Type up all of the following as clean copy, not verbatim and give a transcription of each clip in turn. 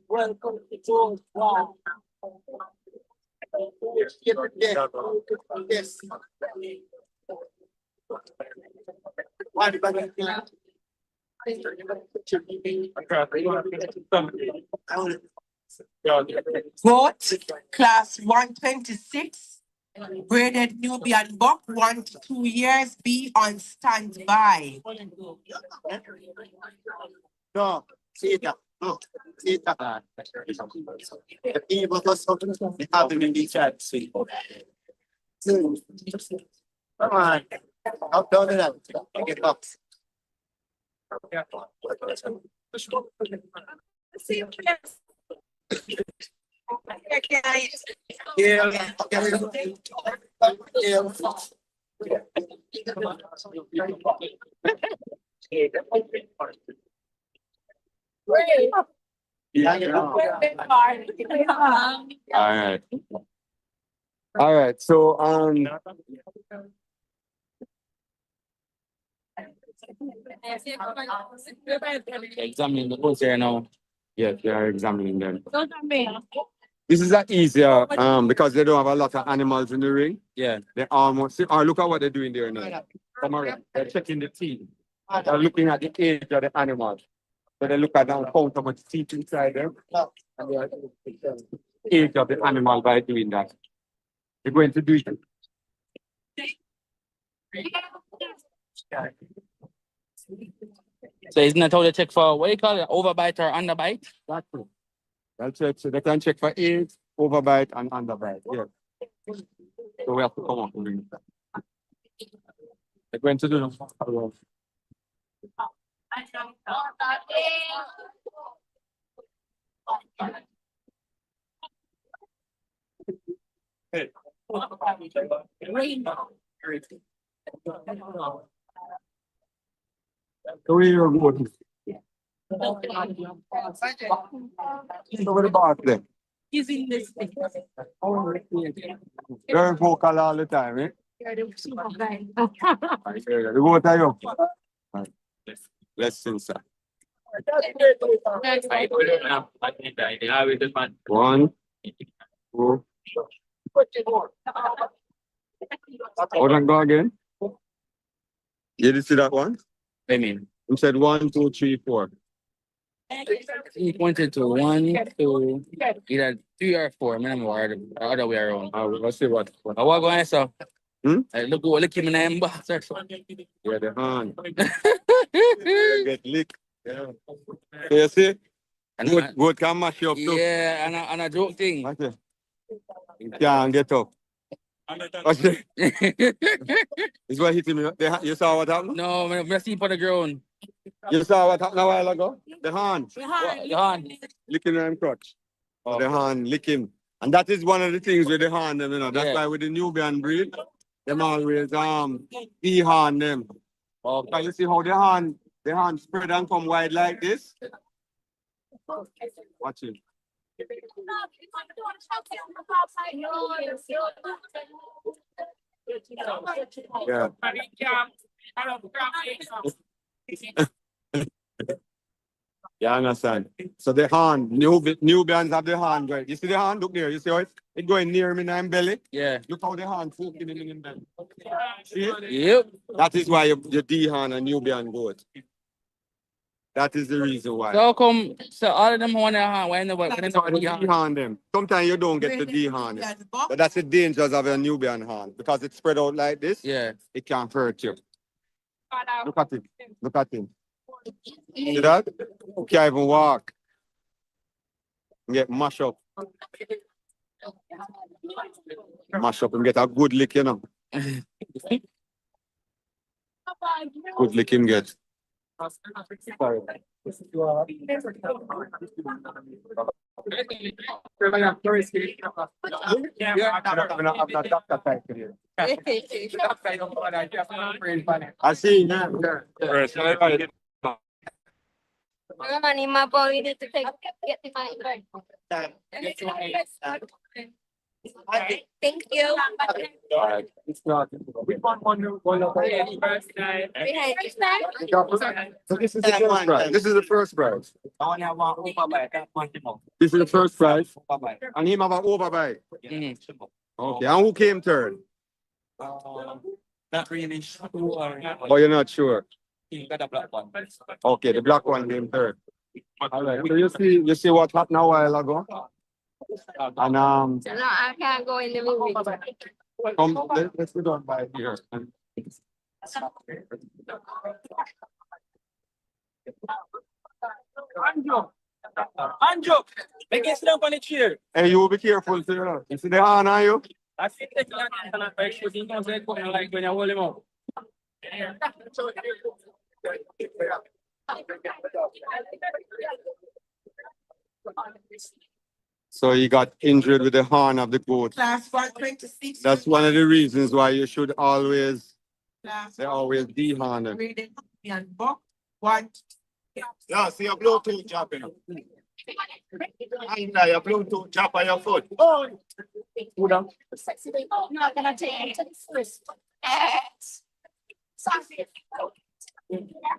Welcome to George. Wow. Yes. Vote class 126, graded Nubian buck 1 to 2 years, be on standby. No, see it up. No, see it up. The people they have them in the chat. See. Come on. Up down to that. Get up. See you, yes. Yeah. All right. So examining the bones here now. Yeah, they are examining them. This is easier because they don't have a lot of animals in the ring. Yeah. They almost look at what they're doing there now. Come around. They're checking the teeth. They're looking at the age of the animal. So they look at and count how much teeth inside them. And they are the age of the animal by doing that. They're going to do it. So isn't that how they check for what do you call it? Overbite or underbite? That's true. That's it. So they can check for age, overbite, and underbite. Yeah. So we have to come up with it. They're going to do them. Hey. So you're good. Over the box there. He's in this thing. Very vocal all the time, eh? The water you. Let's see, sir. 1, 2. Hold on, go again. You did see that one? I mean, you said 1, 2, 3, 4. He pointed to 1, 2, either 3 or 4. Minimum or the other way around. Let's see what. I was going to say. Look him in the inbox. Yeah, the hand. Get licked. Yeah. You see? Good can mash you up too. Yeah, and a joke thing. Okay. You can't get up. Is what hitting me? You saw what happened? No, I see for the ground. You saw what happened a while ago? The hand. The hand. Licking him crotch. Oh. The hand licking. And that is one of the things with the hand, you know. That's why with the Nubian breed, them always de-hand them. Okay. Can you see how the hand spread and come wide like this? Watch it. Yeah. Yeah, I understand. So the hand, Nubians have the hand going. You see the hand? Look there. You see how it's going near me in my belly? Yeah. Look how the hand fucking in the belly. See it? Yep. That is why you de-hand a Nubian goat. That is the reason why. So how come all of them want to hand? Why nobody de-hand them? Sometimes you don't get to de-hand it. But that's the dangers of a Nubian hand. Because it's spread out like this, it can hurt you. Look at it. Look at him. See that? You can't even walk. You get mashed up. Mash up and get a good lick, you know. Good lick him get. I see now. Money, my boy, you need to get the money back. Thank you. Alright, it's not. We found one of First time. So this is the first prize. This is the first prize. This is the first prize. And him have an overbite. Okay, and who came third? Not really sure. Oh, you're not sure. You got a black one. Okay, the black one came third. Alright, so you see what happened a while ago? And So no, I can't go in the movie. let's go down by here. Anjo, make it sit up on the chair. Hey, you will be careful, sir. You see the hand on you? I think that you can like shooting comes like when you hold him up. So he got injured with the horn of the goat. Class 126. That's one of the reasons why you should always, Class they always de-horn them. reading and book. One. Yeah, see your Bluetooth dropping. And your Bluetooth drop on your foot. Not gonna take it to the first.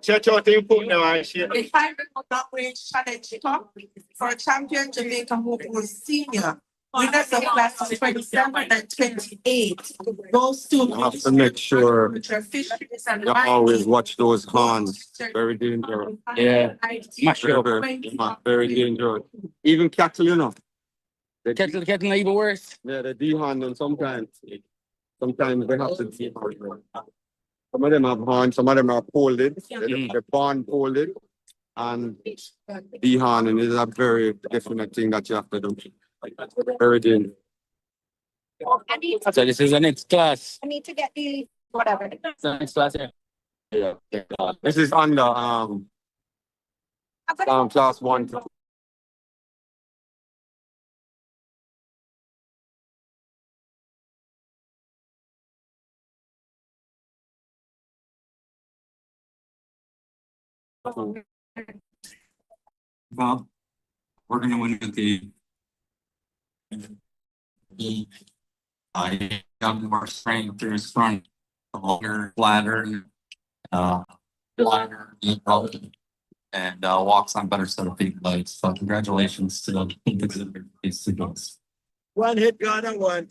Church out in foot now and shit. The final long range challenge cup for champion Jamaica who was senior. Winners of classes 27 and 28. Those two. You have to make sure fisheries and you always watch those horns. Very dangerous. Yeah. Much Very, very dangerous. Even cattle, you know. They Cattle even worse. Yeah, they de-horn them sometimes. Sometimes they have to de-horn them. Some of them have horns, some of them are folded. They're born folded. And de-horning is a very definite thing that you have to do. Very dangerous. So this is the next class. I need to get the whatever. The next class here. Yeah. This is under class 1. Bob, we're gonna win with I got more strength through his front, longer bladder, wider, and walks on better set of feet legs. So congratulations to the exhibitor. These two dogs. One hit gun and one.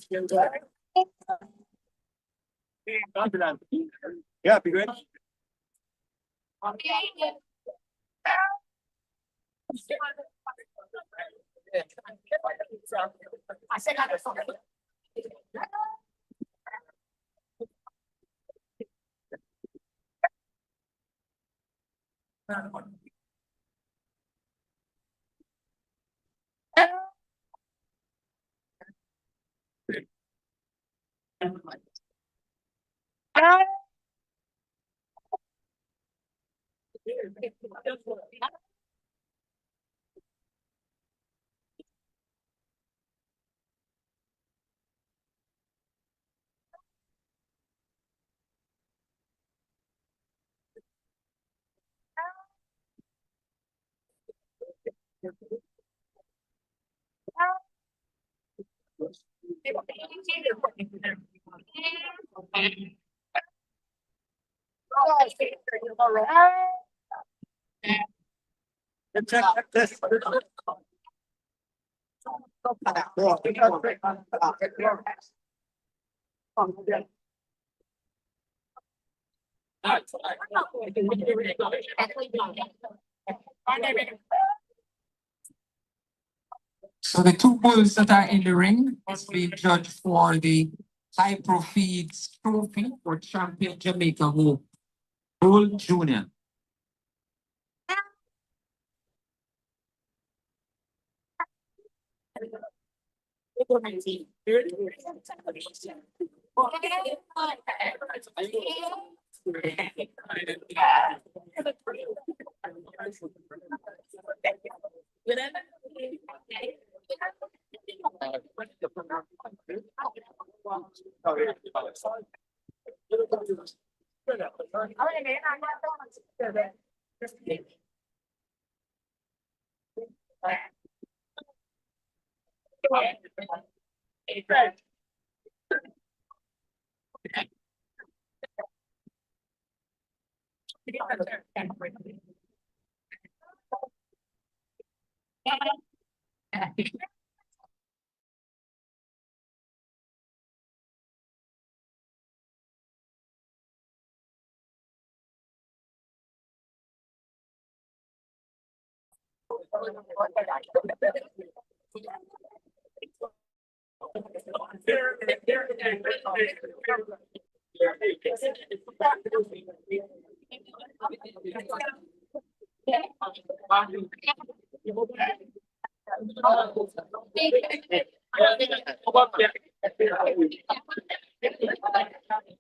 Yeah, be great. I said I was sorry. So the two bulls that are in the ring is being judged for the high profits trophy for champion Jamaica who Bull Junior.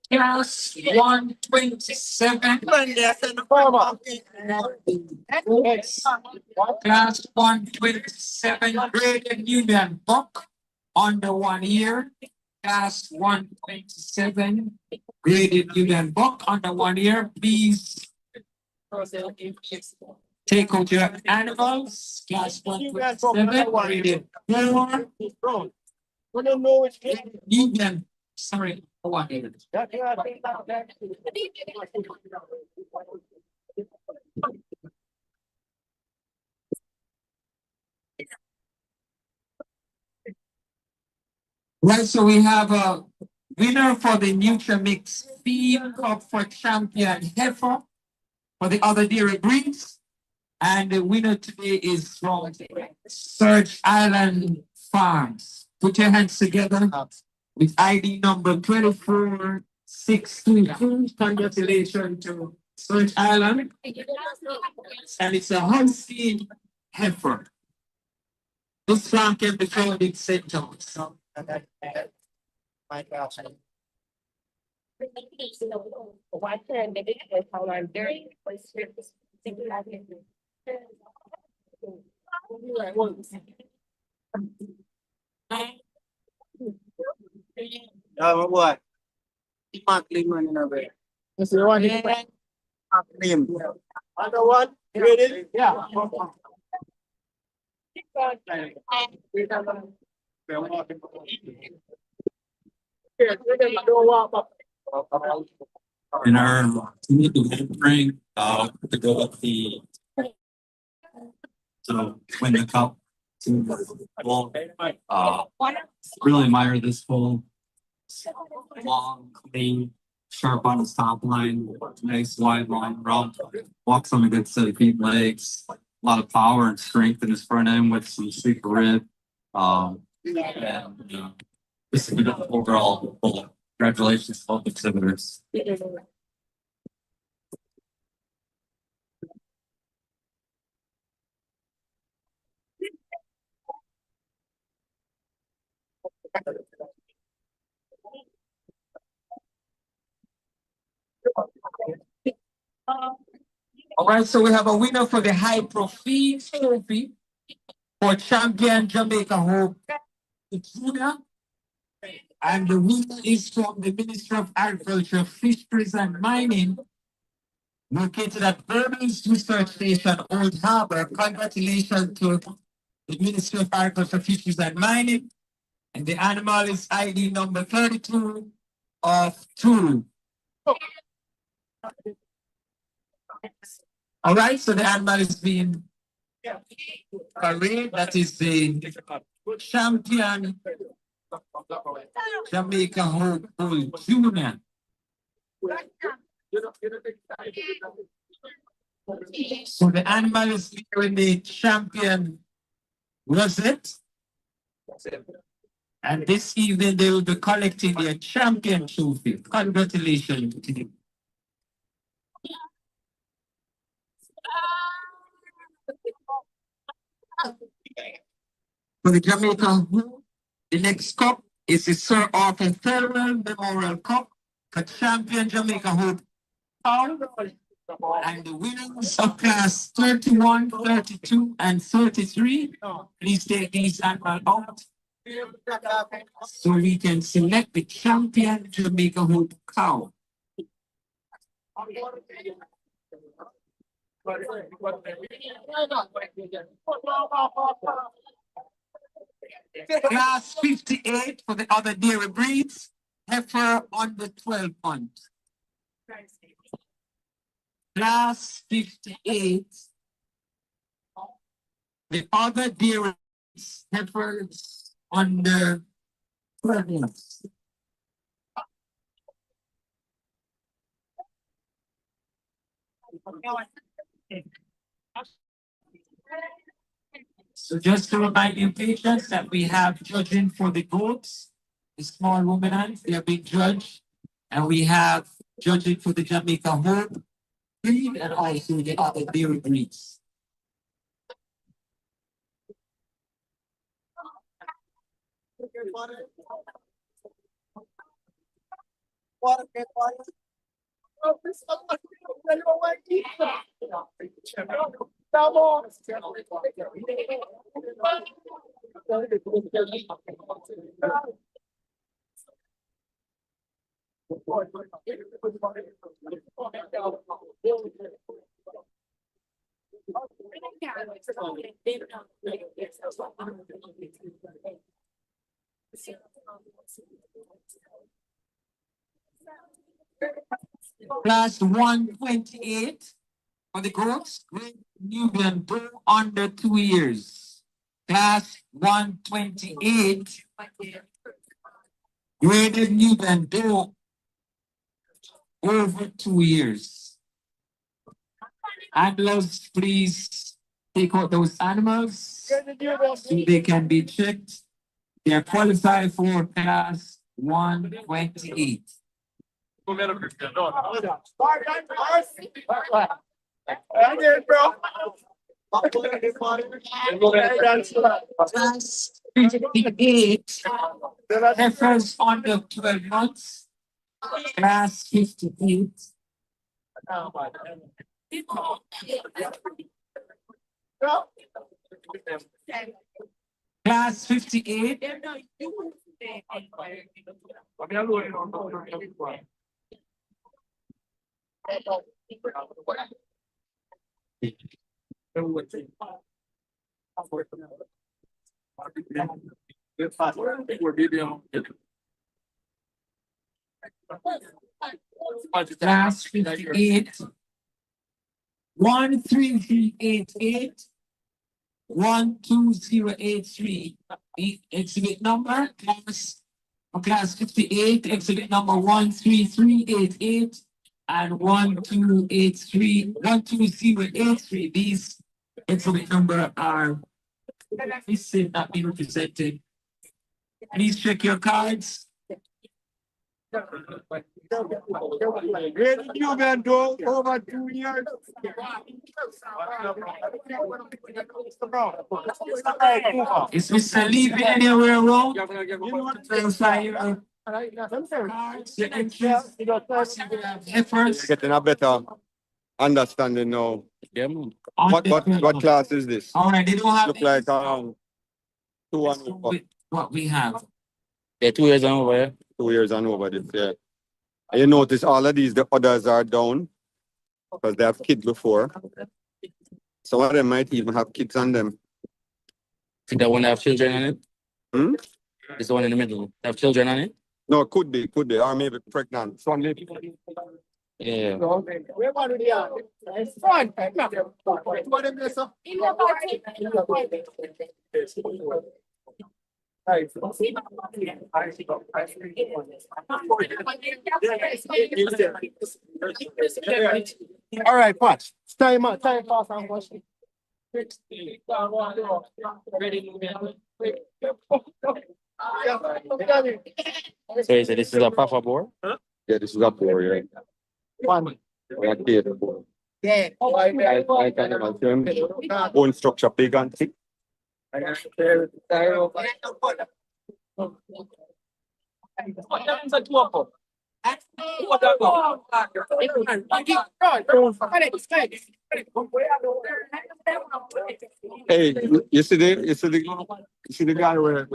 Class 127. Class 127 graded union buck under 1 year. Class 127 graded union buck under 1 year. Please take out your animals. Class 127 graded 4. Union, sorry, 1 year. Right, so we have a winner for the Nutrimix Feed Cup for Champion Heifer for the other dairy breeds. And the winner today is from Surge Island Farms. Put your hands together with ID number 24622. Congratulations to Surge Island. And it's a Holstein heifer. This farm can be found in St. John's. What? Monthly money in a way. This is one. Other one? Ready? Yeah. In our ring, to go up the so win the cup to bull. Really admire this bull. Long, clean, sharp on his top line, nice wide line round, walks on a good set of feet, legs, a lot of power and strength in his front end with some super rib. And just a good overall bull. Congratulations, both exhibitors. All right, so we have a winner for the High Profit Trophy for Champion Jamaica Hope Junior. And the winner is from the Ministry of Agriculture, Fisheries and Mining, located at Burmese Research Station, Old Harbor. Congratulations to the Ministry of Agriculture, Fisheries and Mining. And the animal is ID number 32 of 2. All right, so the animal is being parade. That is the Champion Jamaica Hope Bull Junior. So the animal is wearing the champion rosette. And this evening they will be collecting their champion trophy. Congratulations to them. For the Jamaica, the next cup is the Sir Arthur Federal Memorial Cup for Champion Jamaica Hope. And the winners of class 31, 32, and 33, please take these animals out so we can select the champion Jamaica Hope cow. Class 58 for the other dairy breeds, heifer under 12 months. Class 58, the other dairy breeds, heifers under 12 months. So just to remind you patients that we have judging for the goats, the small ruminants, they are being judged. And we have judging for the Jamaica Hope breed and also the other dairy breeds. Class 128 for the goats, grade Nubian bull under 2 years. Class 128, graded Nubian bull over 2 years. Handlers, please take out those animals so they can be checked. They are qualified for class 128. Class 58, heifers under 12 months. Class 58. Class 58. Class 58. 13388. 12083. The exhibit number, class 58, exhibit number 13388 and 12083. These exhibit number are missing, not being represented. Please check your cards. Great Nubian bull over 2 years. Is Mr. Levy anywhere around? Verify your cards, your entries, efforts. Getting a better understanding now. on What the what class is this? All right, they don't have Look like 2 Let's and go over. with what we have. Yeah, 2 years and over, yeah. 2 years and over this, yeah. And you notice all of these, the others are down because they have kids before. Some of them might even have kids on them. Think that one have children on it? Hmm? This one in the middle. Have children on it? No, could be, or maybe pregnant. So maybe. Yeah. All right, watch. Time fast and watch. So you say this is a puffer board? Yeah, this is up for you. One. Okay, the board. Yeah. I can imagine. Bone structure big and thick. Hey, you see the guy where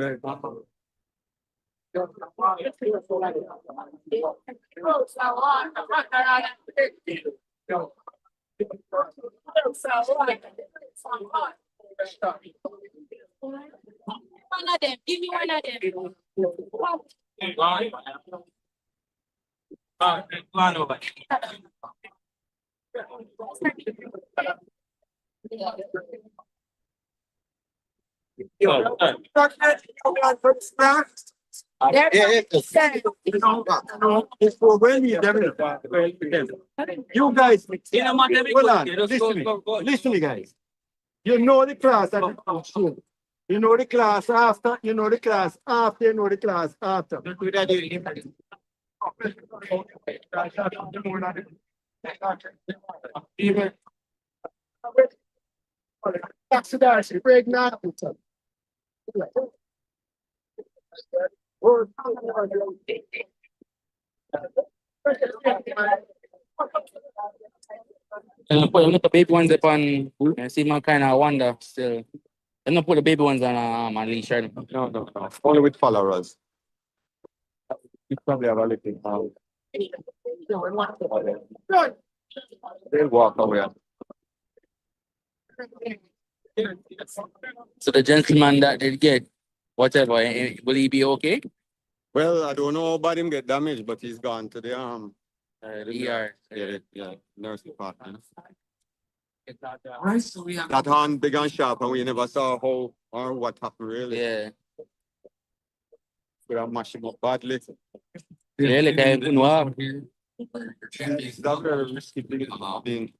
One of them. Give me one of them. Go on over. You guys, In a month, every hold good, on, you just listen, go. listen, guys. You know the class that you know the class after, you know the class after, you know the class after. Pregnant. Put the baby ones up on, see my kind of wonder still. I'm not put the baby ones on leash, right? No. Only with followers. You probably have a little they'll walk away. So the gentleman that did get whatever, will he be okay? Well, I don't know about him get damaged, but he's gone to the The ER. yeah, nurse department. Alright, so we have. That horn big and sharp, and we never saw how or what happened really. Yeah. We have mashed him up badly. Really, guy, no. It's that very risky thing.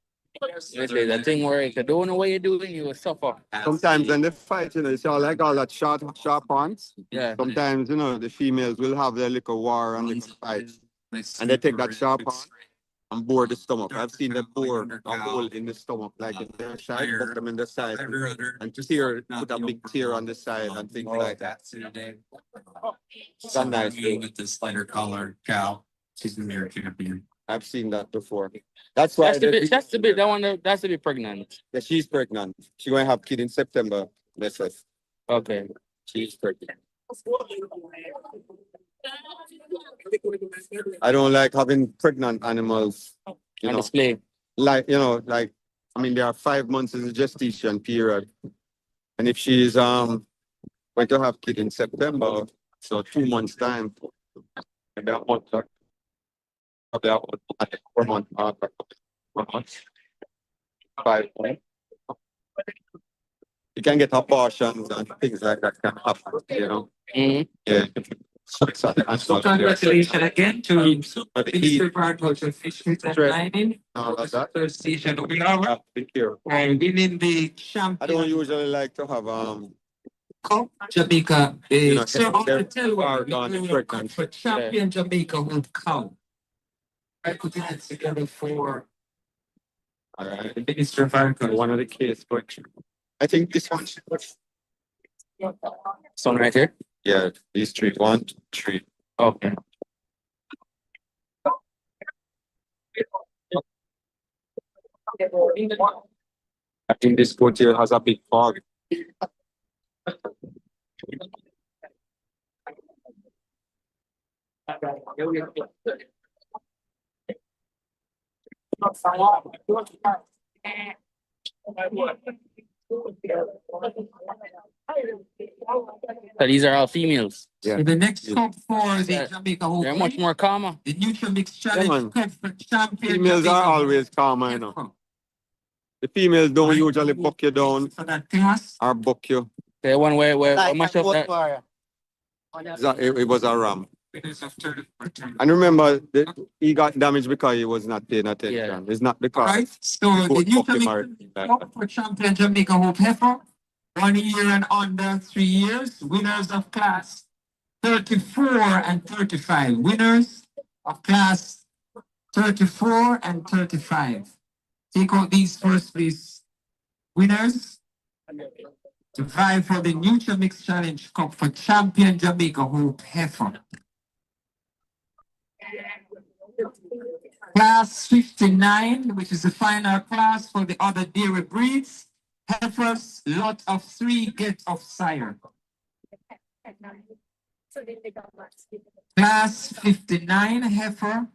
Really, the thing where if you don't know what you're doing, you will suffer. Sometimes when they fight, you see, like all that sharp horns. Yeah. Sometimes, the females will have their little war and little fight. And they take that sharp horn and bore the stomach. I've seen them bore a hole in the stomach, like in their side, put them in the side, and put a big tear on the side and things like that. It's a nice thing. With this lighter color cow, she's the mirror champion. I've seen that before. That's why That's the bit that one that's to be pregnant. yeah, she's pregnant. She's going to have kid in September. That's it. Okay. She's pregnant. I don't like having pregnant animals, On display. like, I mean, there are 5 months is a gestation period. And if she's going to have kid in September, so 2 months time, and that month, about 4 months after 4 months, 5 months. You can get abortions and things like that can happen, Mm-hmm. Yeah. So congratulations again to He, Mr. Bartolome Fisheries and Mining. First station winner thank you. and winning the I don't champion usually like to have cup Jamaica. Sir, I they're want to tell you far what, gone we pregnant. for champion Jamaica would count. I put it together for All right. the Minister of Agriculture. One of the kids, but I think this one. This one right here. Yeah, these three. 1, 2, 3. Okay. I think this goat here has a big fog. So these are all females. Yeah. So the next cup for the Yeah. Jamaica Hope. They're much more calmer. The Nutrimix Yeah, Challenge man. Cup for champion. Females Jamaica are Hope. always calmer, The females don't usually buck you down For that class. or buck you. The one where much of that. It was a ram. Winners of 30. And remember, he got damaged because he was not paying attention. Yeah. It's not because Right, so the Both new of them are- Cup for champion Jamaica Hope Heifer, 1 year and under 3 years, winners of class 34 and 35, winners of class 34 and 35. Take out these first place winners to vie for the Nutrimix Challenge Cup for champion Jamaica Hope Heifer. Class 59, which is the final class for the other dairy breeds. Heifers, lot of 3 get of sire. Class 59 heifer,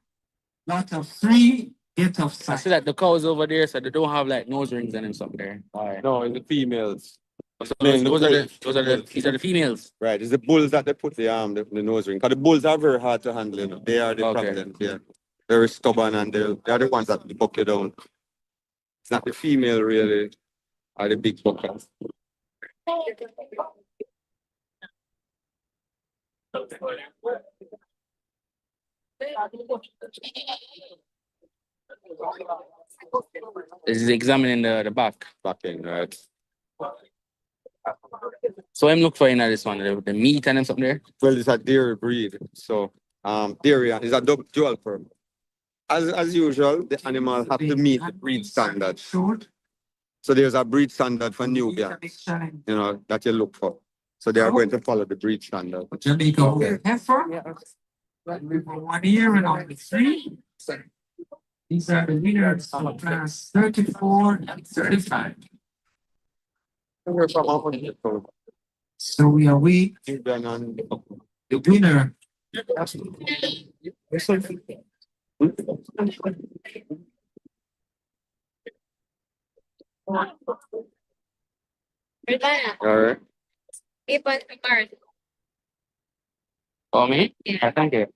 lot of 3 get of I sire. see that the cows over there, so they don't have like nose rings and stuff there. All right. No, it's the females. So these are the females. Right, it's the bulls that they put the nose ring. Because the bulls are very hard to handle, you know. They are the Okay. problem. They're very stubborn and they're the ones that buck you down. It's not the female really, are the big buckers. This is examining the back. Backing, right? So I'm looking for in this one, the meat and them something there. Well, it's a dairy breed. So dairy is a dual firm. As usual, the animal have to meet the breed standard. So there's a breed standard for Nubians, you know, that you look for. So they are going to follow the breed standard. Jamaica heifer. 1 year and only 3. These are the winners for class 34 and 35. So we await the winner. All right. Oh, me? Yeah. Thank you.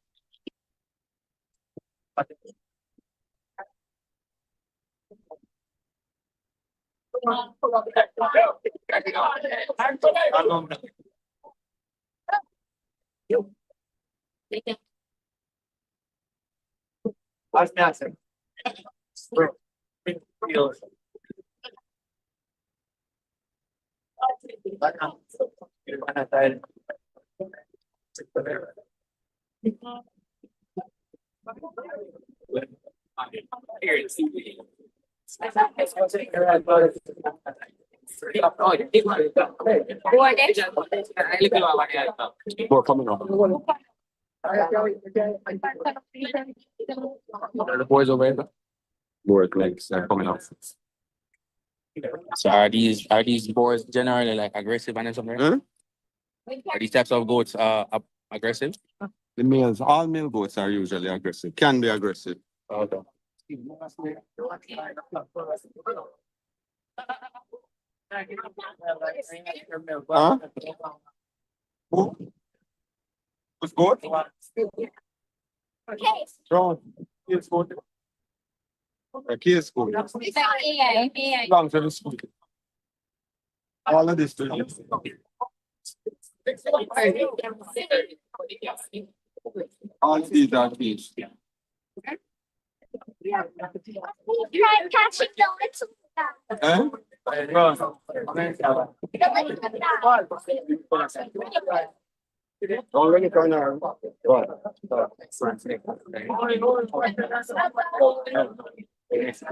More coming up. The boys over here. More legs are coming up. So are these boars generally like aggressive and something? Huh? Are these types of goats aggressive? The males, all male goats are usually aggressive, can be aggressive. Okay. Huh? Who? Who's goat? John. Here's goat. Here's goat. Long to the school. All of this. All these are fish. Eh? Already turn around. Yes,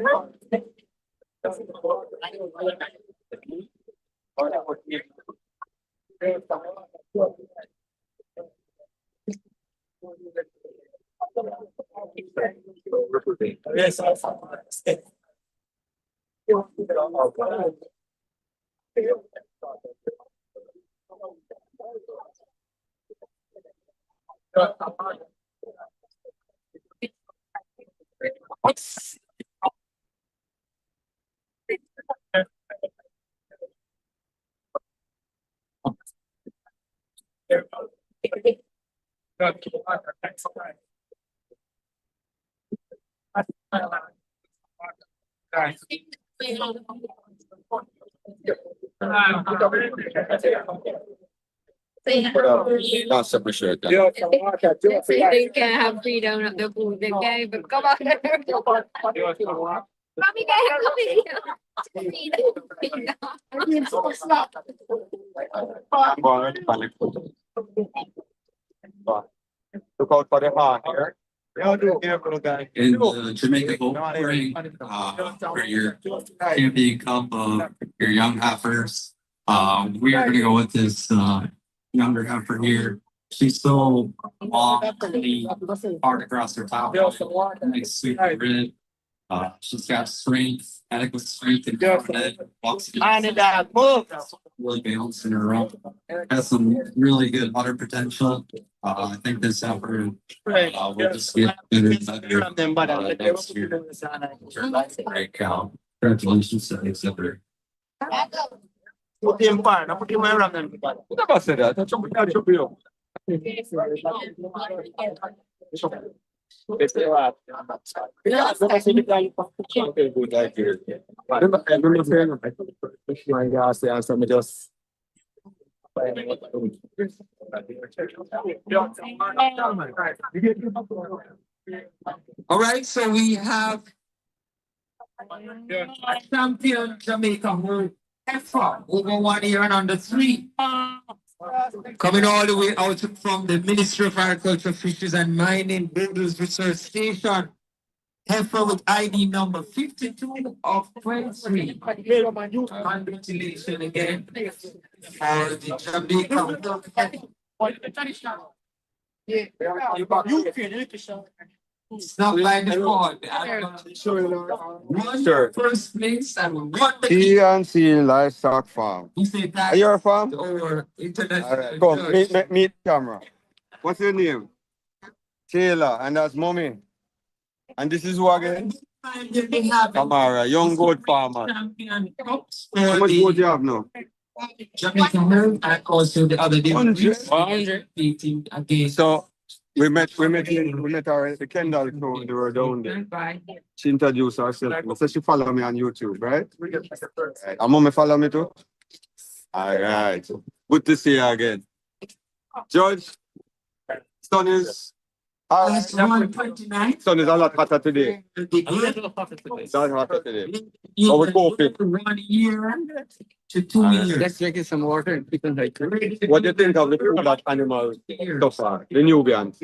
That's appreciate that. They can have freedom of the food, they can't even come out there. Mommy can't have Look out for the heart here. In the Jamaica Boat Parade, for your champion cup of your young heifers, we are gonna go with this younger heifer here. She's so long, clean, hard across her top. Nice sweet rib. She's got strength, adequate strength in her head. Walks really balanced in her rump. Has some really good udder potential. I think this heifer will just get better and better next year. Great cow. Congratulations to the exhibitor. Put him far, now put him around and You never said that. That's something that should be up. yeah, never see the guy. Okay, good idea. Remember saying, my God, say, I'm something just. All right, so we have champion Jamaica who effort over 1 year and under 3. Coming all the way out from the Ministry of Agriculture, Fisheries and Mining, Borders Research Station. Heifer with ID number 52 of 23. Congratulations again for the Jamaica. It's not by default. One Sure. first place and one TNC Livestock Farm. you say that Are you a farm? or international. All right, come, judge. meet camera. What's your name? Taylor, and that's mommy. And this is who again? They have Tamara, young goat farmer. champion cups How for much goat you the have now? Jamaica home and also the other day. 100. Beating against. So we met her at the Kendall show when they were down there. She introduced herself. So she follow me on YouTube, right? Right. And mommy follow me too? All right. Good to see you again. George, sun is That's 129. sun is a lot hotter today. It's a lot hotter today. So we coping. 1 year to 2 years. Let's drinking some water and keeping hydrated. What do you think of the food that animals so far? The Nubians.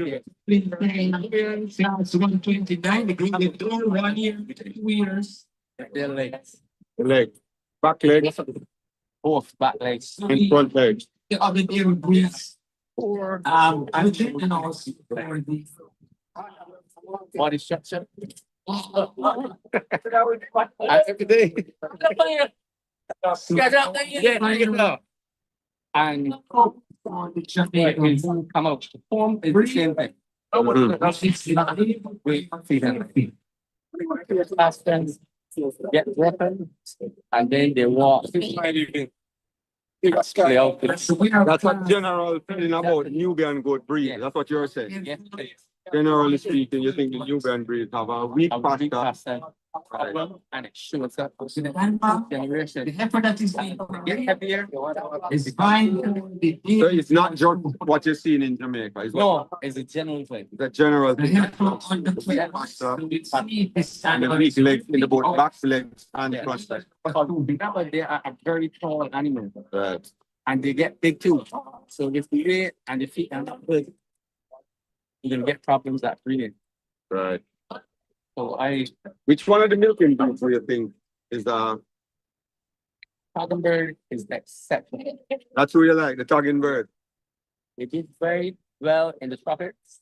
Now it's 129. The green door 1 year to 2 years. Their legs. The leg, back leg, Both back legs. and front leg. The other day we breeze. I think and also for the Body structure. Every day. Yeah. And the Jamaican come out to form is the same thing. We feed them. Ask them, get weapons, and then they walk. Play out. That's the winner. That's what general feeling about Nubian goat breed. That's what you're saying. Yes, Generally speaking, you think the Nubian breed have a weak pastor. problem, and it shows up So the animal, the generation. heifer that is being Get heavier. is buying the So it's not just what you're seeing in Jamaica. It's what No, it's a general thing. the general the thing. heifer on the pastor. And the weak legs in the both back legs and the front legs. Because they are a very tall animal Right. and they get big too. So if the leg and the feet are not good, you're gonna get problems at breeding. Right. So Which one of the milking breeds do you think is Cottonbird is exceptional. that's who you like, the talking bird? They did very well in the tropics.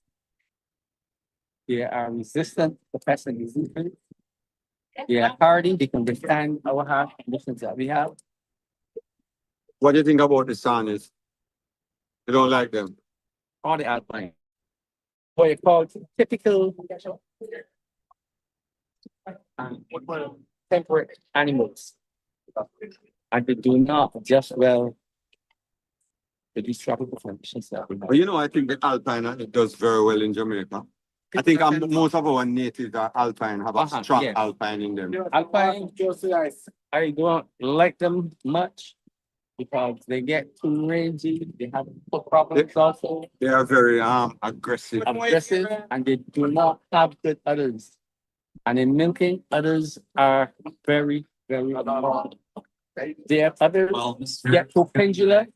They are resistant to pest and diseases. They are hardy, they can withstand our harsh conditions that we have. What do you think about the Sanis? You don't like them? All the alpine. What you call typical temperate animals. And they do not adjust well to these tropical conditions that we have. But you know, I think the alpine it does very well in Jamaica. I think most of our natives are alpine have a strong yeah. alpine in them. Alpine, I don't like them much because they get too rangy. They have foot problems also. They are very aggressive. Aggressive, and they do not have good udders. And in milking, udders are very, very important. Their udders get too pendular,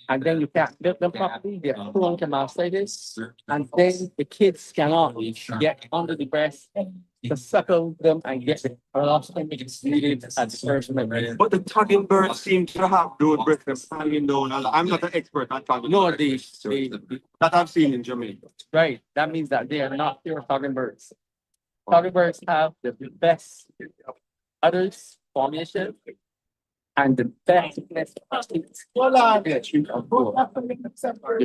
and then you can't milk them properly. They're prone to mastitis, and then the kids cannot get under the breast to suckle them and get the colostrum needed at the first moment. But the talking birds seem to have those breasts hanging down. I'm not an expert on talking No, birds. That I've seen in Jamaica. right. That means that they are not pure talking birds. Talking birds have the best udders formation and the best you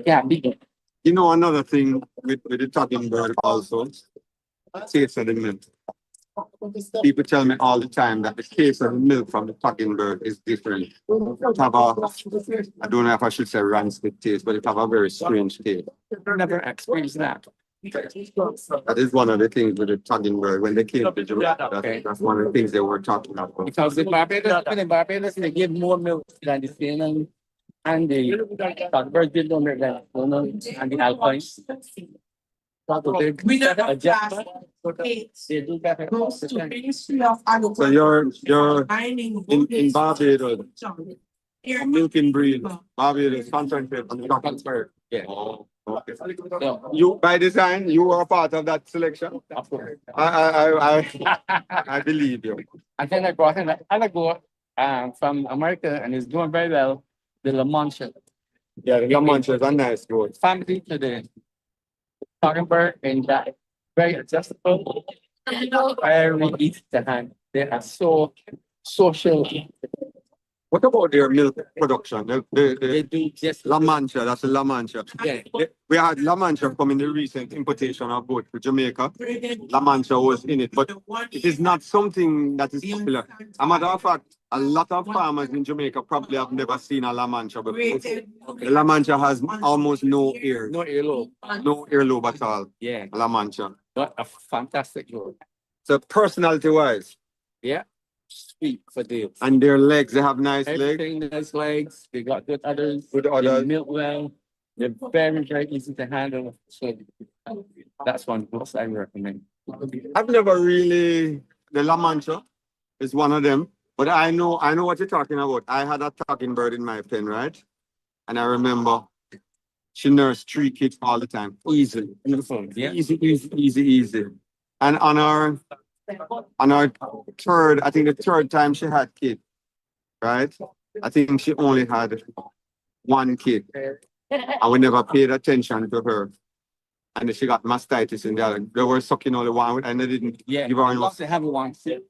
can't beat it. You know, another thing with the talking bird also, taste of the milk. People tell me all the time that the taste of milk from the talking bird is different. It have a, I don't know if I should say rancid taste, but it have a very strange taste. Never experienced that. That is one of the things with the talking bird. When they came to Jamaica, that's one of the things they were talking about. Because in Barbados, they give more milk than the Spain and the birds give more milk than and the Alpines. Winner of class 8 They do better. goes to Ministry of Agriculture. So you're Mining in Barbados, Here. milking breed. Barbados concentrate on the talking bird. Yeah. Oh, okay. So, You by design, you were a part of that selection. of course. I believe you. And then I brought in another goat from America and it's doing very well, the La Mancha. Yeah, the La Mancha is a nice goat. Family to the talking bird and that very adjustable, very easy to handle. They are so social. What about their milk production? They do just La Mancha, that's a La Mancha. yeah. We had La Mancha come in the recent importation of goat to Jamaica. La Mancha was in it, but it is not something that is popular. A matter of fact, a lot of farmers in Jamaica probably have never seen a La Mancha before. The La Mancha has almost no ear, No earlobe. no earlobe at all. Yeah. La Mancha. What a fantastic goat. So personality wise, Yeah. Sweet for deals. and their legs, they have nice legs. Everything nice legs. They got good udders. Good They udders. milk well. They're very, very easy to handle. So that's one goat I recommend. I've never really, the La Mancha is one of them, but I know what you're talking about. I had a talking bird in my pen, right? And I remember she nursed 3 kids all the time, easily. Beautiful. Yeah. Easy. And on our third, I think the third time she had kid, right? I think she only had 1 kid. And we never paid attention to her. And she got mastitis in the other. They were sucking only one and they didn't Yeah. give her You enough have to have one kid.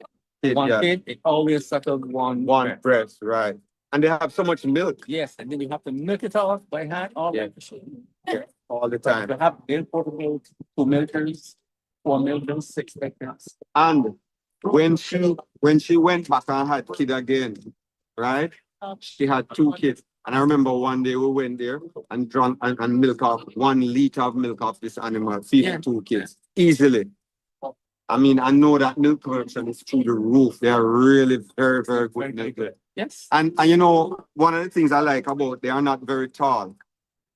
kid, One yeah. kid, it always suckled one. One breast, right? And they have so much milk Yes, and then you have to milk it off by hand all Yeah. the machine. all the You time. have importable 2 milkers, 4 milkers, 6 milkers. And when she went back and had kid again, right? She had 2 kids. And I remember one day we went there and drank and milk off 1 liter of milk off this animal, feeding Yeah. 2 kids easily. I mean, I know that milk production is through the roof. They are really very, very good milk. Yes. And you know, one of the things I like about they are not very tall.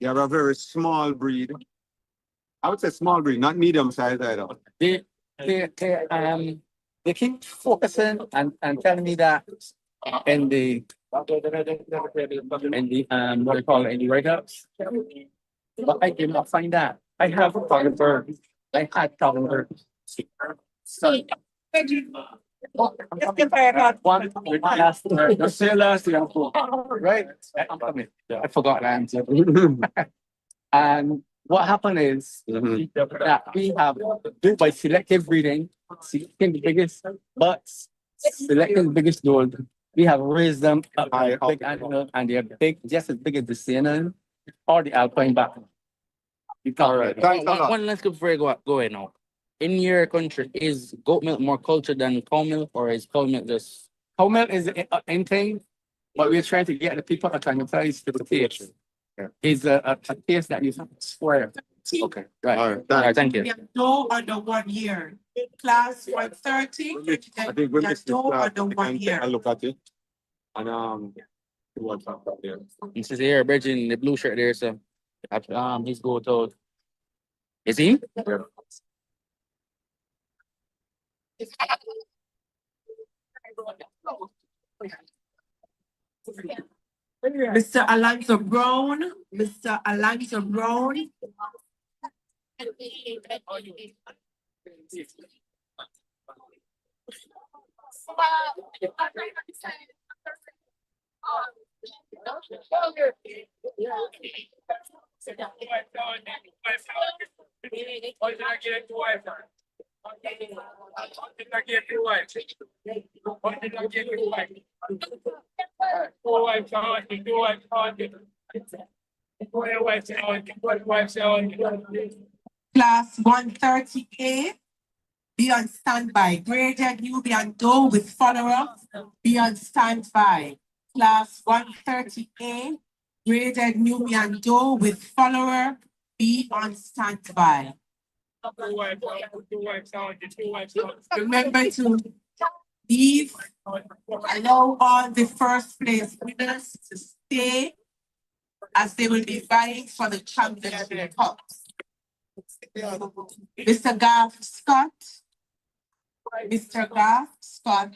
They are a very small breed. I would say small breed, not medium size either. They keep focusing and telling me that in the what do you call it, in the write-ups. But I did not find that. I have a talking bird. I had talking bird. So one last year. Let's say last year, right? I forgot the answer. And what happened is that we have do by selective breeding, selecting the biggest butts, selecting the biggest doe. We have raised them up by a big animal, and they're big, just as big as the Sienna or the Alpine back. All right. Thanks a lot. One last good before I go ahead now. In your country, is goat milk more cultured than cow milk, or is cow milk just? Cow milk is in thing, but we're trying to get the people acclimatized to the taste. It's a taste that you swear. Okay, right. All right. All right, Thanks. thank you. We have no under 1 year. Class 130. I think we missed this no class. under We 1 can take year. a look at it. And see what's up there. This is here, Bridget in the blue shirt there, so he's go to. Is he? Mr. Alonso Brown, Mr. Alonso Brown. Class 130A, be on standby. Graded Nubian doe with follower, be on standby. Class 130A, graded Nubian doe with follower, be on standby. Remember to leave, allow all the first place winners to stay as they will be vying for the championship cups. Mr. Garth Scott. Mr. Garth Scott.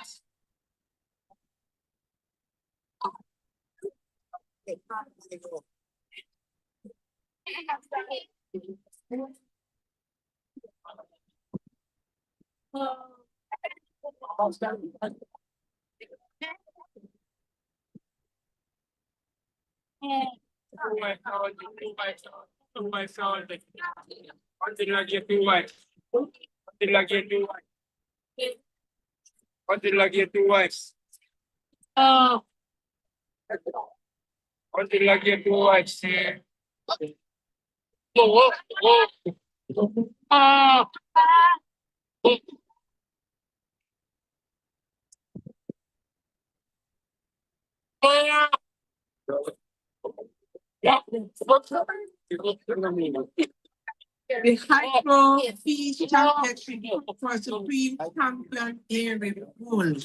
The Hydro Feed Championship for Supreme Champion Dairy Bull.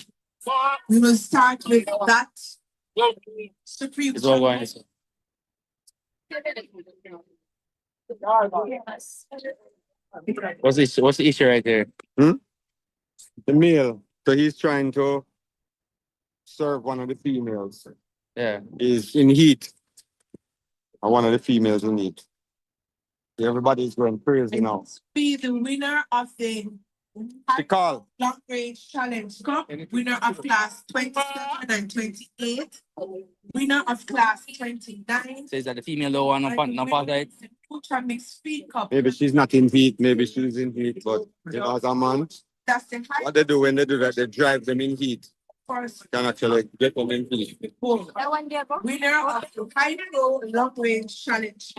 We will start with that. Supreme It's all going. Champion. What's the issue right there? The male. So he's trying to serve one of the females. Yeah. Is in heat. And one of the females in heat. Everybody's going crazy now. Be the winner of the Call. Long Range Challenge Cup, winner of class 27 and 28, winner of class 29. Says that the female don't want no part of it. Ultra Mixed Feed Cup. Maybe she's not in heat, maybe she's in heat, but as a man, That's the what they do when they do that, they drive them in heat. first Can actually get them in heat. bull. Winner of the Hydro Long Range Challenge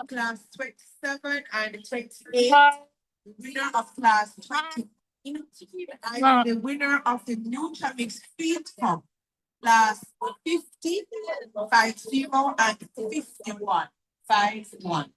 class 27 and 28. Winner of class 20. And the winner of the Nutra Mixed Feed Cup class 50, 50 and 51. 51.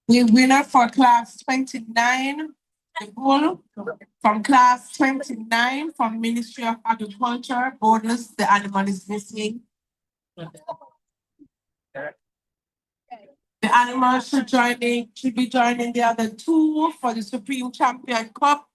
The winner for class 29, the bull from class 29 from Ministry of Agriculture, bonus, the animal is missing. The animal should be joining the other two for the Supreme Champion Cup.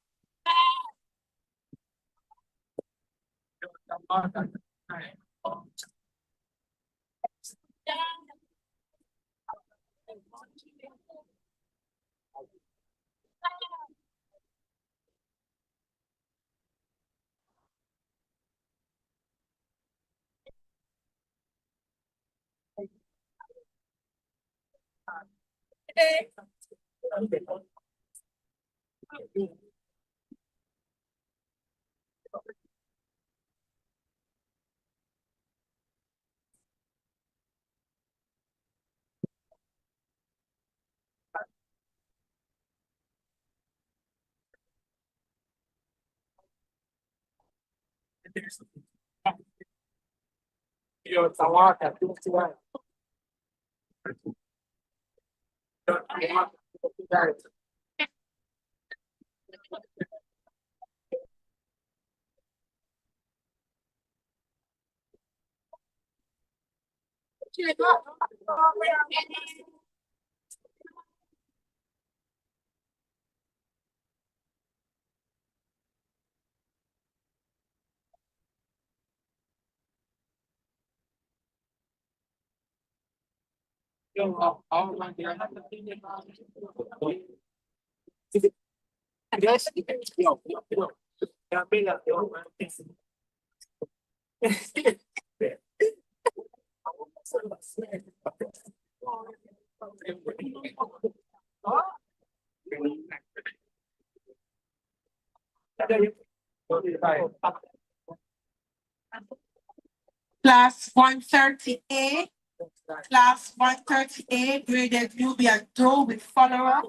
Class 138, graded Nubian Doe with follower.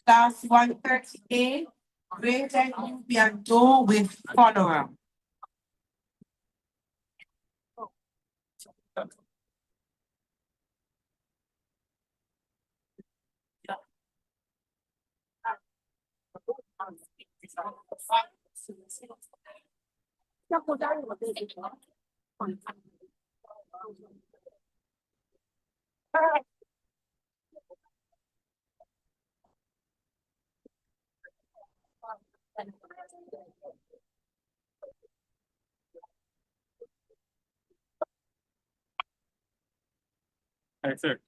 Class 138, graded Nubian Doe with follower. Hey, sir.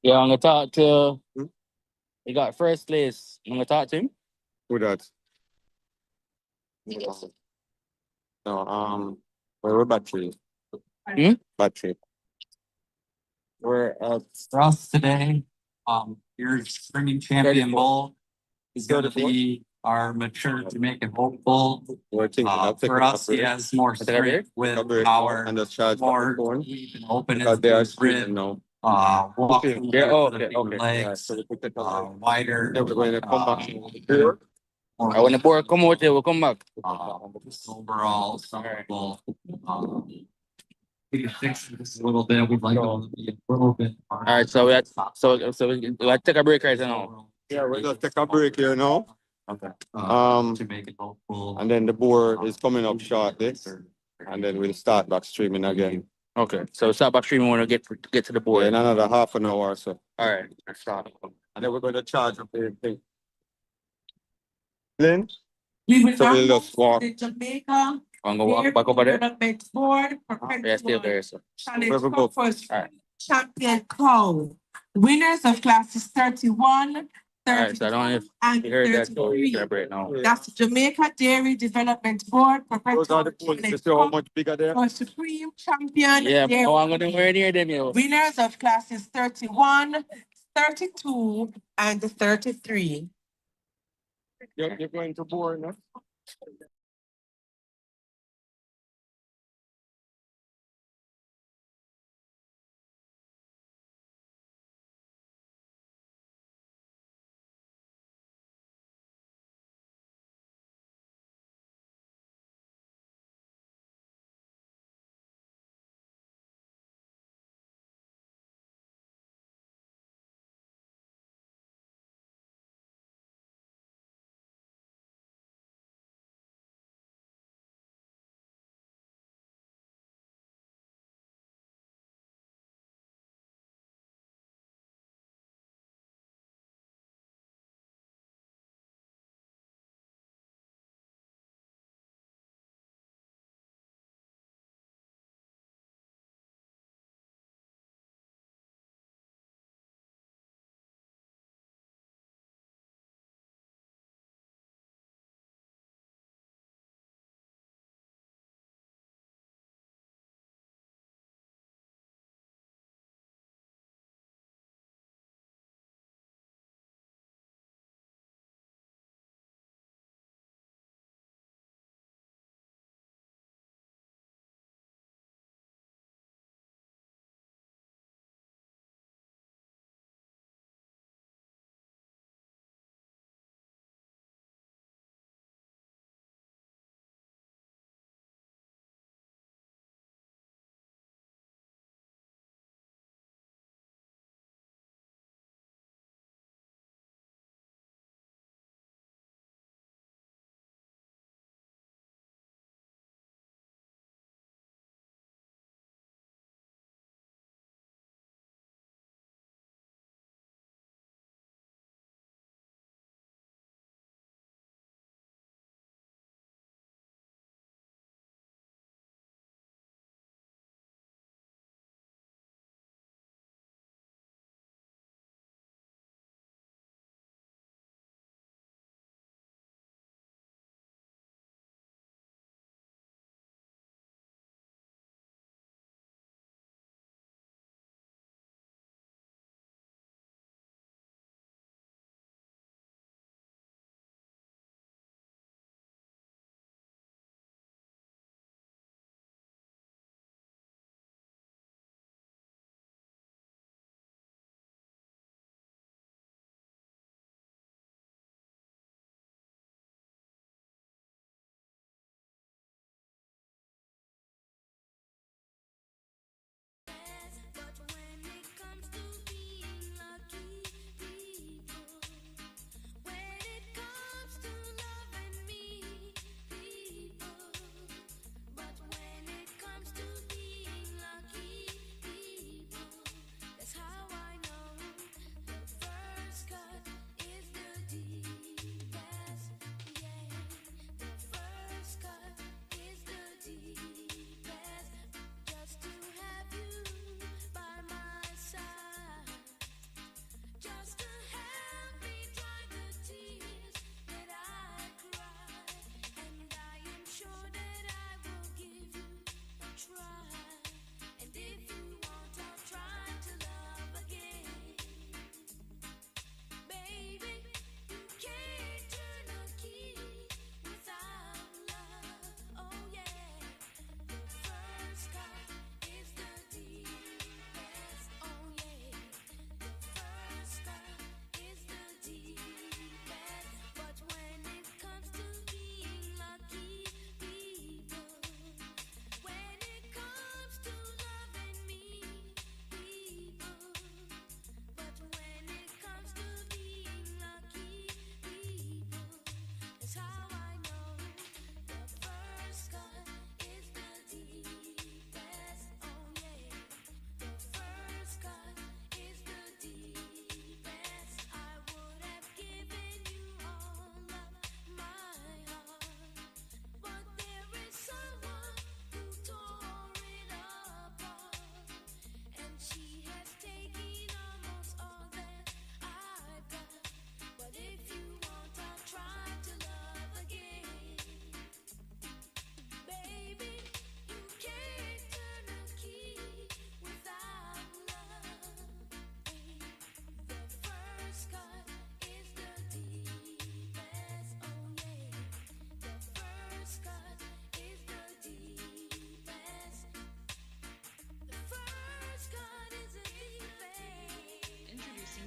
Yeah, I'm gonna talk to. He got first place. I'm gonna talk to him. Who that? No, we're battery. Hmm? Battery. We're For us today, your springing champion bull is gonna be our mature Jamaican hopeful. We're thinking of taking For us, a he break. has more strength with power, And just charge more the phone. deep and openness Because they to are his rib, screaming now. walking Yeah, with okay, the okay. Yeah, legs, so we put it on. wider. Then we're going to come back. when the board come out, they will come back. Overall, comfortable. We can fix this a little bit. We'd like it to be a little bit. All right, so we take a break right now. Yeah, we're gonna take a break here now. Okay. To make it helpful. And then the board is coming up shortly, and then we'll start back streaming again. Okay. So stop by streaming when we get to the Yeah, board. in another half an hour or so. All right. And then we're going to charge up everything. Lynn? We will So now we'll move just to walk. the Jamaica I'm gonna walk back over there. Development Board Yeah, still perpetual there. So. challenge Where we cup go? for Alright. champion cow. Winners of classes 31, All right. So I don't know if and you heard that. So we 33. celebrate now. That's the Jamaica Dairy Development Board Those are perpetual the pools. You challenge see how cup much bigger they are? for supreme champion. Yeah, but dairy. no, I'm gonna wear near them, yo. Winners of classes 31, 32, and 33. You're going to board, no?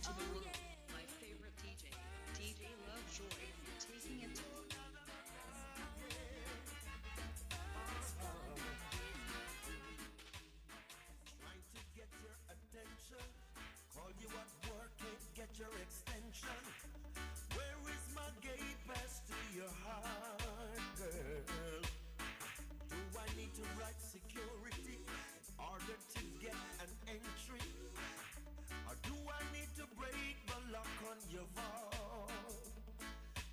into the world. My favorite DJ, DJ Lovejoy, taking it to Trying to get your attention, call you at work, can't get your extension. Where is my gate pass to your heart, girl? Do I need to write security in order to get an entry? Or do I need to break the lock on your vault?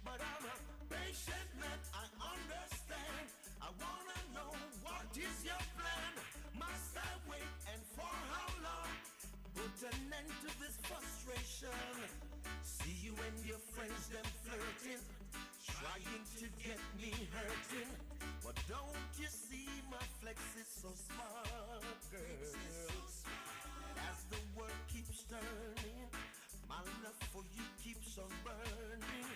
But I'm a patient man, I understand. I wanna know what is your plan? Must I wait and for how long? Put an end to this frustration. See you and your friends them flirting, trying to get me hurting. But don't you see my flex is so smart, girl? And as the world keeps turning, my love for you keeps on burning.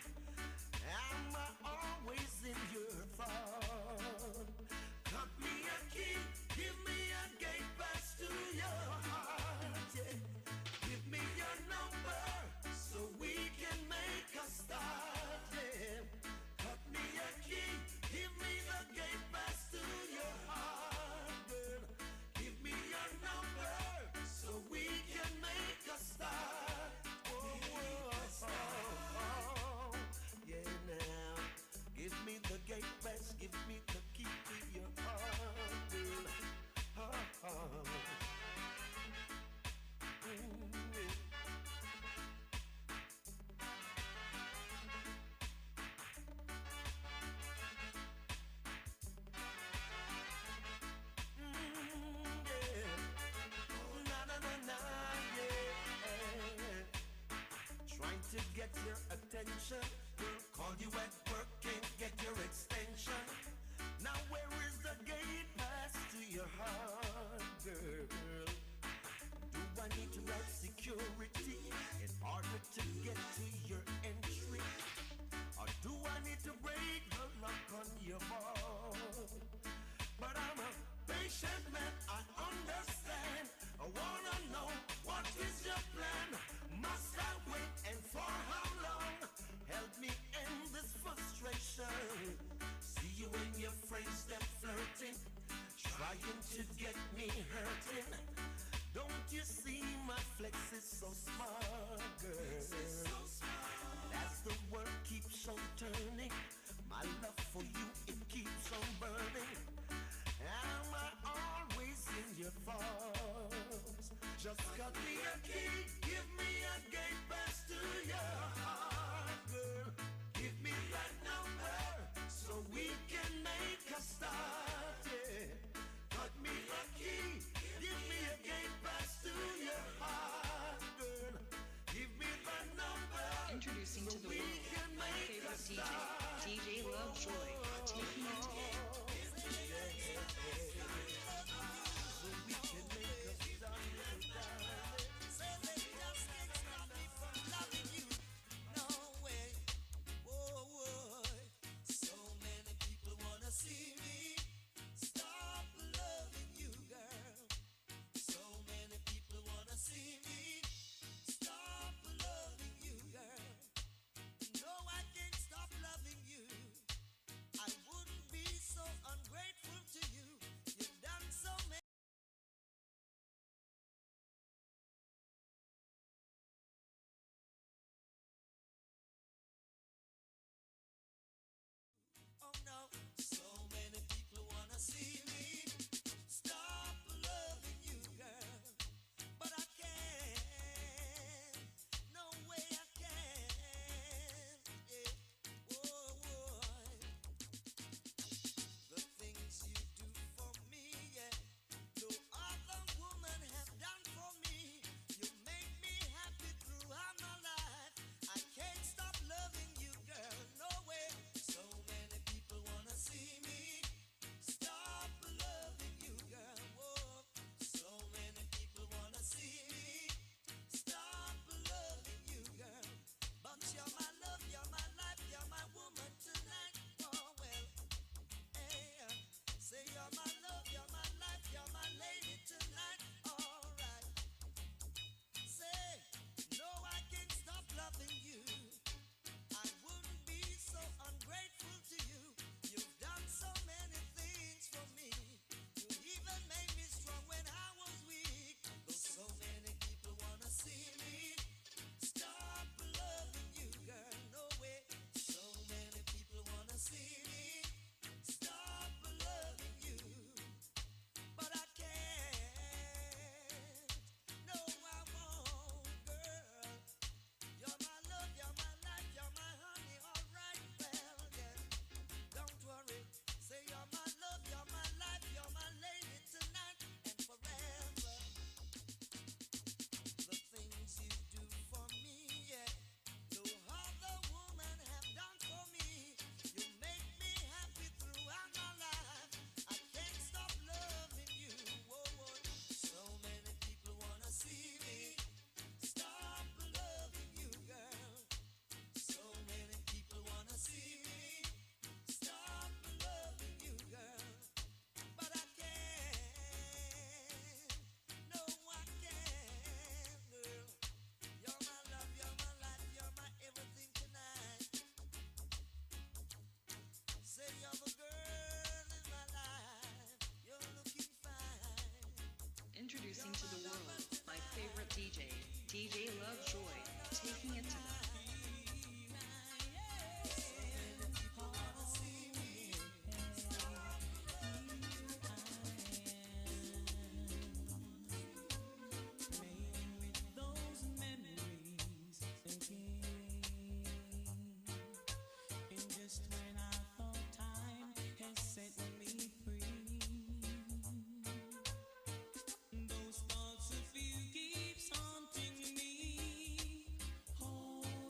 Am I always in your thought? Cut me a key, give me a gate pass to your heart, yeah. Give me your number so we can make a start, yeah. Cut me a key, give me the gate pass to your heart, girl. Give me your number so we can make a start. Yeah, now give me the gate pass, give me the key to your heart, girl. Yeah. Trying to get your attention, girl, call you at work, can't get your extension. Now where is the gate pass to your heart, girl? Do I need to write security in order to get to your entry? Or do I need to break the lock on your vault? But I'm a patient man, I understand. I wanna know, what is your plan? Must I wait and for how long? Help me end this frustration. See you and your friends, them flirting, trying to get me hurting. Don't you see my flex is so smart, girl? And as the world keeps on turning, my love for you, it keeps on burning. Am I always in your thoughts? Just cut me a key, give me a gate pass to your heart, girl. Give me that number so we can make a start, yeah. Cut me a key, give me a gate pass to your heart, girl. Give me that number. introducing to the world my favorite DJ, DJ Lovejoy, taking it to So we can make a start. So they just can't stop me from loving you. No way. Whoa, whoa. So many people wanna see me stop loving you, girl. So many people wanna see me stop loving you, girl. No, I can't stop loving you. I wouldn't be so taking it to them. Those memories again. And just when I thought time has set me free, those thoughts of you keeps haunting me. Oh,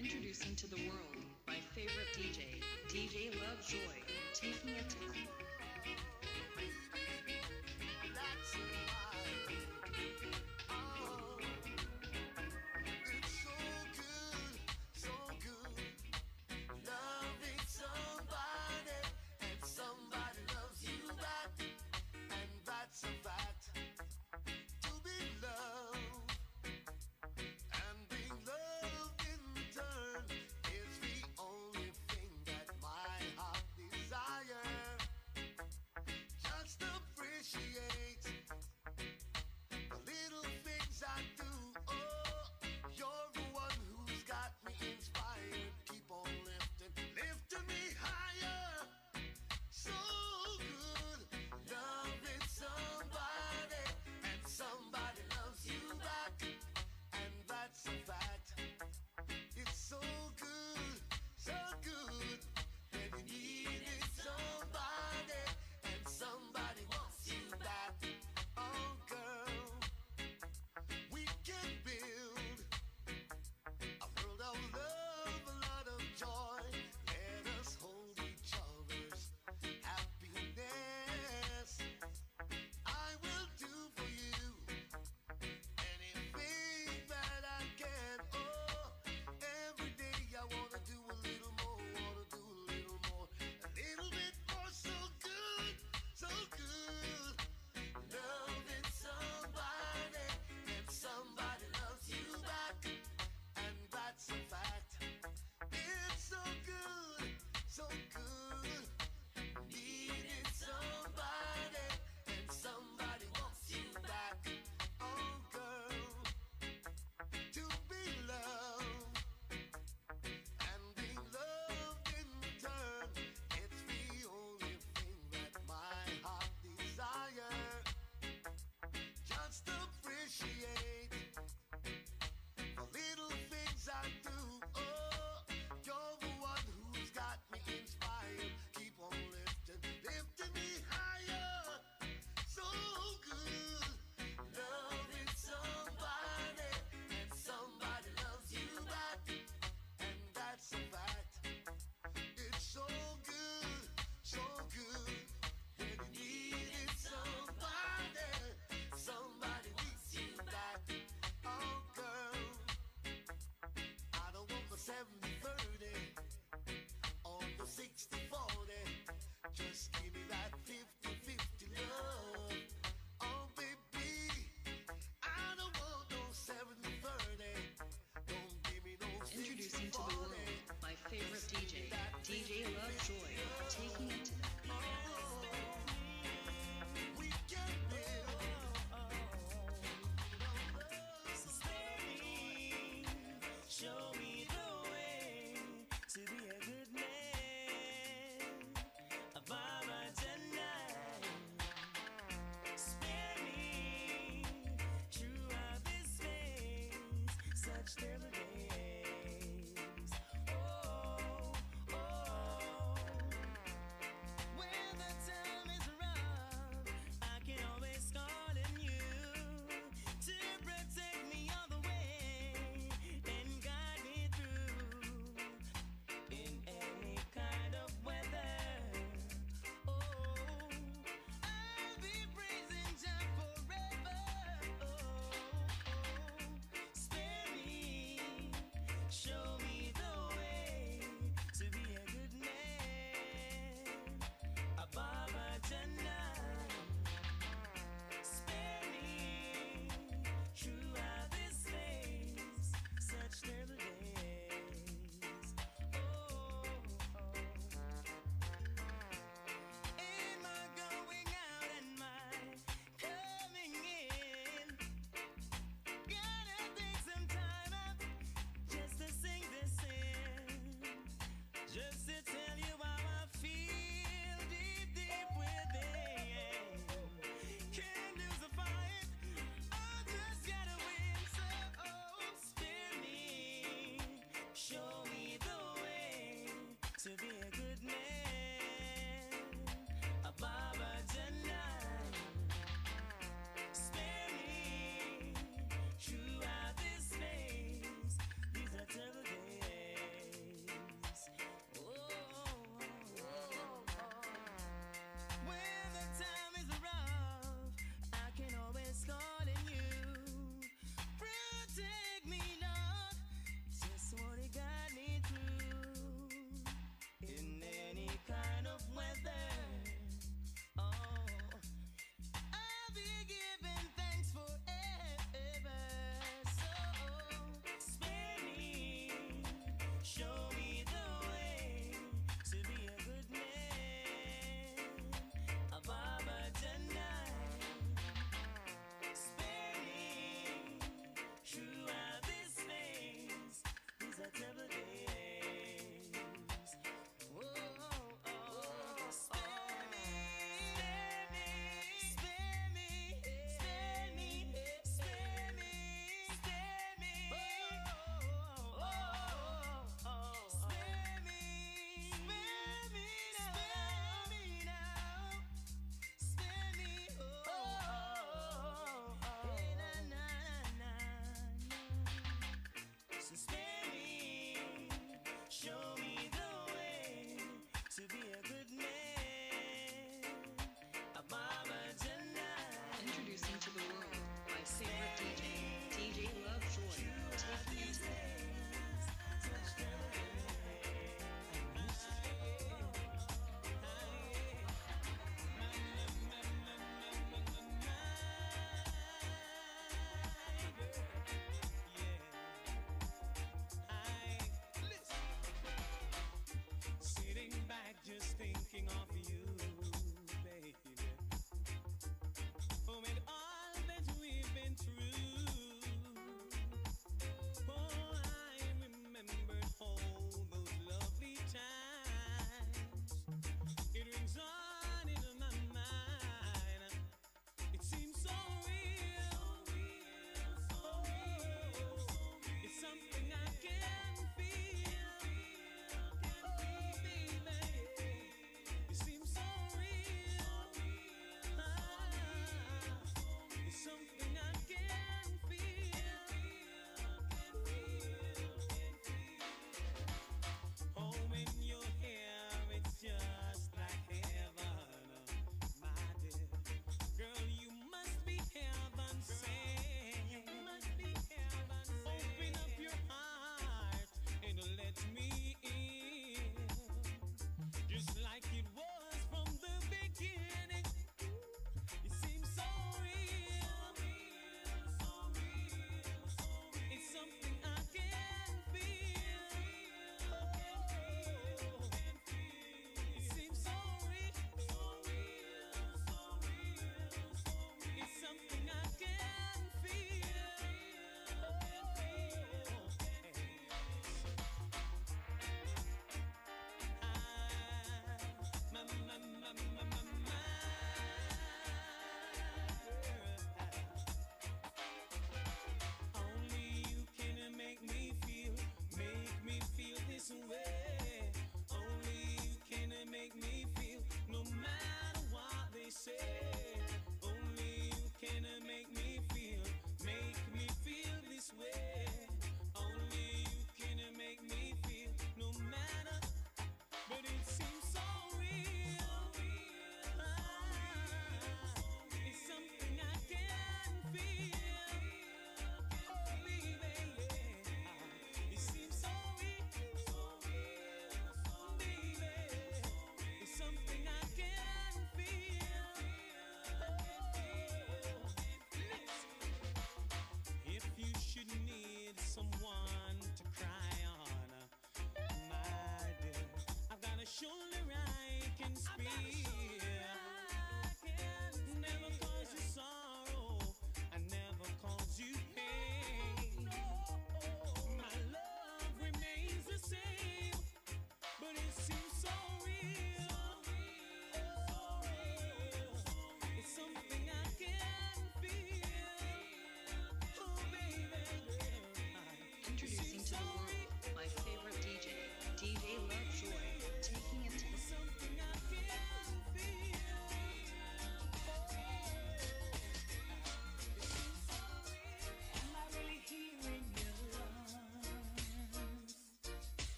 Introducing to the world my favorite DJ, DJ Lovejoy, taking it to That's why. Oh, it's so good, loving somebody, and somebody loves you back, and that's a fact. To be loved and being loved in return is the only thing that my heart desires.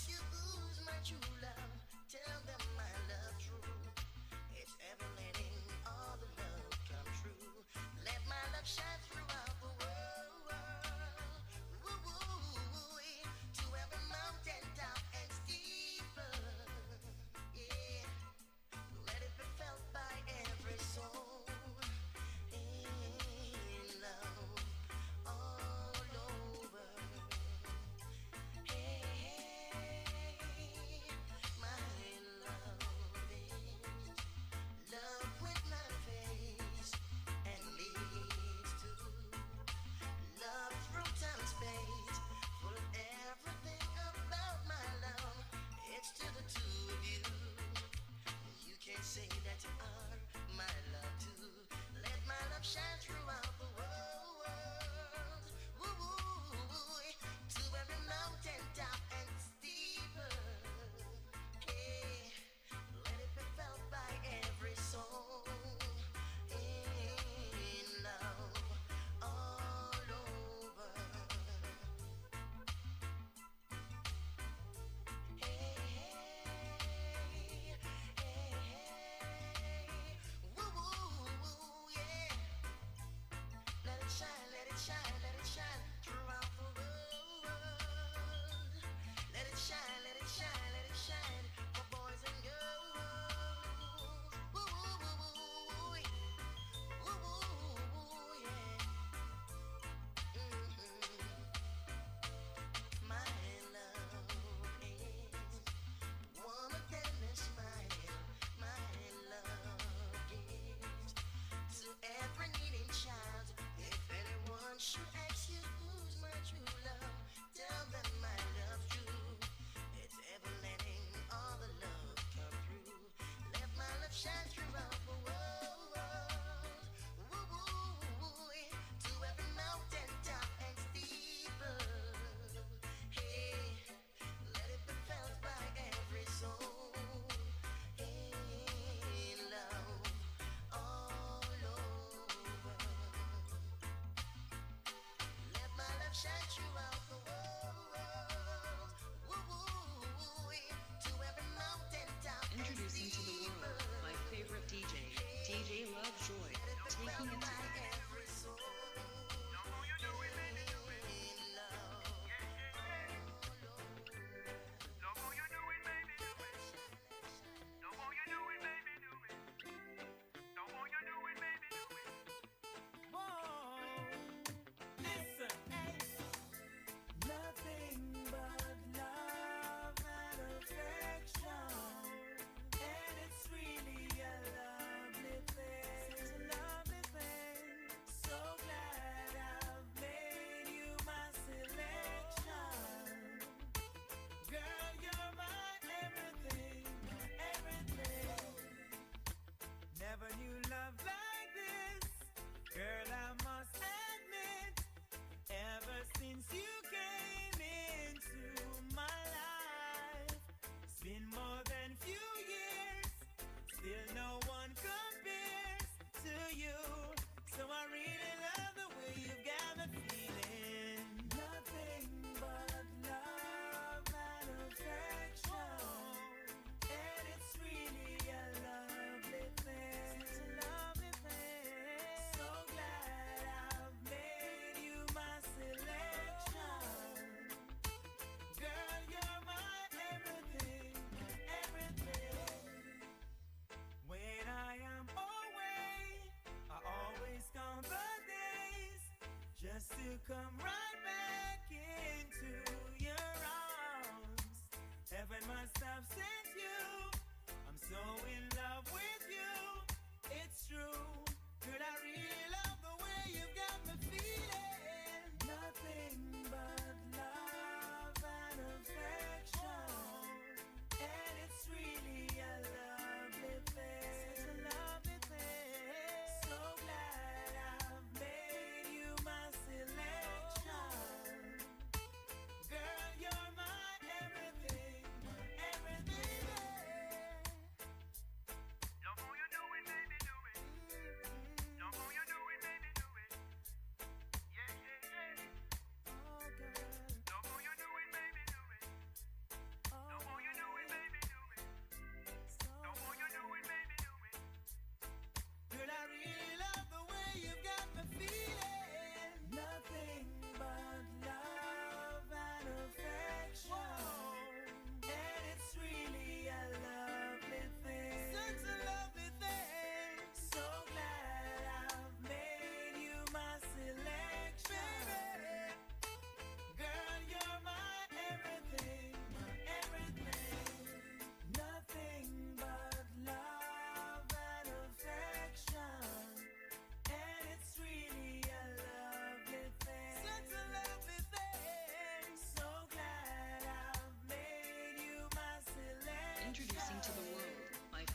ask you who's my true love, tell them my love true. It's ever letting all the love come true. Let my love shine throughout the world. Woo, woo, woo, to every mountain top and steeple. Yeah, let it be felt by every soul. In love all over. Hey, my love.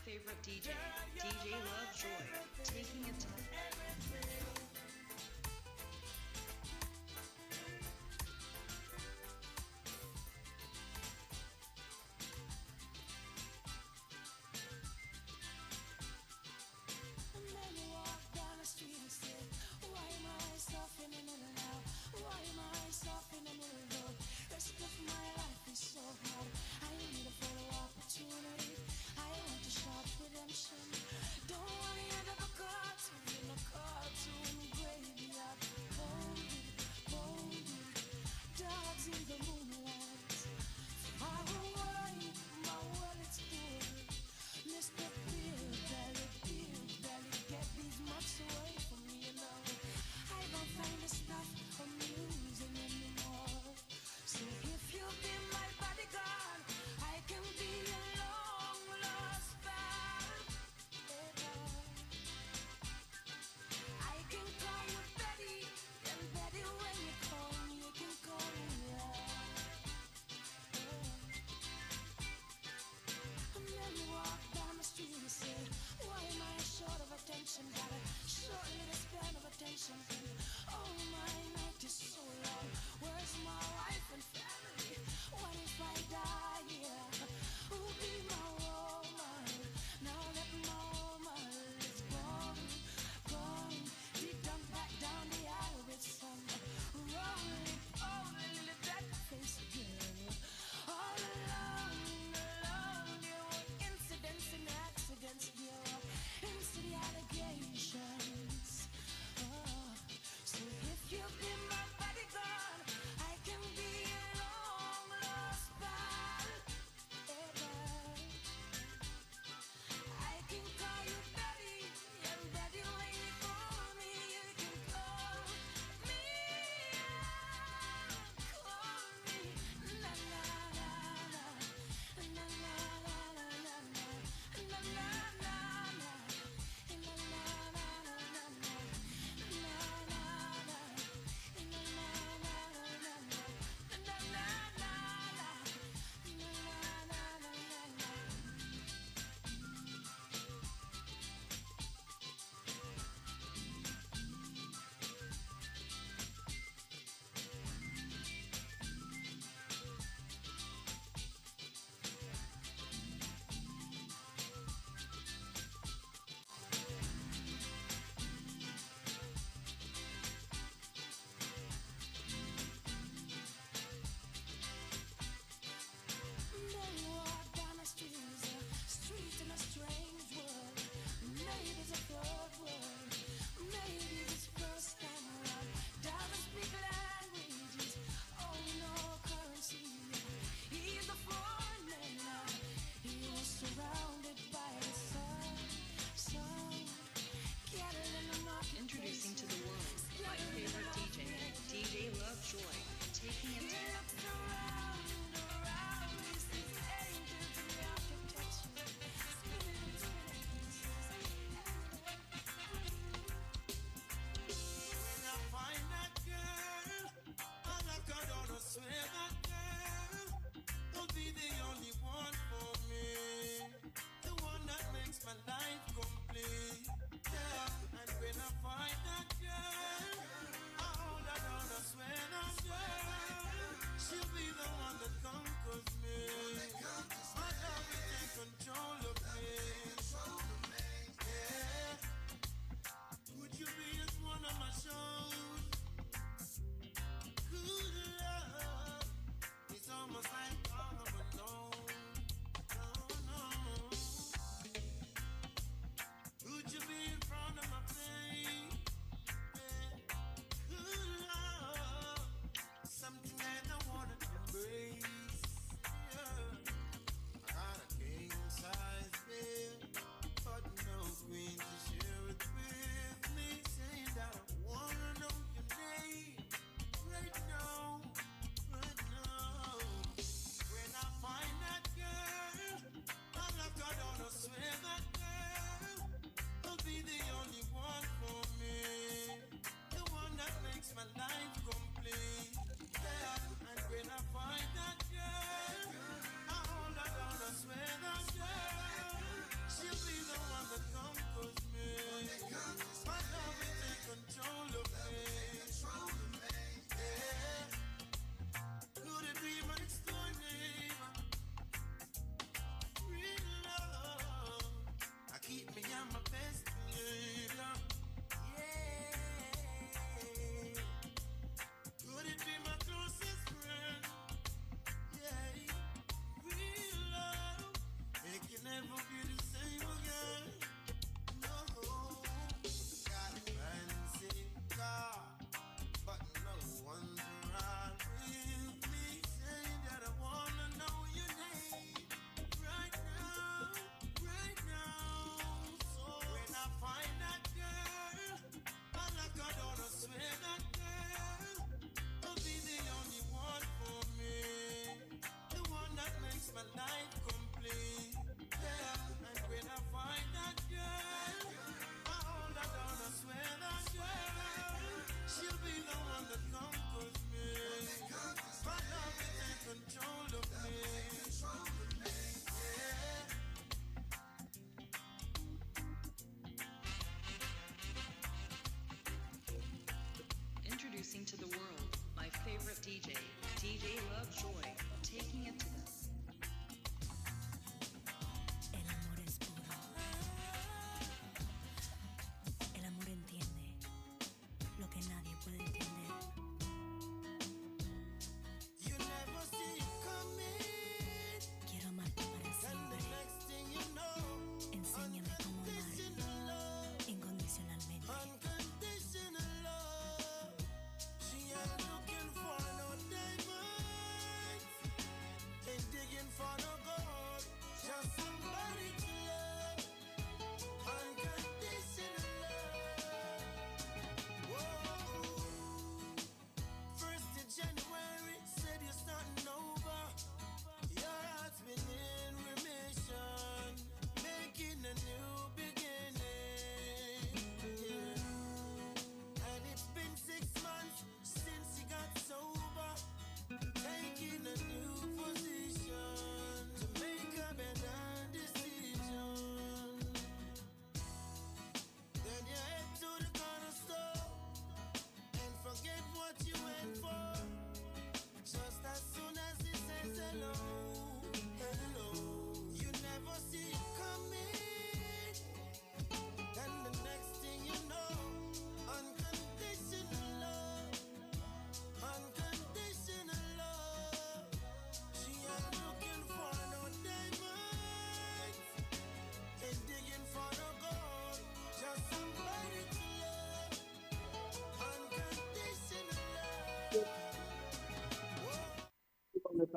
favorite DJ, DJ Lovejoy, taking it to And then you walk down the street and say, why am I stopping in the middle now? Why am I stopping in the middle road? Rest of my life is so hard. I need a photo opportunity. I want to shop redemption. Don't want to end up a car in the car.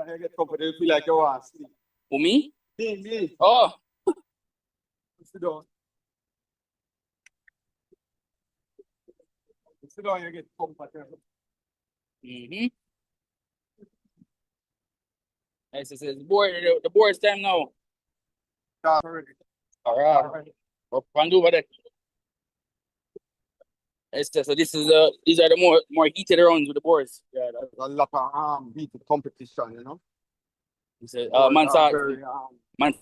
You get comfortable, you feel like you want to sleep. For me? Me. Oh, Sit down. Sit down, you get comfortable. mm-hmm. Yes, it's board. The board's time now. Start already. All right. What can do about that? So this is these are the more heated rounds with the boards. Yeah, there's a lot of heated competition, you know. It's a Boards man are start very,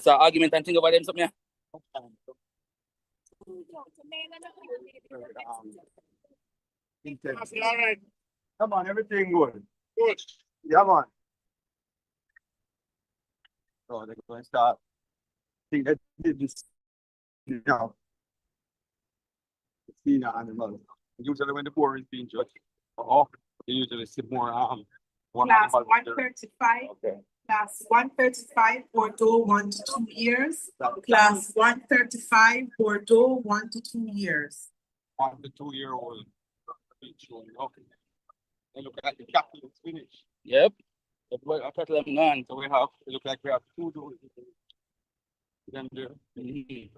argument and think about them something. very, intense. Come on, everything good. Good. Yeah, man. So they're going to start. I think they did this now. Seen animals. Usually when the boar is being judged, they usually see more one Class animal. 135. Okay. Class 135, Bordeaux 1 to 2 years. Class 135, Bordeaux 1 to 2 years. 1 to 2 year old. Okay. And look at the captain is finished. Yep. I cut them gone. So we have, it look like we have 2 doors. Then there. Mhm.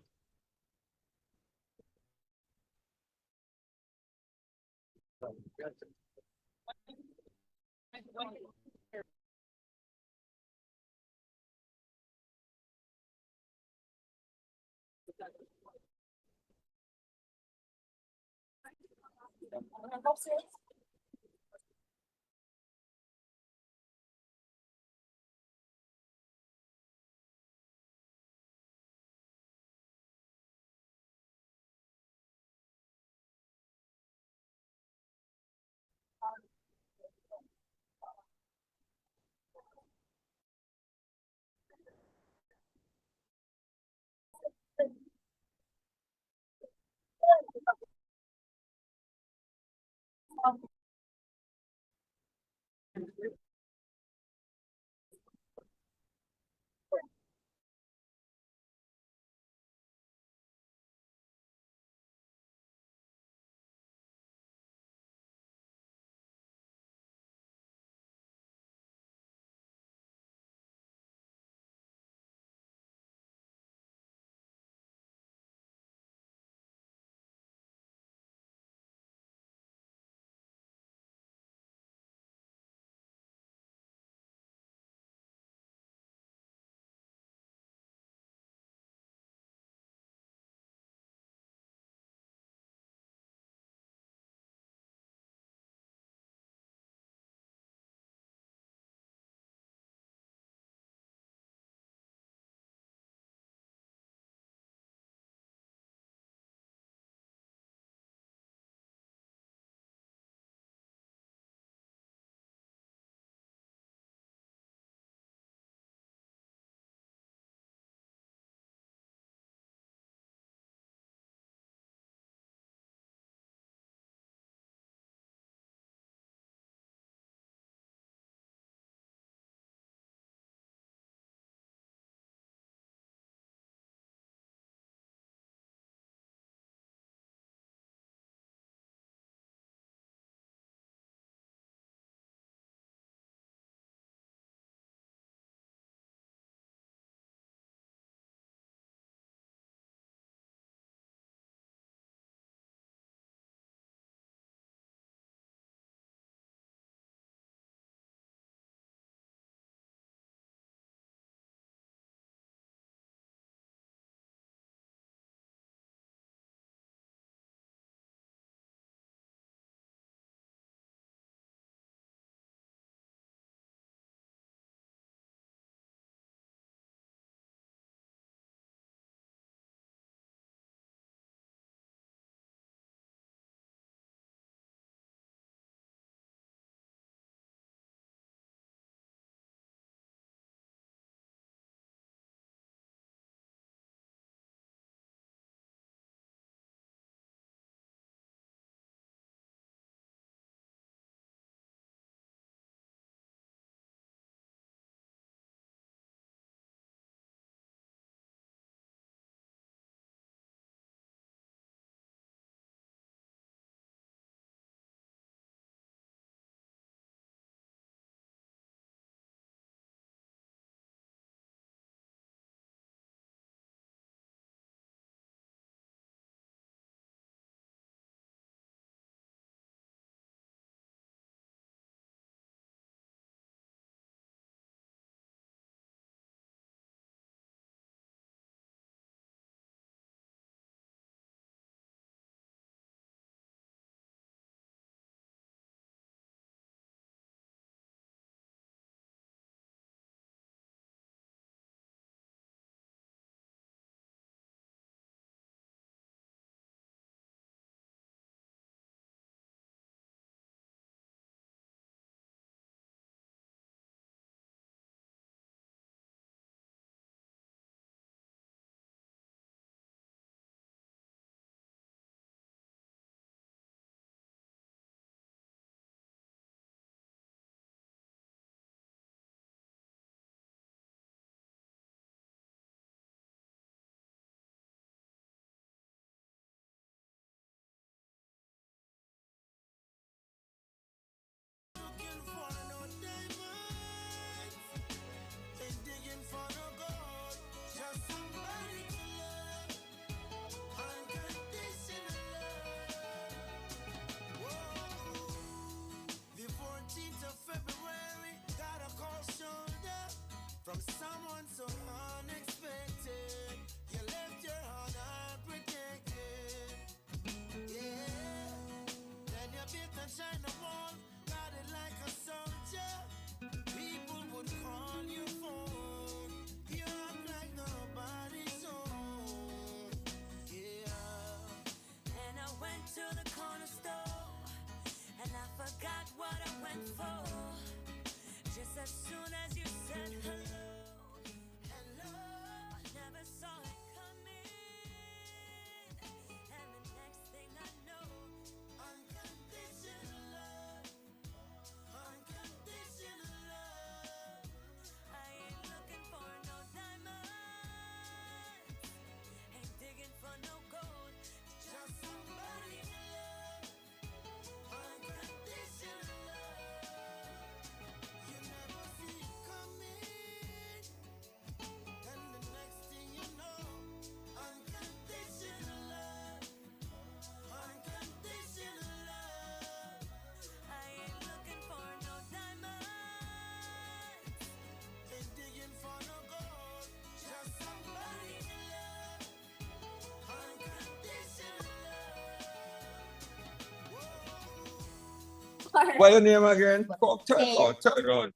What's your name again? Oh, turn around.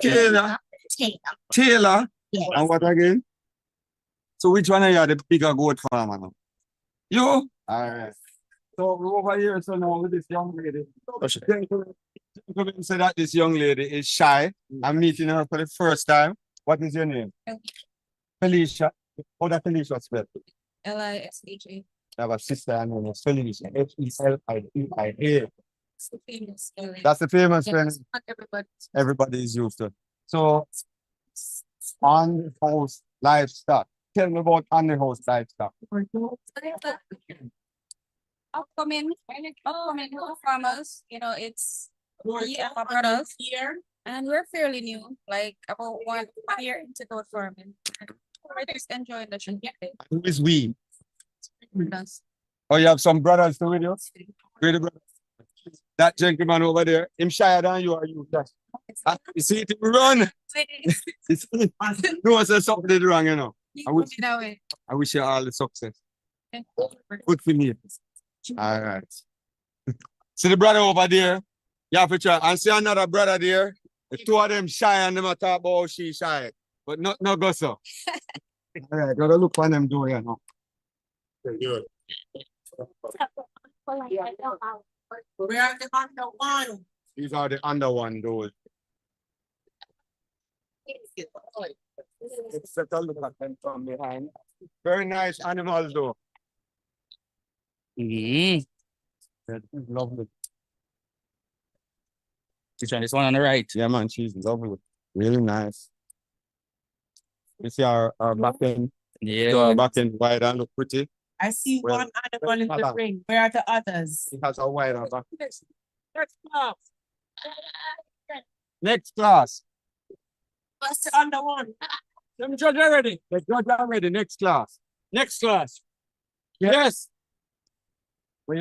Taylor. Taylor. Yes. And what again? So which one of you are the bigger goat farmer now? You? Alright. So we're over here, so now with this young lady. Gentlemen say that this young lady is shy. I'm meeting her for the first time. What is your name? Felicia. How that Felicia spelled? Lisha. I have a sister and name is Felicia. Felicia. Famous. That's the famous Yes, friend not everybody. everybody is used to. So on house livestock. Tell me about on the house livestock. Upcoming farmers, it's we and my brothers here, and we're fairly new, like about 1 year into goat farming. We're just enjoying the trip. Who is we? Yes. Oh, you have some brothers too with you? Great brothers. That gentleman over there, him shyer than you, or you? You see it run. No one says something is wrong, you know. I wish you all the success. Good for me. All right. See the brother over there? You have to try. And see another brother there. The two of them shy and them a talk about how she shy. But no go so. All right, gotta look what them doing here now. We are the under one. These are the under one those. Let's take a look at them from behind. Very nice animals though. Lovely. This one on the right. Yeah, man, she's lovely. Really nice. You see our back end? Yeah. So our back end wide and look pretty. I see Well, one animal in the ring. Where are the others? It has a wide on back. Next class. What's the under one? Let me judge already. Let's judge already. Next class. Next class. Yes.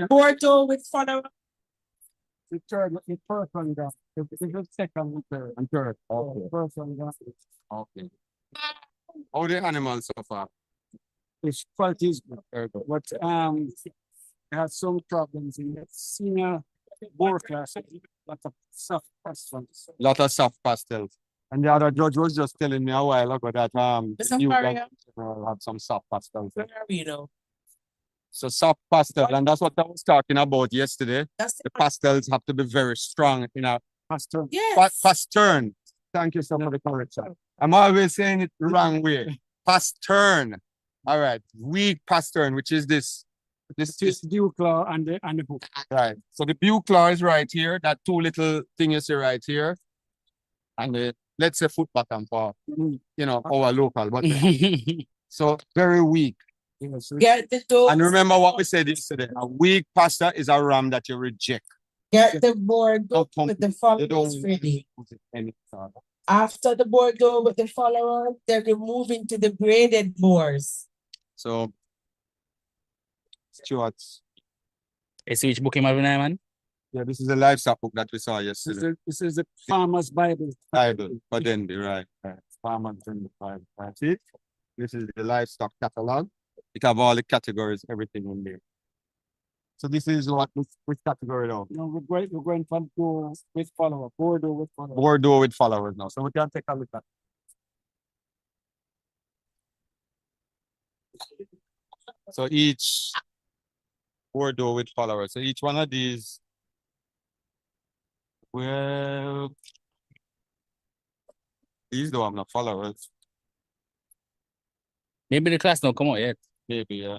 Bordeaux with follower. The third, the first one, the second, the third, and third. Okay. First one, okay. How the animals so far? Its quality is good, but it has some problems in the senior board class. Lot of soft questions. Lot of soft pastels. And the other judge was just telling me a while ago that Mr. you Faria. have some soft pastels. Where are we now? So soft pastel, and that's what I was talking about yesterday. That's The pastels have to be very strong in a Pastor. yes. pastern. Thank you so much for the correction. I'm always saying it the wrong way. Pastern. All right. Weak pastern, which is this. This is dew claw and the hook. Right. So the bew claw is right here. That two little thing you see right here. And the, let's say foot bottom for, our local. But so very weak. Get the dogs. And remember what we said yesterday. A weak pastor is a ram that you reject. Get the Bordeaux with the followers ready. After the Bordeaux with the follower, they're moving to the graded boars. So Stuart's. It's which book him having there, man? Yeah, this is a livestock book that we saw yesterday. This is the Farmer's Bible. Bible, but then right. Farmers in the Bible. That's it. This is the livestock catalog. It have all the categories, everything in there. So this is which category now? No, we're going from to with follower, Bordeaux with follower. Bordeaux with followers now. So we can take a look at. So each Bordeaux with followers. So each one of these, well, these don't have no followers. Maybe the class don't come out yet. Maybe, yeah.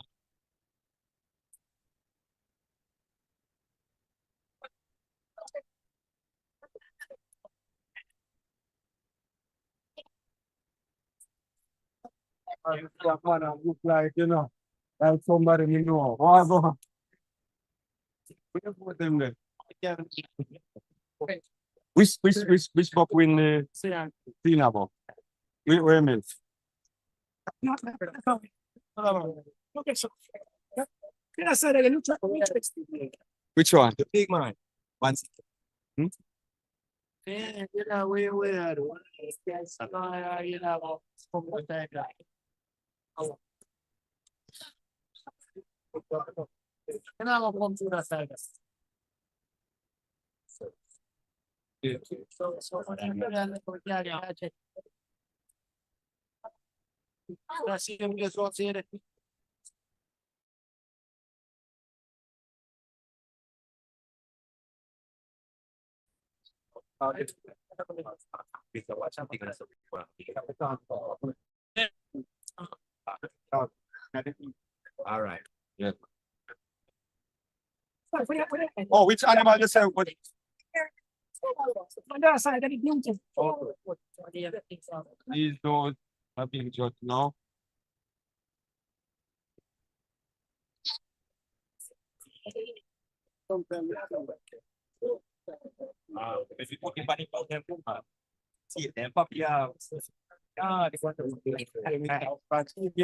Look like, like somebody you know. Oh, We can put them there. Which book win the Tina book? Where am I? Okay, so can I say that again? Which one? The big man. One. Yeah, we're the one. All right. Yeah. Oh, which animal you say? What? These those are being judged now. If you talking about them, see them puppy out. Ah, the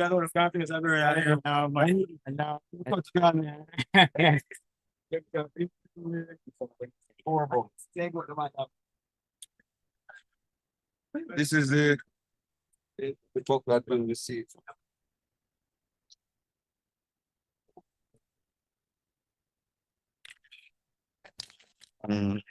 other companies are very money and now what's gone. Horrible. This is the book that will receive. Mm.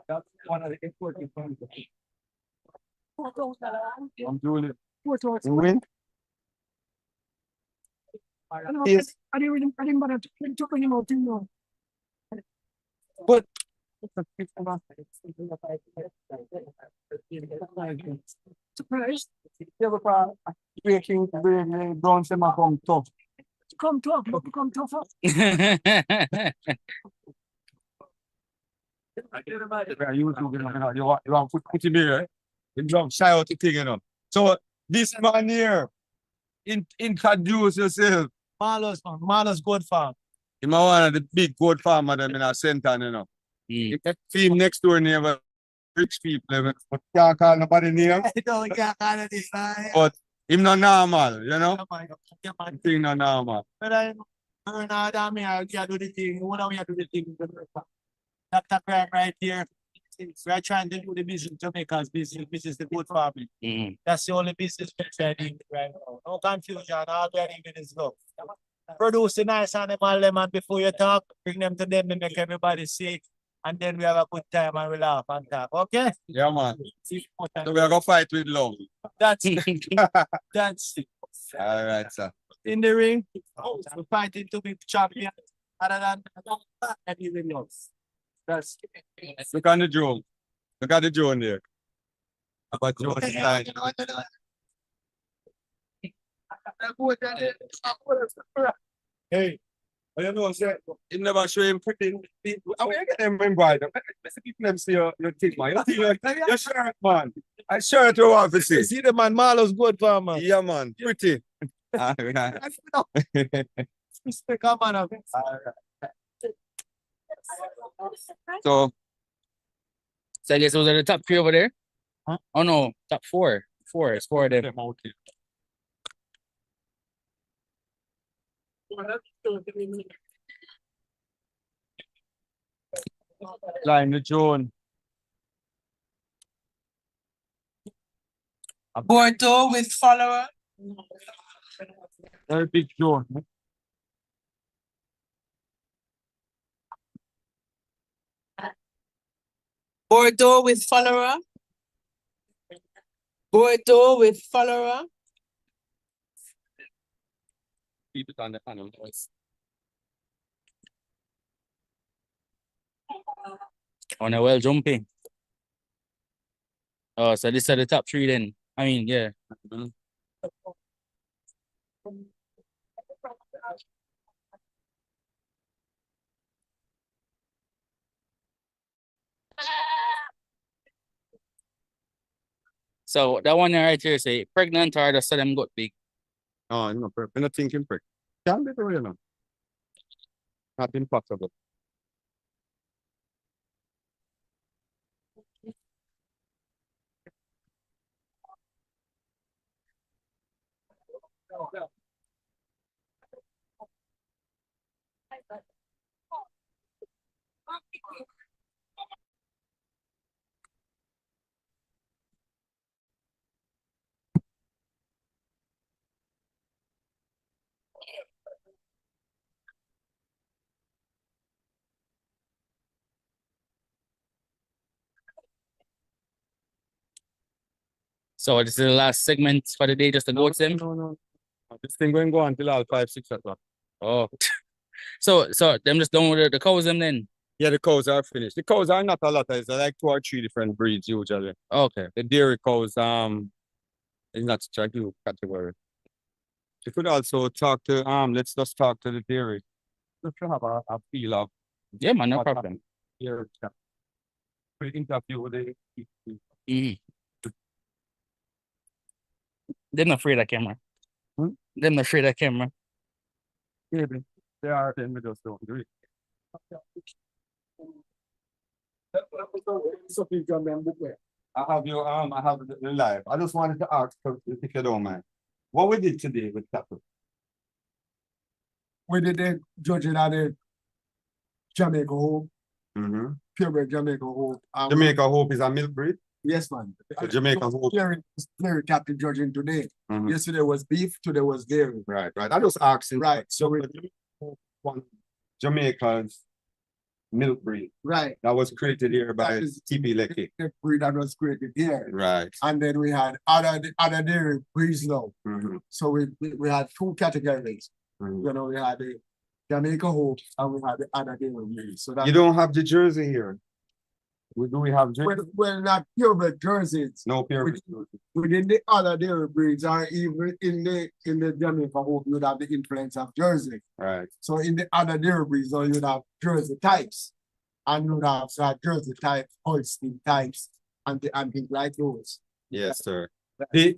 That's one of the important things. I'm doing it. You win? Yes. But surprised. Breaking bronze come tough. Come tough, come tougher. You want put him here. You don't shy out the thing, you know. So this man here, introduce yourself. Marlos goat farm. He's one of the big goat farmer them in our center, you know. If team next door neighbor, rich people, but can't call nobody name. Can't call this but him not normal, you know. Thing not normal. But I do the thing. What we do the thing. Dr. Graham right here. We are trying to do the business Jamaica's business, which is the goat farming. That's the only business we're doing right now. No confusion, all we are doing is love. Produce a nice animal lemon before you talk, bring them to them and make everybody sick. And then we have a good time and we laugh and talk. Okay? Yeah, man. So we are gonna fight with love. That's that's it. All right, sir. In the ring, we're fighting to be champion. Other than anything else. That's look on the drone. Look at the drone there. About drone side. Hey, I don't know, sir. You never show him pretty. I will get them embroidered. Let's keep them see your thing, man. Your shirt, man. I shirt you want to see. See the man, Marlo's good for man. Yeah, man. Pretty. All right. Come on up. So I guess those are the top 3 over there. Huh? Oh no, top 4. It's 4 of them. Line the drone. Bordeaux with follower. Very big drone. Bordeaux with follower. Bordeaux with follower. Keep it on the panel. On a well jumping. Oh, so these are the top 3 then. I mean, yeah. So that one right here say pregnant or the them got big. Oh, no, we're not thinking prick. Can't be the way, no. Not impossible. So this is the last segment for the day, just to go with them. No. This thing going to go on till all 5, 6 o'clock. Oh, so them just done with the cows them then. Yeah, the cows are finished. The cows are not a lot. It's like 2 or 3 different breeds usually. Okay. The dairy cows, is not such a good category. You could also talk to, let's just talk to the dairy. Let's have a feel of. Yeah, man, no what problem. happened here. We interview with the. Mm. They're not afraid of camera. They're not afraid of camera. Maybe. They are, then we just don't do it. I have you, I have the live. I just wanted to ask, if you don't mind, what we did today with cattle? We did the judging at the Jamaica Hope, Mm-hmm. purebred Jamaica Hope. Jamaica Hope is a milk breed. Yes, man. So Jamaica Hope. Dairy captain judging today. Mhm. Yesterday was beef, today was dairy. Right. I just asking. Right. So we One Jamaica's milk breed right. that was created here by That is- TP Lecky. The breed that was created here. Right. And then we had other dairy breeds now. Mm-hmm. So we had 2 categories. Mhm. You know, we had the Jamaica Hope and we had the other dairy breeds. So that You don't have the jersey here. Do we have jersey? well, not purebred jerseys. No pure. Within the other dairy breeds, or even in the Jamaica Hope, you'd have the influence of Jersey. Right. So in the other dairy breeds, now you'd have Jersey types, and you'd have Jersey type, Holstein types, and things like those. Yes, sir. The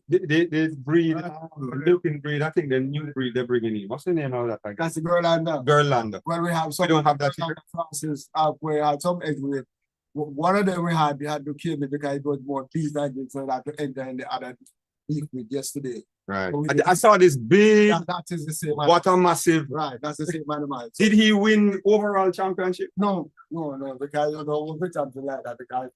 breed, milking breed, I think the new breed they're bringing in. What's the name of that? That's the Girlander. Girlander. Well, we have some. We don't have that here. Francis, we had some Exhibitor. One of them we had to kill me because it was more beef engine, so that to enter in the other beef with yesterday. Right. So we I saw this big, that is the same. what a massive. Right, that's the same animal. Did he win overall championship? No, because you know we something like that because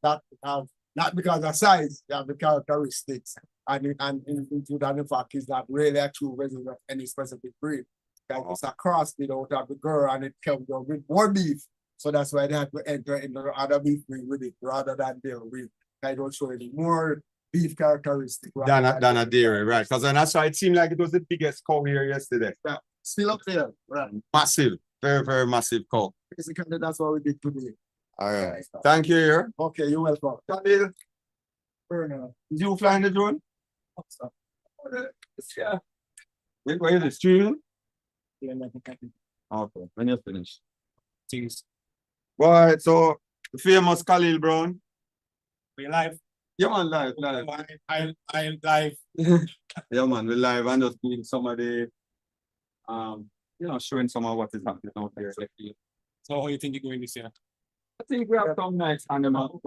not because of size, yeah, the characteristics and into that the fact is that really a true resident of any specific breed. It's a cross out of the girl and it comes with more beef. So that's why they have to enter in the other beef breed with it rather than their breed. I don't show any more beef characteristics Than a dairy, right? Because when I saw it seemed like it was the biggest cow here yesterday. Yeah, still up there, right? Massive, very, very massive cow. Basically, that's what we did today. All right. Thank you here. Okay, you're welcome. Did you flying the drone? Yeah. Wait, where is the stream? Yeah, Okay, when you're finished. Cheers. Right, so the famous Khalil Brown. We live. Yeah, man, live. I live. Yeah, man, we live and just doing some of the, showing some of what is happening out here. So how you think you're going this year? I think we have some nice animals.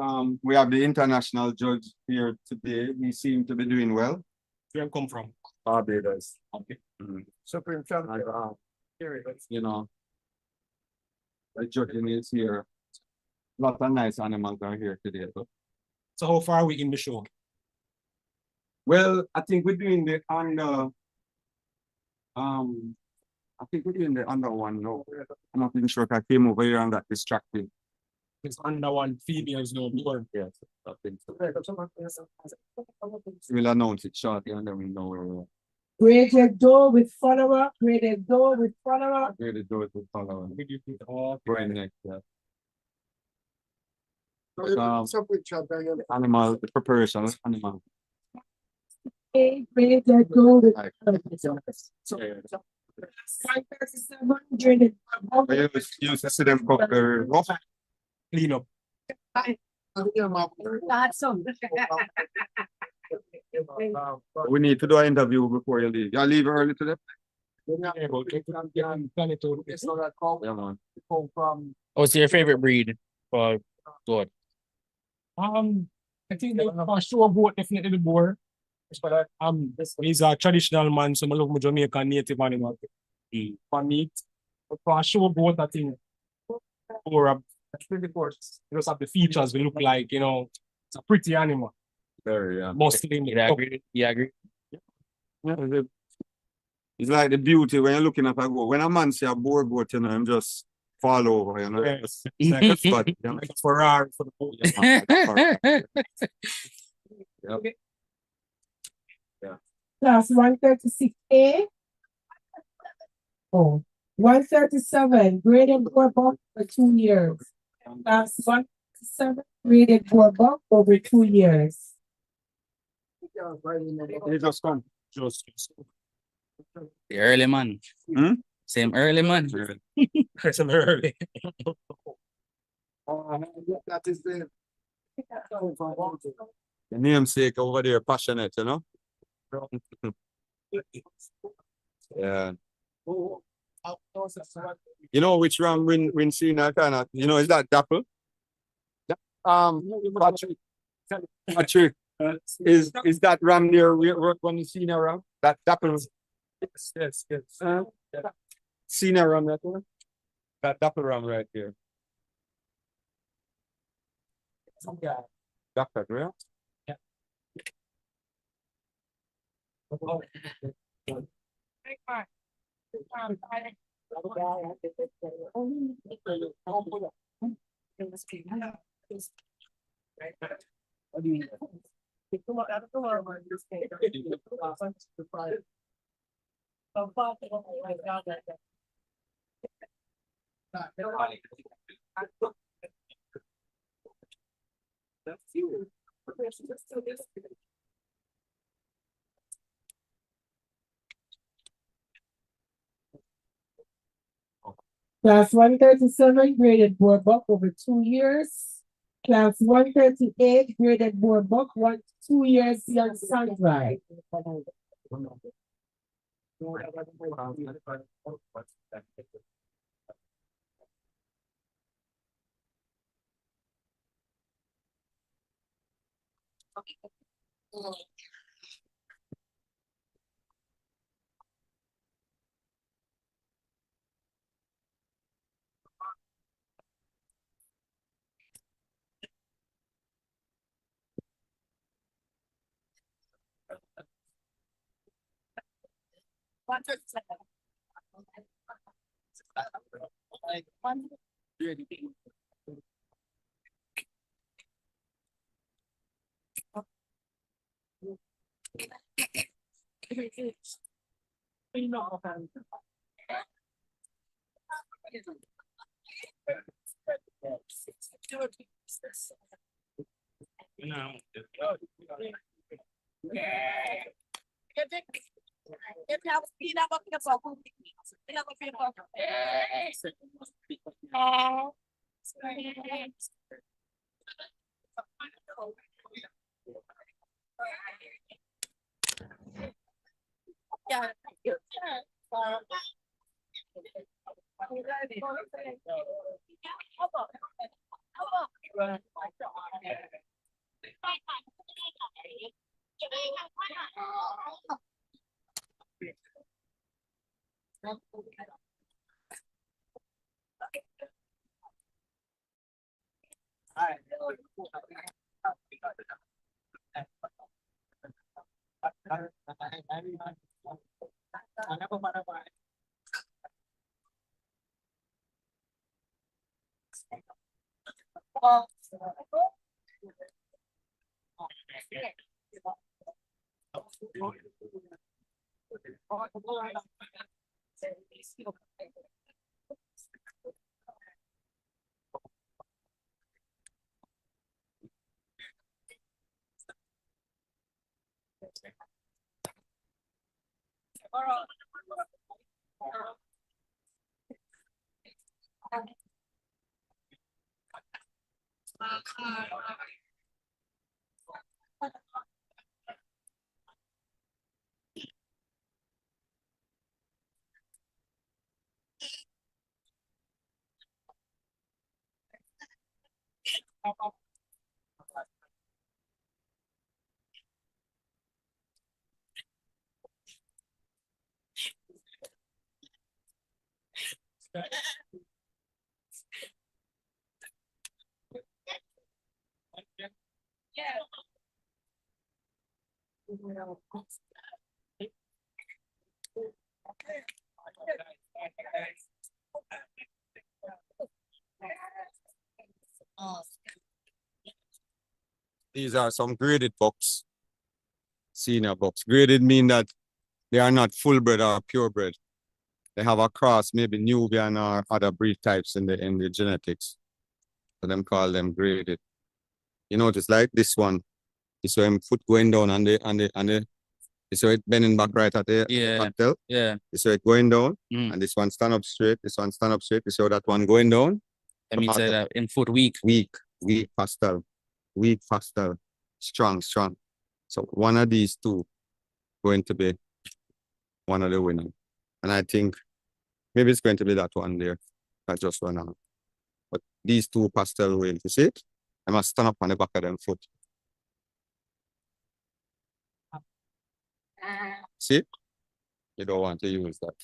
We have the international judge here today. He seemed to be doing well. Where you come from? Barbados. Okay. Supreme champion. You know, the judging is here. Lot of nice animals are here today. So how far are we in the show? Well, I think we're doing the under. I think we're doing the under one now. I'm not even sure if I came over here and got distracted. It's under one females no more. Yes, I think so. We'll announce it shortly and then we know where we're at. Graded door with follower, graded door with follower. Where the doors will follow. Oh, Right next, yeah. Supreme champion. Animal, the preparation of animal. Graded door with Like, follower. 537 graded. I used to see them cook the rough. clean up. We need to do an interview before you leave. You leave early today? Yeah, man. What's your favorite breed for goat? I think the for sure goat definitely the boar. He's a traditional man, so I love my Jamaican native animal. For meat, but for sure goat, I think boar. Just have the features we look like, it's a pretty animal. Very, yeah. Mostly, yeah, agree. Yeah, agree. Yeah, it's like the beauty when you're looking at a goat. When a man see a boar goat, I'm just fall over, Yes. It's like a spot, Like a Ferrari for the boat. Yeah. Class 136A. Oh, 137, graded board buck for 2 years. Class 137, graded board buck over 2 years. You just come. Just. The early man. Hmm? Same early man. Some early. That is the namesake over there, passionate, you know? Yeah. You know which round win Cena kind of, you know, is that Dapple? Patrick. Patrick. Is that ram near when you Cena round? That Dapple. Yes. Cena round that one? That Dapple round right here. Dapple, right? Class 137, graded board buck over 2 years. Class 138, graded board buck 2 years young sun dry. These are some graded books. senior bucks. Graded mean that they are not full bred or purebred. They have a cross, maybe Nubian or other breed types in the genetics. So them call them graded. You notice like this one. You saw him foot going down and the you saw it bending back right at the cocktail. Yeah. You saw it going down, Mm. and this one stand up straight, this one stand up straight. You saw that one going down. Let me say that in foot weak. Weak pastel, strong. So one of these two going to be one of the winners. And I think maybe it's going to be that one there that just run out. But these two pastel whales, you see it? I must stand up on the back of them foot. See? You don't want to use that.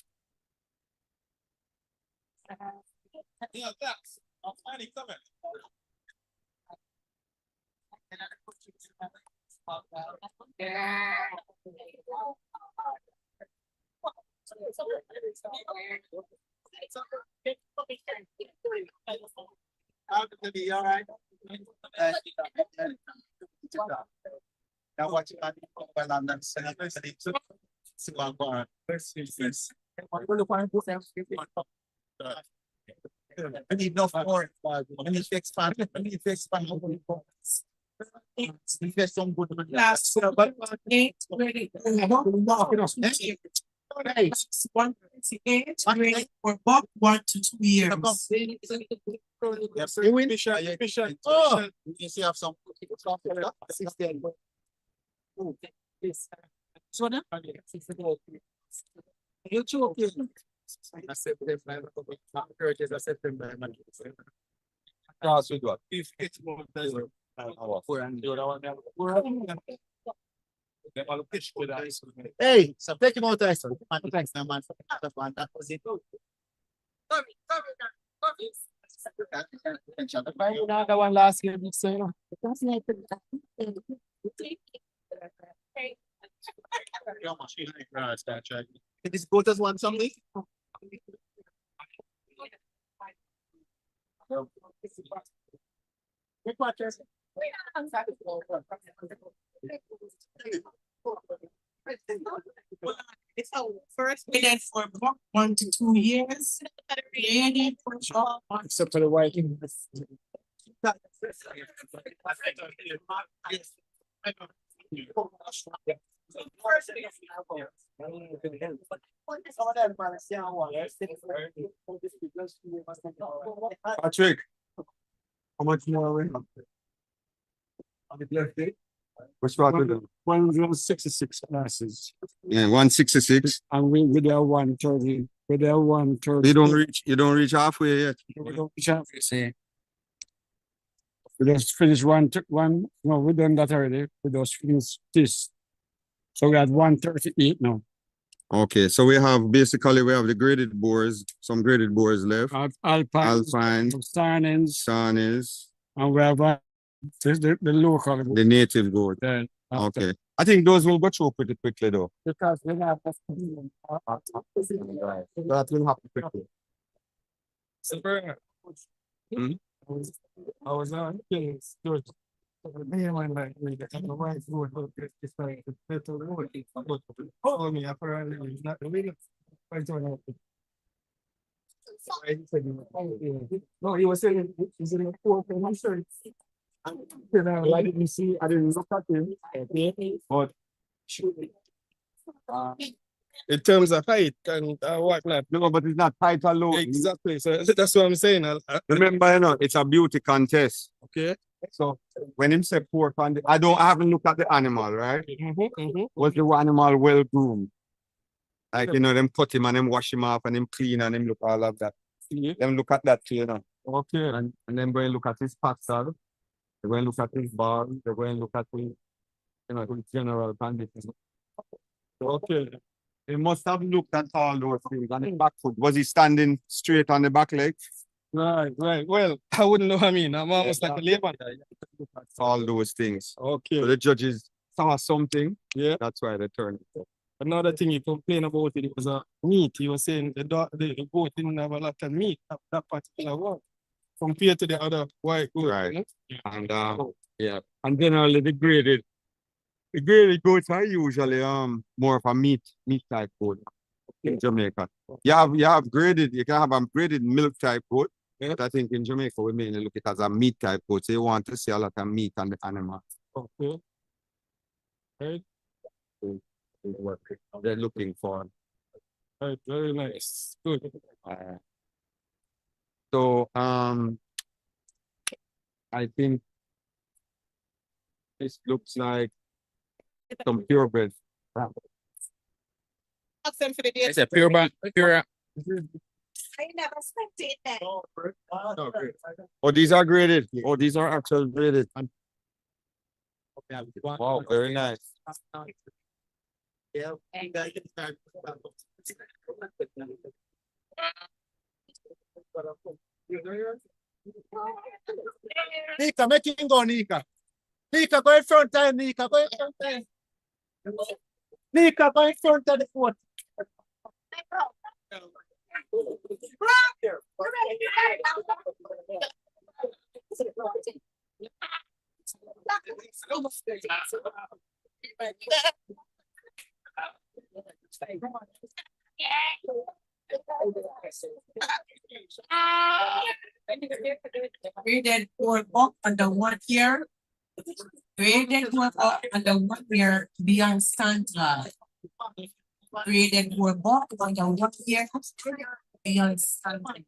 Yeah, that's. I'm finding coming. All right. Now what you got? Well, I'm not saying it's one bar. I need no more. I need to expand. I need to expand. There's some good last, but eight ready. 128 for about 1 to 2 years. Yes, you win. Oh, you see, have some. So then, you choke. If it's more hey, so take him out there. Thanks, man. That was it. Another one last year, so This boat has won something. It's our first minute for about 1 to 2 years. Ready for sure. except for the Viking. Patrick, how much more are we? What's wrong with them? 166 classes. Yeah, 166. And we there 130. We there 130. You don't reach halfway yet. We don't reach half, you see. We just finished no, we done that already. We just finished this. So we had 138 now. Okay, so we have the graded boars, some graded boars left. Alpine, Sarnins, and we have the local. the native goat. Then Okay. I think those will go through pretty quickly though. because we have That will happen quickly. Hmm? I was on yes, good. Me and my like we got the right food, but it's like the better wood. Oh, me apparently not the way. I don't know. No, he was saying he's in the fourth and I'm sure. You know, I didn't look at him. But in terms of height and whatnot. No, but it's not tight or low. Exactly. So that's what I'm saying. Remember, it's a beauty contest. Okay. So when him say pork on the, I haven't looked at the animal, right? Was the animal well groomed? Like, them cut him and them wash him off and them clean and them look all of that. Them look at that too, Okay. And then go and look at his pastel. They go and look at his bar. They go and look at his, his general condition. Okay. They must have looked at all those things. And his back foot, was he standing straight on the back leg? Right. Well, I wouldn't know. I mean, I'm almost like a layman. All those things. Okay. So the judges saw something. Yeah. That's why they turned it. Another thing he complained about it was meat. He was saying the goat didn't have a lot of meat that particular one compared to the other white goat. Right. You know? And yeah. And generally the graded The graded goats are usually more of a meat type goat in Jamaica. You have graded, you can have a graded milk type goat. But I think in Jamaica we mainly look at it as a meat type goat. So you want to see a lot of meat on the animal. Okay. Right. What they're looking for. Right. Very nice. Good. So I think this looks like some purebred. Ask them for the date. It's a pure. I never expected that. Oh, these are graded. Oh, these are actual graded. Wow, very nice. Yeah, you guys can start. Nika, make him go, Nika. Nika, go in front time, Nika, go in front time. Nika, go in front of the foot. Graded for up under 1 year. Graded for up under 1 year beyond standard. Graded for up under 1 year beyond standard.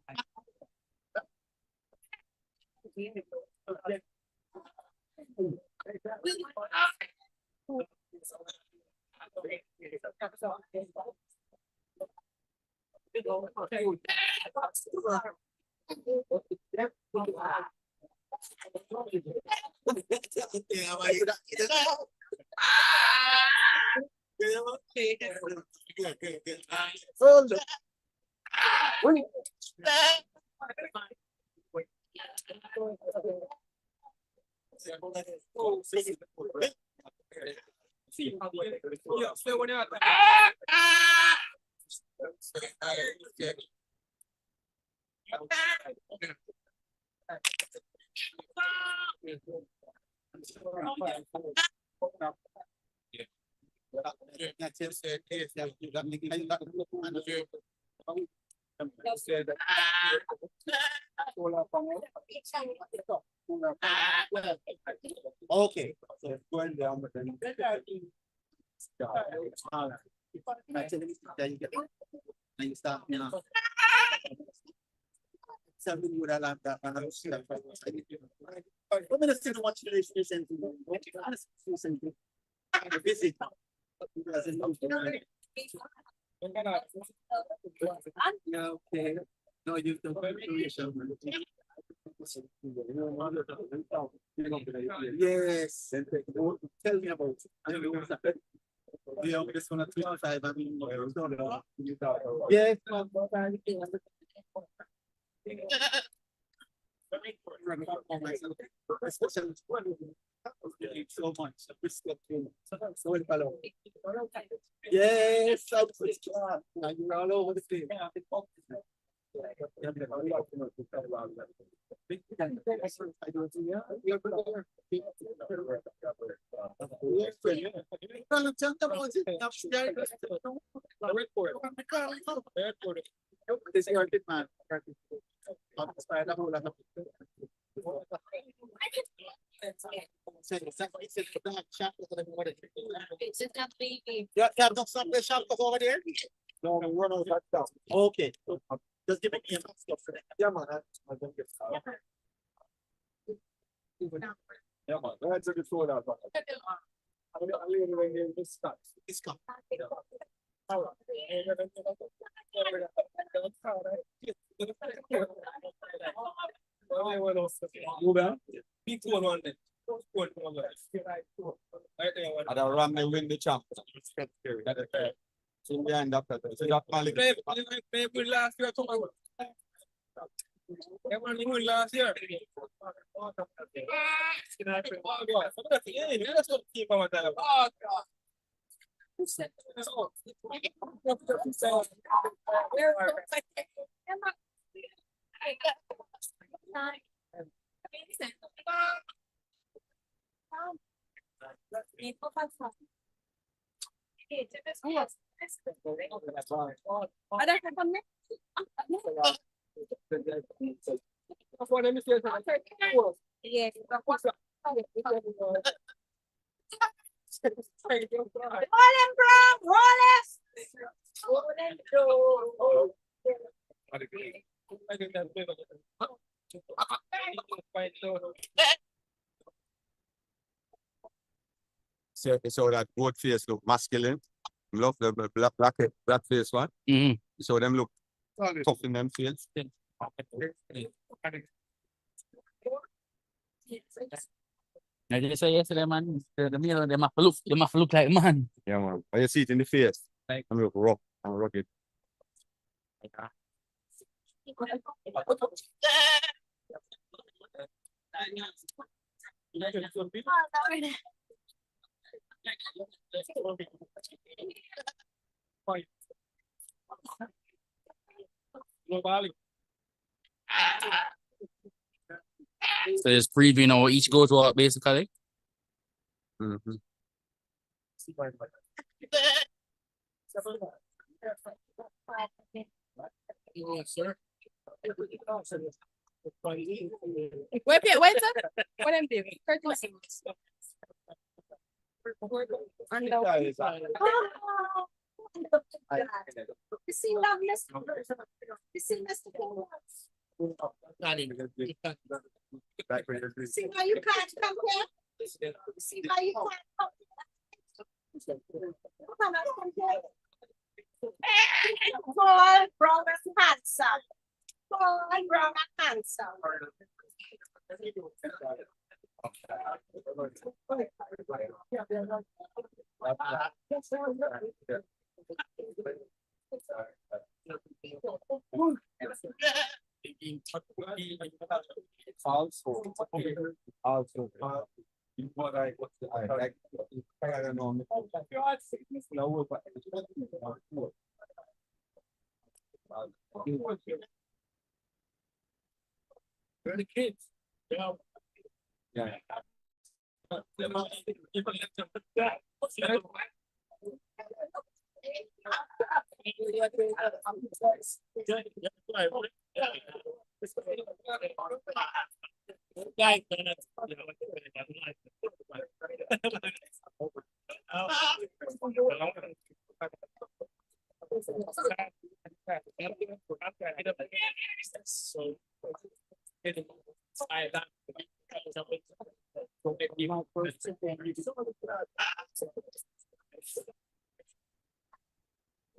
Okay, so going down with them. You start, you know. Something would allow that. I'm going to still watch the station. Visit. Okay. No, you've done yes. Tell me about it. Yeah, this one at 25. I mean, yes. So much. Yes, you're all over the field. This is your good man. Yeah, don't stop the shop over there. No, run over that stuff. Okay. Just give me a stuff for that. Yeah, man. Yeah, man. That's a good soul out. It's come. I don't run the win the champ. So we end up at so that Malik. Last year. Everyone last year. Ada ka kami? Yes. Rolling, bro, So that goat face look masculine. Love the black face one. Mhm. So them look tough in them face. I just say yesterday, man. The meal, they must look like man. Yeah, man. When you see it in the face, them look rough and rugged. So it's preview, you know, each goes what basically. Mm-hmm. sir. Wait, sir. What am I doing? You see, loveless. You see, Mr. See why you can't come here? See why you can't come here? Come here. Paul, brown and handsome. Paul, brown and handsome. The kids. Yeah.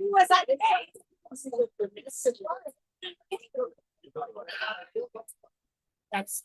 Who was that? That's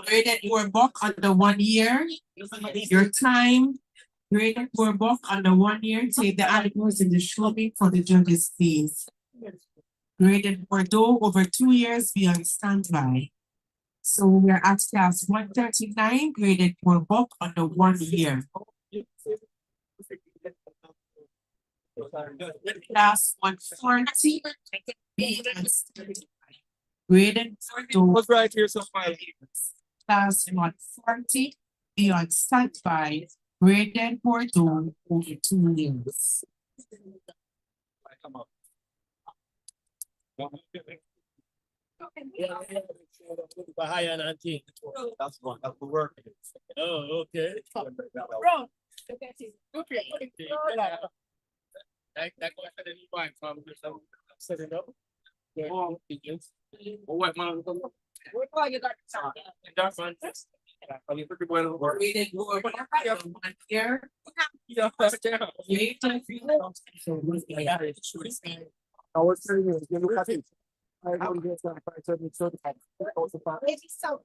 Graded your book on the 1 year, your time, graded your book on the 1 year, take the animals in the showing for the judges' fees. Graded Bordeaux over 2 years, be on standby. So we are at class 139, graded for book on the 1 year. Class 140, be on standby. Graded Bordeaux. What's right here so far? Class 140, be on standby. Graded Bordeaux over 2 years. Come up. That's one. That's the work. Oh, okay. wrong. That question that you find from setting up. Oh, what man? You got That's one. Graded for 1 year. Yeah. I was saying, you look at it. I don't get that 575. Maybe so.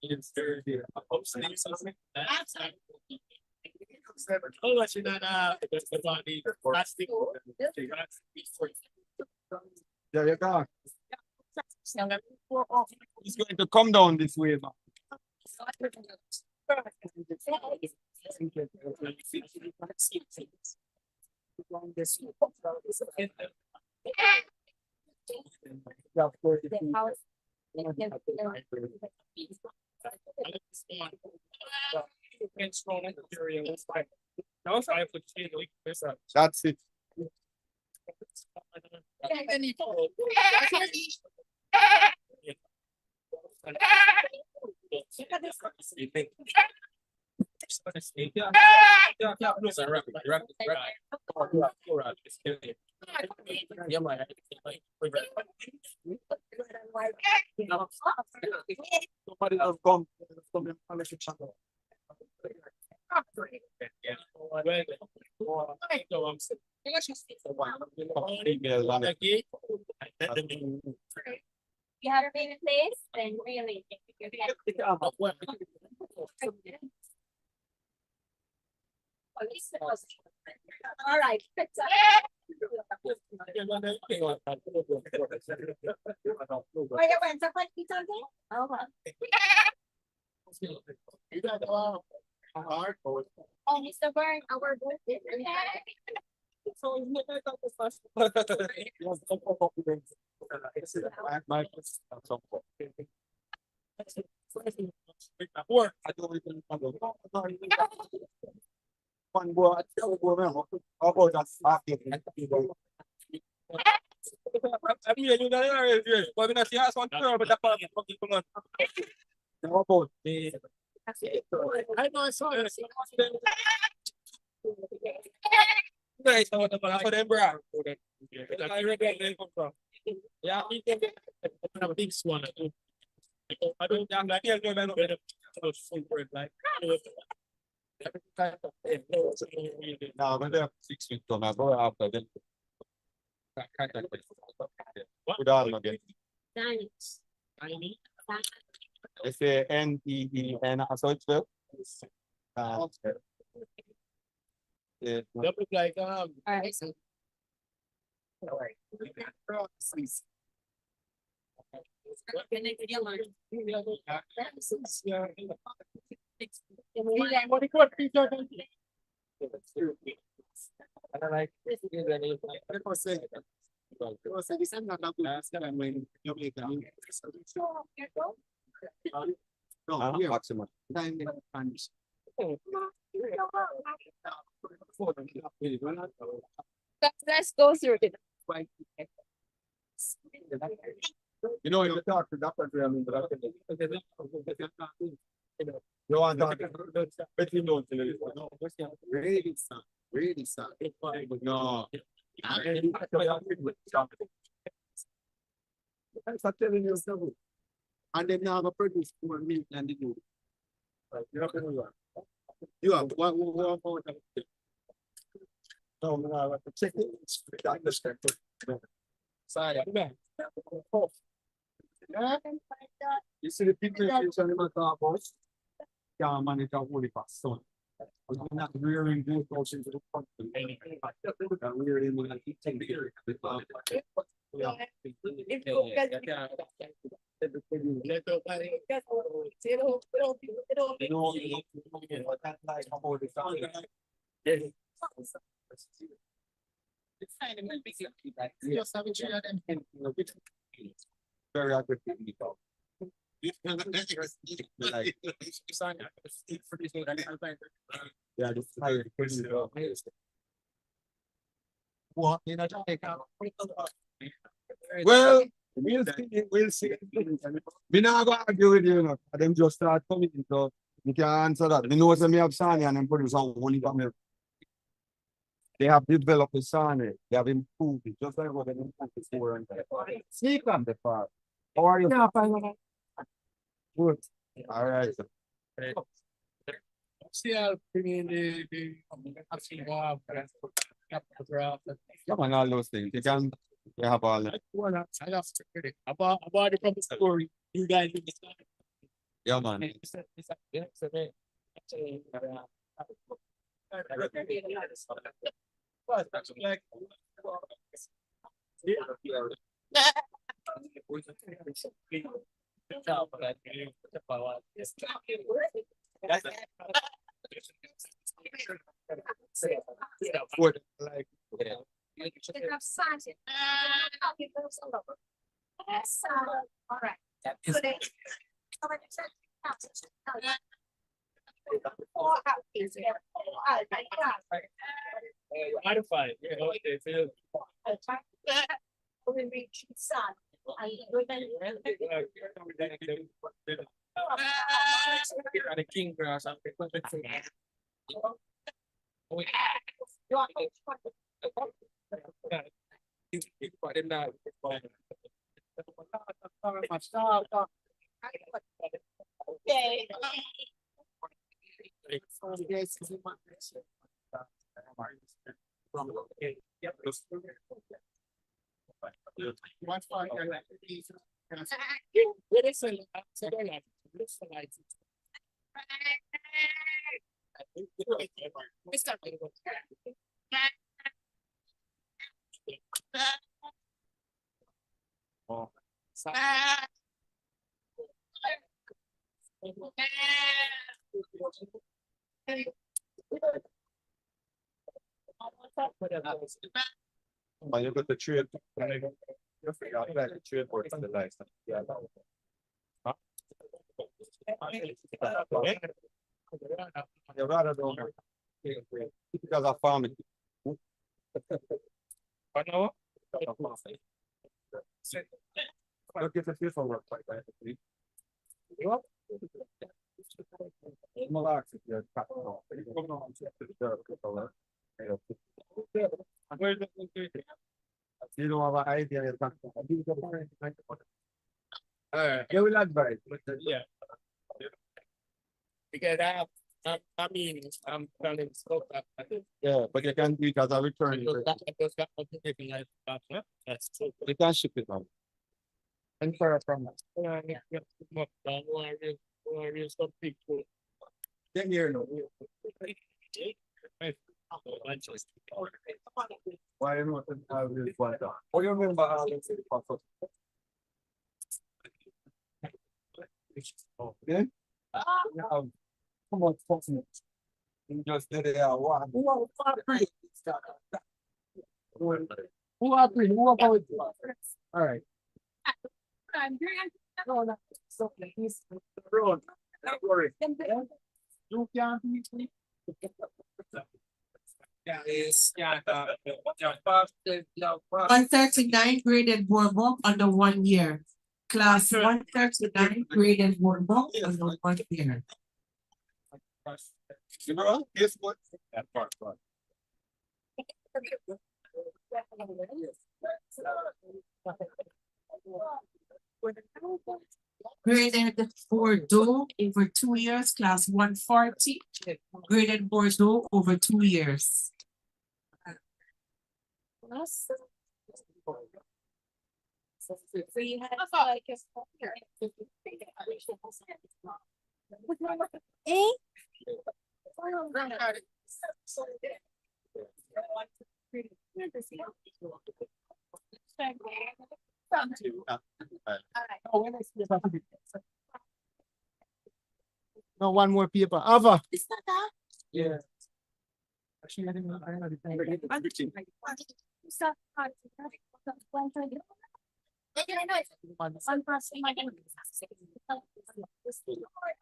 It's very dear. Oh, much in that the body plastic. There you go. It's going to come down this way, man. That's it. Somebody else come. You have a favorite place, then really. All right. Wait, wait, so what you talking? Oh, oh, Mr. Burn, our birthday. One boy, I tell you, man, I'll go just after it. I mean, you got it. But we not see us one girl, but that part of the How about I know I saw it. Nice, I saw them, bro. I read where they come from. Yeah, I have a big swan. I don't think like you're going to like. now when they're 6 feet tall, I go after them. Put on again. They say NEEN, so it's well. Yeah. That look like All right. Maximum. Let's go through it. You know, if you talk to Dr. Graham, you want to talk, but you don't know. Really, son. Really, son. No. I'm telling you something. And they now produce more milk than they do. You have one. No, no, check it. Sorry, you see the people in animal boss? Yeah, manage a holy fast son. I'm not rearing good portions of the country. I'm rearing when I keep taking care of it. Very aggressive. Yeah, the fire. What in a well, we'll see. We not gonna argue with you, them just start coming, so you can answer that. We know some have Sani and them produce some holy milk. They have developed the Sani, they have improved it, just like what they improved before. And speak on the part. How are you? Good. All right. See, I'll bring in the actually Come on, all those things. You have all that. I got to credit. About the from the story. You guys do this. Yeah, man. Modify it. The king grass. When you got the trade, you figure out like the trade works on the livestock. Yeah. You rather don't because of farming. Look at the field work like that. Relax if you're you don't have an idea. You will advise. Yeah. Because I mean, I'm planning stuff that. Yeah, but you can do it as a return. That's true. You can ship it out. And for from some people. Then you're no. Why not have this one done? Oh, you remember how they say the passport? Okay? Come on, possible. You just did it out. Who are free? Who are free? Who are going to? All right. No, no. So he's road. Don't worry. You can't be free. Yeah, it's 139 graded Bourbock under 1 year. Class 139 graded Bourbock under 1 year. You know, guess what? That part. Graded Bordeaux over 2 years, class 140. Graded Bordeaux over 2 years. No, one more paper. Ava. Yeah.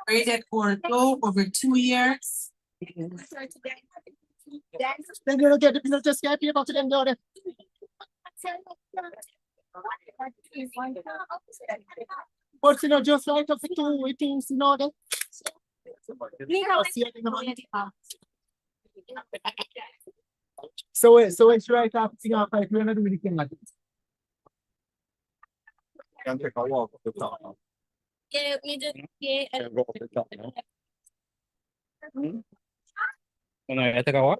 Graded Bordeaux over 2 years. Then you'll get the just get paper to them down there. But you know, just right up the two things, you know that. So it's right after thing after if you're not doing anything like this. Can take a walk up the top now. Yeah, we just Can go up the top now. Ano, ito ka wa?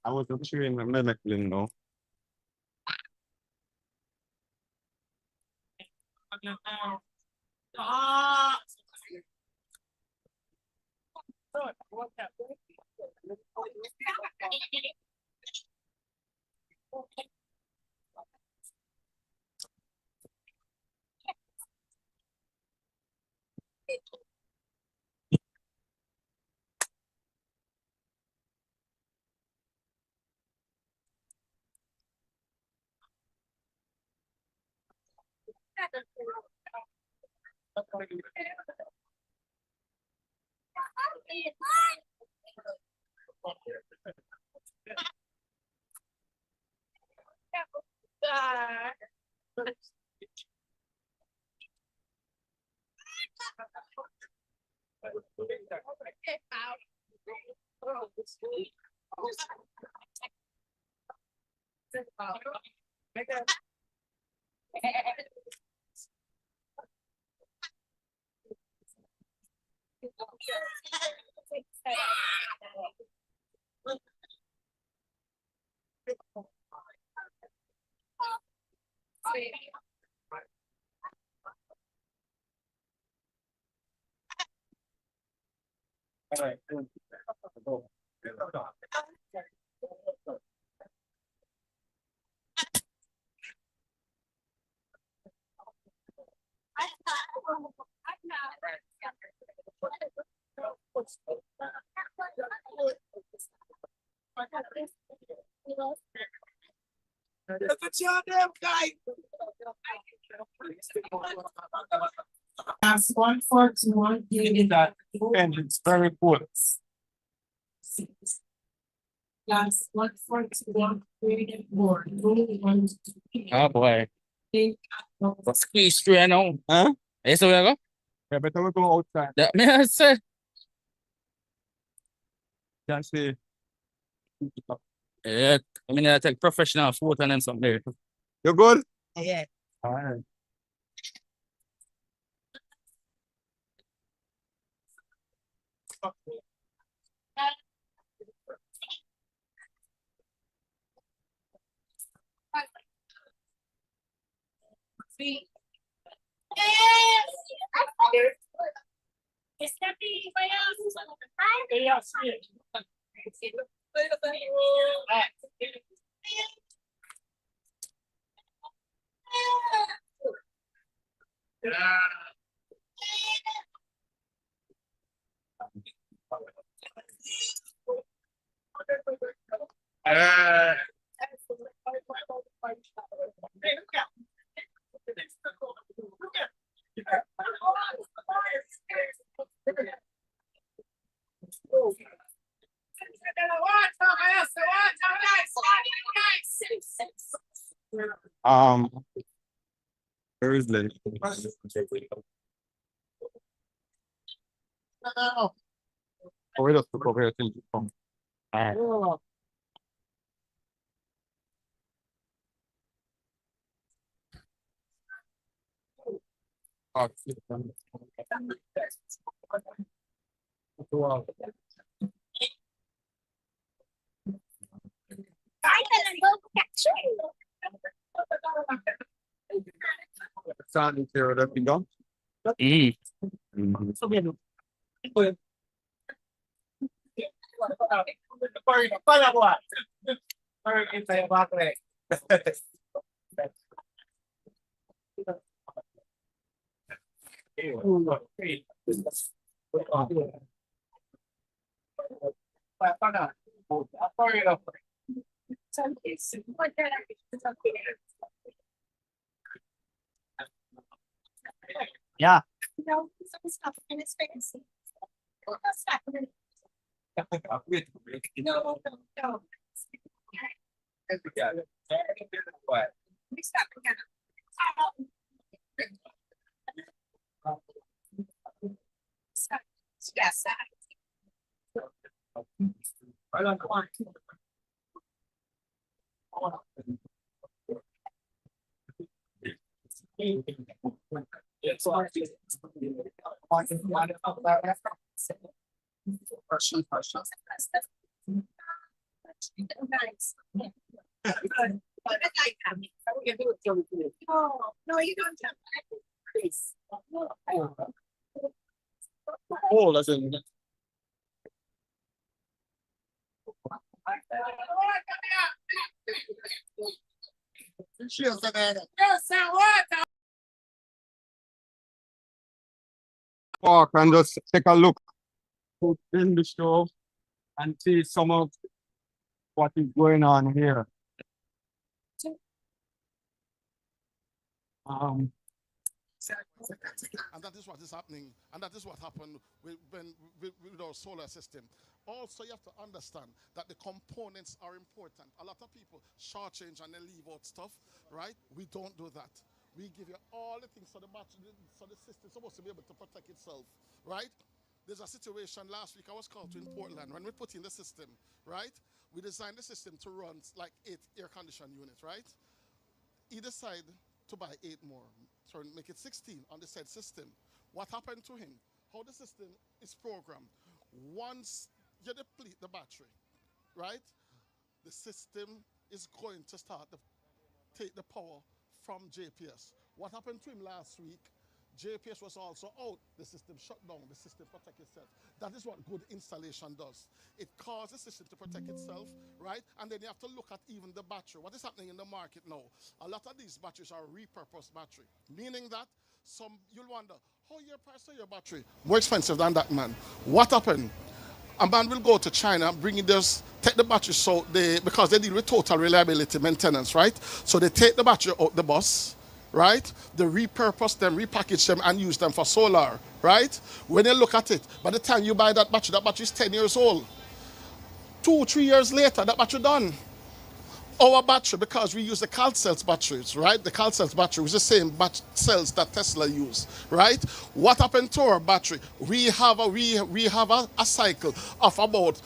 I was picturing a mimicking, no? Class 141 graded at and it's very good. Class 141 graded board. Oh boy. Squeeze through, I know. Huh? Eso ako? Yeah, better we go outside. That me I said. Can't see. Yeah, I mean I take professional photo and something there. You good? Yeah. All right. Where is Lynn? Oh, we just took over here till you come. Oh, wow. Sound here, that been done? Mm. Yeah. Yes. No, you don't have. Oh, that's in. Walk and just take a look in the show and see some of what is going on here. And that is what is happening. And that is what happened with our solar system. Also, you have to understand that the components are important. A lot of people shortchange and they leave out stuff, right? We don't do that. We give you all the things so the battery, so the system is supposed to be able to protect itself, right? There's a situation last week I was called to in Portland when we put in the system, right? We designed the system to run like 8 air conditioning units, right? He decided to buy 8 more, so make it 16 on the said system. What happened to him? How the system is programmed. Once you deplete the battery, right? The system is going to start to take the power from JPS. What happened to him last week? JPS was also out. The system shut down. The system protect itself. That is what good installation does. It causes the system to protect itself, right? And then you have to look at even the battery. What is happening in the market now? A lot of these batteries are repurposed battery, meaning that you'll wonder, how your price of your battery more expensive than that man? What happened? A man will go to China, take the battery because they deal with total reliability maintenance, right? So they take the battery out the bus, right? They repurpose them, repackage them, and use them for solar, right? When you look at it, by the time you buy that battery is 10 years old. 2-3 years later, that battery done. Our battery, because we use the cells batteries, right? The cells battery is the same cells that Tesla use, right? What happened to our battery? We have a cycle of about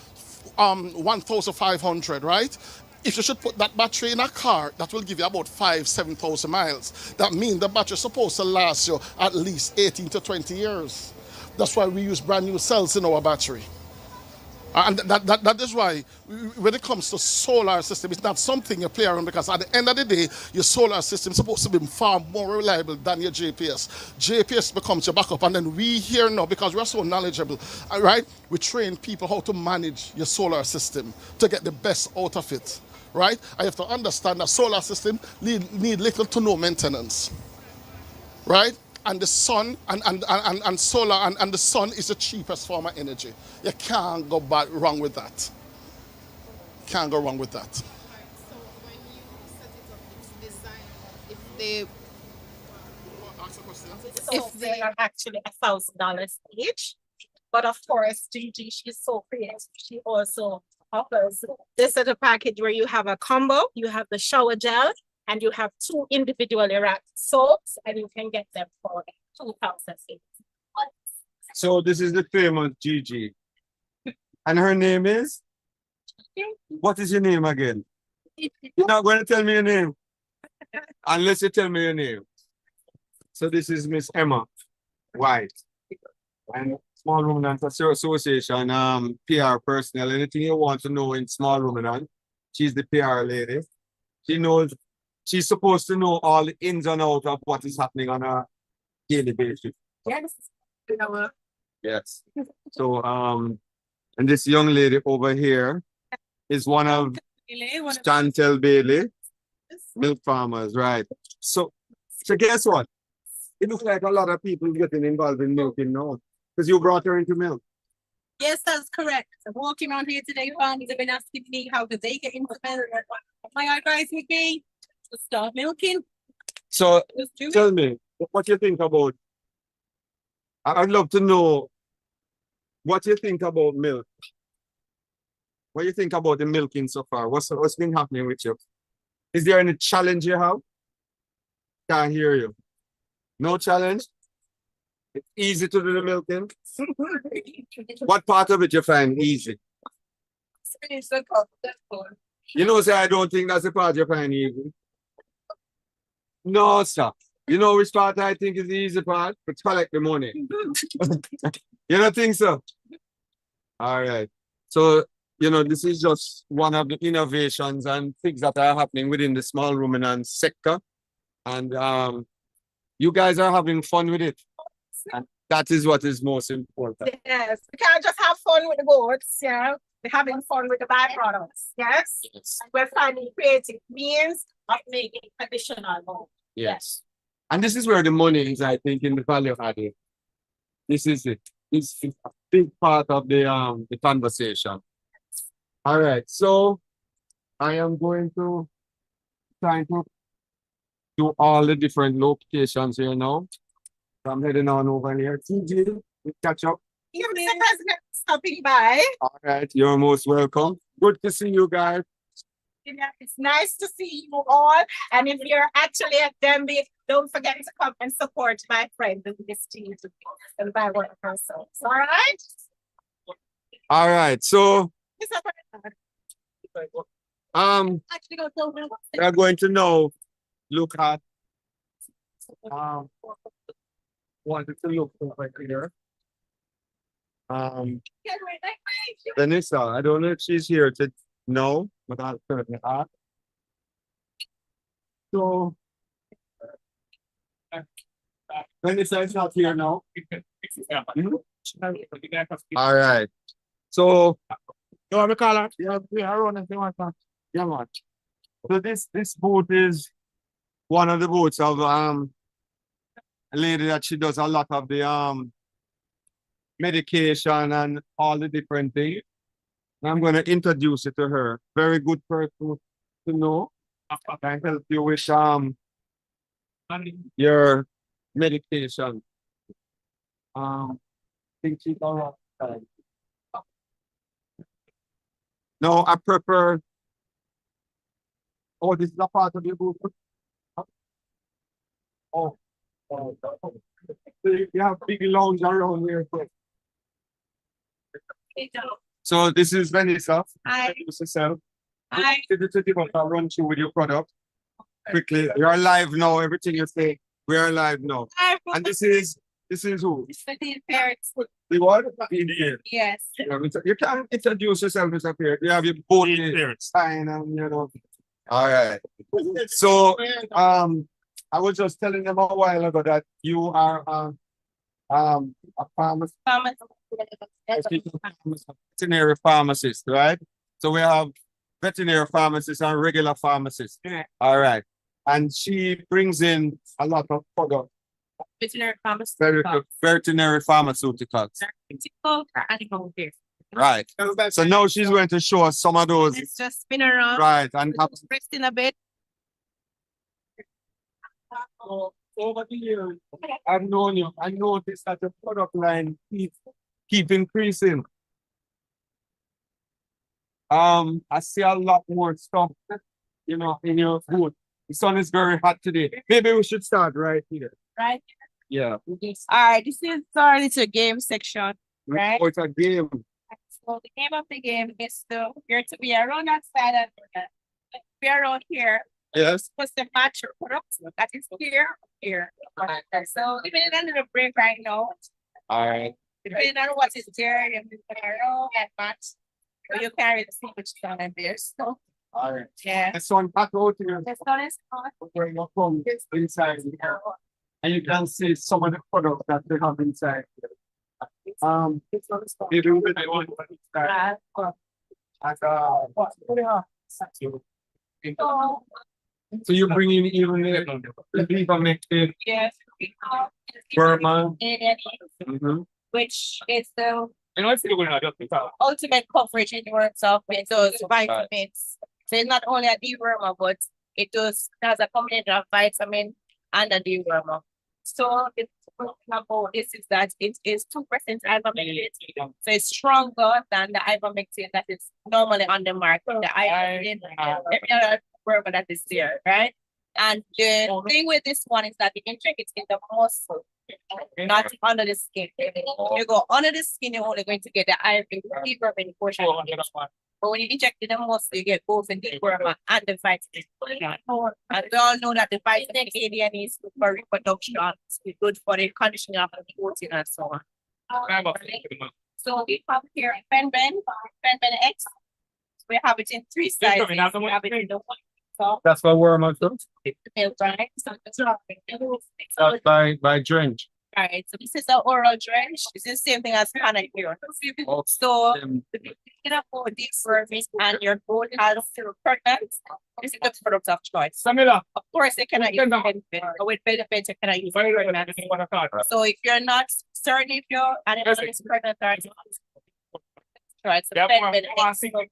1,500, right? If you should put that battery in a car, that will give you about 7,000 miles. That means the battery is supposed to last you at least 18 to 20 years. That's why we use brand new cells in our battery. And that is why when it comes to solar system, it's not something you play around, because at the end of the day, your solar system is supposed to be far more reliable than your JPS. JPS becomes your backup, and then we here now, because we're so knowledgeable, right? We train people how to manage your solar system to get the best out of it, right? I have to understand that solar system need little to no maintenance, right? And the sun and solar and the sun is the cheapest form of energy. You can't go wrong with that. Can't go wrong with that. So when you set it up, it's designed If they are actually $1,000 each. But of course, Gigi, she's so creative. She also offers this is a package where you have a combo, you have the shower gel, and you have 2 individually wrapped soaps, and you can get them for $2,000. So this is the famous Gigi. And her name is? What is your name again? You're not going to tell me your name. Unless you tell me your name. So this is Miss Emma White. And Small Ruminants Association PR personnel. Anything you want to know in Small Ruminant, she's the PR lady. She knows. She's supposed to know all the ins and outs of what is happening on a daily basis. Yes. Yes. So and this young lady over here is one of Chantel Bailey, milk farmers, right? So guess what? It looks like a lot of people getting involved in milking now, because you brought her into milk. Yes, that's correct. I'm walking around here today, farmers have been asking me how do they get into milk. My advice would be to start milking. So tell me, what you think about, I'd love to know what you think about milk. What do you think about the milking so far? What's been happening with you? Is there any challenge you have? Can't hear you. No challenge? It's easy to do the milking? What part of it you find easy? You know, sir, I don't think that's the part you're finding easy. No, sir. You know which part I think is the easy part? But collect the money. You don't think so? All right. So, you know, this is just one of the innovations and things that are happening within the small ruminant sector. And you guys are having fun with it. And that is what is most important. Yes, we can't just have fun with the goats, yeah. We're having fun with the byproducts, yes? Yes. And we're finding creative means of making additional more. Yes. And this is where the money is, I think, in the value added. This is it. It's a big part of the conversation. All right. So I am going to try to do all the different locations here now. So I'm heading on over here. TG, we catch up. You're the president stopping by. All right. You're most welcome. Good to see you guys. Yeah, it's nice to see you all. And if you're actually at Denbigh, don't forget to come and support my friend in this team and buy one of her songs. All right? All right. So Actually, go tell me. we are going to now look at wanted to look over here. Vanessa, I don't know if she's here to know, but I'll certainly ask. So Vanessa is not here now. Hmm? All right. So you want to call her? Yeah, we are on if you want to. Yeah, man. So this boat is one of the boats of a lady that she does a lot of the medication and all the different things. I'm going to introduce it to her. Very good person to know. Can help you with your medication. Think she's all right. No, I prefer. Oh, this is a part of your book. Oh, so you have big lounge around here. So this is Vanessa. Hi. Introduce yourself. Hi. I'll run through with your product quickly. We are live now. Everything you say, we are live now. Hi. And this is who? It's for the parents. The what? The Yes. You can introduce yourself, Mr. Pierre. You have your both sign and you know. All right. So I was just telling them a while ago that you are a pharmacist, veterinary pharmacist, right? So we have veterinary pharmacists and regular pharmacists. All right. And she brings in a lot of products. Veterinary pharmaceuticals. Veterinary pharmaceuticals. Animal care. Right. So now she's going to show us some of those. Let's just spin around. Right. And Rest in a bit. over the years, I've known you. I noticed that the product line keep increasing. I see a lot more stuff, you know, in your food. The sun is very hot today. Maybe we should start right here. Right. Yeah. All right. This is our little game section. Right. Oh, it's a game. So the name of the game is you're to be around that side and be around here. Yes. What's the match your products that is here, here. So depending on the break right now. All right. Depending on what is there, you can put around and match. So you carry the see which down and there. So All right. yeah. The sun back out here. The sun is hot. Where your phone inside here. And you can see some of the products that they have inside. You do what they want inside. So you bring in even the beef mixed Yes. Burma. Which is the ultimate coverage in terms of with those vitamins. So it's not only a dewormer, but it has a combination of vitamin and a dewormer. So it's about this is that it is 2% ivermectin. So it's stronger than the ivermectin that is normally on the market. The ivermectin, every other wormer that is there, right? And the thing with this one is that you inject it in the muscle. not under the skin. You go under the skin, you're only going to get the iron deeper in portion. But when you inject in the muscle, you get both the deeper and the vitamin. And we all know that the vitamin A is good for reproduction, it's good for the conditioning of the protein and so on. So we have here Fenben X. We have it in 3 sizes. We have it in the one. So That's what we're on to. milk, right? So That's by drench. right. So this is the oral drench. This is the same thing as Panacure. So if you can afford this service and your goal has to pregnant, this is the product of choice. Of course, they cannot use benefit, but with benefits, you cannot use pregnancy. So if you're not certain if you're animal is pregnant or not, right? So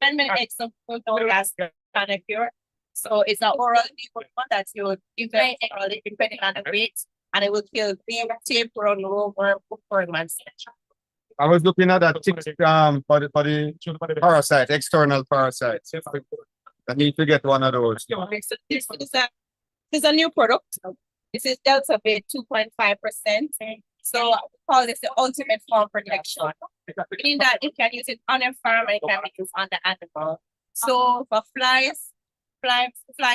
10 minutes of food as Panacure. So it's an oral liquid that you would give them orally depending on the weight, and it will kill the taper on lower performance. I was looking at that tick, for the parasite, external parasites. I need to get one of those. Okay, so this is a new product. This is Delta Bait 2.5%. So I call this the ultimate farm protection. Meaning that you can use it on your farm and it can be used on the animal. So for fly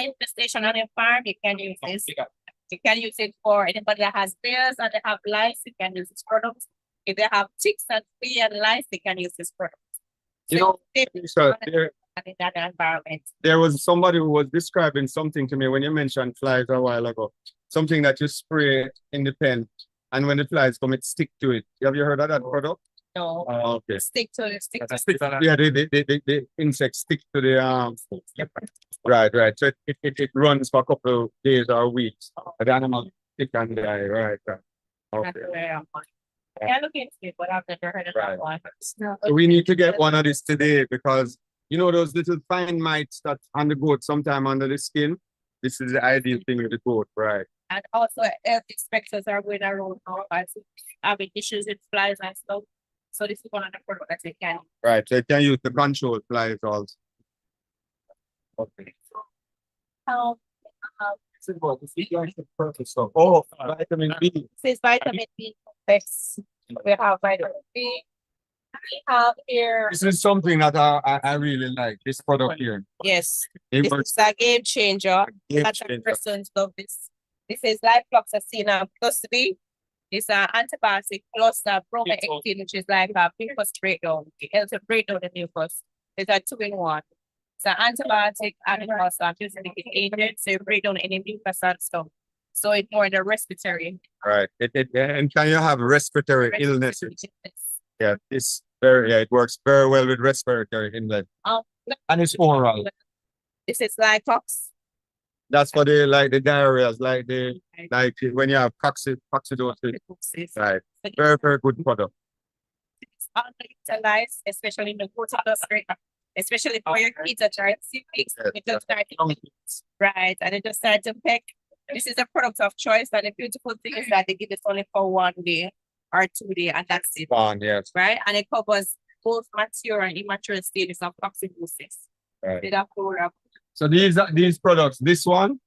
infestation on your farm, you can use this. You can use it for anybody that has bears and they have lice, you can use this product. If they have ticks and flea and lice, they can use this product. So in that environment. There was somebody who was describing something to me when you mentioned flies a while ago. Something that you spray in the pen, and when the flies come, it stick to it. Have you heard of that product? No. Oh, okay. Stick to it. Yeah, the insects stick to the Right. So it runs for a couple of days or weeks. The animal stick and die. Right. Okay. Yeah, look into it, but I've never heard of that one. So we need to get one of these today because you know those little fine mites that on the goat sometime under the skin. This is the ideal thing with the goat, right? And also health inspectors are going around now having issues with flies and stuff. So this is one of the products that they can. Right. So you can use the control flies also. Okay. Vitamin B. This is vitamin B complex. We have vitamin B. We have here. This is something that I really like. This product here. Yes. It This works. is a game changer. Game Lots of changer. persons love this. This is lifloxacin plus B. It's an antibiotic plus bromelain, which is like a mucus breakdown. It helps to break down the mucus. It's a 2-in-1. It's an antibiotic and also a physical agent, so you break down any mucus and stuff. So it's more the respiratory. Right. And can you have respiratory illnesses? Yeah, it works very well with respiratory illness. And it's oral. This is Livestock. That's for the diarrheas, like when you have coccidosis. Right. Very, very good product. It's underutilized, especially in the goat industry, especially for your kids that are sick. It just start right, and it just start to peck. This is a product of choice, and the beautiful thing is that they give it only for 1 day or 2 days, and that's it. Yes. Right, and it covers both mature and immature stages of coccidosis. Right. Therefore, So these products, this one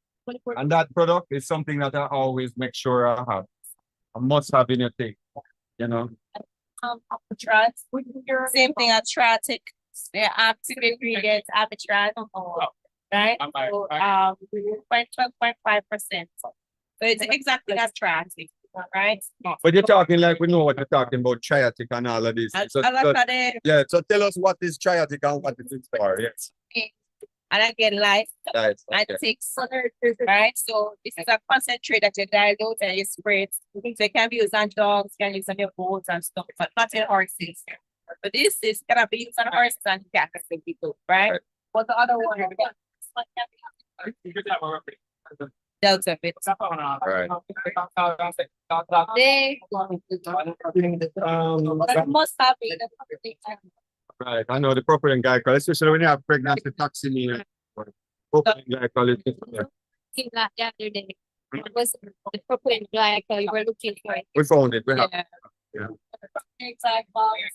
and that product is something that I always make sure I have. I must have in your thing, you know. Same thing as Tratic. They're active ingredients, Abitrat. Right? So 12.5%. So it's exactly as Tratic, right? But you're talking like we know what you're talking about, triatic and all of this. So tell us what is triatic and what it is for. Yes. And again, life and 6, right? So this is a concentrate that you dilute and you spray it. So it can be used on dogs, can use on your boats and stuff, but not in horses. But this is gonna be used on horses and cats and people, right? But the other one, Delta bit. Right. They must have been Right. I know the propylene glycol, especially when you have pregnancy toxin. Propylene glycol is different. in that the other day. It was the propylene glycol you were looking for. We found it. We have. Yeah.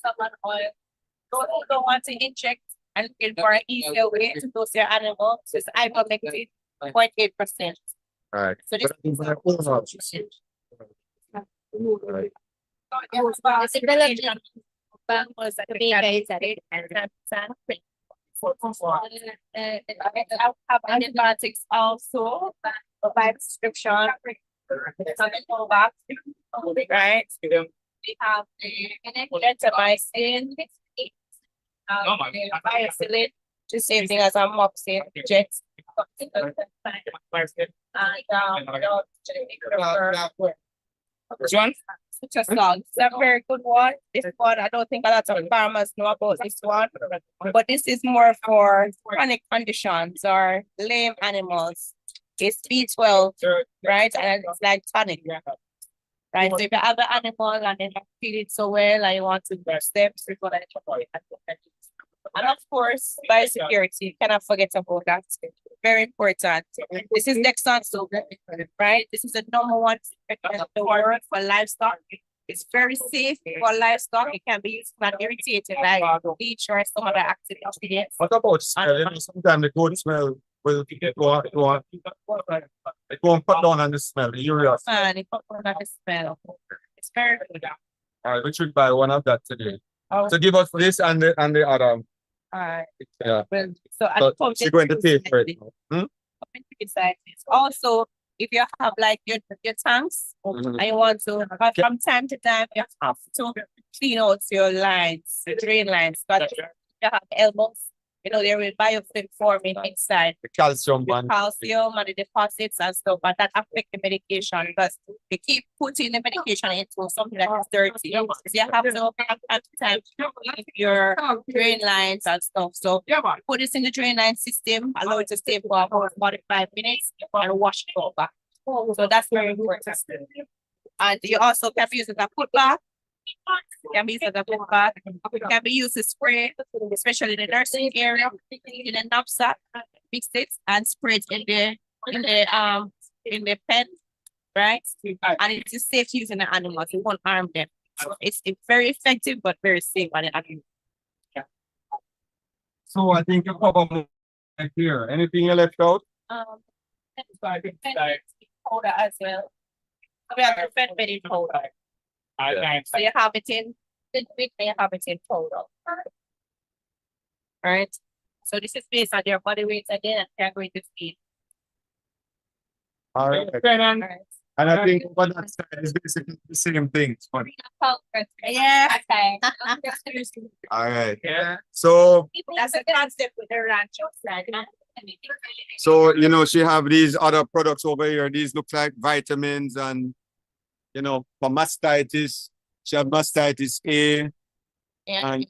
Someone oil. Those who don't want to inject and looking for an easier way to dose your animal, so it's ivermectin, 0.8%. Right. So this is Have antibiotics also by prescription. Right? We have gentamicin, biocillin, the same thing as amoxicillin, jets. Which one? Just song. It's a very good one. This one, I don't think a lot of farmers know about this one, but this is more for chronic conditions or lame animals. It's B12, right? And it's like tonic. Right, so if you have an animal and they're not feeling so well and you want to brush them, and of course, biosecurity, you cannot forget about that. Very important. This is next on, so right? This is the #1 in the world for livestock. It's very safe for livestock. It can be used for irritated like bleach or some other active ingredients. What about smell? You know, sometimes the good smell will it won't cut down on the smell, the urea. And it cut down on the smell. It's very good. All right, we should buy one of that today. Oh. So give us this and the other. Alright. Yeah. Well, so So she's going to pay for it. Also, if you have like your tanks and you want to, from time to time, you have to clean out your lines, the drain lines. But you have elbows, you know, there will biofilm forming inside. The calcium The one. calcium and the deposits and stuff, but that affect the medication because they keep putting the medication into something that is dirty. So you have to from time to time clean your drain lines and stuff. So put this in the drain line system, allow it to stay for about 45 minutes and wash it over. So that's very important. And you also can use it as a foot bath. Can be used as a foot bath. It can be used to spray, especially in the nursing area, in the knapsack, mix it and spray it in the pen, right? And it is safe using the animals. It won't harm them. So it's very effective but very safe on the animals. So I think you cover more here. Anything you left out? Powder as well. We have the fed bedding powder. So you have it in you have it in powder. Right? So this is based on your body weight again and you're going to feed. All right. And I think what that side is basically the same thing. Yeah. All right. Yeah. So That's the concept with the rancho side. So, you know, she have these other products over here. These look like vitamins and, you know, for mastitis. She have mastitis A and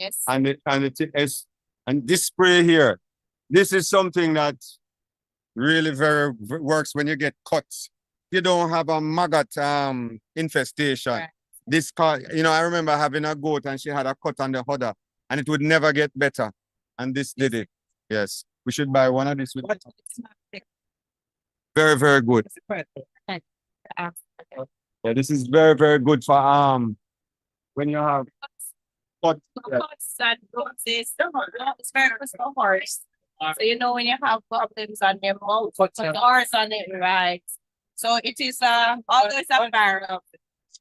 this spray here. This is something that really works when you get cuts. You don't have a maggot infestation. Right. This cut, you know, I remember having a goat and she had a cut on the udder and it would never get better. And this did it. Yes. We should buy one of these. Very, very good. Yeah, this is very, very good for when you have cuts. It's very good for horse. So you know when you have problems on your mouth, put horse on it, right? So it is always a barrel,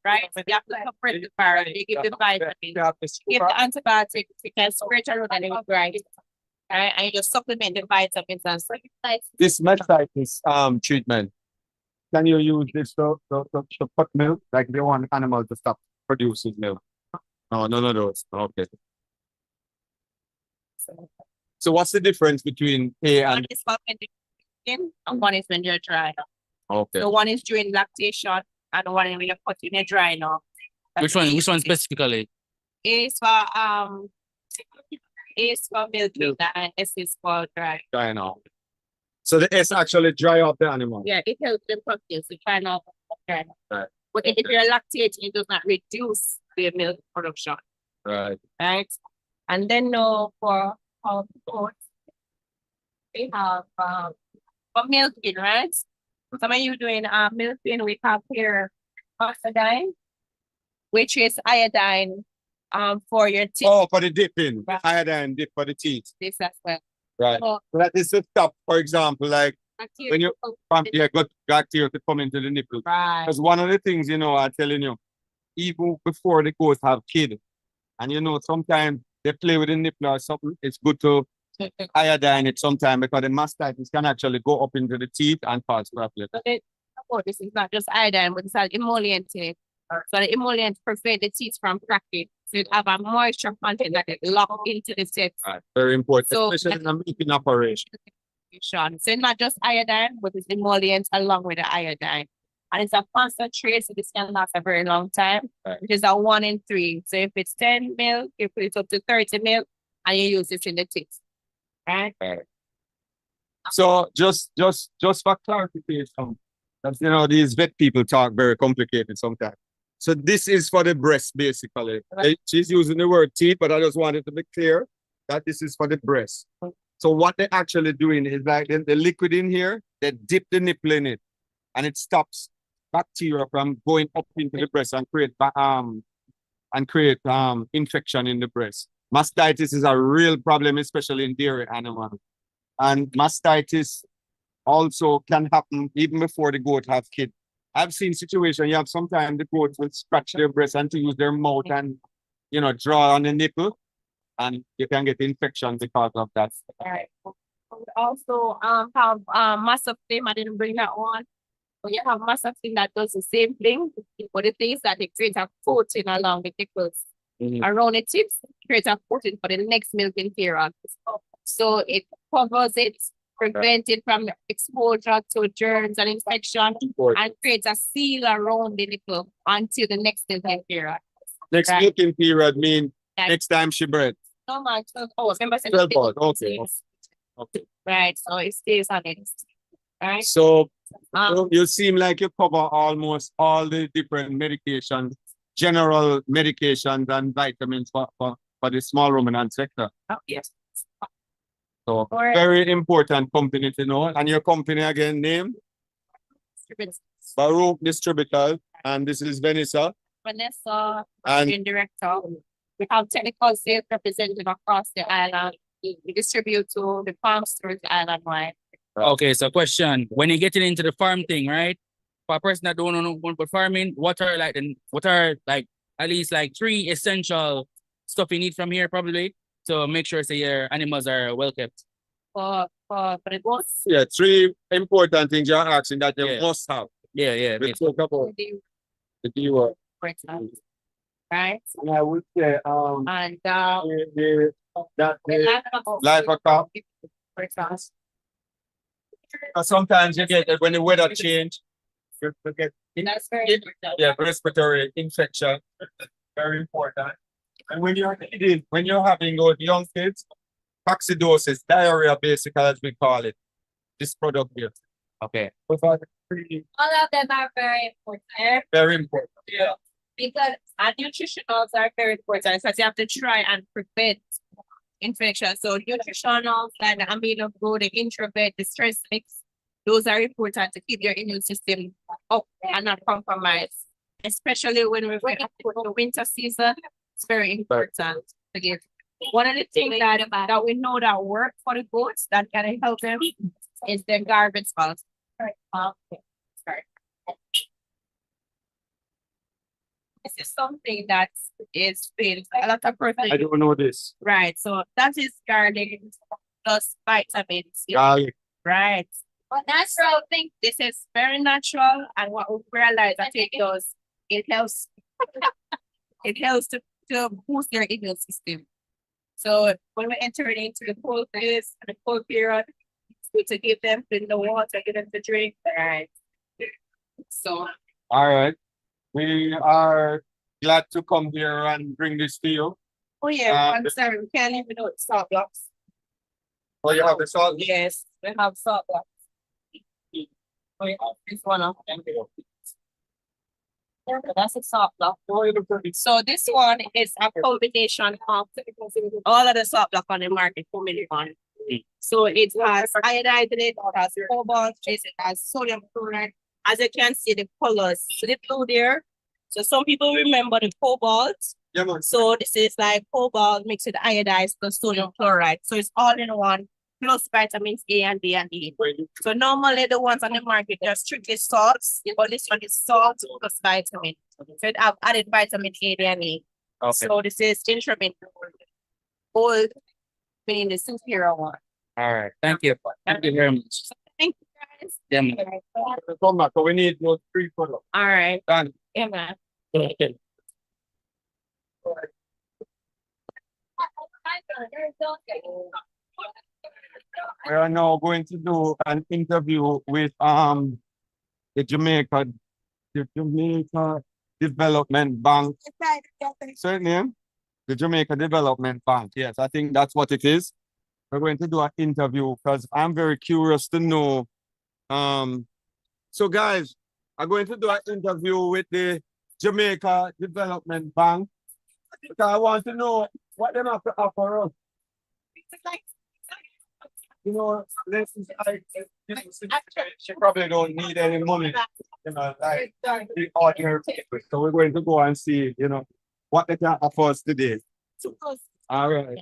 right? You have to separate the barrel. You give the vitamin, give the antibiotics, you can spread it around and it will grind. Right? And you just supplement the vitamins and stuff. This mastitis treatment, can you use this to put milk? Like they want animal to stop producing milk. No, none of those. Okay. So what's the difference between A and one is for when you're and one is when you're dry. Okay. So one is during lactation and the one when you're putting it dry now. Which one specifically? A is for milking and S is for dry. Dry now. So the S actually dry up the animal. Yeah, it helps them produce the final dry. Right. But if you're lactating, it does not reduce the milk production. Right. Right. And then now for we have for milking, right? Some of you doing milking, we have here iodine, which is iodine for your teeth. Oh, for the dipping. Right. Iodine dip for the teeth. This as well. Right. So that is to stop, for example, like when you got bacteria to come into the nipple. Right. Because one of the things, you know, I'm telling you, even before the goats have kids. And you know, sometimes they play with the nipple or something. It's good to iodine it sometimes because the mastitis can actually go up into the teeth and cause problems. Oh, this is not just iodine, but it's an emollient in it. So the emollient prevent the teeth from cracking. So it have a moisture content that it lock into the teeth. Right. Very important, So especially in a milking operation. So it's not just iodine, but it's emollient along with the iodine. And it's a concentrate, so this can last a very long time. Right. Which is a 1 in 3. So if it's 10 mil, you put it up to 30 mil and you use it in the teeth. Right? Right. So just for clarification, because you know these vet people talk very complicated sometimes. So this is for the breast, basically. She's using the word teeth, but I just wanted to be clear that this is for the breast. So what they're actually doing is like the liquid in here, they dip the nipple in it, and it stops bacteria from going up into the breast and create infection in the breast. Mastitis is a real problem, especially in dairy animals. And mastitis also can happen even before the goat have kids. I've seen situations you have sometimes the goats will scratch their breast and to use their mouth and you know draw on the nipple, and you can get infection because of that. Right. We also have massoptim. I didn't bring that one. But you have massoptim that does the same thing. But the thing is that it creates a coating along the nipples. Around the tips, creates a coating for the next milking period. So it covers it, prevents it from exposure to germs and infection, and creates a seal around the nipple until the next milking period. Next milking period means next time she breathes. No man, 12 hours. Remember, 12 hours. Okay. Okay. Right, so it stays on it. Right. So you seem like you cover almost all the different medications, general medications and vitamins for the small ruminant sector. Oh, yes. So very important company to know. And your company again name? Baruch Distributors. And this is Vanessa. Vanessa, and director. We have technical sales representative across the island. We distribute to the farm stores island wide. Okay, so question. When you're getting into the farm thing, right? For a person that don't know about farming, what are at least like 3 essential stuff you need from here probably to make sure say your animals are well kept? For the goats? Yeah, 3 important things you're asking that you must have. Yeah. We talk about the D word. Right? And I would say and livestock. Sometimes you get it when the weather change, you get respiratory infection. Very important. And when you're having those young kids, coccidosis, diarrhea basically as we call it. This product here. Okay. all of them are very important. Very important. Yeah. Because nutritionals are very important because you have to try and prevent infection. So nutritionals like the amino group, the introvert, the stress mix, those are important to keep your immune system up and not compromised. Especially when we're going to the winter season, it's very important to give. One of the things that we know that work for the goats that can help them is the garbage balls. Sorry. This is something that is filled a lot of protein. I don't know this. Right. So that is garlic plus vitamins. Garlic. Right. But natural thing. This is very natural, and what we realize that it does, it helps to boost your immune system. So when we enter into the cold phase and the cold period, it's good to give them in the water, give them to drink. All right. So all right. We are glad to come here and bring this to you. oh yeah, I'm sorry, we can't even know salt blocks. Oh, you have the salt? Yes, we have salt blocks. Oh, yeah, this one of them. Yeah, that's a salt block. So this one is a combination of all of the salt block on the market, one. So it has iodide in it, it has cobalt, it has sodium chloride. As you can see, the colors, so the blue there. So some people remember the cobalt. Yeah, man. So this is like cobalt mixed with iodide plus sodium chloride. So it's all in one, plus vitamins A and B and E. So normally the ones on the market are strictly salts, but this one is salt plus vitamin. So it have added vitamin A and E. Okay. So this is intermittent. Gold being the superior one. All right. Thank you. Thank you very much. Thank you guys. Yeah, man. Come back, so we need those 3 products. All right. Done. Yeah, man. Okay. We are now going to do an interview with the Jamaica Development Bank. Certainly, the Jamaica Development Bank. Yes, I think that's what it is. We're going to do an interview because I'm very curious to know. So guys, I'm going to do an interview with the Jamaica Development Bank because I want to know what they have to offer us. You know, lessons like she probably don't need any money, you know, like the ordinary people. So we're going to go and see, you know, what they can offer us today. All right.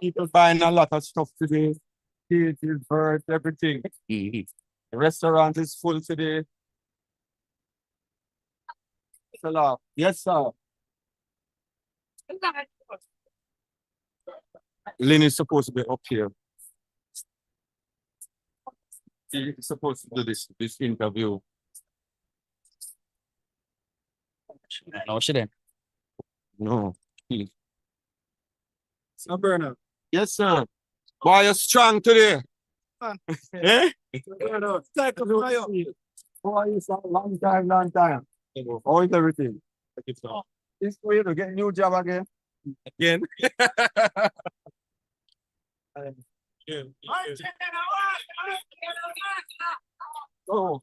People buying a lot of stuff today. Cages, birds, everything. The restaurant is full today. It's a lot. Yes, sir. Lynn is supposed to be up here. She's supposed to do this interview. No, she didn't. No. So Bernard. Yes, sir. Boy, you're strong today. Eh? Boy, it's a long time. How is everything? It's for you to get a new job again. Again. Oh.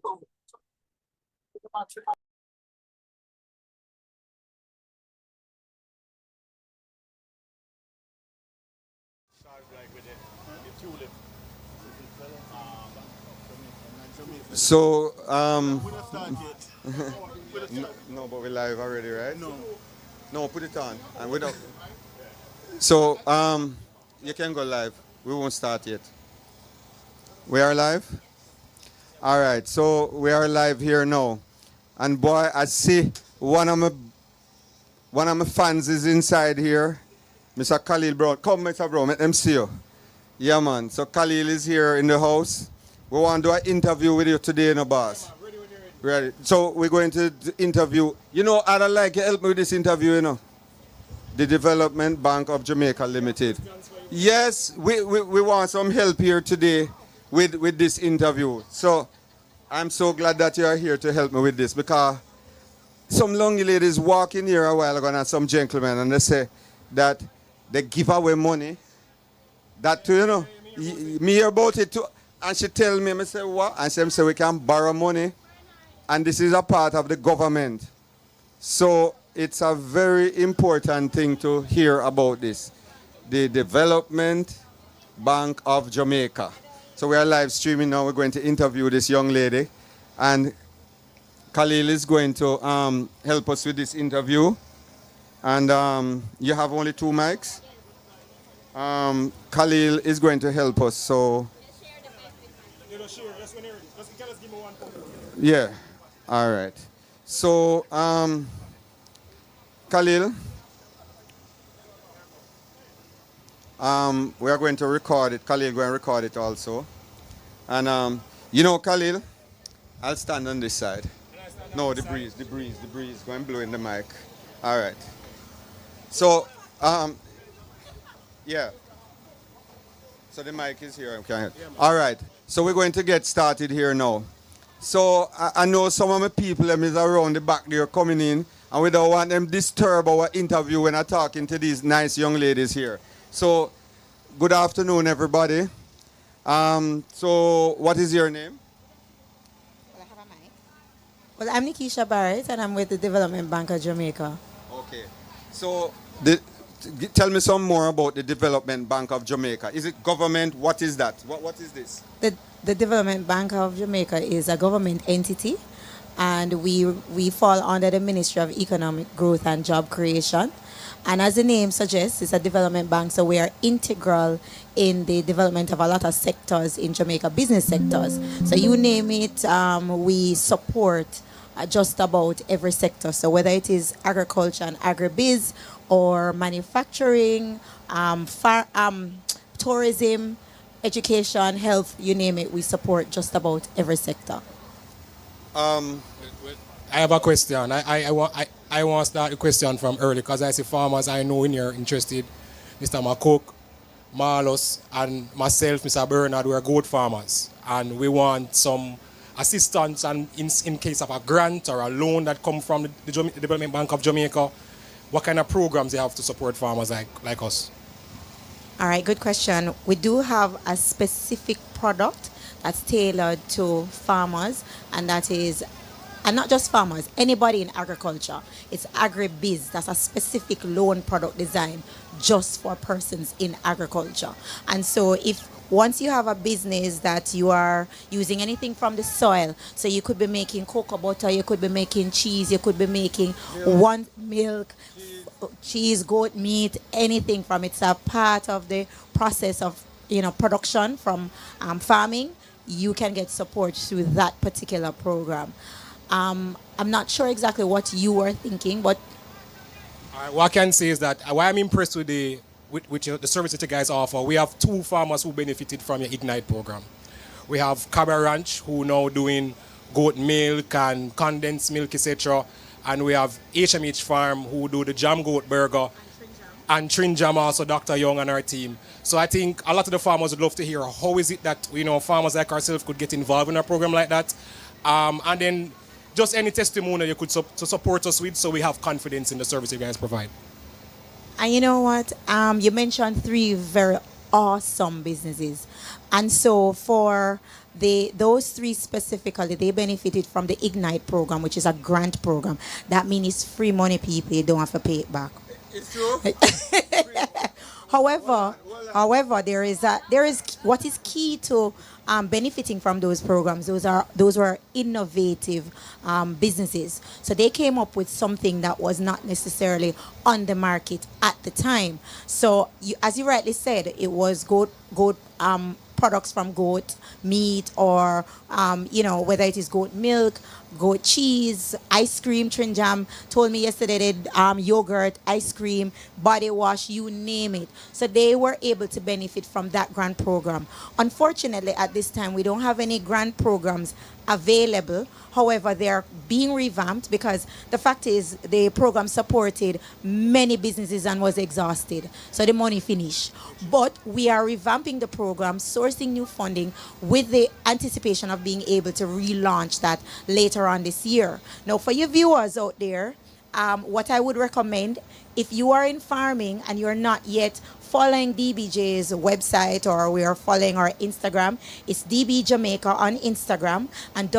So, no, but we're live already, right? No, put it on. And we don't. So, you can go live. We won't start yet. We are live? All right, so we are live here now. And boy, I see one of my fans is inside here. Mr. Khalil Brown. Come, Mr. Brown, let them see you. Yeah, man. So Khalil is here in the house. We want to do an interview with you today, no boss. Ready? So we're going to interview. You know, I'd like you help me with this interview, you know. The Development Bank of Jamaica Limited. Yes, we want some help here today with this interview. So I'm so glad that you are here to help me with this because some lonely ladies walk in here a while ago and some gentlemen and they say that they give away money. That too, you know, me hear about it too. And she tell me, I say, what? And she say, we can borrow money. And this is a part of the government. So it's a very important thing to hear about this. The Development Bank of Jamaica. So we are live streaming now. We're going to interview this young lady. And Khalil is going to help us with this interview. And you have only 2 mics. Khalil is going to help us. So, yeah. All right. So, Khalil, we are going to record it. Khalil going to record it also. And, you know, Khalil, I'll stand on this side. No, the breeze. Go and blow in the mic. All right. So, yeah. So the mic is here. Okay. All right. So we're going to get started here now. So I know some of my people them is around the back there coming in, and we don't want them disturb our interview when I'm talking to these nice young ladies here. So good afternoon, everybody. So what is your name? Well, I'm Nikisha Barrett, and I'm with the Development Bank of Jamaica. Okay. So tell me some more about the Development Bank of Jamaica. Is it government? What is that? What is this? The Development Bank of Jamaica is a government entity, and we fall under the Ministry of Economic Growth and Job Creation. And as the name suggests, it's a development bank, so we are integral in the development of a lot of sectors in Jamaica, business sectors. So you name it, we support just about every sector. So whether it is agriculture and agribiz or manufacturing, tourism, education, health, you name it, we support just about every sector. I have a question. I want to start the question from early because I see farmers I know in here interested. Mr. McCook, Marlos, and myself, Mr. Bernard, we're goat farmers. And we want some assistance and in case of a grant or a loan that come from the Development Bank of Jamaica, what kind of programs they have to support farmers like us? All right, good question. We do have a specific product that's tailored to farmers, and that is, and not just farmers, anybody in agriculture. It's agribiz. That's a specific loan product design just for persons in agriculture. And so if once you have a business that you are using anything from the soil, so you could be making cocoa butter, you could be making cheese, you could be making milk, cheese, goat meat, anything from it's a part of the process of production from farming, you can get support through that particular program. I'm not sure exactly what you were thinking, but what I can say is that why I'm impressed with the service that you guys offer. We have 2 farmers who benefited from your Ignite program. We have Cabra Ranch, who now doing goat milk and condensed milk, etc. And we have HMH Farm, who do the jam goat burger. And Trinjam also, Dr. Young and our team. So I think a lot of the farmers would love to hear how is it that farmers like ourselves could get involved in a program like that. And then just any testimonial you could to support us with, so we have confidence in the service you guys provide. And you know what? You mentioned 3 very awesome businesses. And so for those 3 specifically, they benefited from the Ignite program, which is a grant program. That means it's free money, people. You don't have to pay it back. It's true. However, there is what is key to benefiting from those programs. Those were innovative businesses. So they came up with something that was not necessarily on the market at the time. So as you rightly said, it was goat products from goat meat, or whether it is goat milk, goat cheese, ice cream. Trinjam told me yesterday they did yogurt, ice cream, body wash, you name it. So they were able to benefit from that grant program. Unfortunately, at this time, we don't have any grant programs available. However, they're being revamped because the fact is the program supported many businesses and was exhausted. So the money finished. But we are revamping the program, sourcing new funding with the anticipation of being able to relaunch that later on this year. Now, for your viewers out there, what I would recommend, if you are in farming and you're not yet following DBJ's website, or we are following our Instagram, it's DB Jamaica on Instagram, and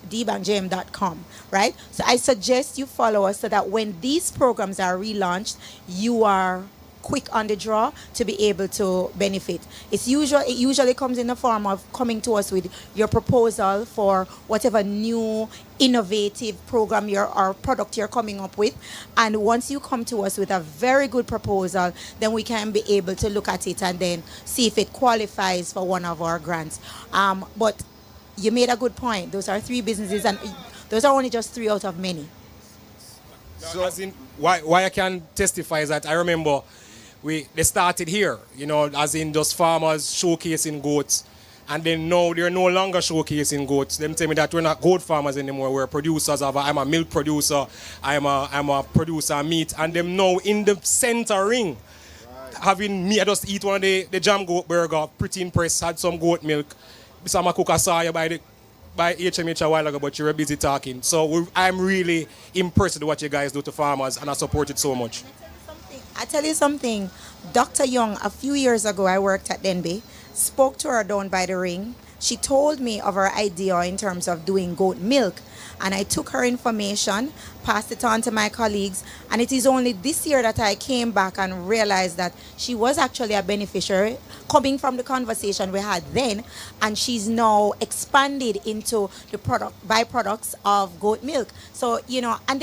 dbankjm.com, right? So I suggest you follow us so that when these programs are relaunched, you are quick on the draw to be able to benefit. It usually comes in the form of coming to us with your proposal for whatever new innovative program or product you're coming up with. And once you come to us with a very good proposal, then we can be able to look at it and then see if it qualifies for one of our grants. But you made a good point. Those are 3 businesses, and those are only just 3 out of many. So as in, why I can testify is that I remember they started here, as in just farmers showcasing goats. And then now they're no longer showcasing goats. Them tell me that we're not goat farmers anymore. We're producers I'm a milk producer. I'm a producer of meat. And them now in the center ring, having me, I just eat one of the jam goat burger, pretty impressed, had some goat milk. Mr. McCook, I saw you by HMH a while ago, but you were busy talking. So I'm really impressed with what you guys do to farmers, and I support it so much. I tell you something, Dr. Young, a few years ago, I worked at Denbigh, spoke to her down by the ring. she told me of her idea in terms of doing goat milk. And I took her information, passed it on to my colleagues, and it is only this year that I came back and realized that she was actually a beneficiary coming from the conversation we had then, and she's now expanded into the byproducts of goat milk. So, and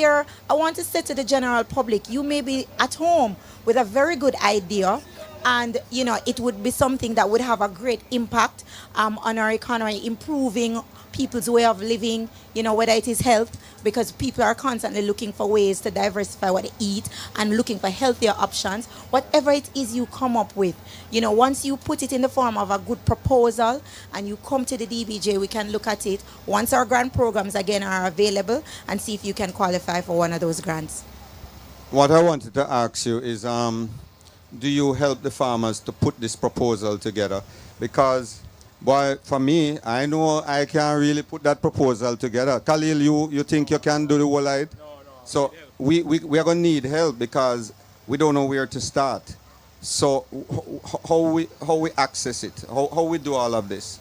I want to say to the general public, you may be at home with a very good idea, and it would be something that would have a great impact on our economy, improving people's way of living, whether it is health, because people are constantly looking for ways to diversify what they eat and looking for healthier options. Whatever it is you come up with, once you put it in the form of a good proposal and you come to the DBJ, we can look at it once our grant programs again are available and see if you can qualify for one of those grants. What I wanted to ask you is, do you help the farmers to put this proposal together? Because, boy, for me, I know I can't really put that proposal together. Khalil, you think you can do the whole of it? No. So we are going to need help because we don't know where to start. So how we access it? How we do all of this?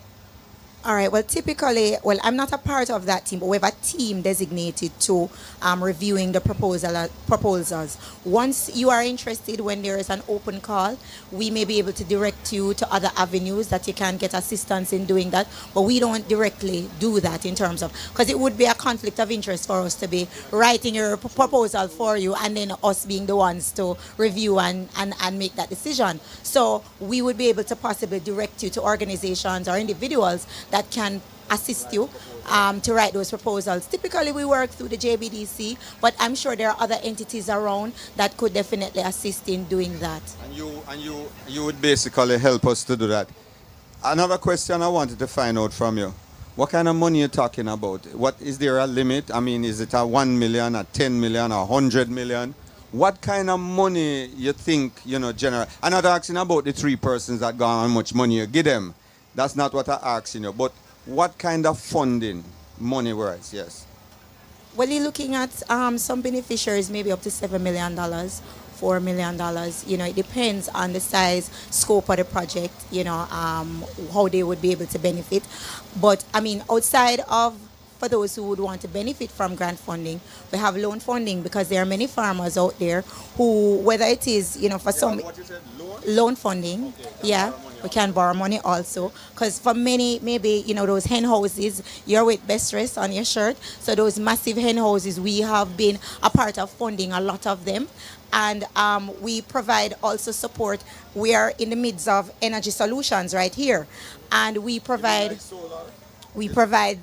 All right. Well, typically, I'm not a part of that team, but we have a team designated to reviewing the proposals. Once you are interested, when there is an open call, we may be able to direct you to other avenues that you can get assistance in doing that. But we don't directly do that in terms of, because it would be a conflict of interest for us to be writing your proposal for you and then us being the ones to review and make that decision. So we would be able to possibly direct you to organizations or individuals that can assist you to write those proposals. Typically, we work through the JBDC, but I'm sure there are other entities around that could definitely assist in doing that. And you would basically help us to do that. Another question I wanted to find out from you: what kind of money you're talking about? What is there a limit? I mean, is it a 1 million, a 10 million, a 100 million? What kind of money you think, general? I'm not asking about the 3 persons that got how much money you give them. That's not what I'm asking you. But what kind of funding, money-wise, yes? Well, you're looking at some beneficiaries maybe up to $7 million, $4 million. It depends on the size, scope of the project, how they would be able to benefit. But, outside of, for those who would want to benefit from grant funding, we have loan funding because there are many farmers out there who, whether it is, for some... What you said, loan funding, yeah. We can borrow money also, because for many, maybe, those hen houses, you're with Best Rest on your shirt, so those massive hen houses, we have been a part of funding a lot of them, and we provide also support. We are in the midst of energy solutions right here, and we provide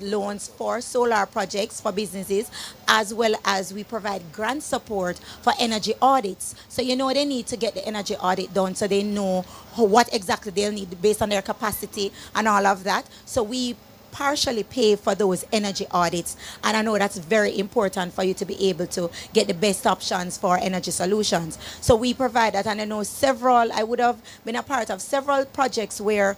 loans for solar projects for businesses, as well as we provide grant support for energy audits. So they need to get the energy audit done so they know what exactly they'll need based on their capacity and all of that. So we partially pay for those energy audits, and I know that's very important for you to be able to get the best options for energy solutions. So we provide that, and I know I would have been a part of several projects where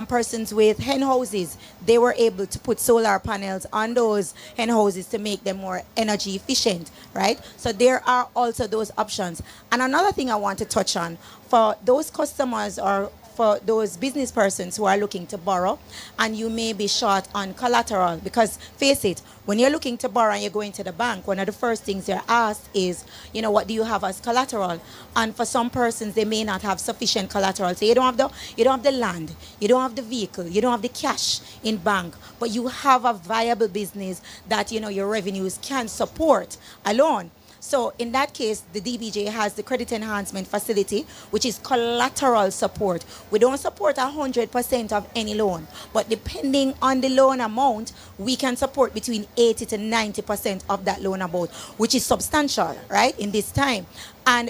persons with hen houses, they were able to put solar panels on those hen houses to make them more energy efficient, right? So there are also those options. And another thing I want to touch on, for those customers or for those business persons who are looking to borrow and you may be short on collateral, because face it, when you're looking to borrow and you're going to the bank, one of the first things you're asked is, what do you have as collateral? And for some persons, they may not have sufficient collateral. So you don't have the land, you don't have the vehicle, you don't have the cash in bank, but you have a viable business that your revenues can support alone. So in that case, the DBJ has the credit enhancement facility, which is collateral support. We don't support 100% of any loan, but depending on the loan amount, we can support between 80 to 90% of that loan amount, which is substantial, right, in this time. And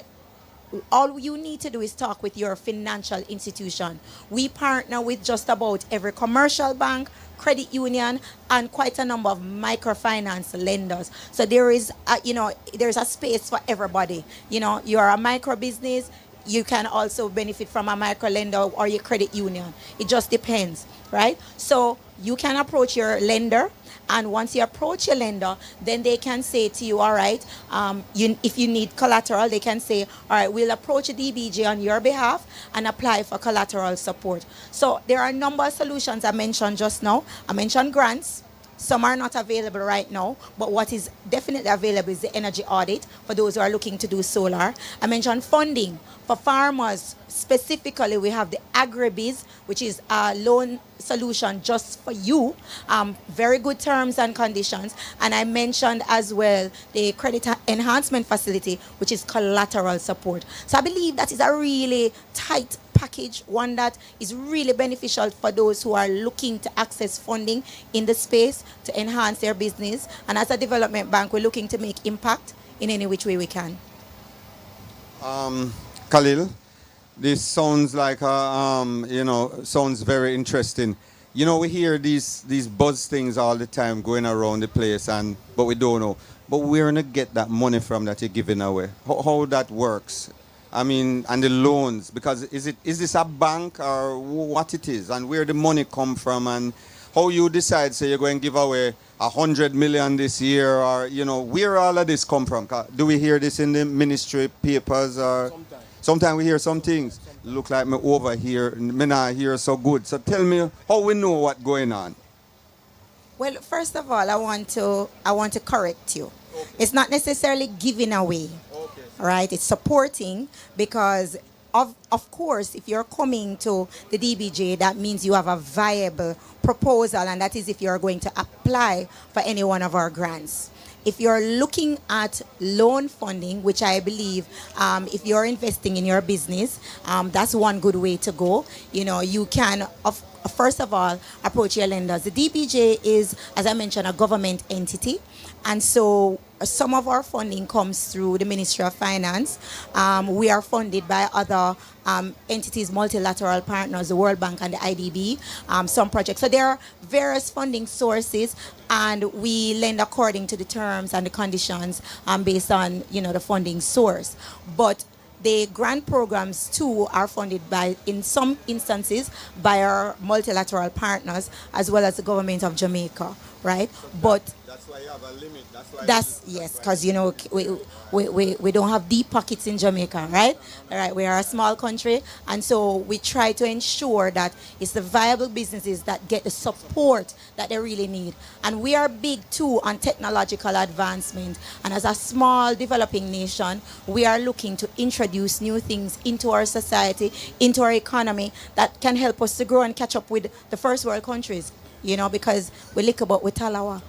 all you need to do is talk with your financial institution. We partner with just about every commercial bank, credit union, and quite a number of microfinance lenders. So there's a space for everybody. You are a micro business, you can also benefit from a micro lender or your credit union. It just depends, right? So you can approach your lender And once you approach your lender, then they can say to you, all right, if you need collateral, they can say, all right, we'll approach a DBJ on your behalf and apply for collateral support. So there are a number of solutions I mentioned just now. I mentioned grants. Some are not available right now, but what is definitely available is the energy audit for those who are looking to do solar. I mentioned funding for farmers. Specifically, we have the AgriBiz, which is a loan solution just for you. Very good terms and conditions. And I mentioned as well the credit enhancement facility, which is collateral support. So I believe that is a really tight package, one that is really beneficial for those who are looking to access funding in the space to enhance their business. And as a development bank, we're looking to make impact in any which way we can. Khalil, this sounds like sounds very interesting. You know, we hear these buzz things all the time going around the place, but we don't know. But we're gonna get that money from that you're giving away. How that works? I mean, and the loans, because is this a bank or what it is, and where the money come from, and how you decide, say you're going to give away 100 million this year, or where all of this come from? Do we hear this in the ministry papers, or sometimes we hear some things? Look like me over here, me not hear so good. So tell me how we know what's going on. Well, first of all, I want to correct you. Okay. It's not necessarily giving away. Okay. Right? It's supporting, because of course, if you're coming to the DBJ, that means you have a viable proposal, and that is if you're going to apply for any one of our grants. If you're looking at loan funding, which I believe if you're investing in your business, that's one good way to go. You can, first of all, approach your lenders. The DBJ is, as I mentioned, a government entity. And so some of our funding comes through the Ministry of Finance. We are funded by other entities, multilateral partners, the World Bank and the IDB, some projects. So there are various funding sources, and we lend according to the terms and the conditions based on, the funding source. But the grant programs too are funded by, in some instances, by our multilateral partners as well as the government of Jamaica, right? But that's why you have a limit. Yes, because we don't have deep pockets in Jamaica, right? All right, we are a small country, and so we try to ensure that it's the viable businesses that get the support that they really need. And we are big too on technological advancement. And as a small developing nation, we are looking to introduce new things into our society, into our economy, that can help us to grow and catch up with the first world countries. Because we lick about with Talawa.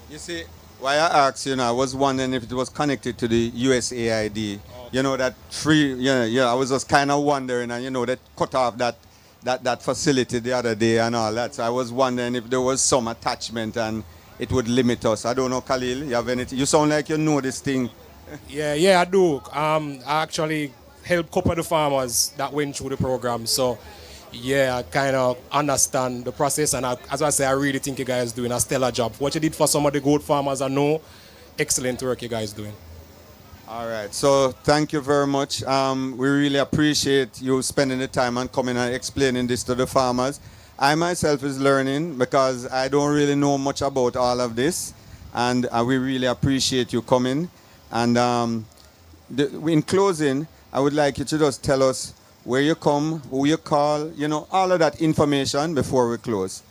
You see, why I asked, I was wondering if it was connected to the USAID. That free, I was just kind of wondering, and that cut off that facility the other day and all that. So I was wondering if there was some attachment and it would limit us. I don't know, Khalil, you have anything? You sound like you know this thing. Yeah, I do. I actually helped a couple of the farmers that went through the program. So yeah, I kind of understand the process, and as I say, I really think you guys are doing a stellar job. What you did for some of the goat farmers, I know, excellent work you guys doing. All right, so thank you very much. We really appreciate you spending the time and coming and explaining this to the farmers. I myself is learning because I don't really know much about all of this, and we really appreciate you coming. And in closing, I would like you to just tell us where you come, who you call, all of that information before we close.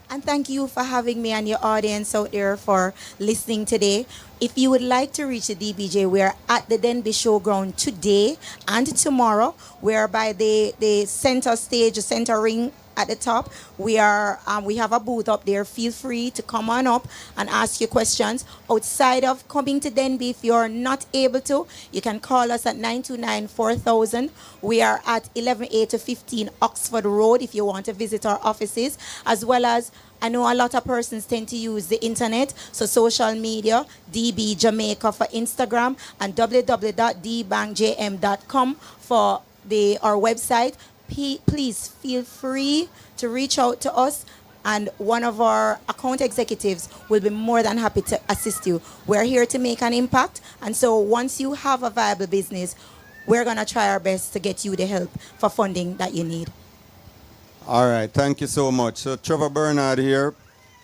And thank you for having me and your audience out there for listening today. If you would like to reach the DBJ, we are at the Denbigh Showground today and tomorrow. We are by the center stage, the center ring at the top. We have a booth up there. Feel free to come on up and ask your questions. Outside of coming to Denbigh, if you're not able to, you can call us at 929-4000. We are at 11A to 15 Oxford Road if you want to visit our offices, as well as I know a lot of persons tend to use the internet, so social media, DB Jamaica for Instagram, and www.dbankjm.com for our website. Please feel free to reach out to us, and one of our account executives will be more than happy to assist you. We're here to make an impact, and so once you have a viable business, we're going to try our best to get you the help for funding that you need. All right, thank you so much. So Trevor Bernard here,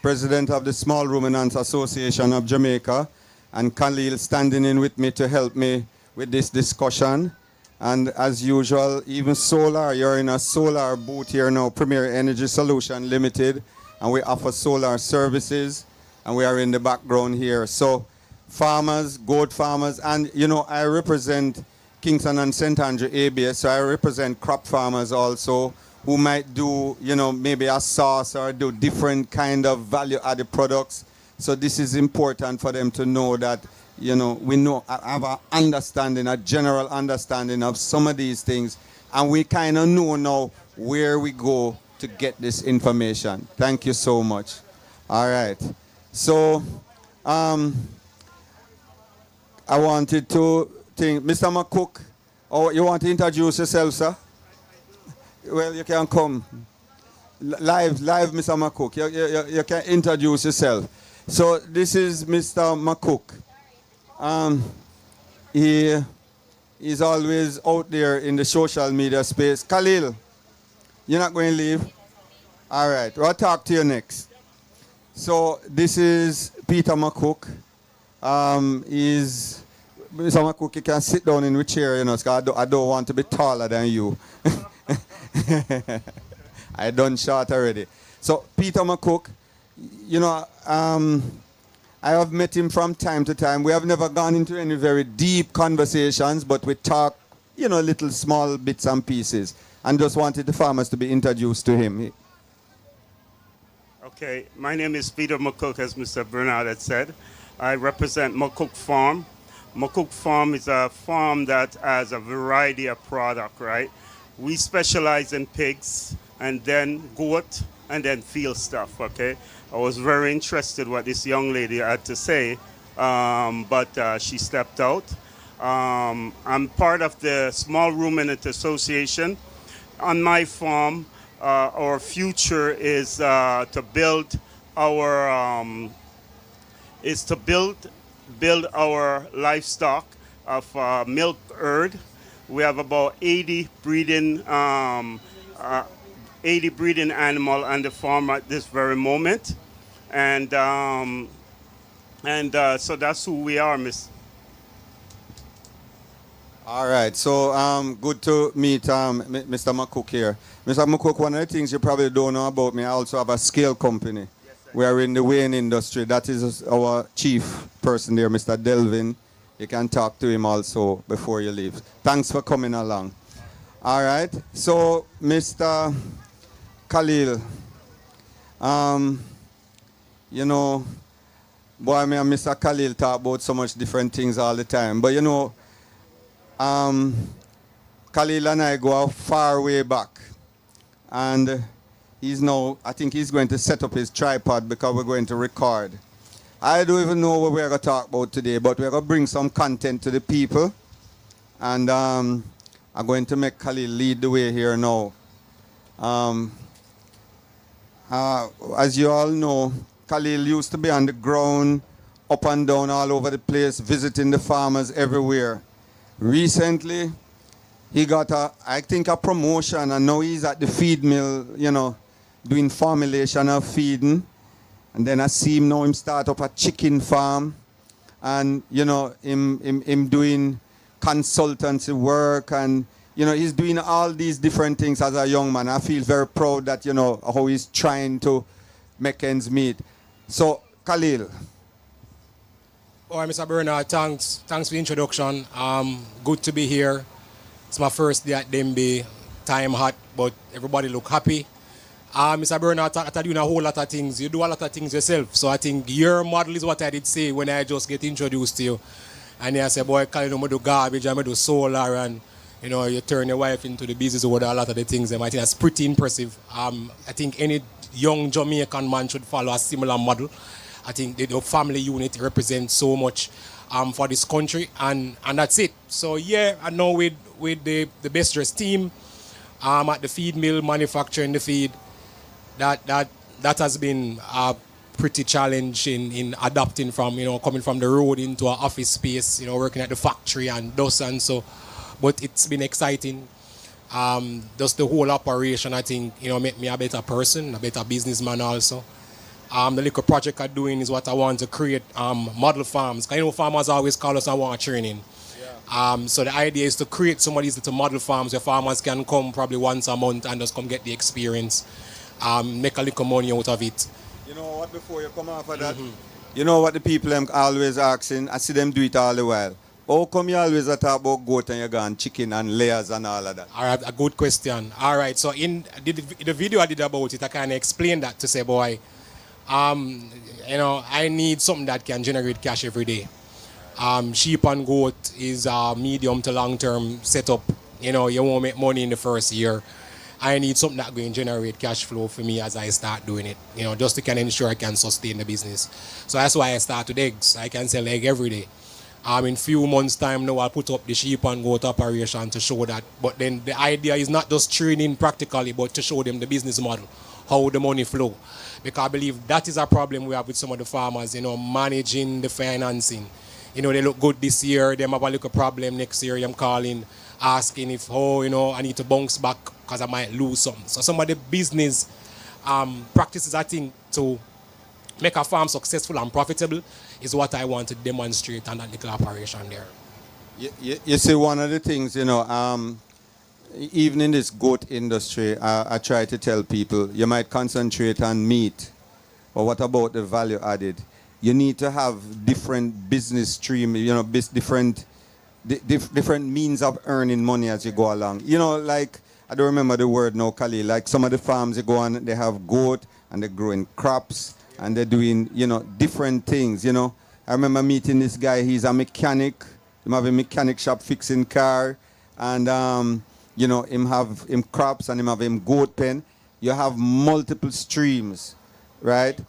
President of the Small Ruminants Association of Jamaica, and Khalil standing in with me to help me with this discussion. And as usual, even solar, you're in a solar booth here now, Premier Energy Solution Limited, and we offer solar services, and we are in the background here. So farmers, goat farmers, and you know, I represent Kingston and St. Andrew ABS, so I represent crop farmers also, who might do, you know, maybe a sauce or do different kind of value-added products. So this is important for them to know that, you know, we know, have an understanding, a general understanding of some of these things, and we kind of know now where we go to get this information. Thank you so much. All right. So I wanted to think, Mr. McCook, oh, you want to introduce yourself, sir? Well, you can come. Live, Mr. McCook. You can introduce yourself. So this is Mr. McCook. He's always out there in the social media space. Khalil, you're not going to leave? All right, we'll talk to you next. So this is Peter McCook. Mr. McCook, you can sit down in the chair, you know, because I don't want to be taller than you. I done short already. So Peter McCook, you know, I have met him from time to time. We have never gone into any very deep conversations, but we talk, you know, little small bits and pieces. And just wanted the farmers to be introduced to him. Okay, my name is Peter McCook, as Mr. Bernard had said. I represent McCook Farm. McCook Farm is a farm that has a variety of product, right? We specialize in pigs and then goat and then field stuff, okay? I was very interested what this young lady had to say, but she stepped out. I'm part of the Small Ruminant Association. On my farm, our future is to build our build our livestock of milk herd. We have about 80 breeding animal on the farm at this very moment, and so that's who we are, Miss. All right, so good to meet Mr. McCook here. Mr. McCook, one of the things you probably don't know about me, I also have a scale company. We are in the weighing industry. That is our chief person there, Mr. Delvin. You can talk to him also before you leave. Thanks for coming along. All right, so Mr. Khalil, you know, boy, me and Mr. Khalil talk about so much different things all the time. But you know, Khalil and I go a far way back. And he's now, I think he's going to set up his tripod because we're going to record. I don't even know what we're going to talk about today, but we're going to bring some content to the people. And I'm going to make Khalil lead the way here now. As you all know, Khalil used to be on the ground, up and down all over the place, visiting the farmers everywhere. Recently, he got I think a promotion, and now he's at the feed mill, you know, doing formulation of feeding. And then I see him now, him start up a chicken farm, and you know, him doing consultancy work, and you know, he's doing all these different things as a young man. I feel very proud that, you know, how he's trying to make ends meet. So, Khalil. All right, Mr. Bernard, thanks for the introduction. Good to be here. It's my first day at Denbigh. Time hot, but everybody look happy. Mr. Bernard, after doing a whole lot of things, you do a lot of things yourself. So I think your model is what I did say when I just get introduced to you. And I say, boy, Khalil, I'm going to do garbage, I'm going to do solar, and you know, you turn your wife into the business with a lot of the things. I think that's pretty impressive. I think any young Jamaican man should follow a similar model. I think the family unit represents so much for this country, and that's it. So yeah, I know with the best dressed team at the feed mill, manufacturing the feed, that has been a pretty challenge in adapting from, you know, coming from the road into an office space, you know, working at the factory and thus and so. But it's been exciting. Just the whole operation, I think, you know, make me a better person, a better businessman also. The little project I'm doing is what I want to create model farms. 'Cause you know, farmers always call us and want training. So the idea is to create some of these little model farms where farmers can come probably once a month and just come get the experience, make a little money out of it. You know what, before you come off of that, you know what the people am always asking, I see them do it all the while. How come you always talk about goat and you go on chicken and layers and all of that? All right, a good question. All right, so in the video I did about it, I kind of explained that to say, boy, you know, I need something that can generate cash every day. Sheep and goat is a medium to long-term setup. You know, you won't make money in the first year. I need something that going to generate cash flow for me as I start doing it. You know, just to kind of ensure I can sustain the business. So that's why I start with eggs. I can sell egg every day. In few months' time now, I'll put up the sheep and goat operation to show that. But then the idea is not just training practically, but to show them the business model, how the money flow. Because I believe that is a problem we have with some of the farmers, you know, managing the financing. You know, they look good this year, they have a little problem next year, I'm calling, asking if, oh, you know, I need to bounce back because I might lose something. So some of the business practices, I think, to make a farm successful and profitable is what I want to demonstrate on that little operation there. You see, one of the things, you know, even in this goat industry, I try to tell people, you might concentrate on meat, but what about the value added? You need to have different business stream, you know, different means of earning money as you go along. You know, like, I don't remember the word now, Kali, like some of the farms you go on, they have goat and they're growing crops and they're doing, you know, different things, you know. I remember meeting this guy, he's a mechanic, he have a mechanic shop fixing car, and, you know, him have him crops and him have him goat pen. You have multiple streams, right,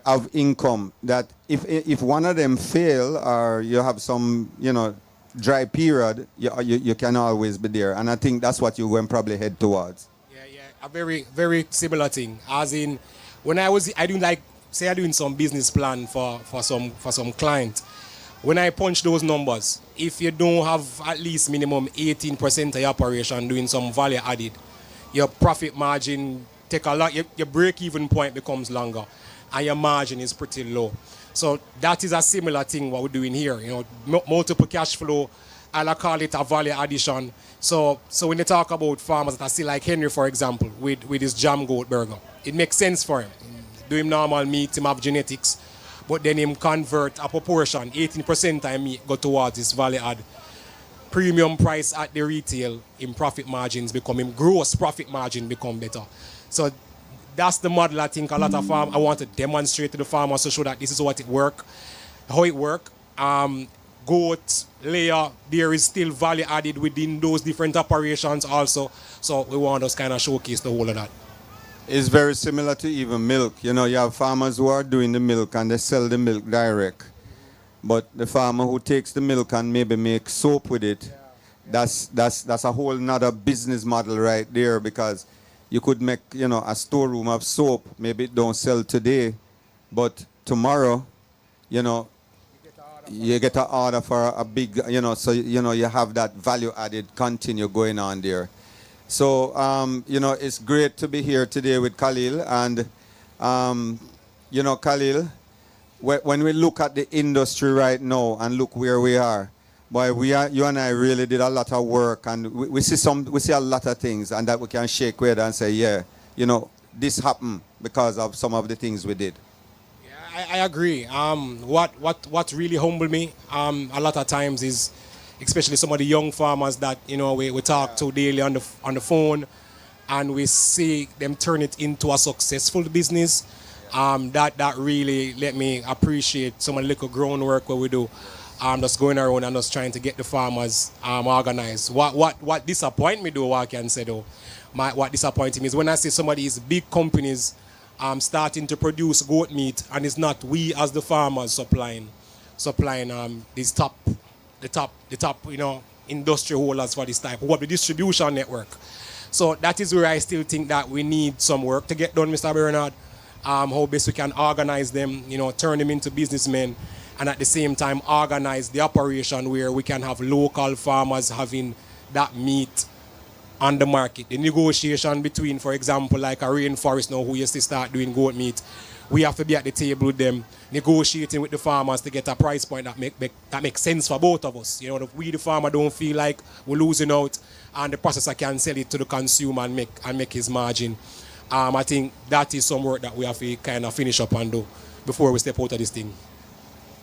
of income that if one of them fail or you have some, you know, dry period, you can always be there. And I think that's what you will probably head towards. Yeah, a very, very similar thing. As in, when I doing like, say I'm doing some business plan for some client. When I punch those numbers, if you don't have at least minimum 18% of your operation doing some value added, your profit margin take a lot, your break-even point becomes longer and your margin is pretty low. So that is a similar thing what we're doing here, you know, multiple cash flow, I call it a value addition. So when you talk about farmers that I see like Henry, for example, with his jam goat burger, it makes sense for him. Do him normal meat, him have genetics, but then him convert a proportion, 18% of meat go towards this value add. Premium price at the retail, in profit margins become, him gross profit margin become better. So that's the model I think a lot of farm I want to demonstrate to the farmers to show that this is what it work, how it work. Goat, layer, there is still value added within those different operations also. So we want us kind of showcase the whole of that. It's very similar to even milk. You know, you have farmers who are doing the milk and they sell the milk direct. But the farmer who takes the milk and maybe makes soap with it, that's a whole nother business model right there, because you could make, you know, a storeroom of soap. Maybe it don't sell today, but tomorrow, you know, you get an order for a big, you know, so, you know, you have that value added continue going on there. So, you know, it's great to be here today with Khalil. And, you know, Khalil, when we look at the industry right now and look where we are, boy, you and I really did a lot of work, and we see a lot of things, and that we can shake with and say, yeah, you know, this happened because of some of the things we did. Yeah, I agree. What really humbled me a lot of times is, especially some of the young farmers that, you know, we talk to daily on the phone, and we see them turn it into a successful business. That really let me appreciate some of the little groundwork what we do. Just going around and just trying to get the farmers organized. What disappoint me though, what I can say though, what disappoints me is when I see some of these big companies starting to produce goat meat, and it's not we as the farmers supplying these top, you know, industry holders for this type, what the distribution network. So that is where I still think that we need some work to get done, Mr. Bernard. How best we can organize them, you know, turn them into businessmen, and at the same time organize the operation where we can have local farmers having that meat on the market. The negotiation between, for example, like a rainforest now who used to start doing goat meat, we have to be at the table with them, negotiating with the farmers to get a price point that makes sense for both of us. You know, we the farmer don't feel like we're losing out, and the processor can sell it to the consumer and make his margin. I think that is some work that we have to kind of finish up and do before we step out of this thing.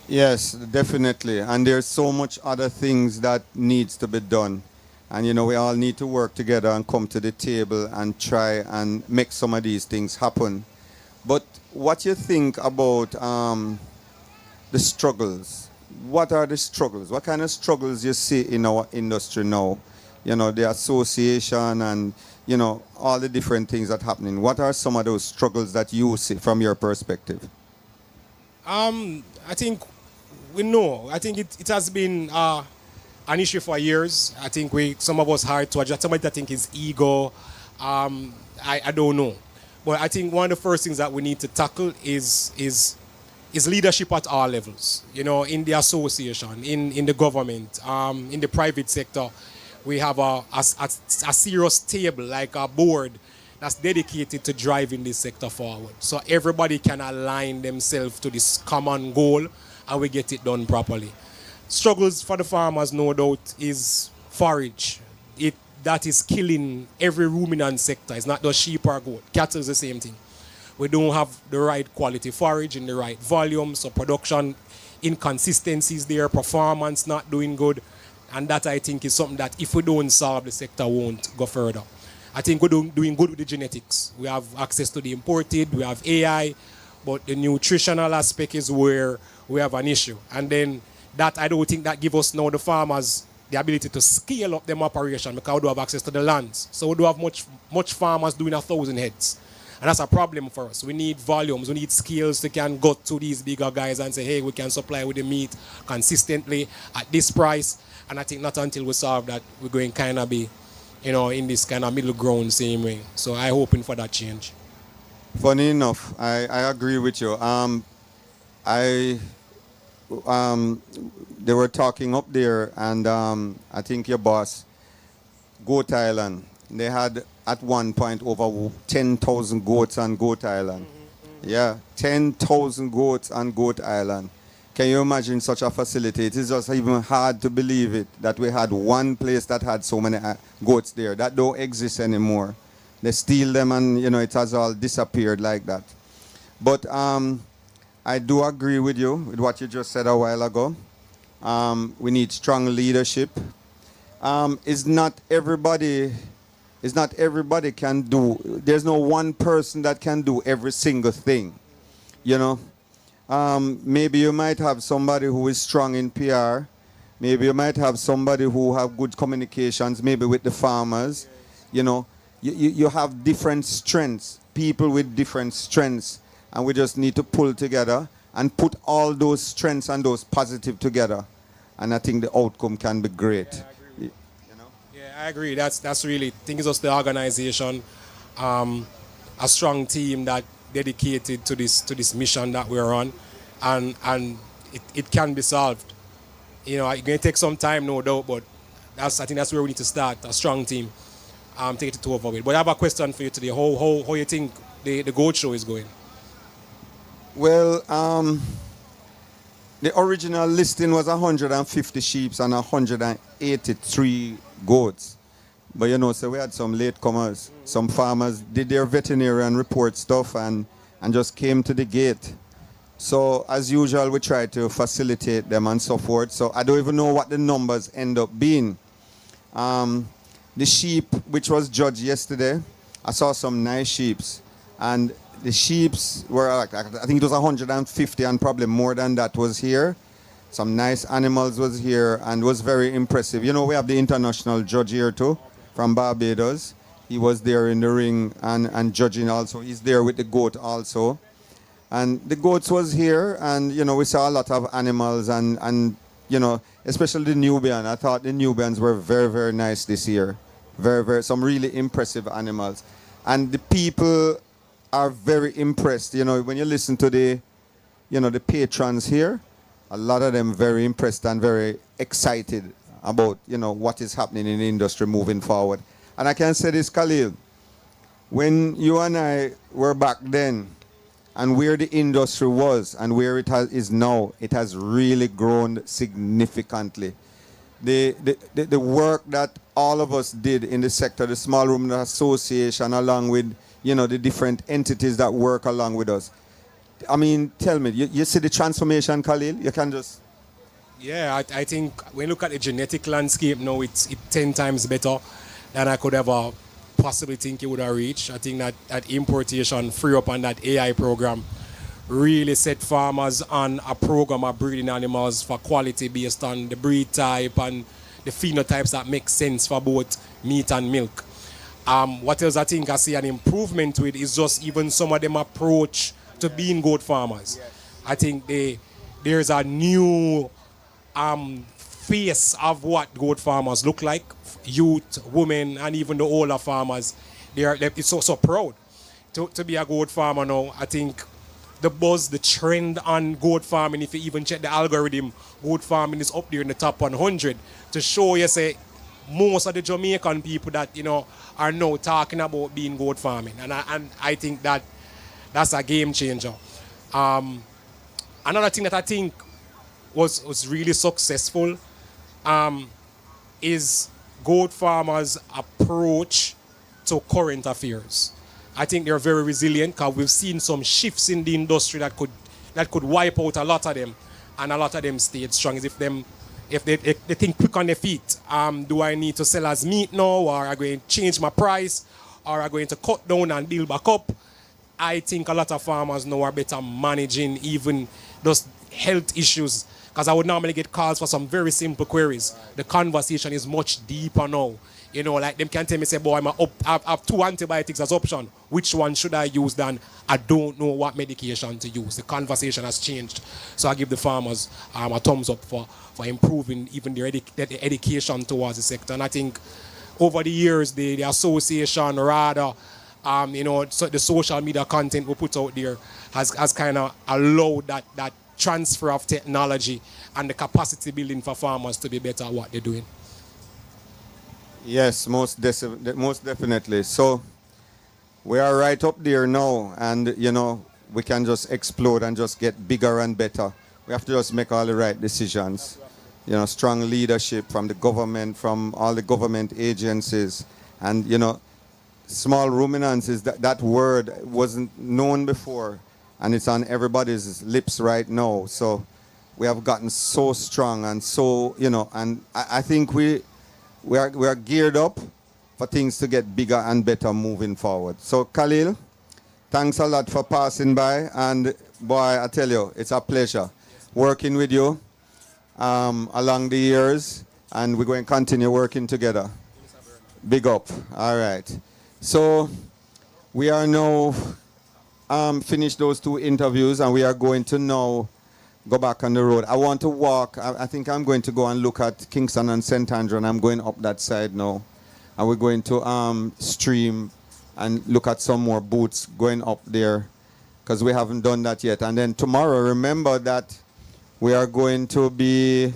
Yes, definitely. And there's so much other things that needs to be done. And you know, we all need to work together and come to the table and try and make some of these things happen. But what you think about the struggles? What are the struggles? What kind of struggles you see in our industry now? You know, the association and, you know, all the different things that are happening. What are some of those struggles that you see from your perspective? I think we know. I think it has been an issue for years. I think some of us hard to adjust. Somebody that think is ego. I don't know. But I think one of the first things that we need to tackle is leadership at all levels. You know, in the association, in the government, in the private sector, we have a serious table, like a board that's dedicated to driving this sector forward. So everybody can align themselves to this common goal and we get it done properly. Struggles for the farmers, no doubt, is forage. That is killing every ruminant sector. It's not just sheep or goat. Cattle is the same thing. We don't have the right quality forage in the right volume, so production inconsistencies there, performance not doing good. And that, I think, is something that if we don't solve, the sector won't go further. I think we're doing good with the genetics. We have access to the imported, we have AI, but the nutritional aspect is where we have an issue. And then that, I don't think that gives us now, the farmers, the ability to scale up them operation because we do have access to the lands. So we do have much farmers doing 1,000 heads. And that's a problem for us. We need volumes, we need skills to can go to these bigger guys and say, hey, we can supply with the meat consistently at this price. And I think not until we solve that, we're going to kind of be, you know, in this kind of middle ground same way. So I'm hoping for that change. Funny enough, I agree with you. They were talking up there, and I think your boss, Goat Island, they had at one point over 10,000 goats on Goat Island. Yeah, 10,000 goats on Goat Island. Can you imagine such a facility? It is just even hard to believe it that we had one place that had so many goats there. That don't exist anymore. They steal them and, you know, it has all disappeared like that. But I do agree with you with what you just said a while ago. We need strong leadership. It's not everybody can do. There's no one person that can do every single thing, you know. Maybe you might have somebody who is strong in PR. Maybe you might have somebody who have good communications, maybe with the farmers. You know, you have different strengths, people with different strengths, and we just need to pull together and put all those strengths and those positive together. And I think the outcome can be great. Yeah, I agree. That's really, I think it's just the organization, a strong team that dedicated to this mission that we're on, and it can be solved. You know, it's going to take some time, no doubt, but I think that's where we need to start, a strong team. Take it over with. But I have a question for you today. How you think the goat show is going? Well, the original listing was 150 sheep and 183 goats. But you know, so we had some latecomers. Some farmers did their veterinarian report stuff and just came to the gate. So as usual, we try to facilitate them and so forth. So I don't even know what the numbers end up being. The sheep, which was judged yesterday, I saw some nice sheep. And the sheep were like, I think it was 150 and probably more than that was here. Some nice animals was here and was very impressive. You know, we have the international judge here too, from Barbados. He was there in the ring and judging also. He's there with the goat also. And the goats was here, and, you know, we saw a lot of animals and you know, especially the Nubian. I thought the Nubians were very, very nice this year. Some really impressive animals. And the people are very impressed. You know, when you listen to the patrons here, a lot of them very impressed and very excited about, you know, what is happening in the industry moving forward. And I can say this, Khalil, when you and I were back then, and where the industry was and where is now, it has really grown significantly. The work that all of us did in the sector, the Small Ruminants Association, along with the different entities that work along with us. I mean, tell me, you see the transformation, Khalil? You can just... Yeah, I think when you look at the genetic landscape now, it's 10 times better than I could ever possibly think it would have reached. I think that importation free up on that AI program really set farmers on a program of breeding animals for quality based on the breed type and the phenotypes that make sense for both meat and milk. What else I think I see an improvement with is just even some of them approach to being goat farmers. Yes. I think there's a new face of what goat farmers look like. Youth, women, and even the older farmers, they're so proud to be a goat farmer now. I think the buzz, the trend on goat farming, if you even check the algorithm, goat farming is up there in the top 100 to show you, say, most of the Jamaican people that, are now talking about being goat farming. And I think that's a game changer. Another thing that I think was really successful is goat farmers' approach to current affairs. I think they're very resilient because we've seen some shifts in the industry that could wipe out a lot of them, and a lot of them stayed strong. As if they think quick on their feet. Do I need to sell as meat now, or am I going to change my price, or am I going to cut down and build back up? I think a lot of farmers now are better managing even those health issues, because I would normally get calls for some very simple queries. The conversation is much deeper now. Like them can tell me, say, boy, I have 2 antibiotics as option. Which one should I use then? I don't know what medication to use. The conversation has changed. So I give the farmers a thumbs up for improving even their education towards the sector. And I think over the years, the association, rather, so the social media content we put out there has kind of allowed that transfer of technology and the capacity building for farmers to be better at what they're doing. Yes, most definitely. So we are right up there now, and we can just explode and just get bigger and better. We have to just make all the right decisions. Strong leadership from the government, from all the government agencies, and small ruminants is that word wasn't known before, and it's on everybody's lips right now. So we have gotten so strong and so and I think we are geared up for things to get bigger and better moving forward. So Khalil, thanks a lot for passing by, and boy, I tell you, it's a pleasure working with you along the years, and we're going to continue working together. Big up. All right. So we are now finished those 2 interviews, and we are going to now go back on the road. I want to walk. I think I'm going to go and look at Kingston and St. Andrew, and I'm going up that side now. And we're going to stream and look at some more booths going up there, because we haven't done that yet. And then tomorrow, remember that we are going to be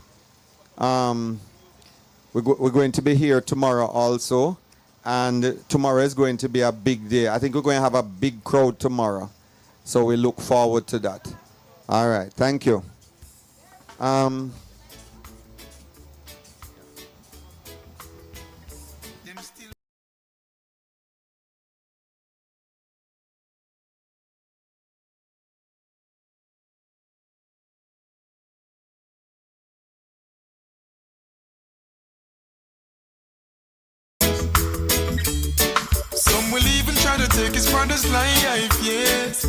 we're going to be here tomorrow also, and tomorrow is going to be a big day. I think we're going to have a big crowd tomorrow, so we look forward to that. All right, thank you. Some will even try to take his brother's life, yes,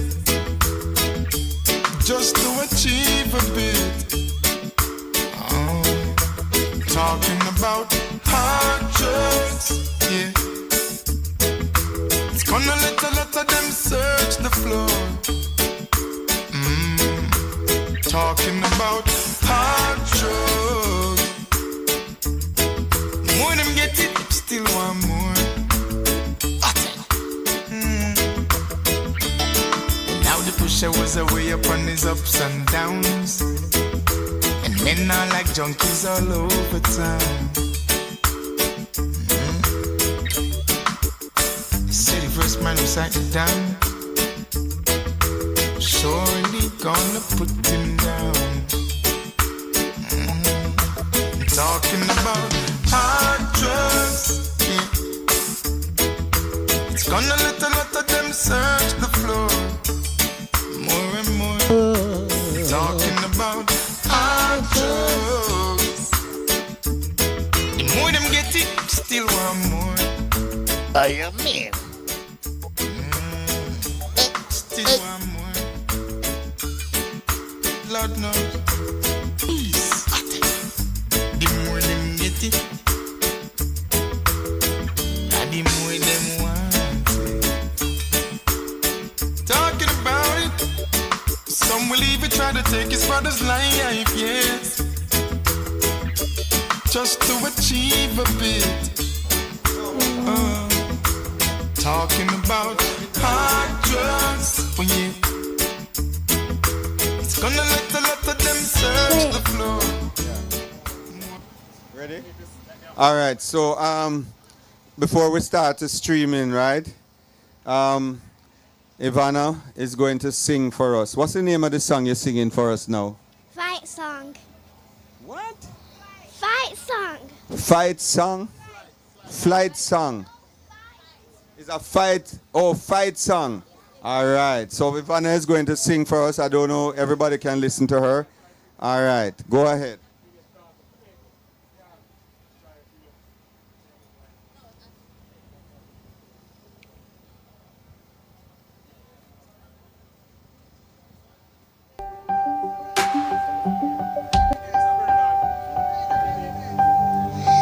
just to achieve a bit. Talking about hard drugs, yeah. It's gonna let a lot of them search the floor. Talking about hard drugs. More them get it, still want more. Now the pusher was away upon his ups and downs, and men are like junkies all over town. man beside the dam. Surely gonna put him down. Talking about hard drugs, yeah. It's gonna let a lot of them search the floor more and more. Talking about hard drugs. The more them get it, still want more. You mean? Still want more. Lord knows. The more them get it, the more them want it. Talking about it, some will even try to take his brother's life, yes, just to achieve a bit. Talking about hard drugs, oh yeah. It's gonna let a lot of them search the floor. Ready? All right. So before we start the streaming, right? Ivana is going to sing for us. What's the name of the song you're singing for us now? Fight song. What? Fight song. Fight song? Flight song. It's a fight, fight song. All right. So Ivana is going to sing for us. I don't know. Everybody can listen to her. All right. Go ahead.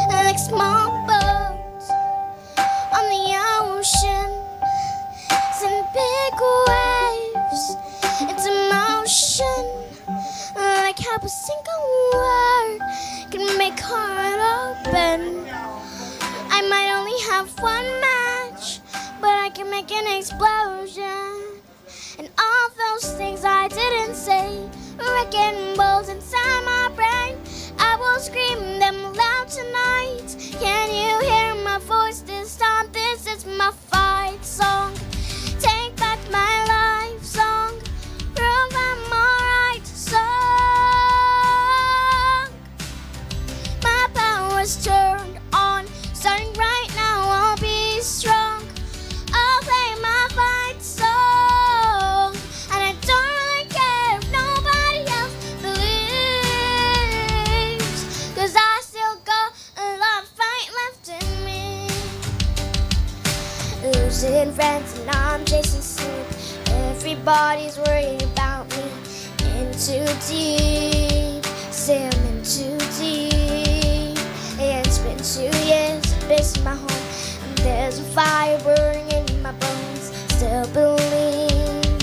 Like small boats on the ocean, some big waves into motion. Like how a single word can make heart open. I might only have one match, but I can make an explosion. And all those things I didn't say, wrecking balls inside my brain. I will scream them loud tonight. Can you hear my voice this time? This is my fight song. Take back my life song. Prove I'm alright song. My power's turned on. Starting right now, I'll be strong. I'll play my fight song. And I don't really care if nobody else believes, 'cause I still got a lot of fight left in me. Losing friends and I'm chasing sleep. Everybody's worried about me. In too deep, sailing too deep. It's been 2 years, I miss my home. And there's a fire burning in my bones. Still believe,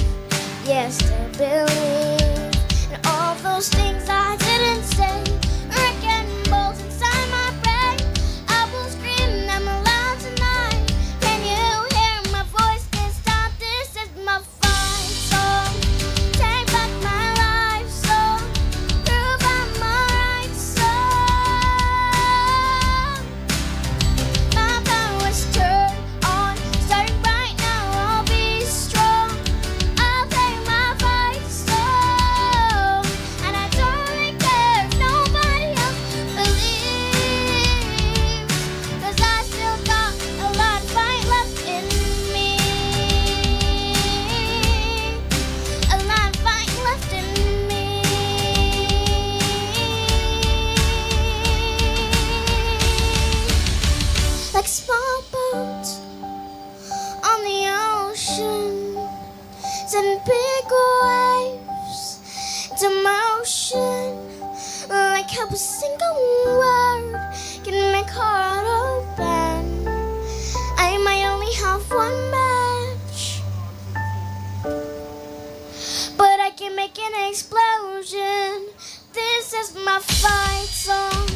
yeah, still believe. And all those things I didn't say, wrecking balls inside my brain. I will scream them aloud tonight. Can you hear my voice this time? This is my fight song. Take back my life song. Prove I'm alright song. My power's turned on. Starting right now, I'll be strong. I'll play my fight song. And I don't really care if nobody else believes, 'cause I still got a lot of fight left in me. A lot of fight left in me. Like small boats on the ocean, send big waves into motion. Like how a single word can make heart open. I might only have one match, but I can make an explosion. This is my fight song.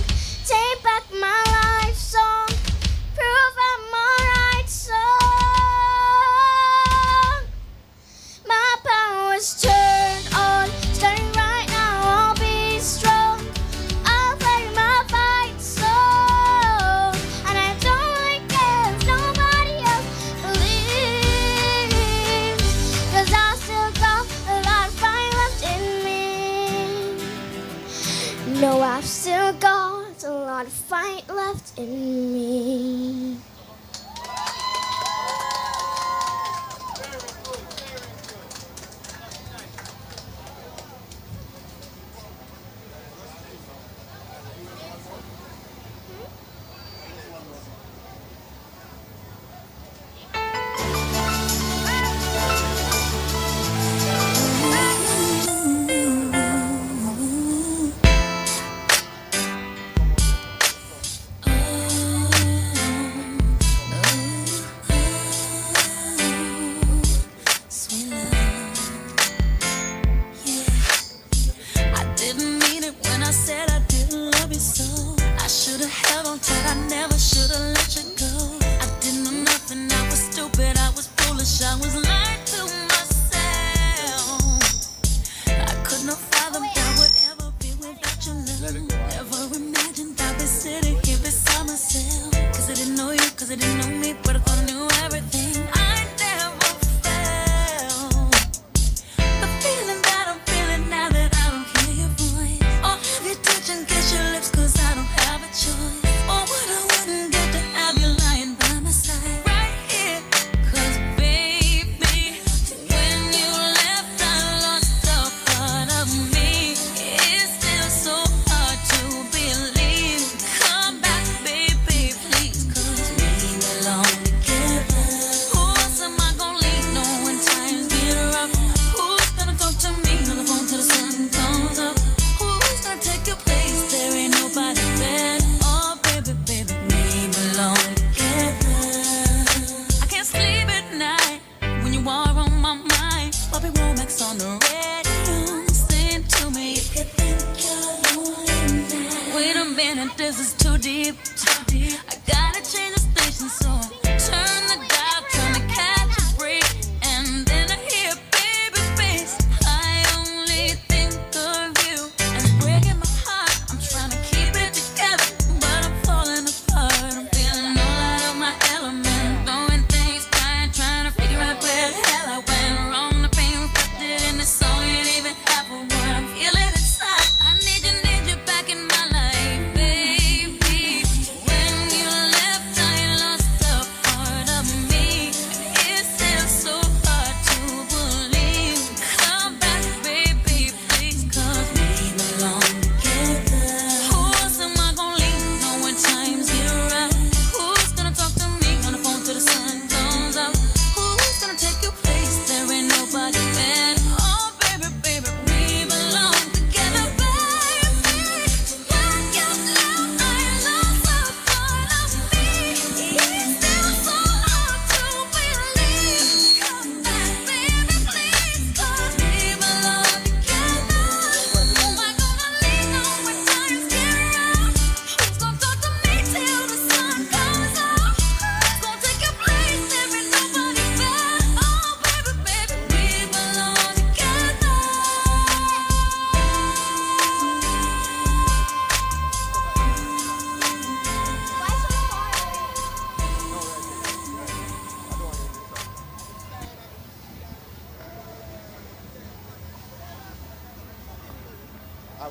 Take back my life song. Prove I'm alright song. My power's turned on. Starting right now, I'll be strong. I'll play my fight song. And I don't really care if nobody else believes. fight left in me.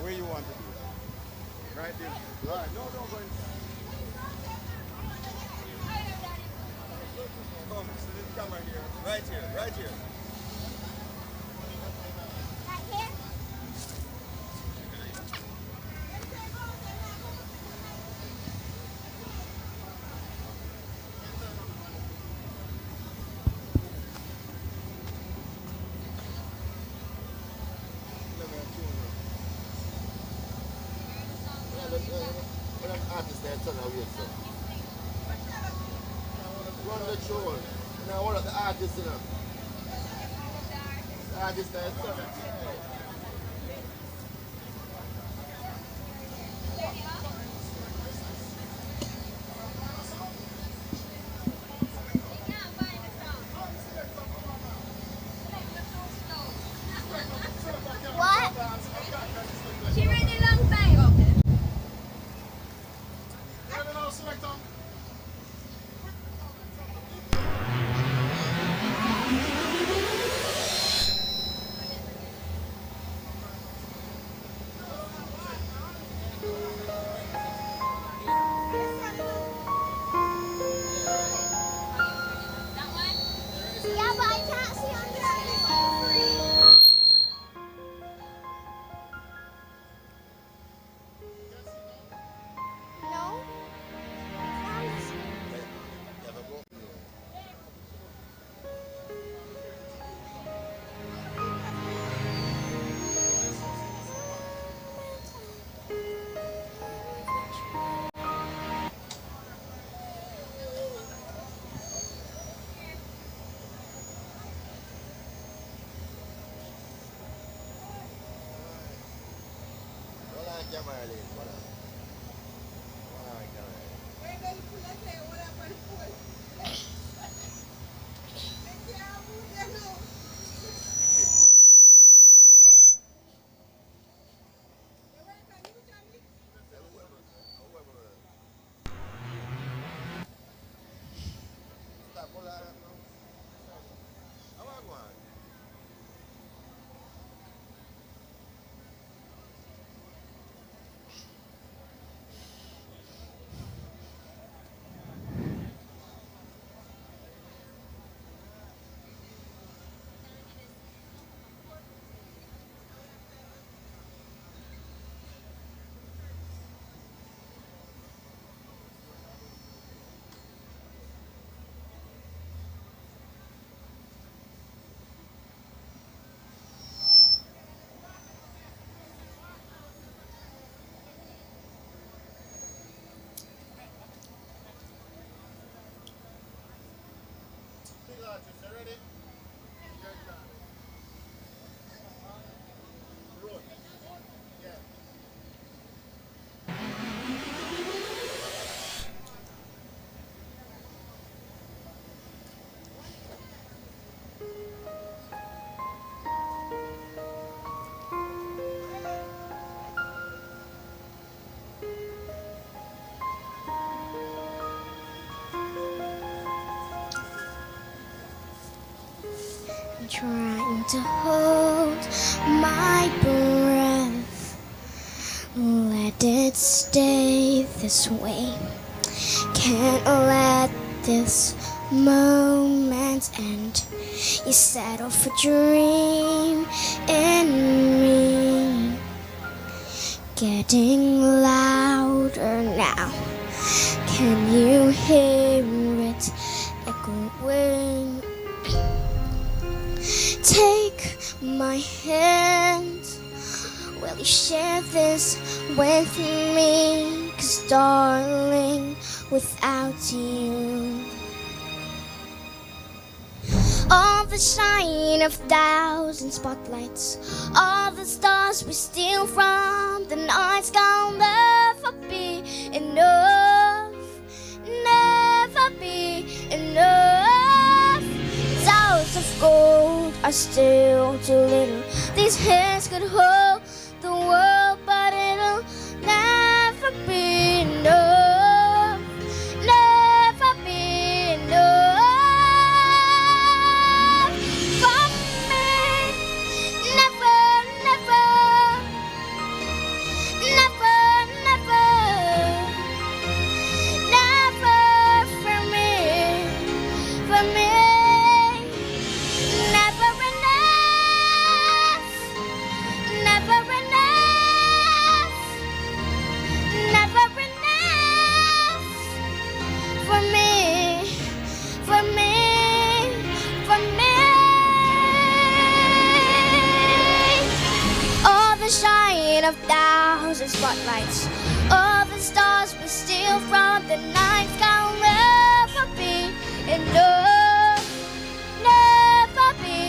Where you want to do? Right there. Right. No, don't go inside. Come, so this camera here. Right here, right here. Artist there, turn away, so. Run the show. Now, what are the artists, you know? The artist there, turn. What? She ready long time. Trying to hold my breath, let it stay this way. Can't let this moment end. You settle for dream in me, getting louder now. Can you hear it echoing? Take my hand, will you share this with me? 'Cause darling, without you, all the shine of thousand spotlights, all the stars we steal from the night sky will never be enough, never be enough. Towers of gold are still too little. These hands could hold the world, but it'll never be enough, never be enough for me. Never, never, never, never, never for me, for me. Never enough, never enough, never enough for me, for me, for me. All the shine of thousand spotlights, all the stars we steal from the night sky will never be enough, never be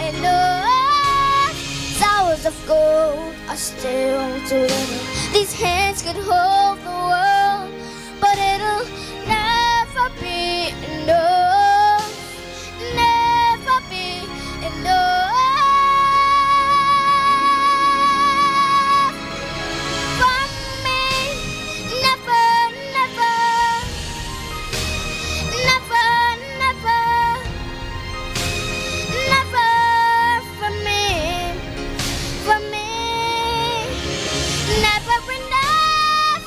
enough. Towers of gold are still too little. These hands could hold the world, but it'll never be enough, never be enough for me. Never, never, never, never, never for me, for me. Never enough,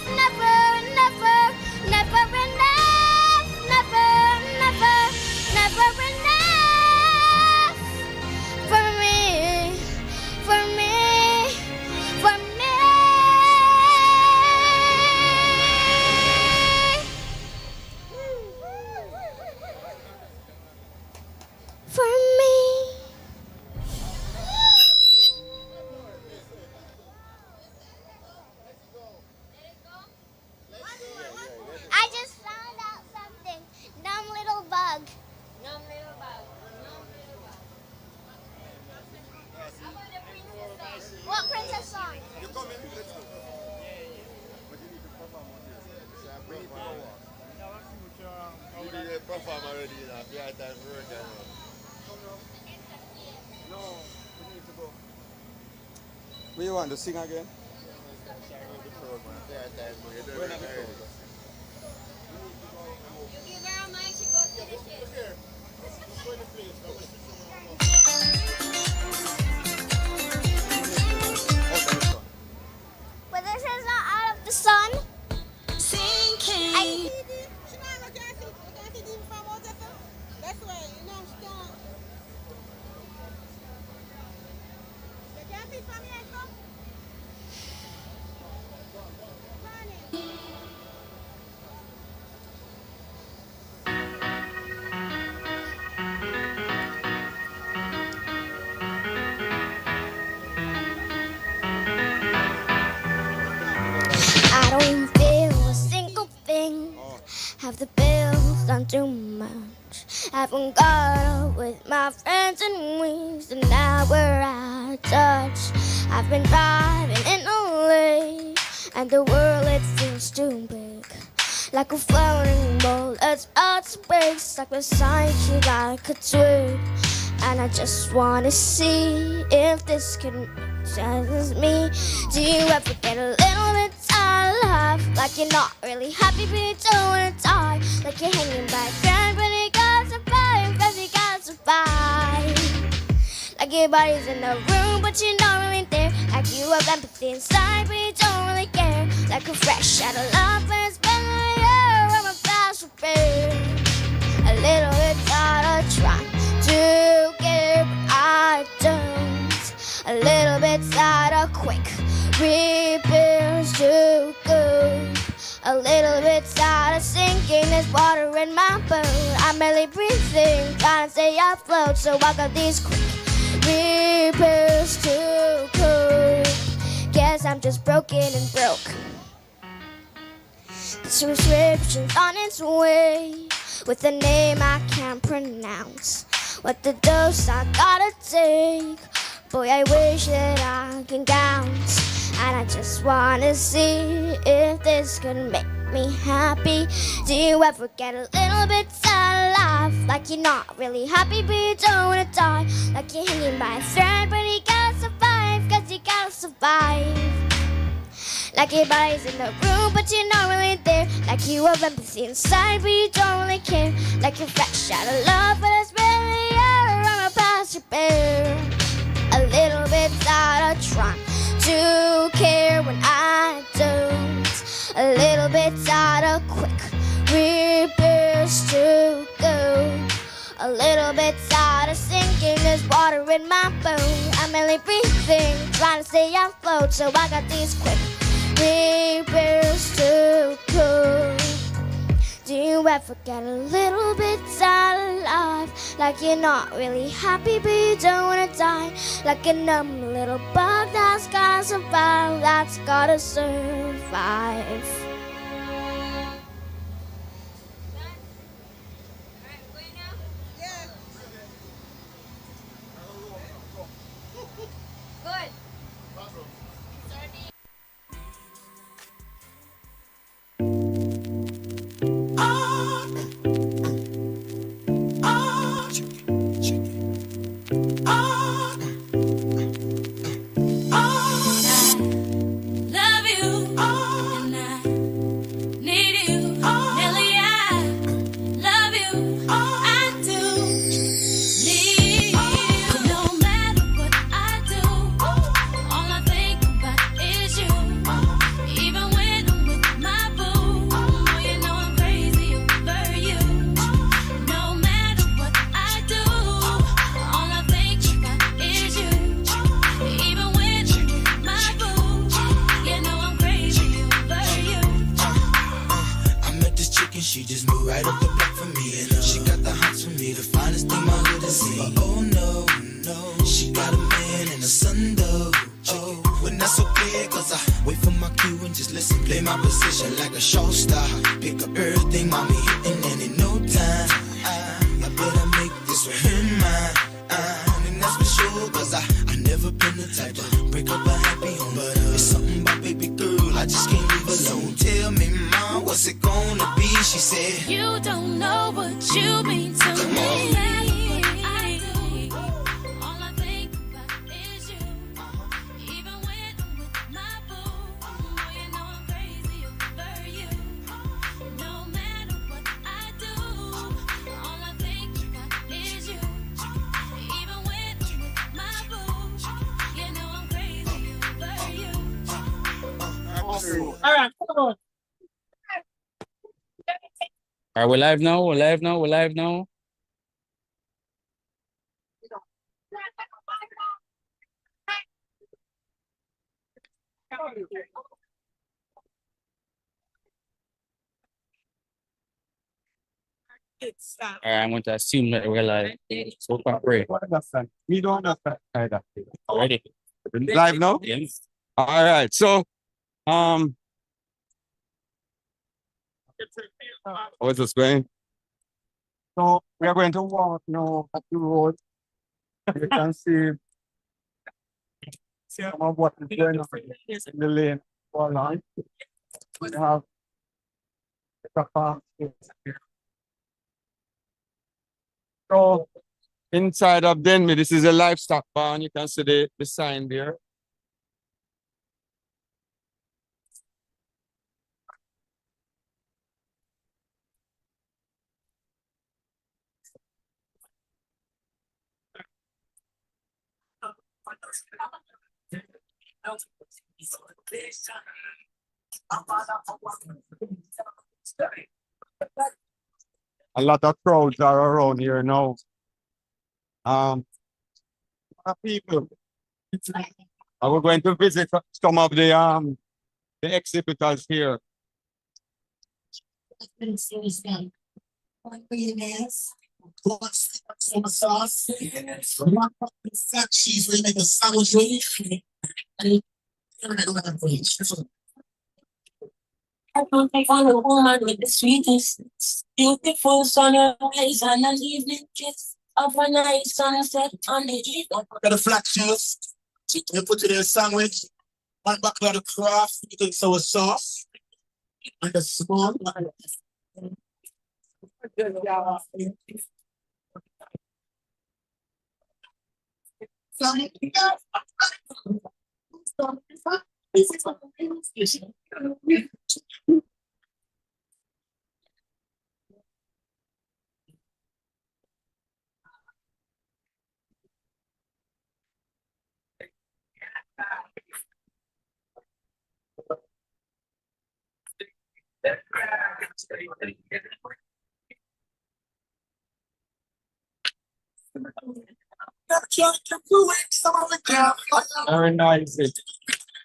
already, you know. Yeah, time for work. No, we need to go. Where you want to sing again? We're not the crowd. But this is not out of the sun. Sinking. That's why, you know, she can't. You can't see from here, come. I don't feel a single thing. Have the bills done too much? Haven't got up with my friends in weeks, and now we're out of touch. I've been driving in LA, and the world it feels too big. Like a floating ball that's out of space, like a sign she like a twig. And I just wanna see if this can chance me. Do you ever get a little bit tired of life? Like you're not really happy but you don't wanna die. Like you're hanging by a thread but you gotta survive, cause you gotta survive. Like your body's in the room but you're not really there. Like you have empathy inside but you don't really care. Like a fresh out of love but it's been a year. I'm a fast repair. A little bit tired of trying to care but I don't. A little bit tired of quick repairs to go. A little bit tired of sinking, there's water in my boat. I'm barely breathing, trying to stay afloat. So I got these quick repairs to go. Guess I'm just broken and broke. The prescription's on its way, with a name I can't pronounce. What the dose I gotta take, boy I wish that I can count. And I just wanna see if this could make me happy. Do you ever get a little bit tired of life? Like you're not really happy but you don't wanna die. Like you're hanging by a thread but you gotta survive, cause you gotta survive. Like your body's in the room but you're not really there. Like you have empathy inside but you don't really care. Like you're fresh out of love but it's really I'm a past repair. A little bit tired of trying to care when I don't. A little bit tired of quick repairs to go. A little bit tired of sinking, there's water in my boat. I'm barely breathing, trying to stay afloat. So I got these quick repairs to go. Do you ever get a little bit tired of life? Like you're not really happy but you don't wanna die. Like a numb little bug that's gotta survive, that's gotta survive. Good. Love you, and I need you, Nelly. I love you, I do need you. No matter what I do, all I think about is you. Even when I'm with my boo, oh, you know I'm crazy over you. No matter what I do, all I think about is you. Even when I'm with my boo, you know I'm crazy over you. I met this chicken, she just moved right up the block for me. And she got the hots for me, the finest thing my hood has seen. But oh no, no, she got a man and a son though. Oh, when that's okay, cause I wait for my cue and just listen. Play my position like a show star. Pick up everything, mommy hitting, and in no time I better make this with him mine. And that's for sure, cause I never been the type to break up a happy home. But it's something about baby girl, I just can't leave alone. Tell me, mom, what's it gonna be? she said. You don't know what you mean to me. I do. All I think about is you. Even when I'm with my boo, boy, you know I'm crazy over you. No matter what I do, all I think about is you. Even when I'm with my boo, you know I'm crazy over you. All right, come on. Are we live now? We're live now. We're live now. All right, I'm going to assume that we're live. So far, pray. We don't understand either. Ready? Live now? Yes. All right. So, what's this going? So we are going to walk now up the road. You can see some of what is going on in the lane for along. We have the park here. So inside of Denbigh, this is a livestock barn. You can see the sign there. A lot of crowds are around here now. People. And we're going to visit some of the exhibitors here. Some sauce, fat cheese, we make a sandwich with. I don't think I'm a woman with the sweetest, beautiful sunrise and an evening kiss of a nice sunset on the east. Got the flat shoes. You put it in a sandwich. One back of the craft, you can sour sauce. And the small. Very nice.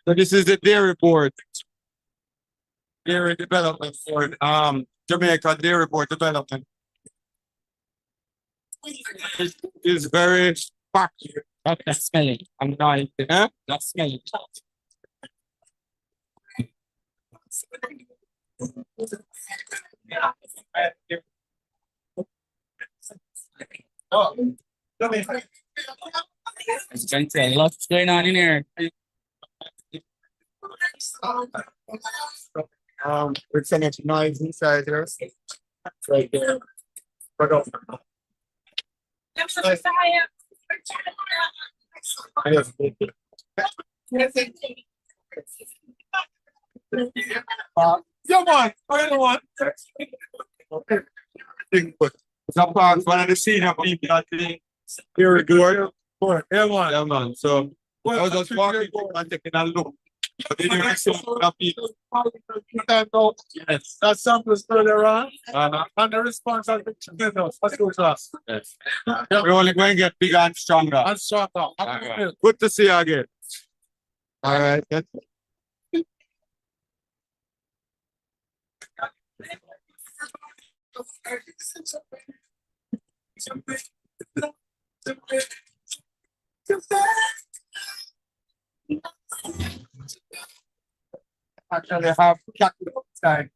So this is the dairy board. Dairy development board. Jamaica Dairy Board Development. It's very packed. That's smelling. I'm nice. Huh? That's smelling. Oh, As you can tell, lots going on in here. with so much noise inside here. Right there. Come on, one. Sometimes one of the senior people that think very good. Yeah, man. So I was just walking and taking a look. But then you see some people. Yes. That sample is further on. And the response has been tremendous. Let's go class. Yes. We're only going to get bigger and stronger. And stronger. Good to see you again. All right. Yes. Actually have chocolate inside.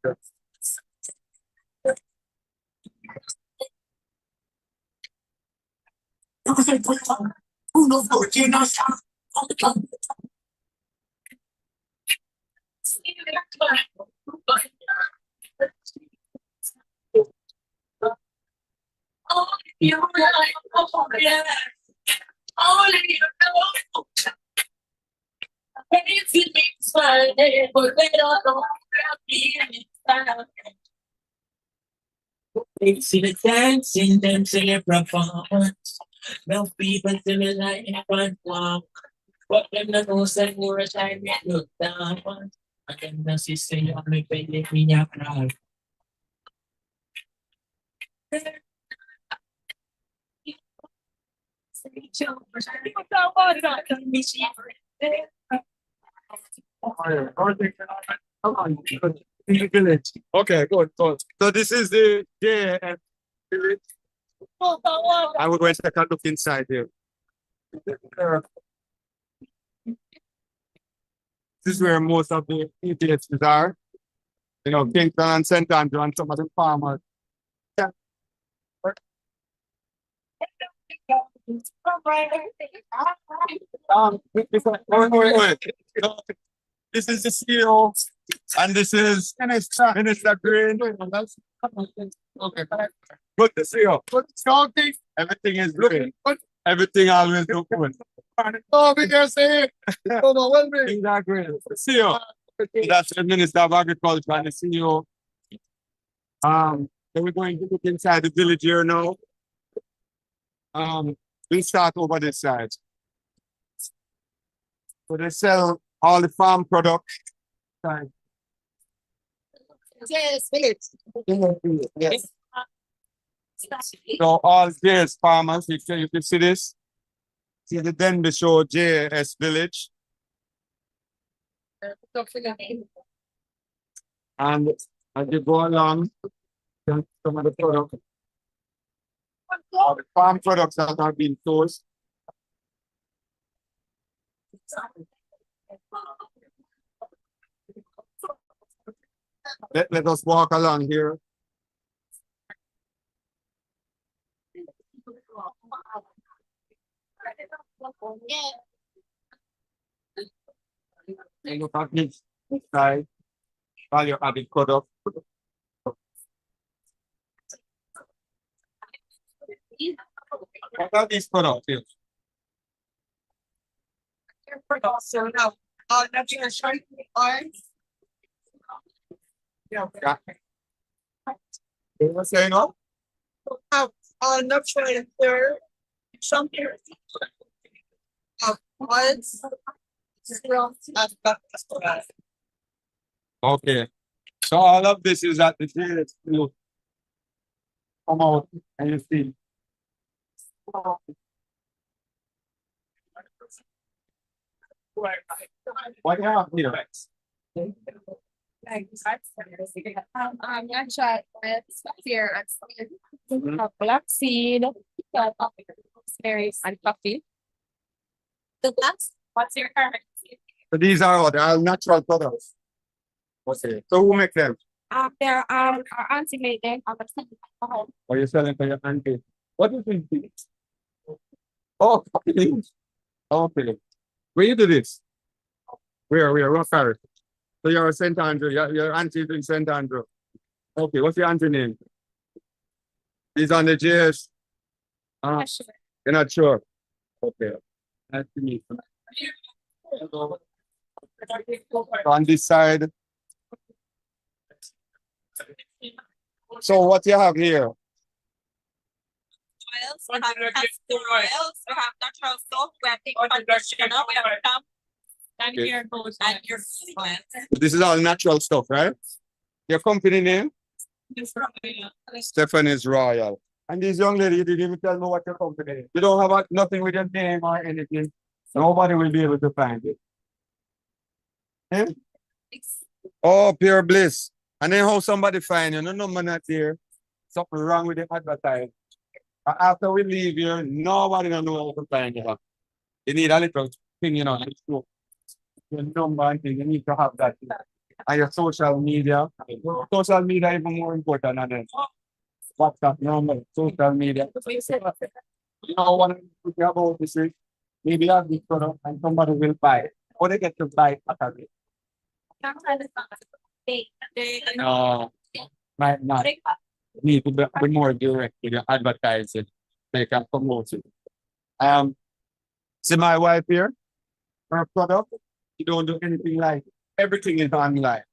You only you know. Anything is fine, but they don't know how to be inside. They see the dancing, them see the performance. No people still alive and walk. But them no know say more time they look down. And them no see say you only pay me a cry. Okay, good, good. So this is the JF village. I would go and take a look inside here. This is where most of the ETHs are. You know, Kingston and St. Andrew and some of the farmers. Yeah. Wait. This is the CEO, and this is Minister Green. Okay. Good to see you. Everything is good. Everything always look good. Oh, we can say things are great. See you. That's the Minister of Agriculture and the CEO. So we're going to look inside the village here now. We'll start over this side. So they sell all the farm products. Yes, village. Yes. So all JS farmers, you can see this. See the Denbigh show JS village. And as you go along, some of the products, all the farm products that are being sourced. Let us walk along here. And look at this side, value added product. What are these products here? So now, that's your short arms. Yeah. What was saying no? Have all natural and pure. Some here. Oils. Okay. So all of this is at the JS to come out and you see. What do you have here? Natural here black seed, berries, and coffee. The blacks, what's your currency? So these are what? They are natural products. Okay. So who make them? They're our auntie made them on the home. Or you're selling for your auntie? What is this? Oh, okay. Okay. Where you do this? Where? What parish? So you're a St. Andrew. Your auntie is in St. Andrew. Okay. What's your auntie name? He's on the JS. Sure. You're not sure? Okay. Nice to meet you. So on this side. So what you have here? Oils, we have castor oils, we have natural soap, we have conditioner, we have camp, and Okay. here goes and your plant. This is all natural stuff, right? Your company name? Stephanie's Royal. And this young lady, you didn't even tell me what your company is. You don't have nothing with your name or anything. Nobody will be able to find it. Eh? Oh, Pure Bliss. And then how somebody find you? No number not there. Something wrong with the advertising. After we leave here, nobody don't know how to find you. You need a little thing, you know, like your number and thing. You need to have that. And your social media. Social media even more important than it. WhatsApp number, social media. You know what I'm talking about this is maybe have this product and somebody will buy it. Or they get to buy it after it. No, might not. Need to be more direct with your advertising. They can promote it. See my wife here, her product, you don't do anything like everything is online.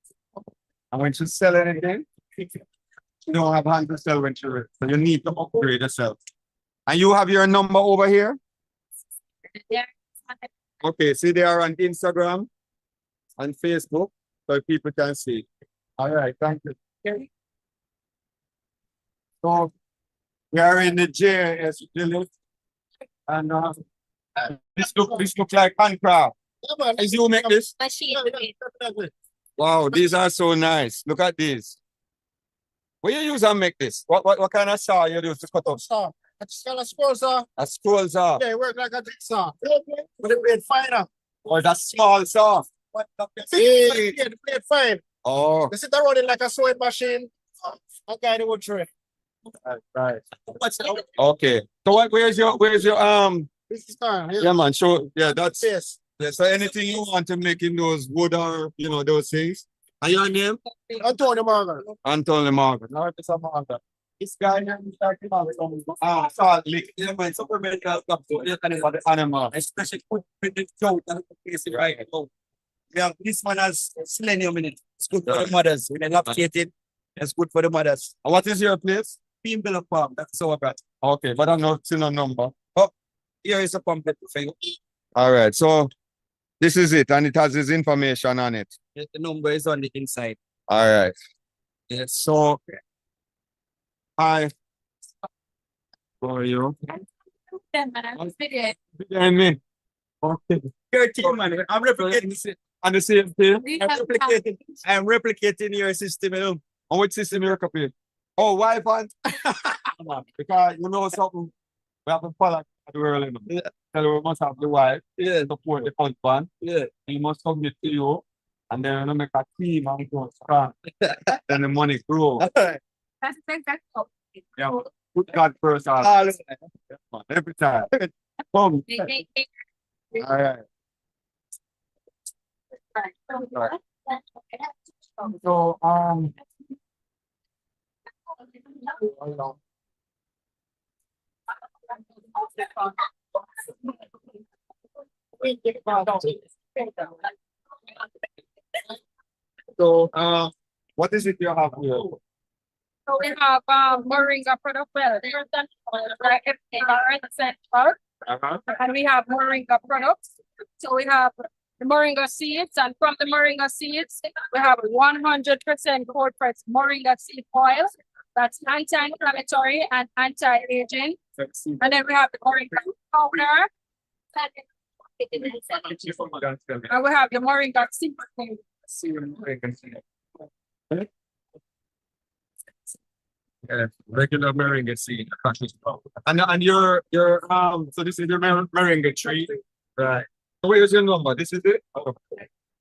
And when she sell anything, you don't have hand to sell when she so you need to upgrade yourself. And you have your number over here? Okay, see they are on Instagram and Facebook, so people can see. All right, thank you. So we are in the JS village, and this look like handcraft. Is you make this? Wow, these are so nice. Look at these. What you use and make this? What kind of saw you use to cut up? Saw. It's called a scroll saw. A scroll saw. Yeah, it works like a jigsaw. But the blade finer. Or that small saw. See, yeah, the blade fine. Oh. They sit around it like a sewing machine. Okay, they would try. Right. Okay. So where's your This is car. yeah man, so yeah, that's yeah, so anything you want to make in those wood or those things. And your name? Antonio Morgan. Antonio Morgan. Now it's a Morgan. This guy here is talking about Salt Lake. Yeah, man, supplement stuff for the animal. Especially with the goat and the right. Yeah, this one has selenium in it. It's good for the mothers. When they're lactated, it's good for the mothers. And what is your place? Female Farm. That's so bad. Okay, but I'm not seeing a number. Oh, here is a pamphlet for you. All right, so this is it, and it has this information on it. The number is on the inside. All right. Yes. So, hi. How are you? And me. Okay. 13 man. I'm replicating. And the same thing. I'm replicating your system. And which system you're copying? Oh, Wi-Fi. Because you know something. We have to follow the world. So we must have the wife. Yeah. Support the husband. Yeah. He must submit to you. And then we make a team and go strong. Then the money grow. Yeah. Put God first. Every time. Boom. All right. So, so, what is it you have here? So we have moringa product well, and we have moringa products. So we have the moringa seeds, and from the moringa seeds, we have 100% cold pressed moringa seed oil. That's anti-inflammatory and anti-aging. And then we have the moringa powder. And we have the moringa seed. Regular moringa seed. And your so this is your moringa tree. Right. So where's your number? This is it?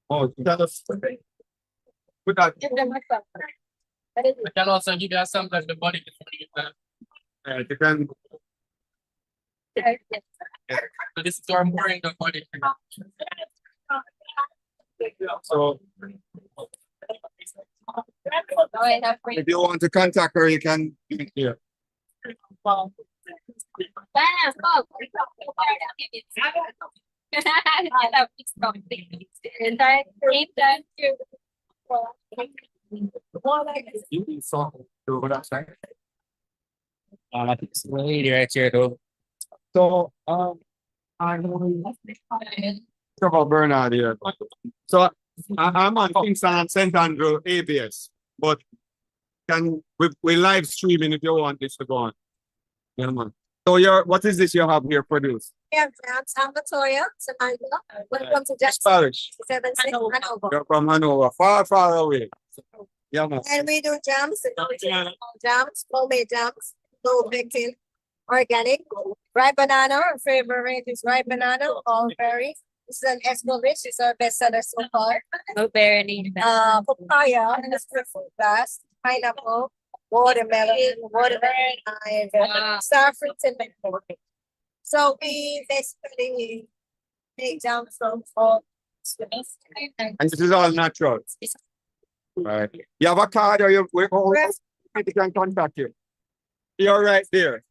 Oh, tell us. Put that. I can also give you some of the body. It depends. So this is our moringa body. So if you want to contact her, you can here. You saw what I'm saying. I think it's lady right here though. So I'm about Bernard here. So I'm on Kingston and St. Andrew ABS, but we live streaming if you want this to go on. Yeah, man. So what is this you have here produced? Yeah, I'm Victoria. Welcome to Just Parish. 76 Hanover. You're from Hanover, far away. Yeah, man. And we do jams, homemade jams, low victim, organic, ripe banana. Our favorite is ripe banana, all berry. This is an Escovitch, it's our best seller so far. Blueberry. Papaya, grass, pineapple, watermelon, and star fruits and mango. So we basically make jams from all. And this is all natural. Right. You have a card or you can contact you. You're right there.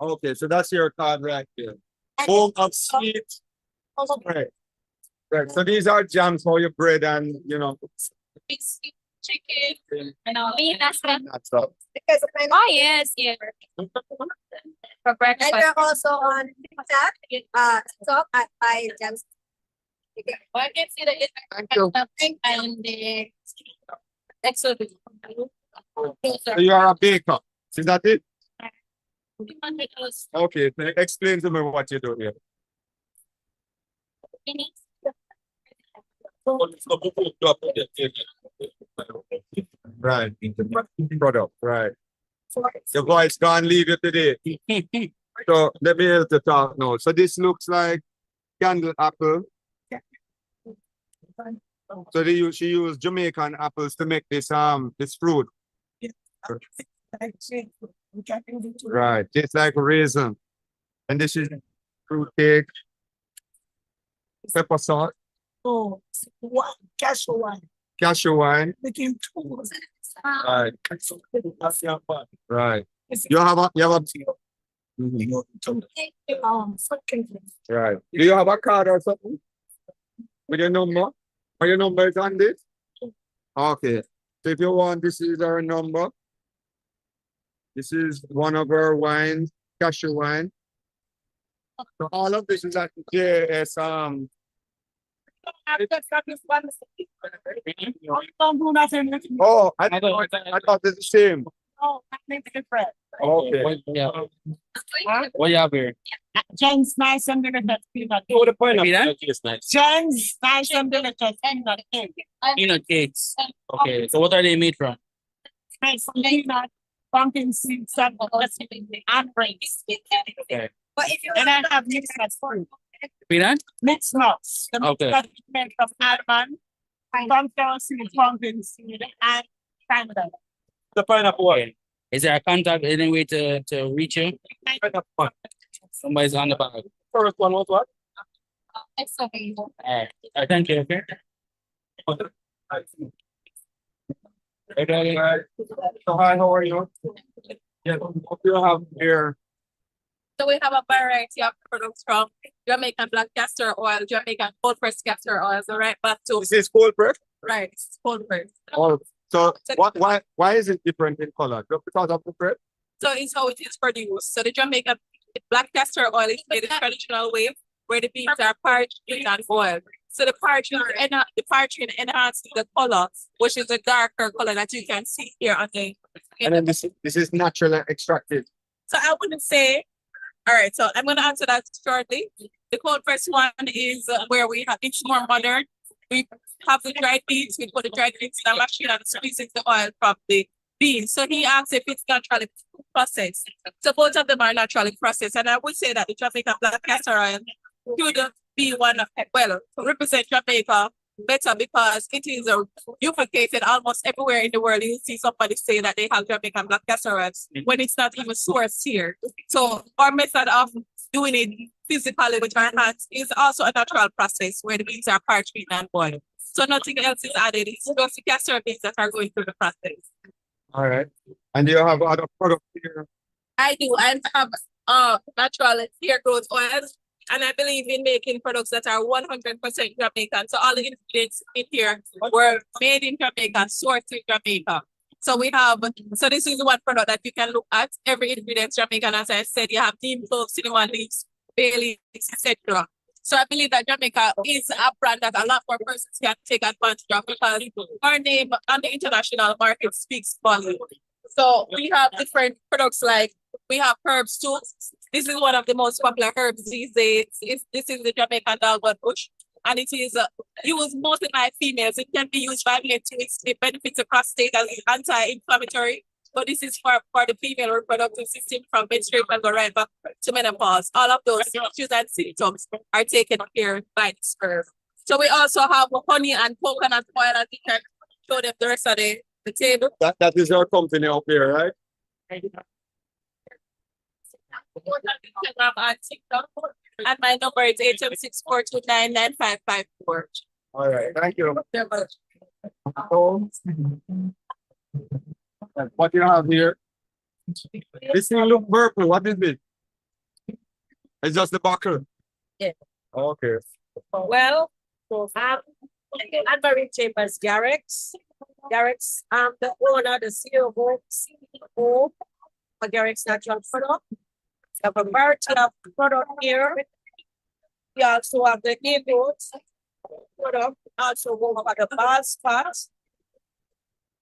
Okay, so that's your card right there. Bowl of sweet. Right. Right. So these are jams for your bread and Chicken and all. That's that's up. Because of my Oh yes, yeah. For breakfast. and we're also on TikTok, TikTok at I Gems. Well, I can see that it's Thank you. and the Exhibitor. So you are a baker. Is that it? Okay, so explain to me what you do here. Right. Product, right. Your voice can't leave you today. So let me help you talk now. So this looks like candle apple. So she used Jamaican apples to make this fruit. Right. It's like raisin. And this is fruit cake. Pepper salt. Oh, wine, cashew wine. Cashew wine. Making two. Right. Right. You have a Mhm. Right. Do you have a card or something? With your number? Or your number is on this? Okay. So if you want, this is our number. This is one of our wines, cashew wine. So all of this is at JS Oh, I thought it's the same. Oh, that makes it different. Okay. What you have here? Jen's nice and delicious peanut. Oh, the pineapple is nice. Jen's nice and delicious peanut cake. Peanut cakes. Okay, so what are they made from? Nice peanut, pumpkin seeds, and grapes. Okay. But if you And I have mixed nuts for you. Peanut? Mixed nuts. The Okay. mixed nuts is made from almond, pumpkin seed, pumpkin seed, and pineapple. The pineapple one. Is there a contact any way to reach you? Somebody's on the bag. First one was what? Exhibitor. Thank you. Okay. Hey, darling. So hi, how are you? Yeah, what do you have here? So we have a variety of products from Jamaican black castor oil, Jamaican cold pressed castor oil, so right back to This is cold press? right, it's cold pressed. Oh, so why is it different in color? Just because of the press? So it's how it is produced. So the Jamaican black castor oil is made the traditional way where the beans are parched and boiled. So the parchment enhances the color, which is a darker color that you can see here on the. And then this is naturally extracted. So I wouldn't say. All right, so I'm going to answer that shortly. The cold press one is where we have it's more modern. We have the dried beans. We put the dried beans in the machine and squeezing the oil from the beans. So he asked if it's naturally processed. So both of them are naturally processed, and I would say that the Jamaican black castor oil should be one of represent Jamaica better because it is duplicated almost everywhere in the world. You see somebody say that they have Jamaican black castor oil when it's not even sourced here. So our method of doing it physically with our hands is also a natural process where the beans are parched and boiled. So nothing else is added. It's just the castor beans that are going through the process. All right. And do you have other products here? I do. I have natural hair growth oils. And I believe in making products that are 100% Jamaican. So all the ingredients in here were made in Jamaica, sourced in Jamaica. So we have, so this is one product that you can look at. Every ingredient Jamaican, as I said, you have neem cloves, cinnamon leaves, bay leaves, etc. So I believe that Jamaica is a brand that a lot more persons can take advantage of because our name on the international market speaks volume. So we have different products like we have herbs too. This is one of the most popular herbs these days. This is the Jamaican dogwood bush, and it is used mostly by females. It can be used by men too. It benefits the prostate as anti-inflammatory. But this is for the female reproductive system from menstruation and go right back to menopause. All of those issues and symptoms are taken care by this herb. So we also have honey and coconut oil, and we can show them the rest of the table. That is our company up here, right? And my number is 876-429-9554. All right, thank you. What do you have here? This thing look purple. What is it? It's just the buckle. Yeah. Okay. Well, I'm very famous Garrett's. Garrett's, the owner, the CEO of Garrett's Natural Product. We have a variety of product here. We also have the neighborhoods product. Also, we have the bar spots.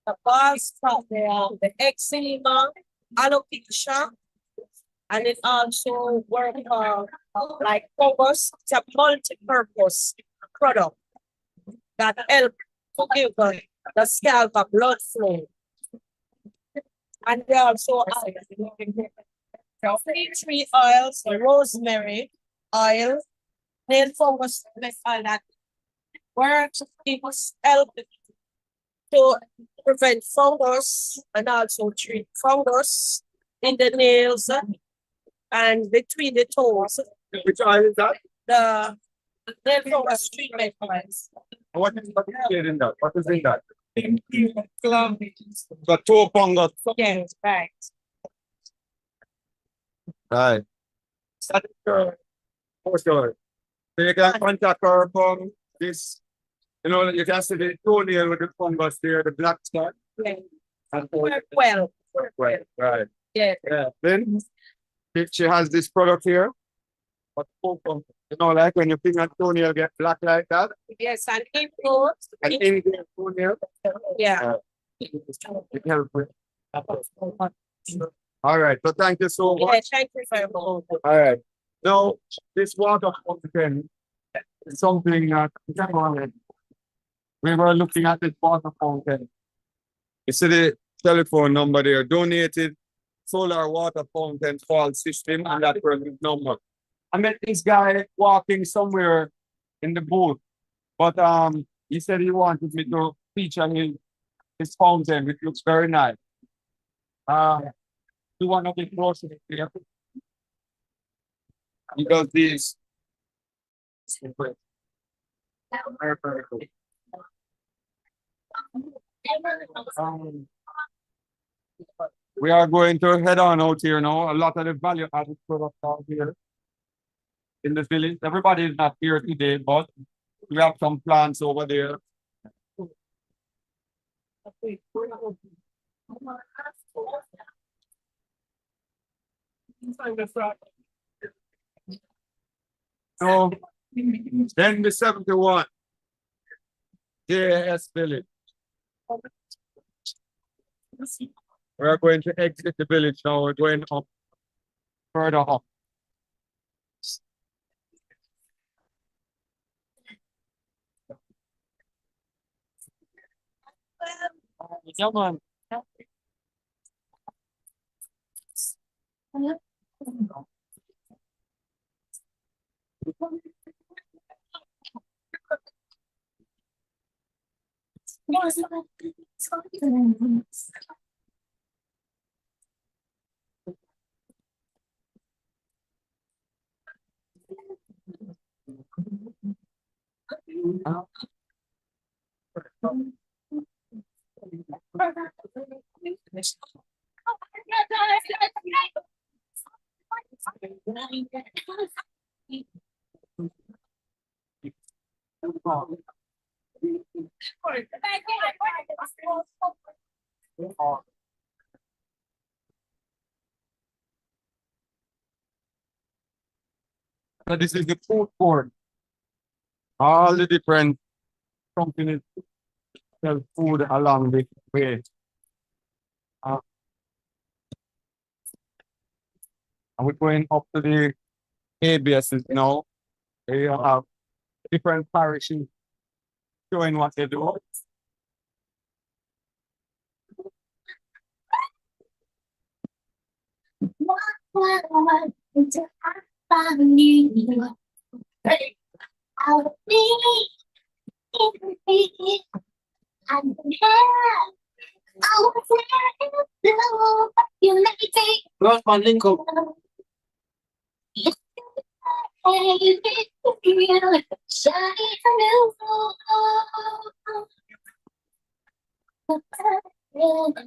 The bar spot, the Exhibitor, alopecia, and it also work like focus. It's a multi-purpose product that help to give the scalp a blood flow. And we also have tea tree oils, rosemary oil, nail fungus oil that works to help to prevent fungus and also treat fungus in the nails and between the toes. Which oil is that? The nail fungus treatment oils. What is in that? What is in that? The toe fungus. Yes, right. Right. For sure. So you can contact her from this. You know, you can see the toenail with the fungus there, the black spot. Yeah. And Well. right. Yeah. Yeah. Then if she has this product here. But you know, like when your finger toenail get black like that. Yes, and improve. And in the toenail. Yeah. It helps with. All right. So thank you so much. Yeah, thank you very much. All right. Now, this water fountain is something that we were looking at this water fountain. You see the telephone number there, donated solar water fountain fall system, and that person's number. I met this guy walking somewhere in the booth, but he said he wanted me to feature his fountain, which looks very nice. You want to be closer here? He does this. We are going to head on out here now. A lot of the value added products are here in the village. Everybody is not here today, but we have some plants over there. So then the 71 JS village. We're going to exit the village now. We're going up further up. Yeah, man. So this is the food court. All the different companies sell food along the way. And we're going up to the ABSs now. They have different parishes showing what they do. Cross my link up.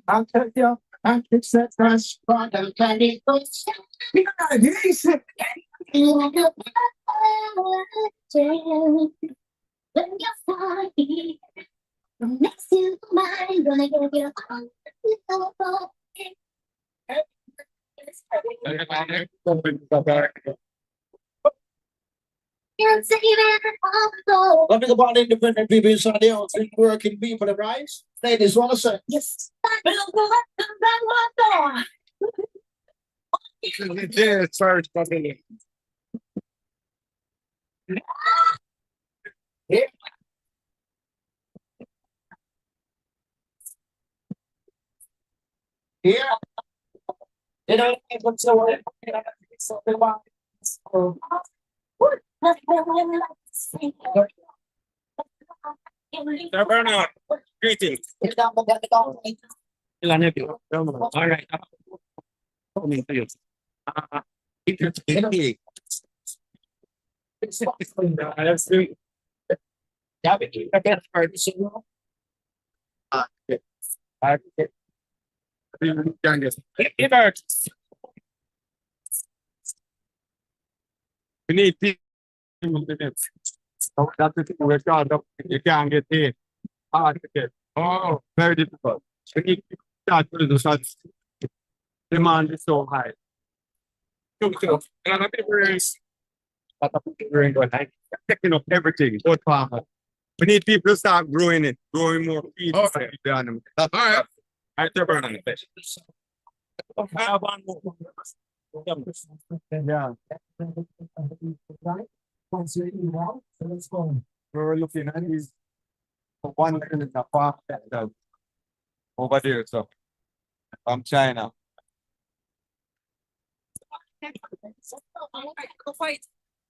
I'll tell you, I can set my spot and let it go. like a virgin. When you find me, next to mine, gonna give you all. Let me go about independent people inside the house, working people, right? Say this one, sir. Yes. Yeah, sorry, probably. Yeah. Yeah. You know, what's the word? Something about Sir Bernard, greetings. Ilan you? All right. Coming to you. Let's do. We need people. So that's the thing we're trying to, you can't get in. Hard to get. Oh, very difficult. We need to start to do such. Demand is so high. So, a lot of people are like taking up everything, both farmers. We need people to start growing it, growing more feed. Okay. The animals. That's all right. I turn on the fish. Yeah. We're looking at these one in the farm over there, so from China.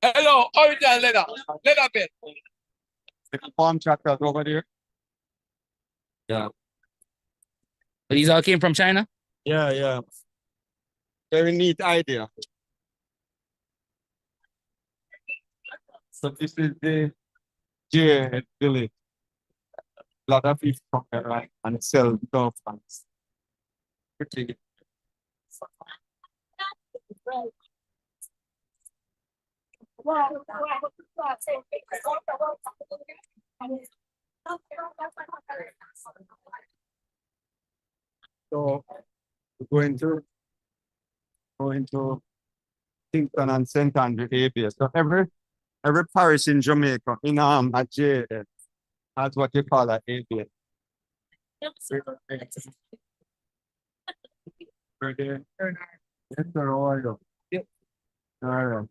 Hello, original leather bit. The farm tractors over there. Yeah. These all came from China? Yeah, yeah. Very neat idea. So this is the J village. A lot of people come here, right, and sell dog farms. Pretty. So we're going to Kingston and St. Andrew area. So every parish in Jamaica, in at J, that's what you call an area. We're there. Yes, sir, how are you? All right.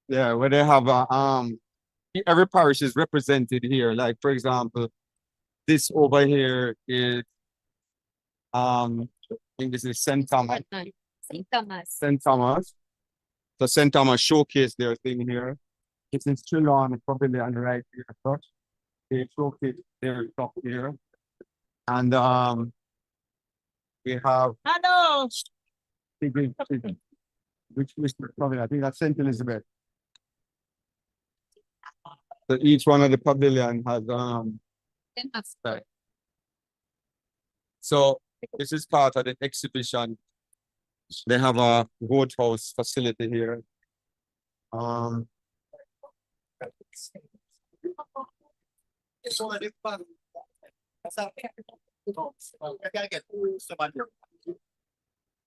Yeah, where they have a every parish is represented here. Like for example, this over here is I think this is St. Thomas. St. Thomas. St. Thomas. So St. Thomas showcase their thing here. It's in Trillon Pavilion right here. So they showcase their stuff here. And we have Hello. which pavilion? I think that's St. Elizabeth. So each one of the pavilion has right. So this is part of the exhibition. They have a goat house facility here.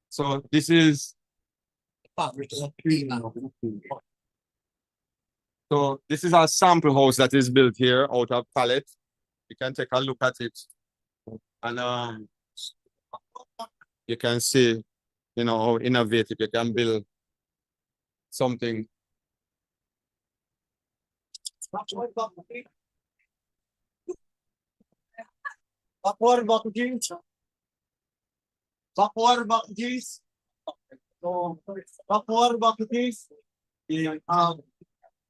So this is a sample house that is built here out of pallet. You can take a look at it, and you can see, you know, how innovative you can build something. Backwater bucket juice. Backwater bucket juice. Backwater bucket juice.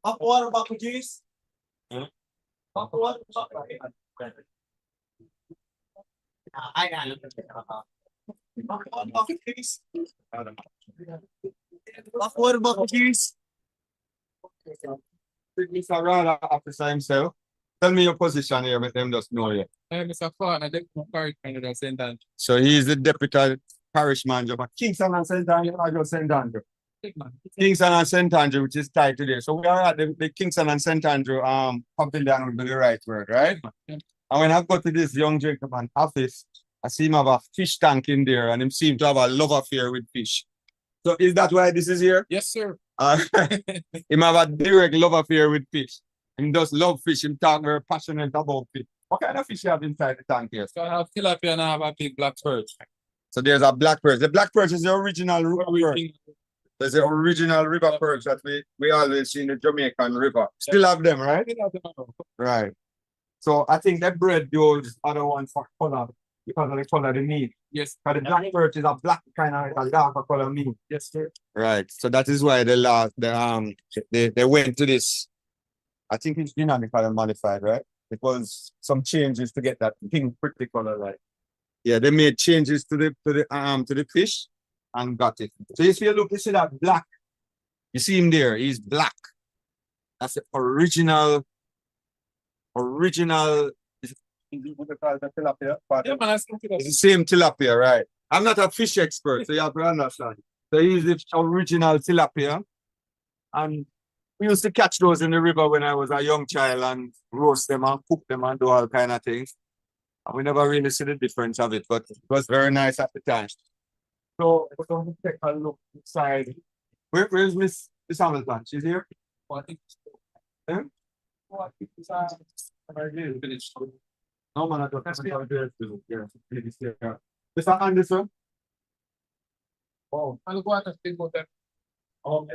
Backwater bucket juice. Backwater bucket. I got it. Backwater bucket juice. Backwater bucket juice. Mr. Rada officer himself. Tell me your position here, make them just know you. Mr. Fawn, I think parish manager St. Andrew. So he is the deputy parish manager for Kingston and St. Andrew, or just St. Andrew? Kingston and St. Andrew, which is tied today. So we are at the Kingston and St. Andrew pavilion with the right word, right? And when I go to this young gentleman's office, I see him have a fish tank in there and him seem to have a love affair with fish. So is that why this is here? Yes, sir. Him have a direct love affair with fish. He does love fish. Him talk very passionate about fish. What kind of fish you have inside the tank here? So I have tilapia and I have a big black perch. So there's a black perch. The black perch is the original river perch. There's the original river perch that we always see in the Jamaican river. Still have them, right? Right. So I think they bred those other ones for color because of the color they need. Yes. But the black perch is a black kind of a darker color meat. Yes, sir. Right. So that is why they went to this. I think it's genetically modified, right? It was some changes to get that pink pretty color, right? Yeah, they made changes to the fish and got it. So if you look, you see that black. You see him there, he's black. That's the original. What you call the tilapia? Yeah, man, it's the same tilapia, right? I'm not a fish expert, so you have to understand. So he's the original tilapia. And we used to catch those in the river when I was a young child and roast them and cook them and do all kind of things. And we never really see the difference of it, but it was very nice at the time. So we're going to take a look inside. Where's Miss Hamilton? She's here? Oh, I think yeah? Oh, I think it's no man, I don't have to. Mr. Anderson? Oh, I'll go out and speak with them. Okay.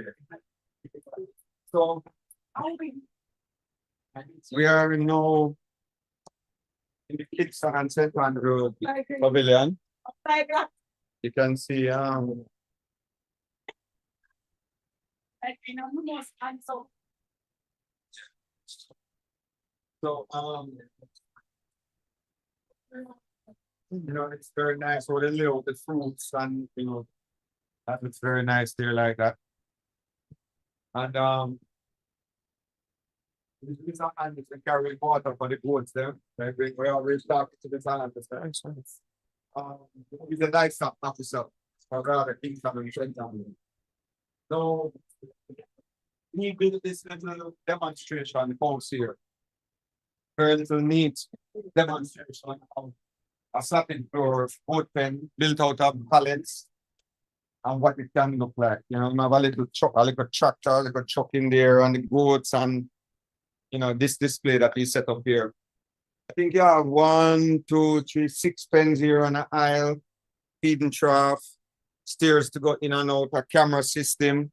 So we are now in the Kingston and St. Andrew pavilion. You can see so you know, it's very nice with the fruits and you know that looks very nice there like that. And these are animals that carry water for the goats there. Like we always talk to the scientists. He's a livestock officer or rather Kingston and St. Andrew. So he did this little demonstration post here. Very little neat demonstration of a satin floor boat pen built out of pallets and what it can look like. You know, you have a little truck, a little tractor, a little truck in there and the goats and you know this display that he set up here. I think you have 1, 2, 3, 6 pens here on the aisle, feeding trough, stairs to go in and out, a camera system.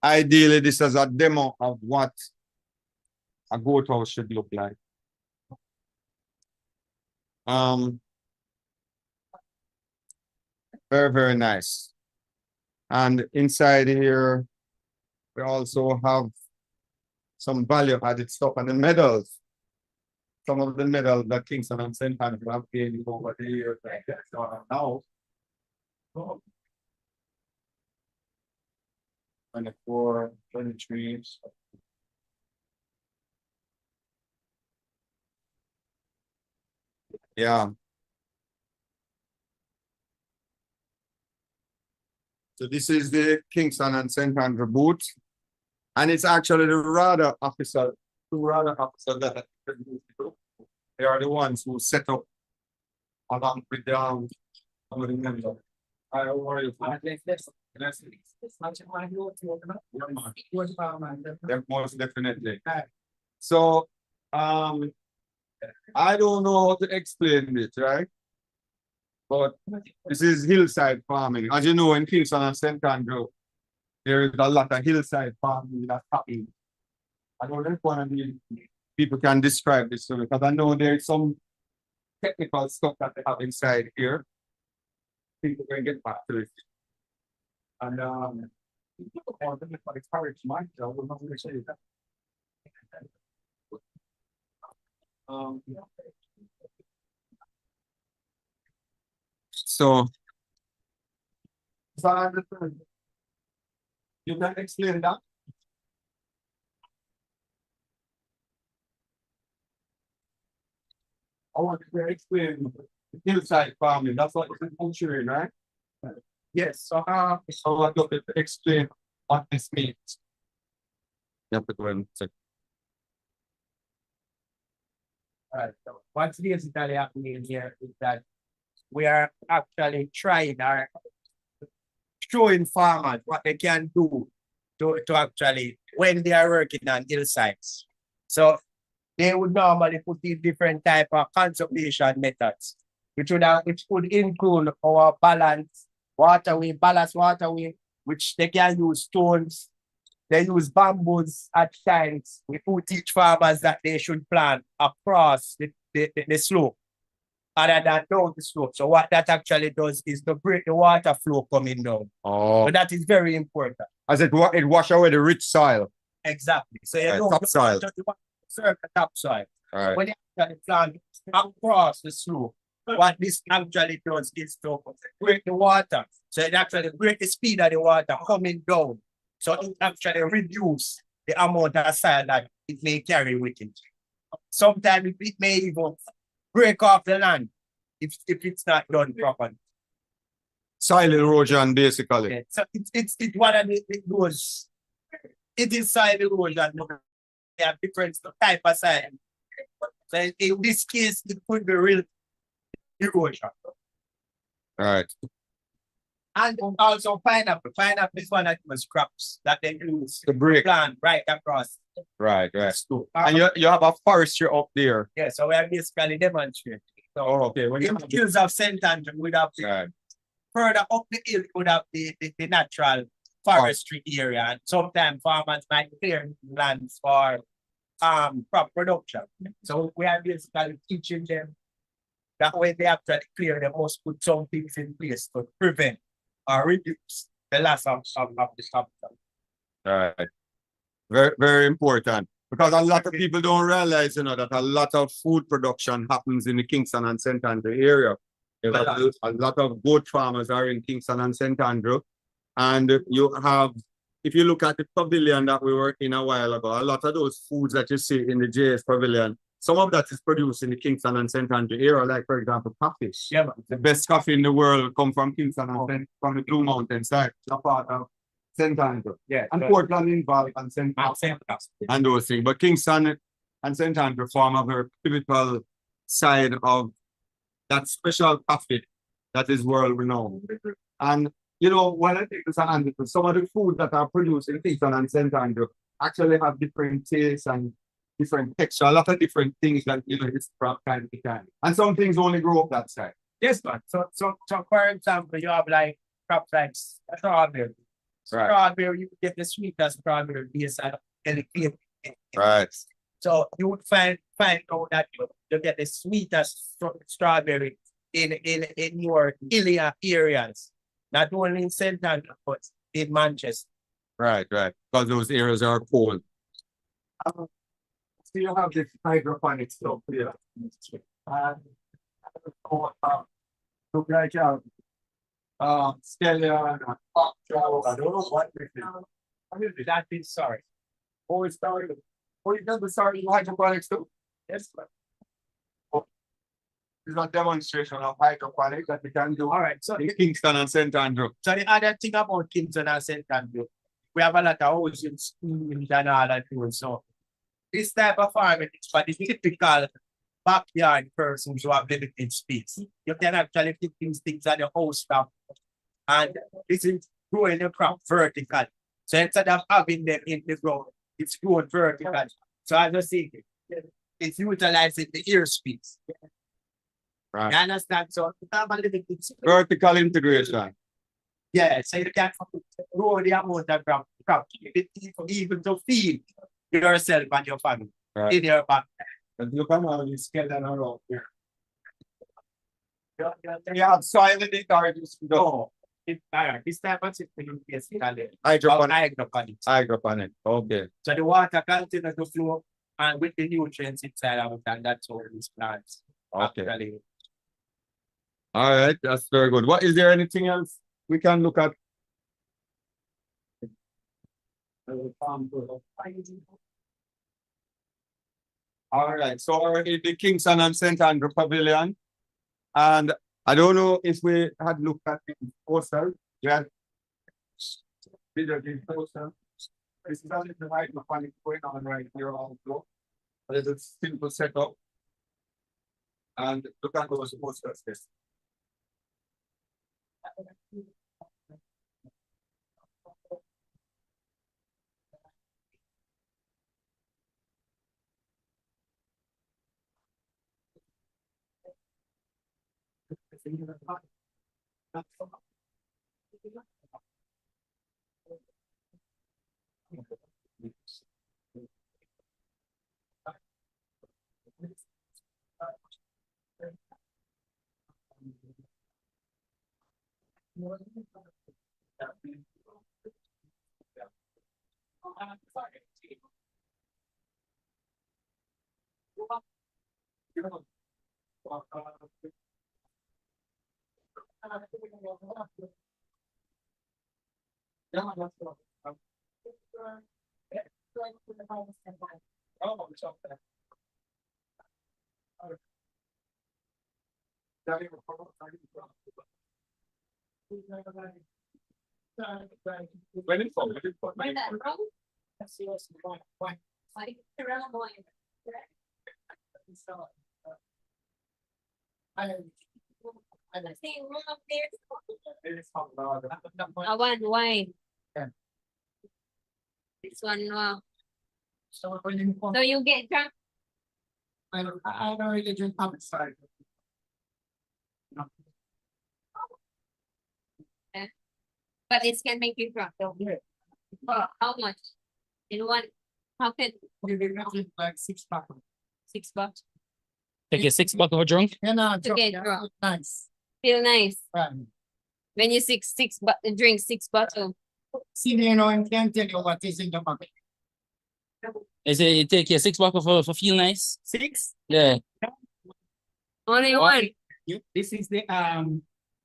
Ideally, this is a demo of what a goat house should look like. Very, very nice. And inside here, we also have some value added stuff and the medals. Some of the medals that Kingston and St. Andrew have gained over the years like that now. 24, 23. Yeah. So this is the Kingston and St. Andrew booth. And it's actually the RADA officer, two RADA officers that they are the ones who set up along with some of the members. How are you? Most definitely. So I don't know how to explain it, right? But this is hillside farming. As you know, in Kingston and St. Andrew, there is a lot of hillside farming that's happening. I don't know if one of the people can describe this to me, because I know there's some technical stuff that they have inside here. People can get back to it. And so you can explain that? I want to explain hillside farming. That's what it's functioning, right? Yes. So I got to explain what this means. You have to go and check. Right. So what's basically happening here is that we are actually trying or showing farmers what they can do to actually when they are working on hillsides. So they would normally put in different type of conservation methods, which could include our ballast waterway, which they can use stones. They use bamboos at times. We would teach farmers that they should plant across the slope other than down the slope. So what that actually does is to break the water flow coming down. Oh. So that is very important. As it wash away the rich soil. Exactly. So you Right, don't topsoil. you want to serve the topsoil. Right. When you actually plant across the slope, what this actually does is to break the water. So it actually break the speed of the water coming down. So it actually reduce the amount of soil that it may carry with it. Sometimes it may even break off the land if it's not done properly. Soil erosion, basically. Yeah. So it's one of those. It is soil erosion. They have different type of soil. So in this case, it could be real erosion. Right. And also pineapple. Pineapple is one of those crops that they use to break plant right across. Right. And you have a forestry up there. Yeah, so we are basically demonstrating. So okay. When you in the hills of St. Andrew, we have further up the hill, we have the natural forestry area. And sometimes farmers might clear lands for crop production. So we are basically teaching them that when they actually clear, they must put some things in place to prevent or reduce the loss of the capital. Right. Very, very important. Because a lot of people don't realize, that a lot of food production happens in the Kingston and St. Andrew area. A lot of goat farmers are in Kingston and St. Andrew. And you have, if you look at the pavilion that we were in a while ago, a lot of those foods that you see in the JS pavilion, some of that is produced in the Kingston and St. Andrew area, like, for example, coffee. Yeah, the best coffee in the world come from Kingston and from the Blue Mountains side, a part of St. Andrew. Yeah. And Portland involved and St. and those things. But Kingston and St. Andrew form a very pivotal side of that special coffee that is world renowned. And when I take this and some of the food that are produced in Kingston and St. Andrew actually have different tastes and different texture, a lot of different things that it's from time to time. And some things only grow up that side. Yes, man. So for example, you have like crops like strawberry. Right. Strawberry, you get the sweetest strawberry based on the Right. So you would find out that you get the sweetest strawberry in your hilly areas, not only in St. Andrew, but in Manchester. Right. Because those areas are cold. So you have this hydroponic stuff here. Look like Stella, I don't know what this is. That is sorry. Oh, started. Oh, you never started hydroponics too? Yes, It's a demonstration of hydroponics that we can do. All right. So in Kingston and St. Andrew. So the other thing about Kingston and St. Andrew, we have a lot of houses, schools, and all that too. So this type of farming is for the typical backyard persons who have limited space. You can actually put these things at the house top, and this is growing the crop vertical. So instead of having them in the ground, it's growing vertical. So as I say, it's utilizing the air space. Right. You understand? So have a little bit vertical integration. Yeah, so you can grow the amount of crop, even to feed yourself and your family in your back. And look at how you scale that around here. You have soil in it or just no. This type of system is basically hydroponics. Hydroponics. Okay. So the water continues to flow and with the nutrients inside of it, and that's all these plants. Okay. Actually. All right, that's very good. What is there anything else we can look at? All right, so already the Kingston and St. Andrew Pavilion. And I don't know if we had looked at the poster. Yeah. video game poster. This is only the microphone going on right here also. But it's a simple setup. And look at those posters. Yes. I want wine. This one, so you get drunk. I don't really drink public side. But it can make you drunk, though. How much? In one, how can? Like $6. $6. Take a $6 of a drunk. Yeah, no, To get drunk. nice. Feel nice. Right. When you drink 6 bottles. See, you know, I can't tell you what is in the market. Is it take a $6 for feel nice? 6? Yeah. Only one. This is the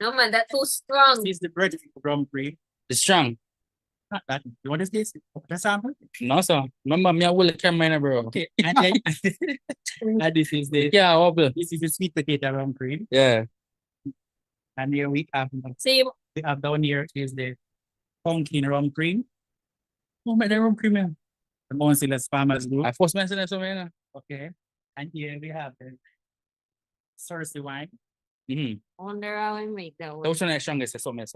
No man, that's too strong. This is the bread rum cream. It's strong. Not that. What is this? The sample? No, sir. Remember me, I will camera, bro. Okay. And then and this is the This is the sweet potato rum cream. Yeah. And here we have down here is the pumpkin rum cream. Oh my, the rum cream. Yeah. The ones that farmers do. I first mentioned that somewhere. Okay. And here we have the Cersei wine. Wonder how I make that Which one is strongest? So mess.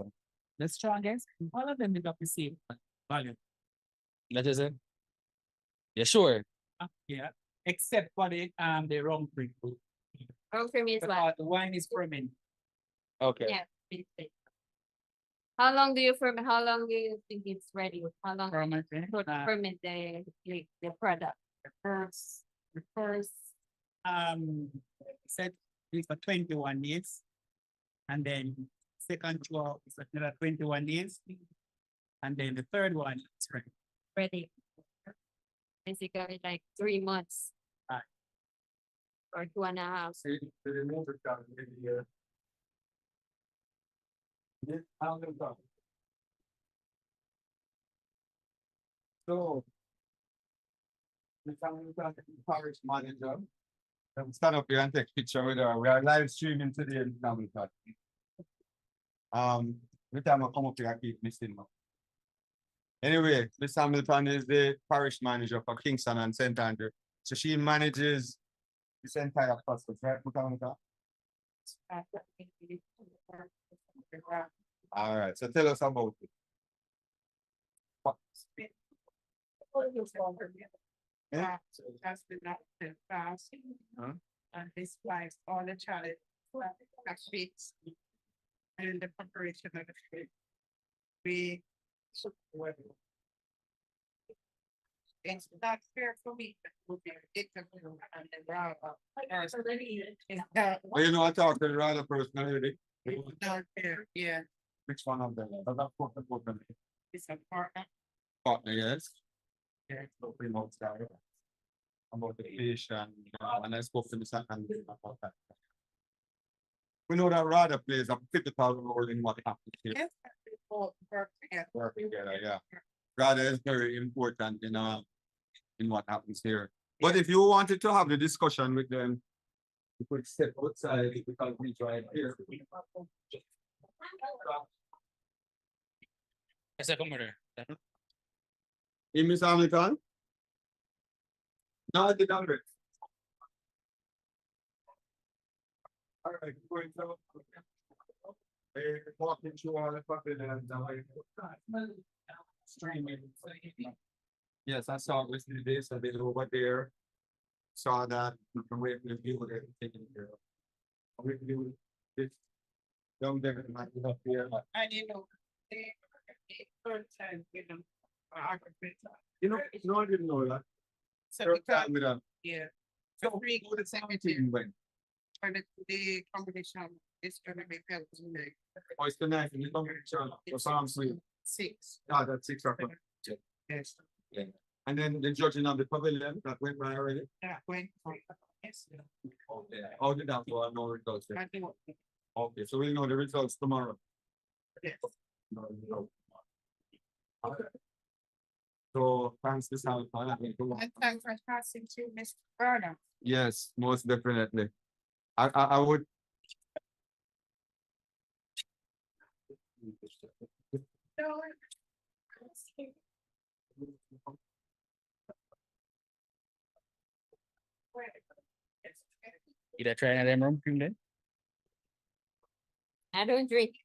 The strongest. All of them they got the same volume. That is it. Yeah, sure. Yeah. Except for the rum cream. Rum cream is what? The wine is fermented. Okay. Yeah. How long do you ferment? How long do you think it's ready? How long ferment the product? The first set is for 21 days, and then second 12 is another 21 days, and then the third one is ready. Ready. Basically like 3 months. Or 2.5. So, the parish manager, stand up here and take picture with her. We are live streaming today in Hamilton. Every time I come up here, I keep missing her. Anyway, Miss Hamilton is the parish manager for Kingston and St. Andrew. So she manages this entire process, right, Miss Hamilton? All right, so tell us about it. Has been not fast. And this flies all the challenge fits and the preparation of the food. We it's not fair for me to move there. It's a little and the brown. Well, you know, I talk to the rather personality. Not fair, yeah. Which one of them? It's a partner. Partner, yes. Yeah, so we know about the fish and I spoke to the second about that. We know that Rada plays a pivotal role in what happens here. Yes, people work together, yeah. Rada is very important in what happens here. But if you wanted to have the discussion with them, you could step outside because we right here. Yes, I come with her. In Miss Hamilton? No, I did not. All right, going to walking through all the puppet and streaming. Yes, I saw it with this a bit over there. Saw that from where the view of everything here. We do this down there might be up here. And you know, third time, You know, I didn't know that. So Third because, time with a yeah. So we go to second when. for the competition is gonna be held tonight. Oh, it's the night in the competition. The farm suite. 6. Ah, that's 6 o'clock. Yes. Yeah. And then the judging of the pavilion that went by already. Yeah, went for yes. Okay. How did that go? No results yet. I do. Okay, so we'll know the results tomorrow. Yes. No. Okay. So thanks to Sam. And thanks for passing to Mr. Berner. Yes, most definitely. I would. No. You that try them rum cream then? I don't drink.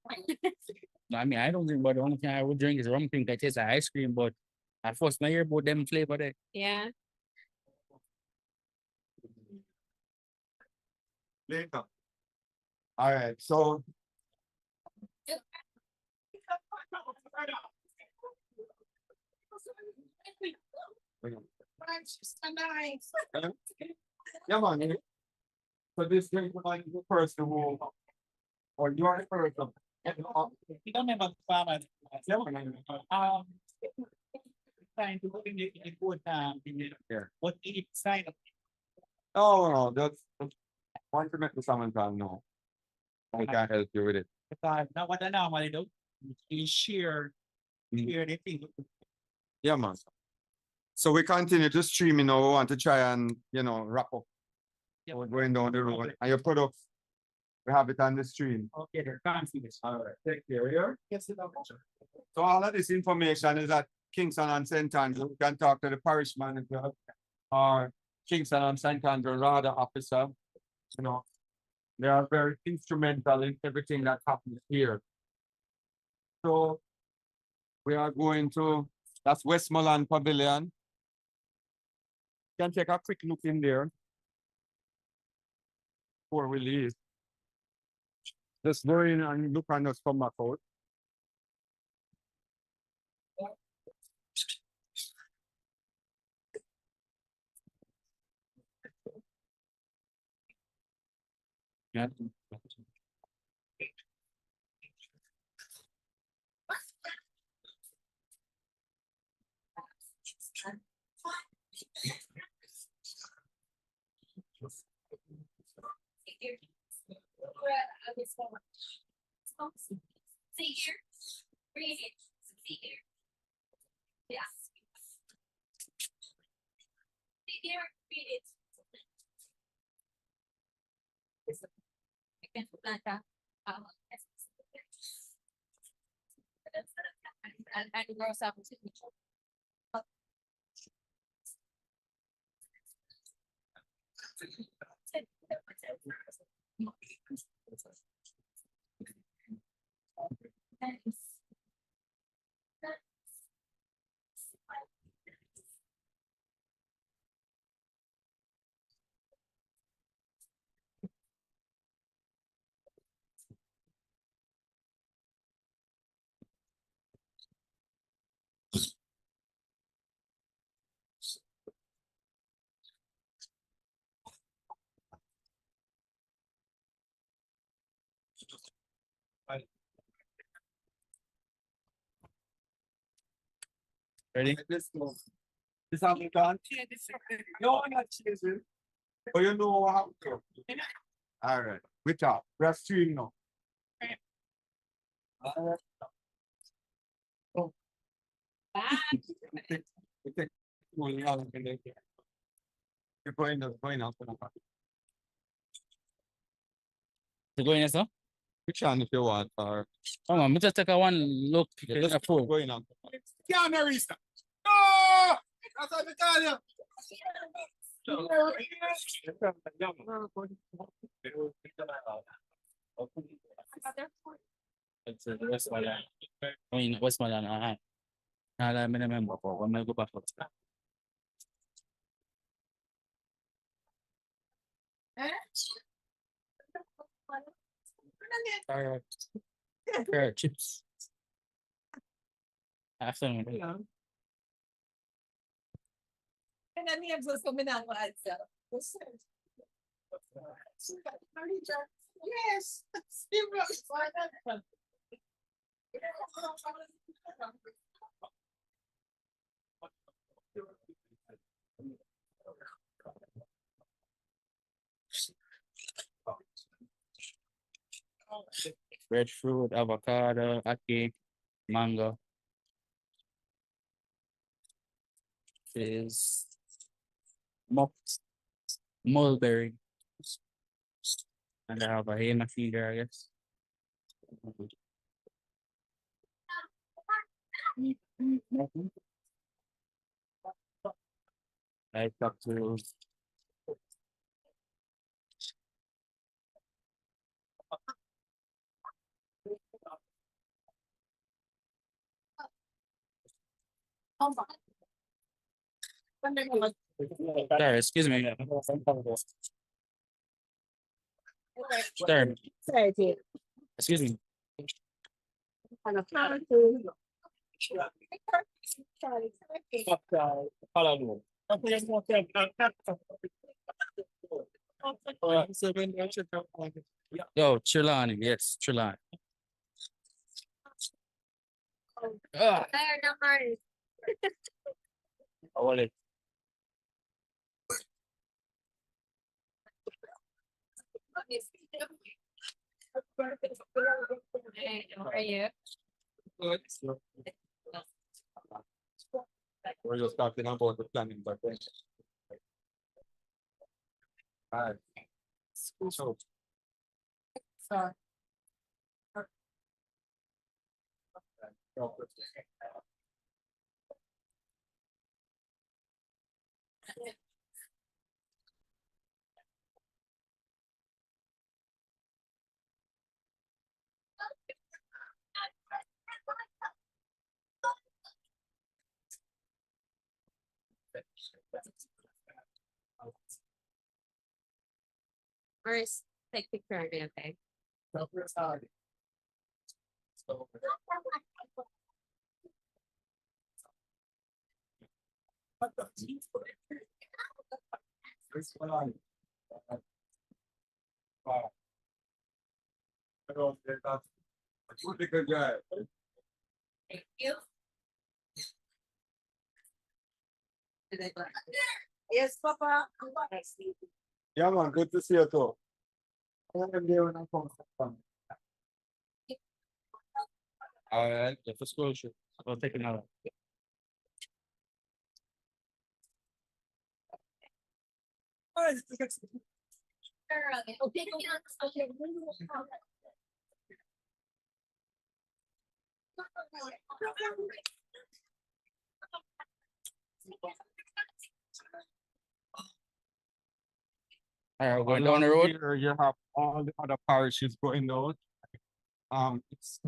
No, I mean I don't drink, but the only thing I would drink is rum cream that tastes like ice cream, but I first not hear about them flavor there. Yeah. Later. All right, so yeah, man. So this thing like the person who, or you are the person. You don't remember the farmer. Yeah, man. Trying to look in the good Yeah. what each side of Oh, that's want to make the salmon plan. No, I can't help you with it. because now what I normally do is share the thing. Yeah, man. So we continue to stream. You know, we want to try and wrap up. Yeah. We're going down the road, and your products, we have it on the stream. Okay, there can't see this. All right, take care here. Yes, it So all of this information is at Kingston and St. Andrew. You can talk to the parish manager or Kingston and St. Andrew Radar officer. You know, they are very instrumental in everything that happens here. So we are going to, that's Westmoreland Pavilion. You can take a quick look in there before we leave. Just go in and look and just come back out. Yeah. See here, read it, see here. Yes. See here, read it. And grow something. Ready? This how we done? No, I'm not chasing. But you know how to. All right. We talk. We're streaming now. All right. Oh. We take only out in there. You're going out. To go in, sir? Which one if you want, or Come on, me just take a one look yeah, at just the phone. going on. Camerista. No! That's what I tell you. It's a Westmoreland. I mean, Westmoreland, I remember for when I go back. Carrot chips. Absolutely. And then he has also been out by itself. Yes. Breadfruit, avocado, ackee, mango. Is mulberry. And I have a henna feeder, I guess. Right up to sorry, excuse me. Sorry. Excuse me. Yo, Trelawney, yes, Trelawney. Ah, There, number. wallet. Hey, how are you? We're just talking about the planning, but then. Alright. So, Sorry. First, take picture of me, okay? Thank you. Yes, Papa. yeah, man, good to see you too. Alright, the first closure. I'll take another. Alright, we're going down the road. Here you have all the other parishes going out. It's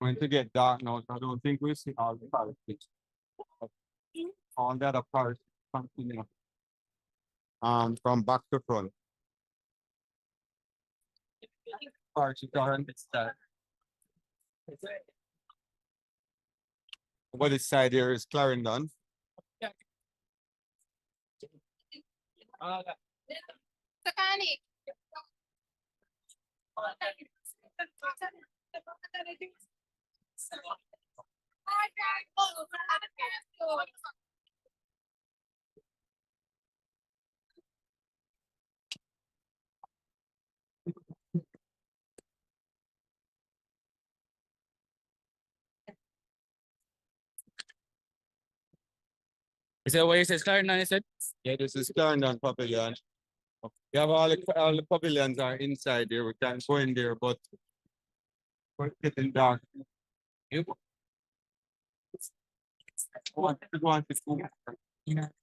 going to get dark now, so I don't think we'll see all the parishes. All the other parishes continue. From back to front. Parishes are on this side. Over this side here is Clarendon. Sakani. Is that what you said, Clarendon? You said? Yeah, this is Clarendon Pavilion. We have all the pavilions are inside there. We can't go in there, but we're getting dark. You want to go.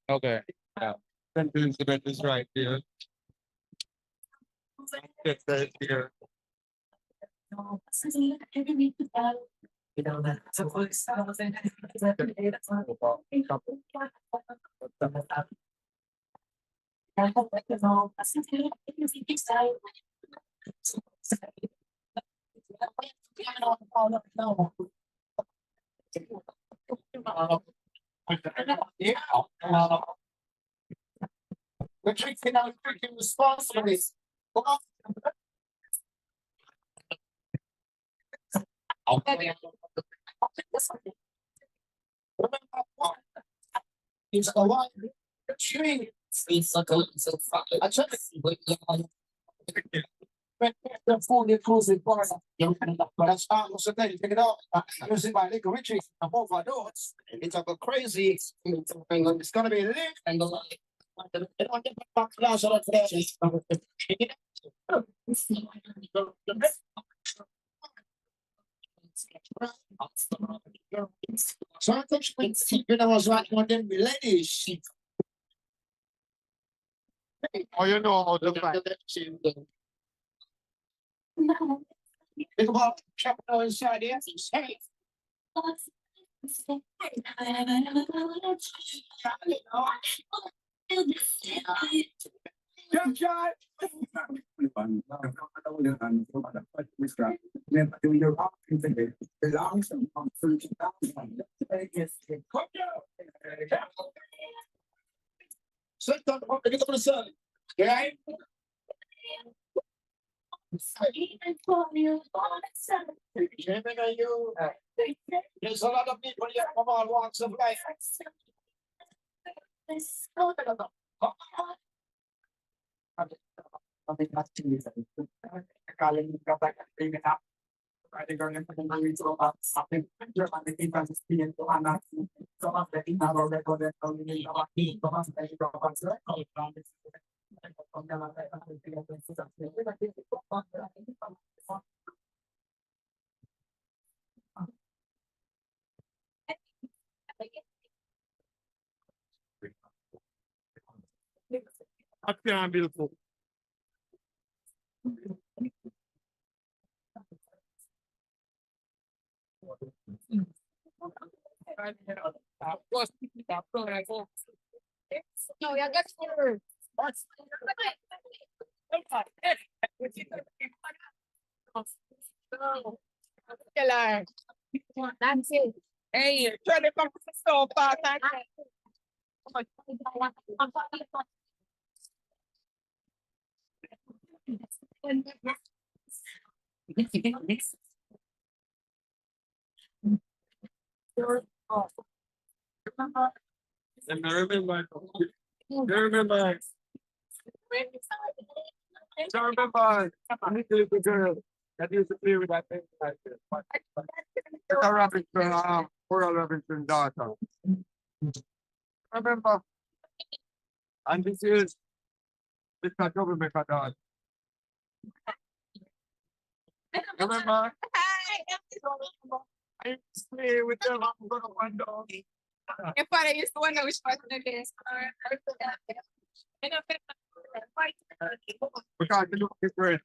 Okay. Yeah. St. Elizabeth is right there. That's right here. We're treating our freaking responsibly. It's a lot. Tree. I try to see what the phone inclusive part. But I start with something, take it out. Using my liquor retreat. I'm over doors. It's like a crazy experience. It's gonna be lit and the light. So I think when I was watching one them ladies. Oh, you know how to find. Think about chapter inside here. Hey. There's a lot of people here from all walks of life. That's beautiful. No, yeah, that's for. That's it. Hey, try to come to the store, Father. And I remember. I remember a little girl that used to play with that thing like this. A Robinson, Coral Robinson daughter. Remember? And this is Mr. Troublemaker daughter. Remember? I used to play with them on one dog. Your father used to wonder which part of the day. Because you look different.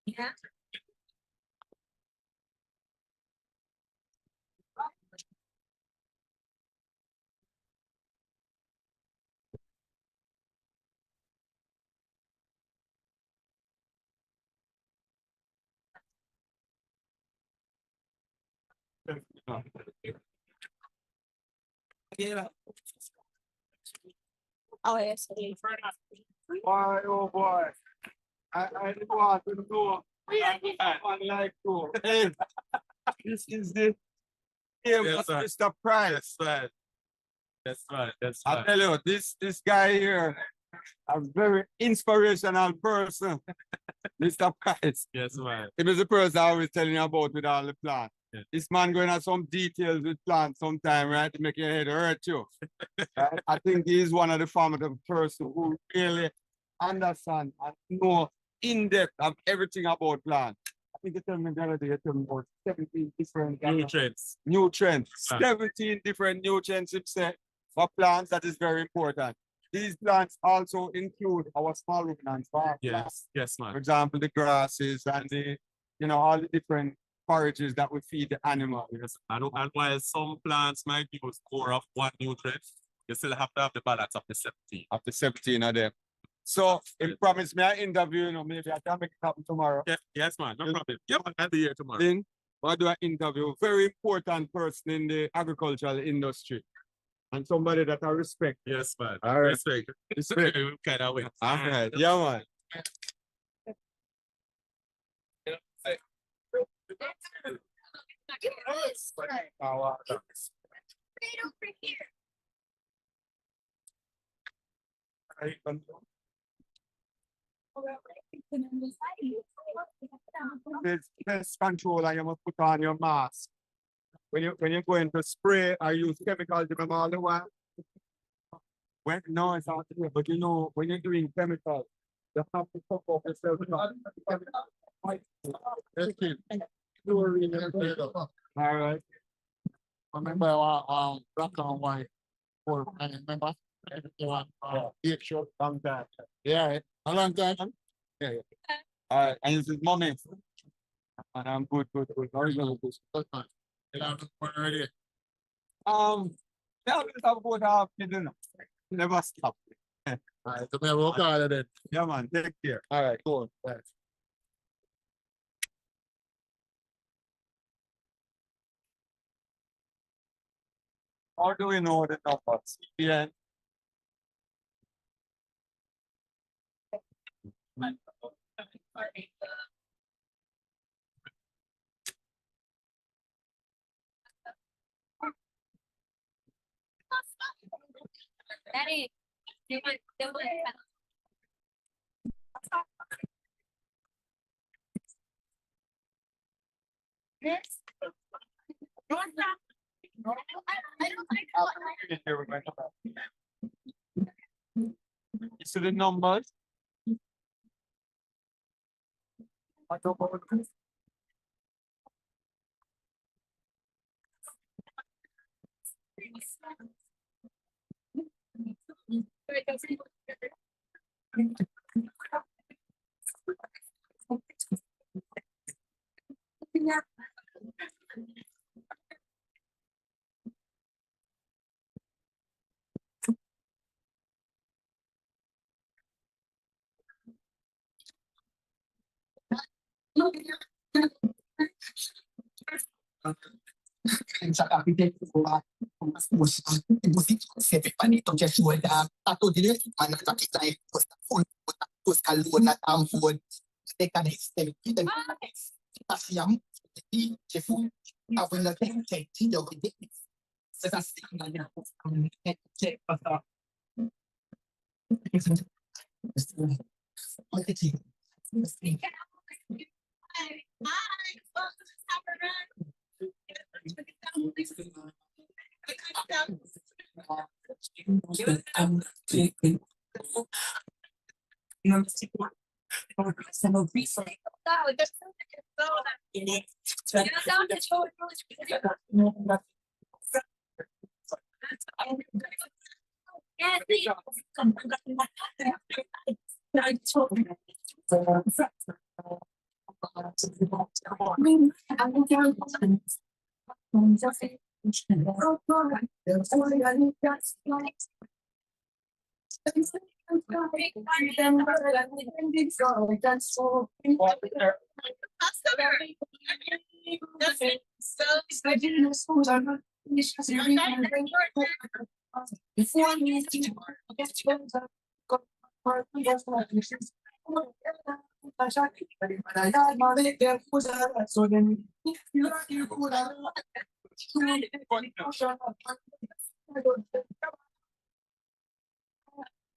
Yeah. Yeah. Oh, yes. Boy, oh boy. I didn't want to know. Unlike you. Hey, this is the game of Mr. Price. That's right. That's I tell you, this guy here, a very inspirational person, Mr. Price. Yes, man. He was the person I was telling you about with all the plants. This man going at some details with plants sometime, right? To make your head hurt you. Right? I think he is one of the formative person who really understand and know in depth of everything about plants. I think you tell me the other day, you tell me about 17 different Nutrients. Nutrients. 17 different nutrients, he said, for plants. That is very important. These plants also include our small ruminants. Yes, yes, man. For example, the grasses and the, all the different forages that we feed the animal. Yes. And while some plants might use more of one nutrient, you still have to have the balance of the 17. Of the 17 of them. So, he promised me an interview, maybe I can make it happen tomorrow. Yes, man, no problem. Yep, I'll be here tomorrow. Then, I'll do an interview. Very important person in the agricultural industry. And somebody that I respect. Yes, man. All right. Respect. Respect. Kind of way. All right. Yeah, man. There's pest control and you must put on your mask. When you're going to spray or use chemicals, you remember all the while? No, it's not here, but when you're doing chemicals, you have to cover up yourself. All right. Remember black and white for remember? Yeah, sure. Long time. Yeah, a long time. Yeah. All right, and this is mommy. And I'm good. How are you? Good man. Already. Yeah, this about half dinner. Never stop. All right, so we have work harder then. Yeah, man. Take care. All right, cool. Thanks. How do we know the numbers? CPN. Daddy, This? You see the numbers? Sa architect ko sempre panito que ajuda a todo dia mas não está aí os calor na tamfone tem que ter tem pasiam e que foi a venda tem que deu que se está sendo na que passar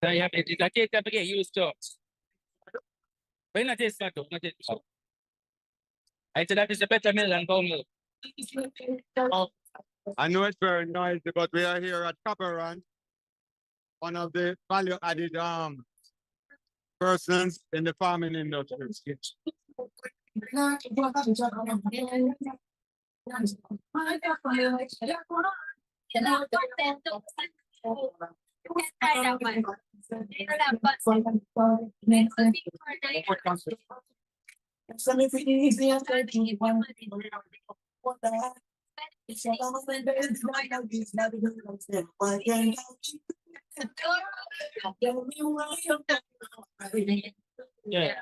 So you have to, it's a taste to get used to. But it's not taste bad though, not taste bad. I said that is a better meal than cow milk. I know it's very noisy, but we are here at Copper Run, one of the value added persons in the farming industry. Yeah.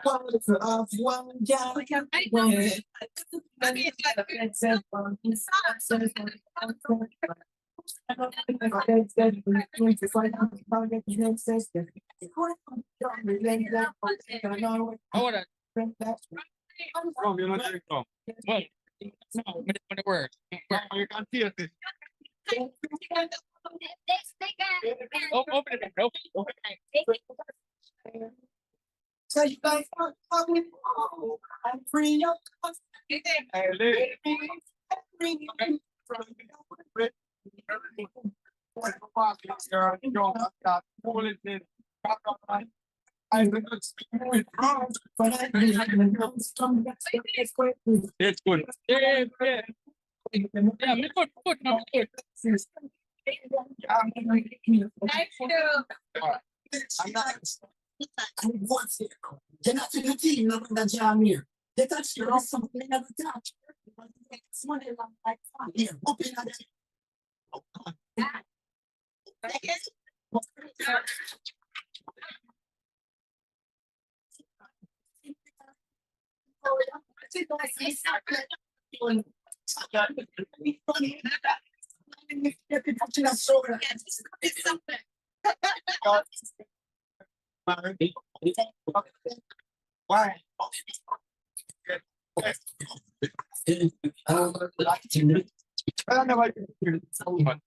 Hold on. Come, you're not doing come. Well, no, when it works. You can see it. Open it. Open it. So you guys are coming home. I'm free of It's good. Yeah. Yeah, me good. No, good. You're not in the team, not in the jam here. They touch you, that's something they never touch. Yeah, open Why? I don't know why you're so much.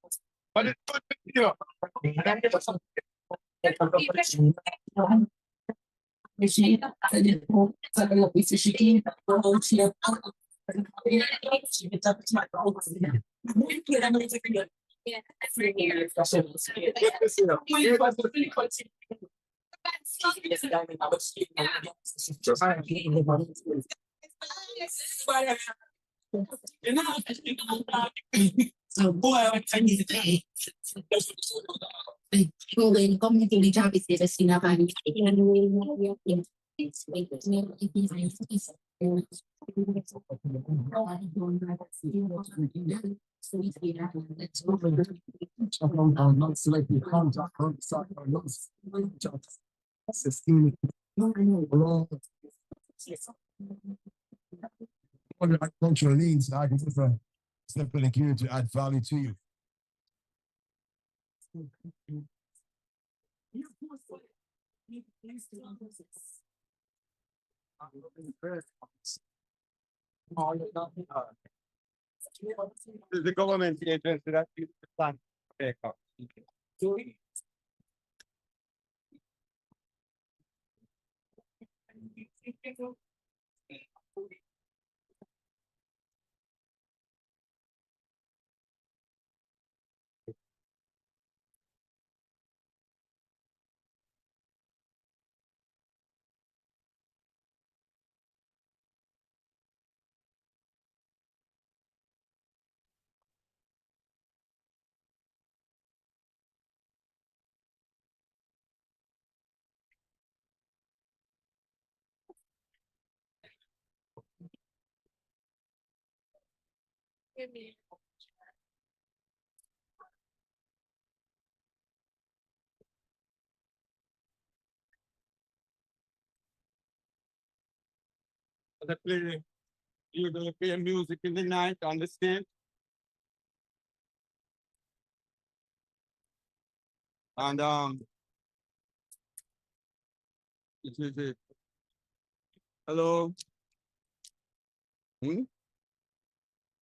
But it's good to you. So boy, I need to pay. Going community job is the same about What your agricultural needs, I can step in here to add value to you. The government agency that is the plan. You're gonna play music in the night on the stage. And this is it. Hello.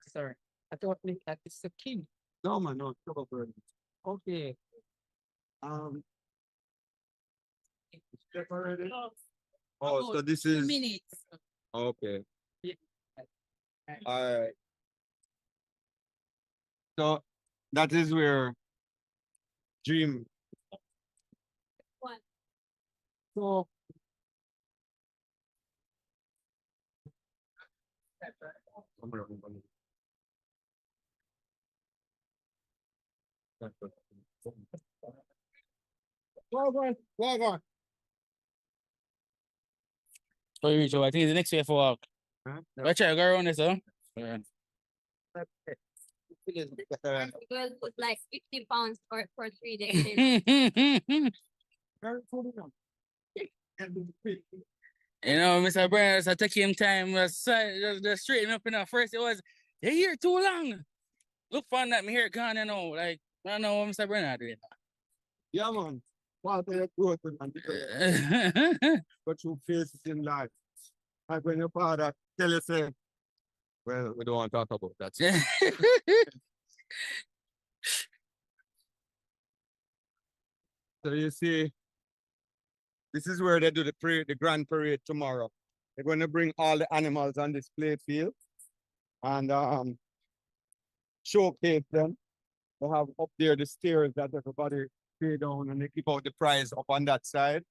Sorry. I thought that is the king. No, man, no. Okay. Check already? Oh, so this 2 is minutes. okay. All right. So that is where Dream. One. So Go. So you reach over. I think it's the next way for walk. Huh? Right, try to go around this, huh? Yeah. We'll put like 50 pounds for 3 days. You know, Mr. Burns, I took him time just straighten up. First it was, you're here too long. Look for that, me hair gone, Like, I don't know what Mr. Burns doing. Yeah, man. What are growth and go through phases in life. Like when your father tell you, say, well, we don't want to talk about that. So you see, this is where they do the grand parade tomorrow. They're going to bring all the animals on display field and showcase them. They have up there the stairs that everybody pay down and they keep out the prize up on that side.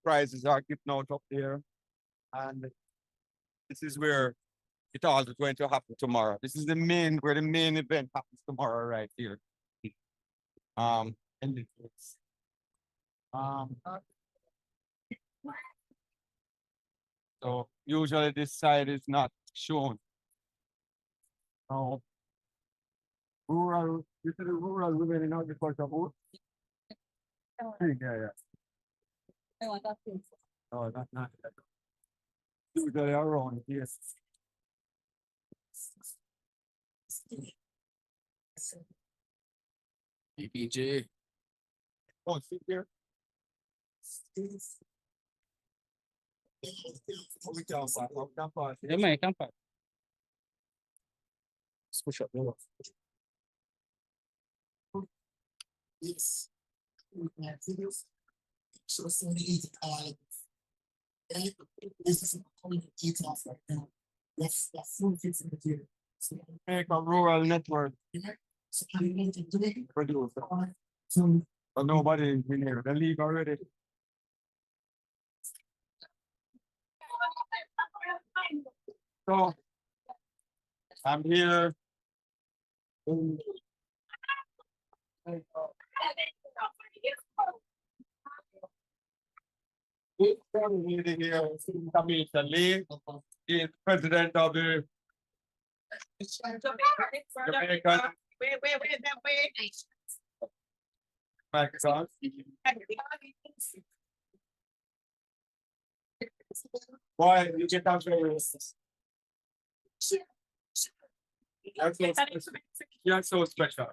Prizes are kept out up there. And this is where it all is going to happen tomorrow. This is where the main event happens tomorrow right here. And it's, so usually this side is not shown. This is the rural women in agriculture board. Yeah. I want that too. Oh, that's not that. Usually around, yes. BPJ. Oh, sit here. Yeah, man, come back. Let's push up. Yes. So somebody this is coming to eat off right now. That's food fits in the material. So Make a rural network. so I'm going to do it. Produce. So But nobody is in here. The league already. So I'm here. Meeting here, Commissioner Lee, is president of the Jamaican Microsoft. Why you get out there? You're so special.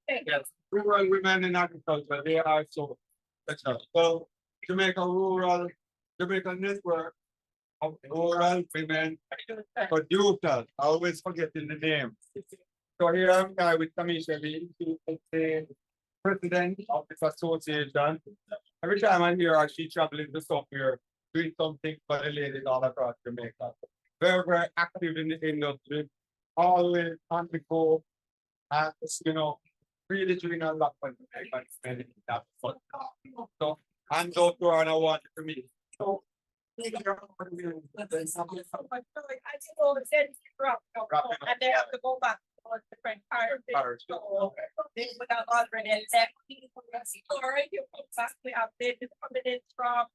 Yes, rural women in agriculture, they are so special. So Jamaica network of rural women producers. I always forgetting the name. So here I'm guy with Commissioner Lee, who is the president of this association. Every time I hear her, she traveling to South here, doing something for the ladies all across Jamaica. Very, very active in the industry, always on the go, and really doing a lot for Jamaica and spending that fun. So, and those who are not wanted to meet. So, And they have to go back to different parts. They would have already left. Exactly updated coming in from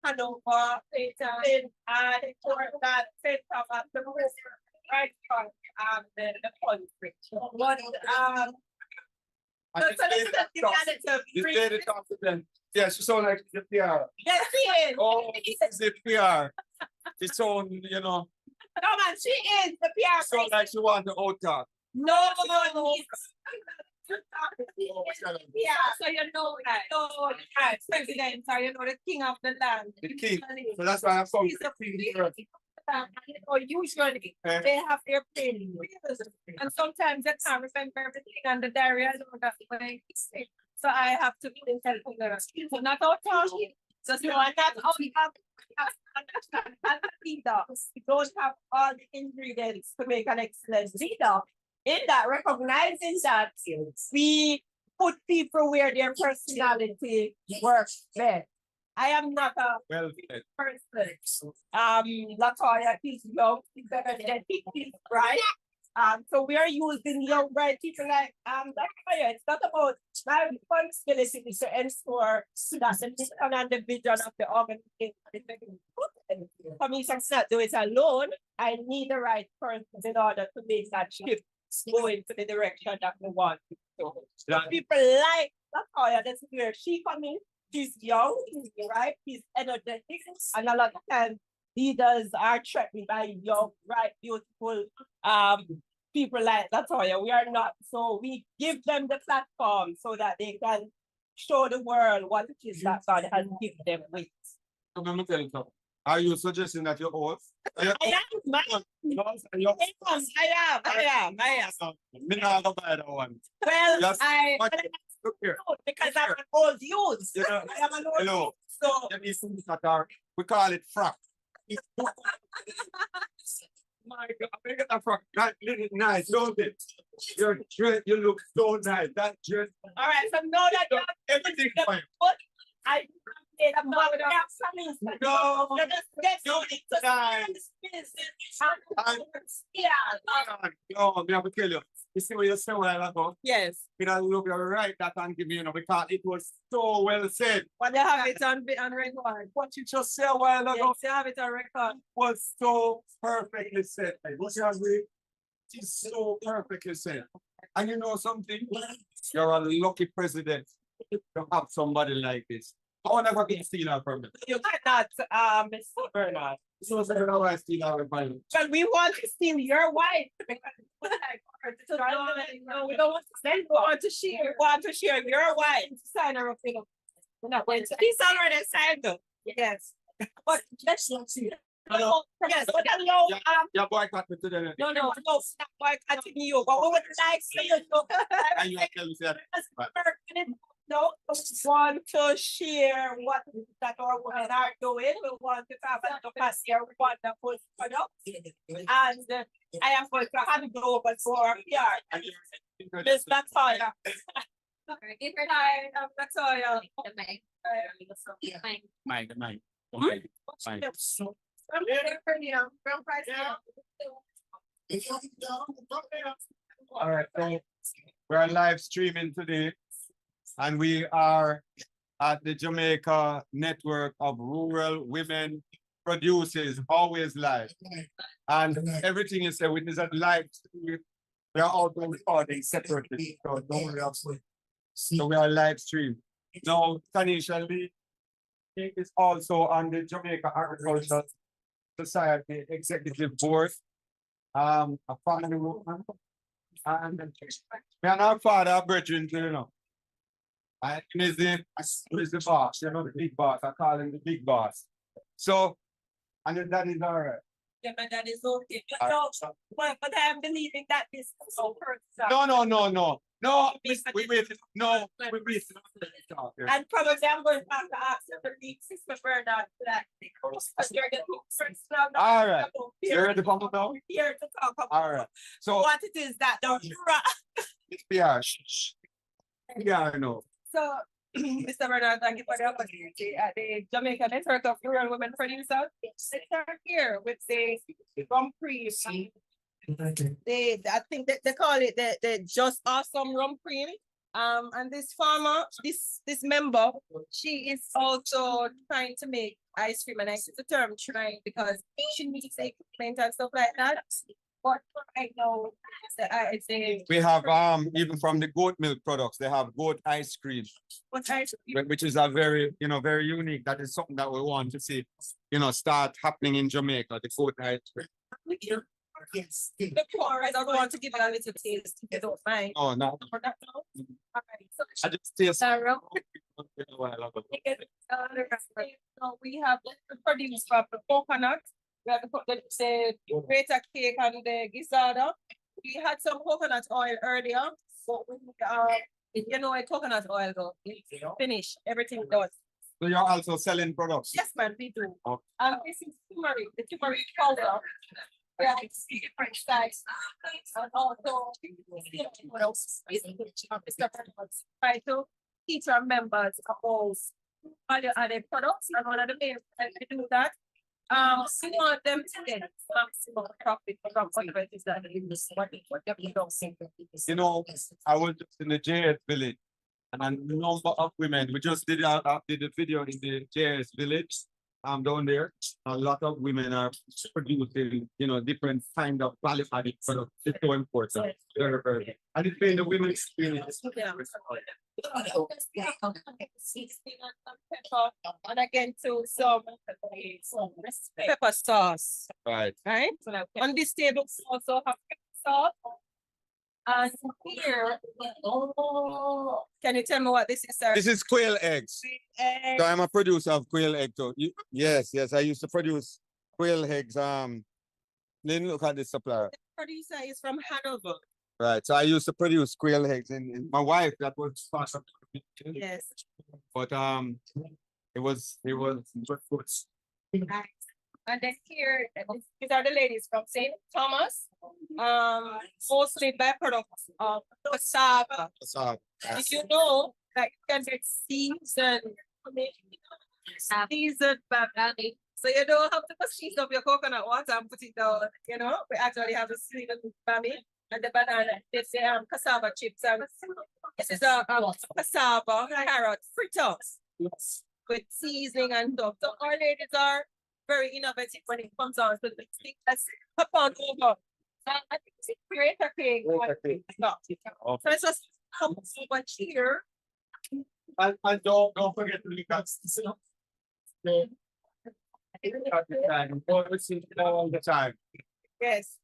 Hanover, then for that set up at the right front the country. Yes, you sound like the PR. Yes, she is. Oh, it's the PR. She sound, No man, she is the PR. sound like she want the out talk. No, Yeah, so you know that. So the president, or you know the king of the land. The king. So that's why I'm so. He's the president. Or usually they have their training. And sometimes they can't remember everything and the diary I don't know what so I have to be in touch with her. So not all talking. So no, and that's all we have understand as a leader. We don't have all the ingredients to make an excellent leader. In that, recognizing that we put people where their personality works best. I am not a Well, person. Latoya, he's young, he's better than he's right. So we are using young bright people like Latoya. It's not about my responsibility is to ensure that the mission and the vision of the organization. For me, to not do it alone, I need the right person in order to make that shift go into the direction that we want. So people like Latoya, that's where she coming. She's young, he's right, he's energetic, and a lot of times leaders are threatened by young, bright, beautiful people like Latoya. We are not, so we give them the platform so that they can show the world what it is that God has given them with. Let me tell you something. Are you suggesting that you're old? I am, man. I am. Me not gonna buy that one. Well, Just look here. Because I'm an old youth. You know, I am an old hello. youth. So Let me see that are- we call it frack. My God, look at that frack. That little nice, don't it? Your dress, you look so nice. That dress. all right, so now that you have Everything fine. I made a mother of No, no, me have to tell you. You see what you said a while ago? Yes. You know, look right that and give me, you know, because it was so well said. But they have it on record. What you just said a while ago Yes, they have it on record. was so perfectly said. Would you agree? It is so perfectly said. And you know something? You're a lucky president to have somebody like this. I want to get steal out from it. You cannot, Mr. Bernard. So I don't know why I steal out from it. But we want to steal your wife. No, we don't want to send. We want to share. We want to share your wife. Sign her up. We're not going to. He's already signed up. Yes. But let's not see. No, yes, but hello. Yeah, boycott me today. No, stop boycotting you. But we would like to you. And you tell me that. No, we want to share what that our women are doing. We want to have a capacity wonderful product. And I am going to hand it over for PR. Miss Latoya. Give her time. Latoya. Mike. I'm here for you. From price. All right, so we're live streaming today, and we are at the Jamaica Network of Rural Women Producers, always live. And everything is with is at live stream. We are all recording separately, so don't worry about it. So we are live stream. Now, Tanisha Lee is also on the Jamaica Agricultural Society Executive Board. A family woman. And me and our father brethren, you know. And he's the boss, you know, the big boss. I call him the big boss. So, and your dad is all right. Yeah, my dad is okay. But I'm believing that this is so personal. No, we wait. No, we wait. And probably I'm going to have to ask you to leave Sister Bernard for that. Because you're the first now. All right. You're ready to come now? Here to talk about all right. So what it is that the it's PR. Yeah, I know. So, Mr. Bernard, thank you for the opportunity at the Jamaica Network of Rural Women Producers. They are here with the rum cream. I think that they call it the Just Awesome Rum Cream. And this farmer, this member, she is also trying to make ice cream, and I use the term trying because she needs equipment and stuff like that. But I know it's a we have even from the goat milk products, they have goat ice cream. What ice cream? Which is a very, very unique. That is something that we want to see, start happening in Jamaica, the goat ice cream. The core, I don't want to give it a little taste, if you don't mind. Oh, no. For that now? Alright, so I just taste. Sarah. So we have the produce from the coconut. We have the greater cake and the gizzardo. We had some coconut oil earlier, so we you know, a coconut oil though. Finish everything done. So you're also selling products? Yes, man, we do. Okay. And this is turmeric, the turmeric powder. We have different size. And also, what else? Try to teach our members about value added products, and one of the main ways to do that. We want them to get maximum profit from whatever it is that they use, whatever you don't think. You know, I was just in the JS village, and a number of women, we just did the video in the JS village, down there. A lot of women are producing, you know, different kind of value added products. It's so important. Very, very. And it's been the women's experience. And again, to some pepper sauce. Right. Right? On this table, we also have pepper sauce. And here, can you tell me what this is, sir? This is quail eggs. Eggs. So I'm a producer of quail eggs. So yes, I used to produce quail eggs. Then look at the supplier. The producer is from Hanover. Right. So I used to produce quail eggs, and my wife, that was part of it. Yes. But it was good. Right. And then here, these are the ladies from St. Thomas. Mostly byproducts of cassava. If you know, like you can get seasoned barley. So you don't have to squeeze up your coconut water and put it down. You know, we actually have a seasoned barley and the banana. They say cassava chips. And this is a cassava carrot fritters with seasoning and stuff. So our ladies are very innovative when it comes on to the thing that's up on over. I think it's a greater thing. So it's just come over here. And don't forget to look at all the time. Yes.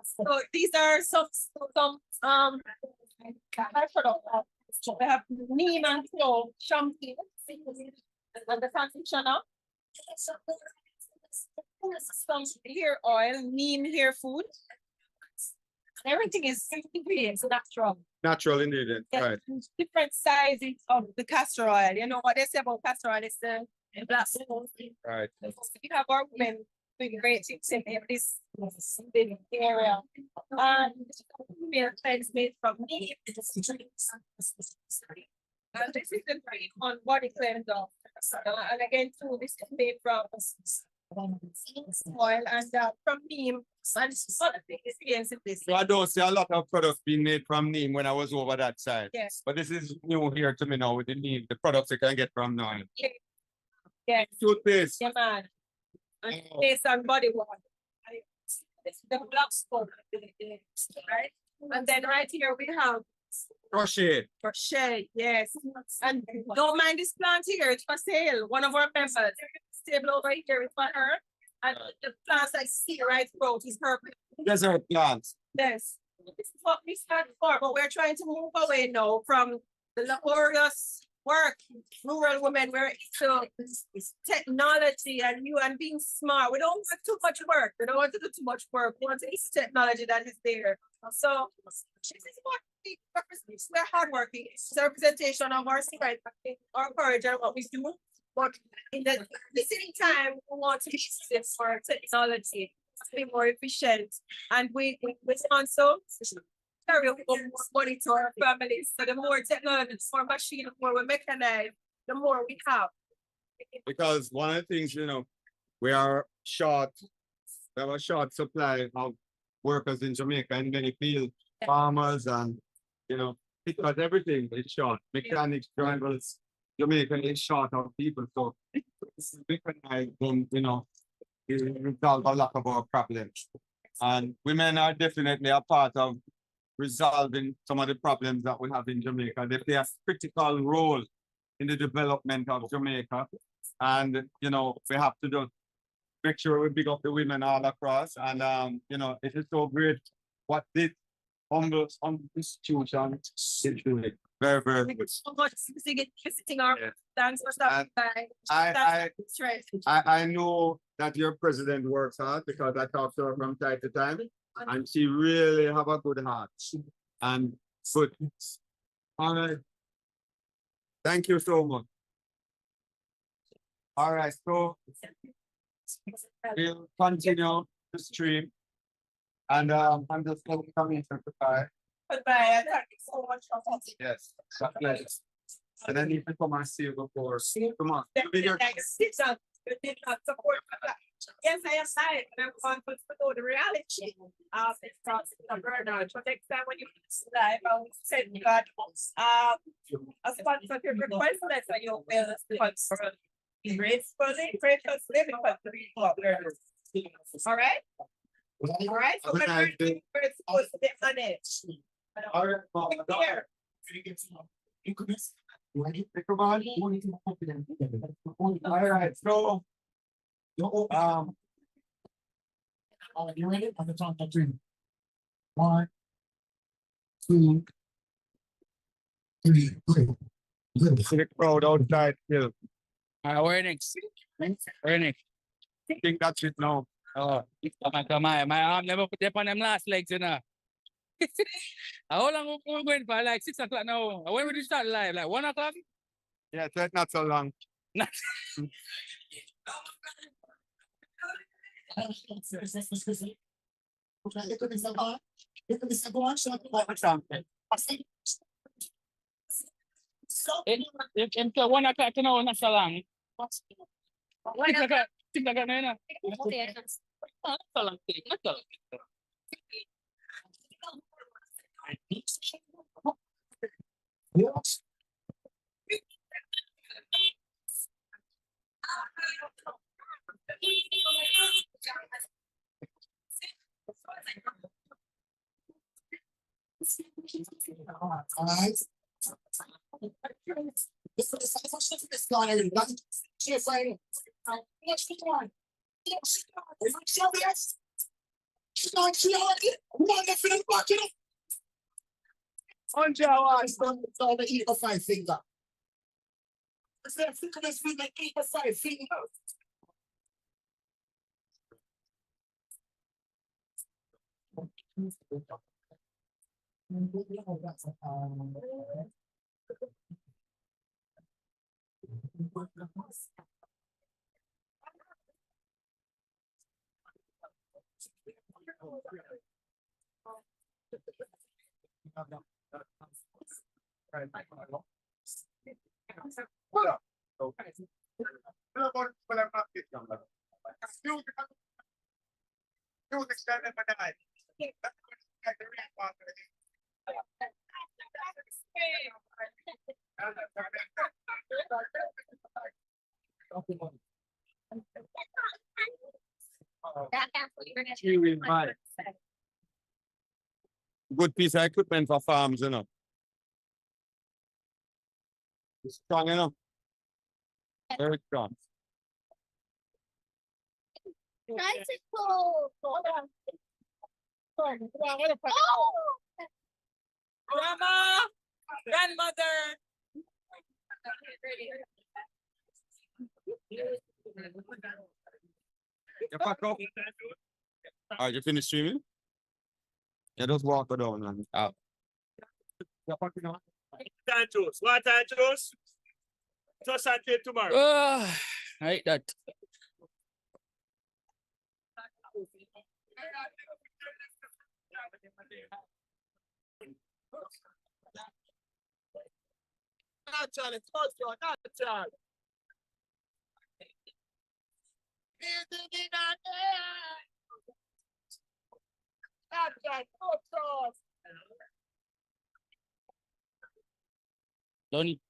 So these are some we have neem and clove champagne and the conditioner. Some hair oil, neem hair food. Everything is ingredients natural. Natural ingredients, right? Different sizes of the castor oil. You know what they say about castor oil is the black stone. Right. We have our women doing great things in this big area. And milk is made from neem. And this is the green on body cleanser. And again, too, this is made from oil and from neem. And other ingredients in this. So I don't see a lot of products being made from neem when I was over that side. Yes. But this is new here to me now with the neem, the products you can get from now. Yes. Toothpaste. Yeah, man. And face and body wash. This is the black spot, right? And then right here we have Crochet. crochet, yes. And don't mind this plant here, it's for sale. One of our members, stable over here is for her. And the plants I see right through is her. Desert plants. Yes. This is what we stand for, but we're trying to move away now from the laborious work. Rural women, we're into technology and being smart. We don't want too much work. We don't want to do too much work. We want to use technology that is there. So this is what we represent. We're hardworking. It's a representation of our strength, our courage, and what we do. But in the same time, we want to use this for technology to be more efficient. And we also carry up more money to our families. So the more technology, the more machine, the more we mechanize, the more we have. Because one of the things, you know, we have a short supply of workers in Jamaica in many fields, farmers and, you know, because everything is short. Mechanics, drivers, Jamaica is short of people. So mechanize them, you know, it resolve a lot of our problems. And women are definitely a part of resolving some of the problems that we have in Jamaica. They play a critical role in the development of Jamaica. And, you know, we have to just make sure we big up the women all across. And, you know, it is so great what this humble institution is doing. Very, very Thank you good. so much for visiting our, thanks for stopping by. That's right. I know that your president works hard because I talk to her from time to time, and she really have a good heart. And good. All right. Thank you so much. All right, so we'll continue the stream, and I'm just going to come in to goodbye. Goodbye, and thank you so much for coming. Yes, God bless. And then you can come and see you before. Come on. You'll be here. You did not support that. Yes, I am sorry, and I'm going to know the reality of this process of burnout. But next time when you live, I will send you God a sponsor to request letter you will sponsor. Gracefully, living for the people of earth. All right? All right? So we're supposed to get money. All right, Here. all right, so you ready? On the top of 3. 1, 2, 3, go. Good. see the crowd outside still. Where next? Where next? I think that's it now. Oh, come on. My arm never put up on them last legs, you know. How long we going for? Like 6 o'clock now. When would you start live? Like 1 o'clock? Yeah, so it's not so long. If 1 o'clock, you know, not so long. 6 o'clock, 6 o'clock, you know. Not so long. Not so long. On your eyes, don't eat a 5 finger. Is there thickness with the eat a 5 finger? Good piece of equipment for farms, you know. It's strong, you know. Very strong. Nice and cool. Grandma, grandmother. You pack up. Alright, you finished streaming? Yeah, just walk it down and out. You pack it up. Juice. What time juice? Just until tomorrow. I hate that. Not Charlie, close your, not Charlie. Not Charlie, close. Don't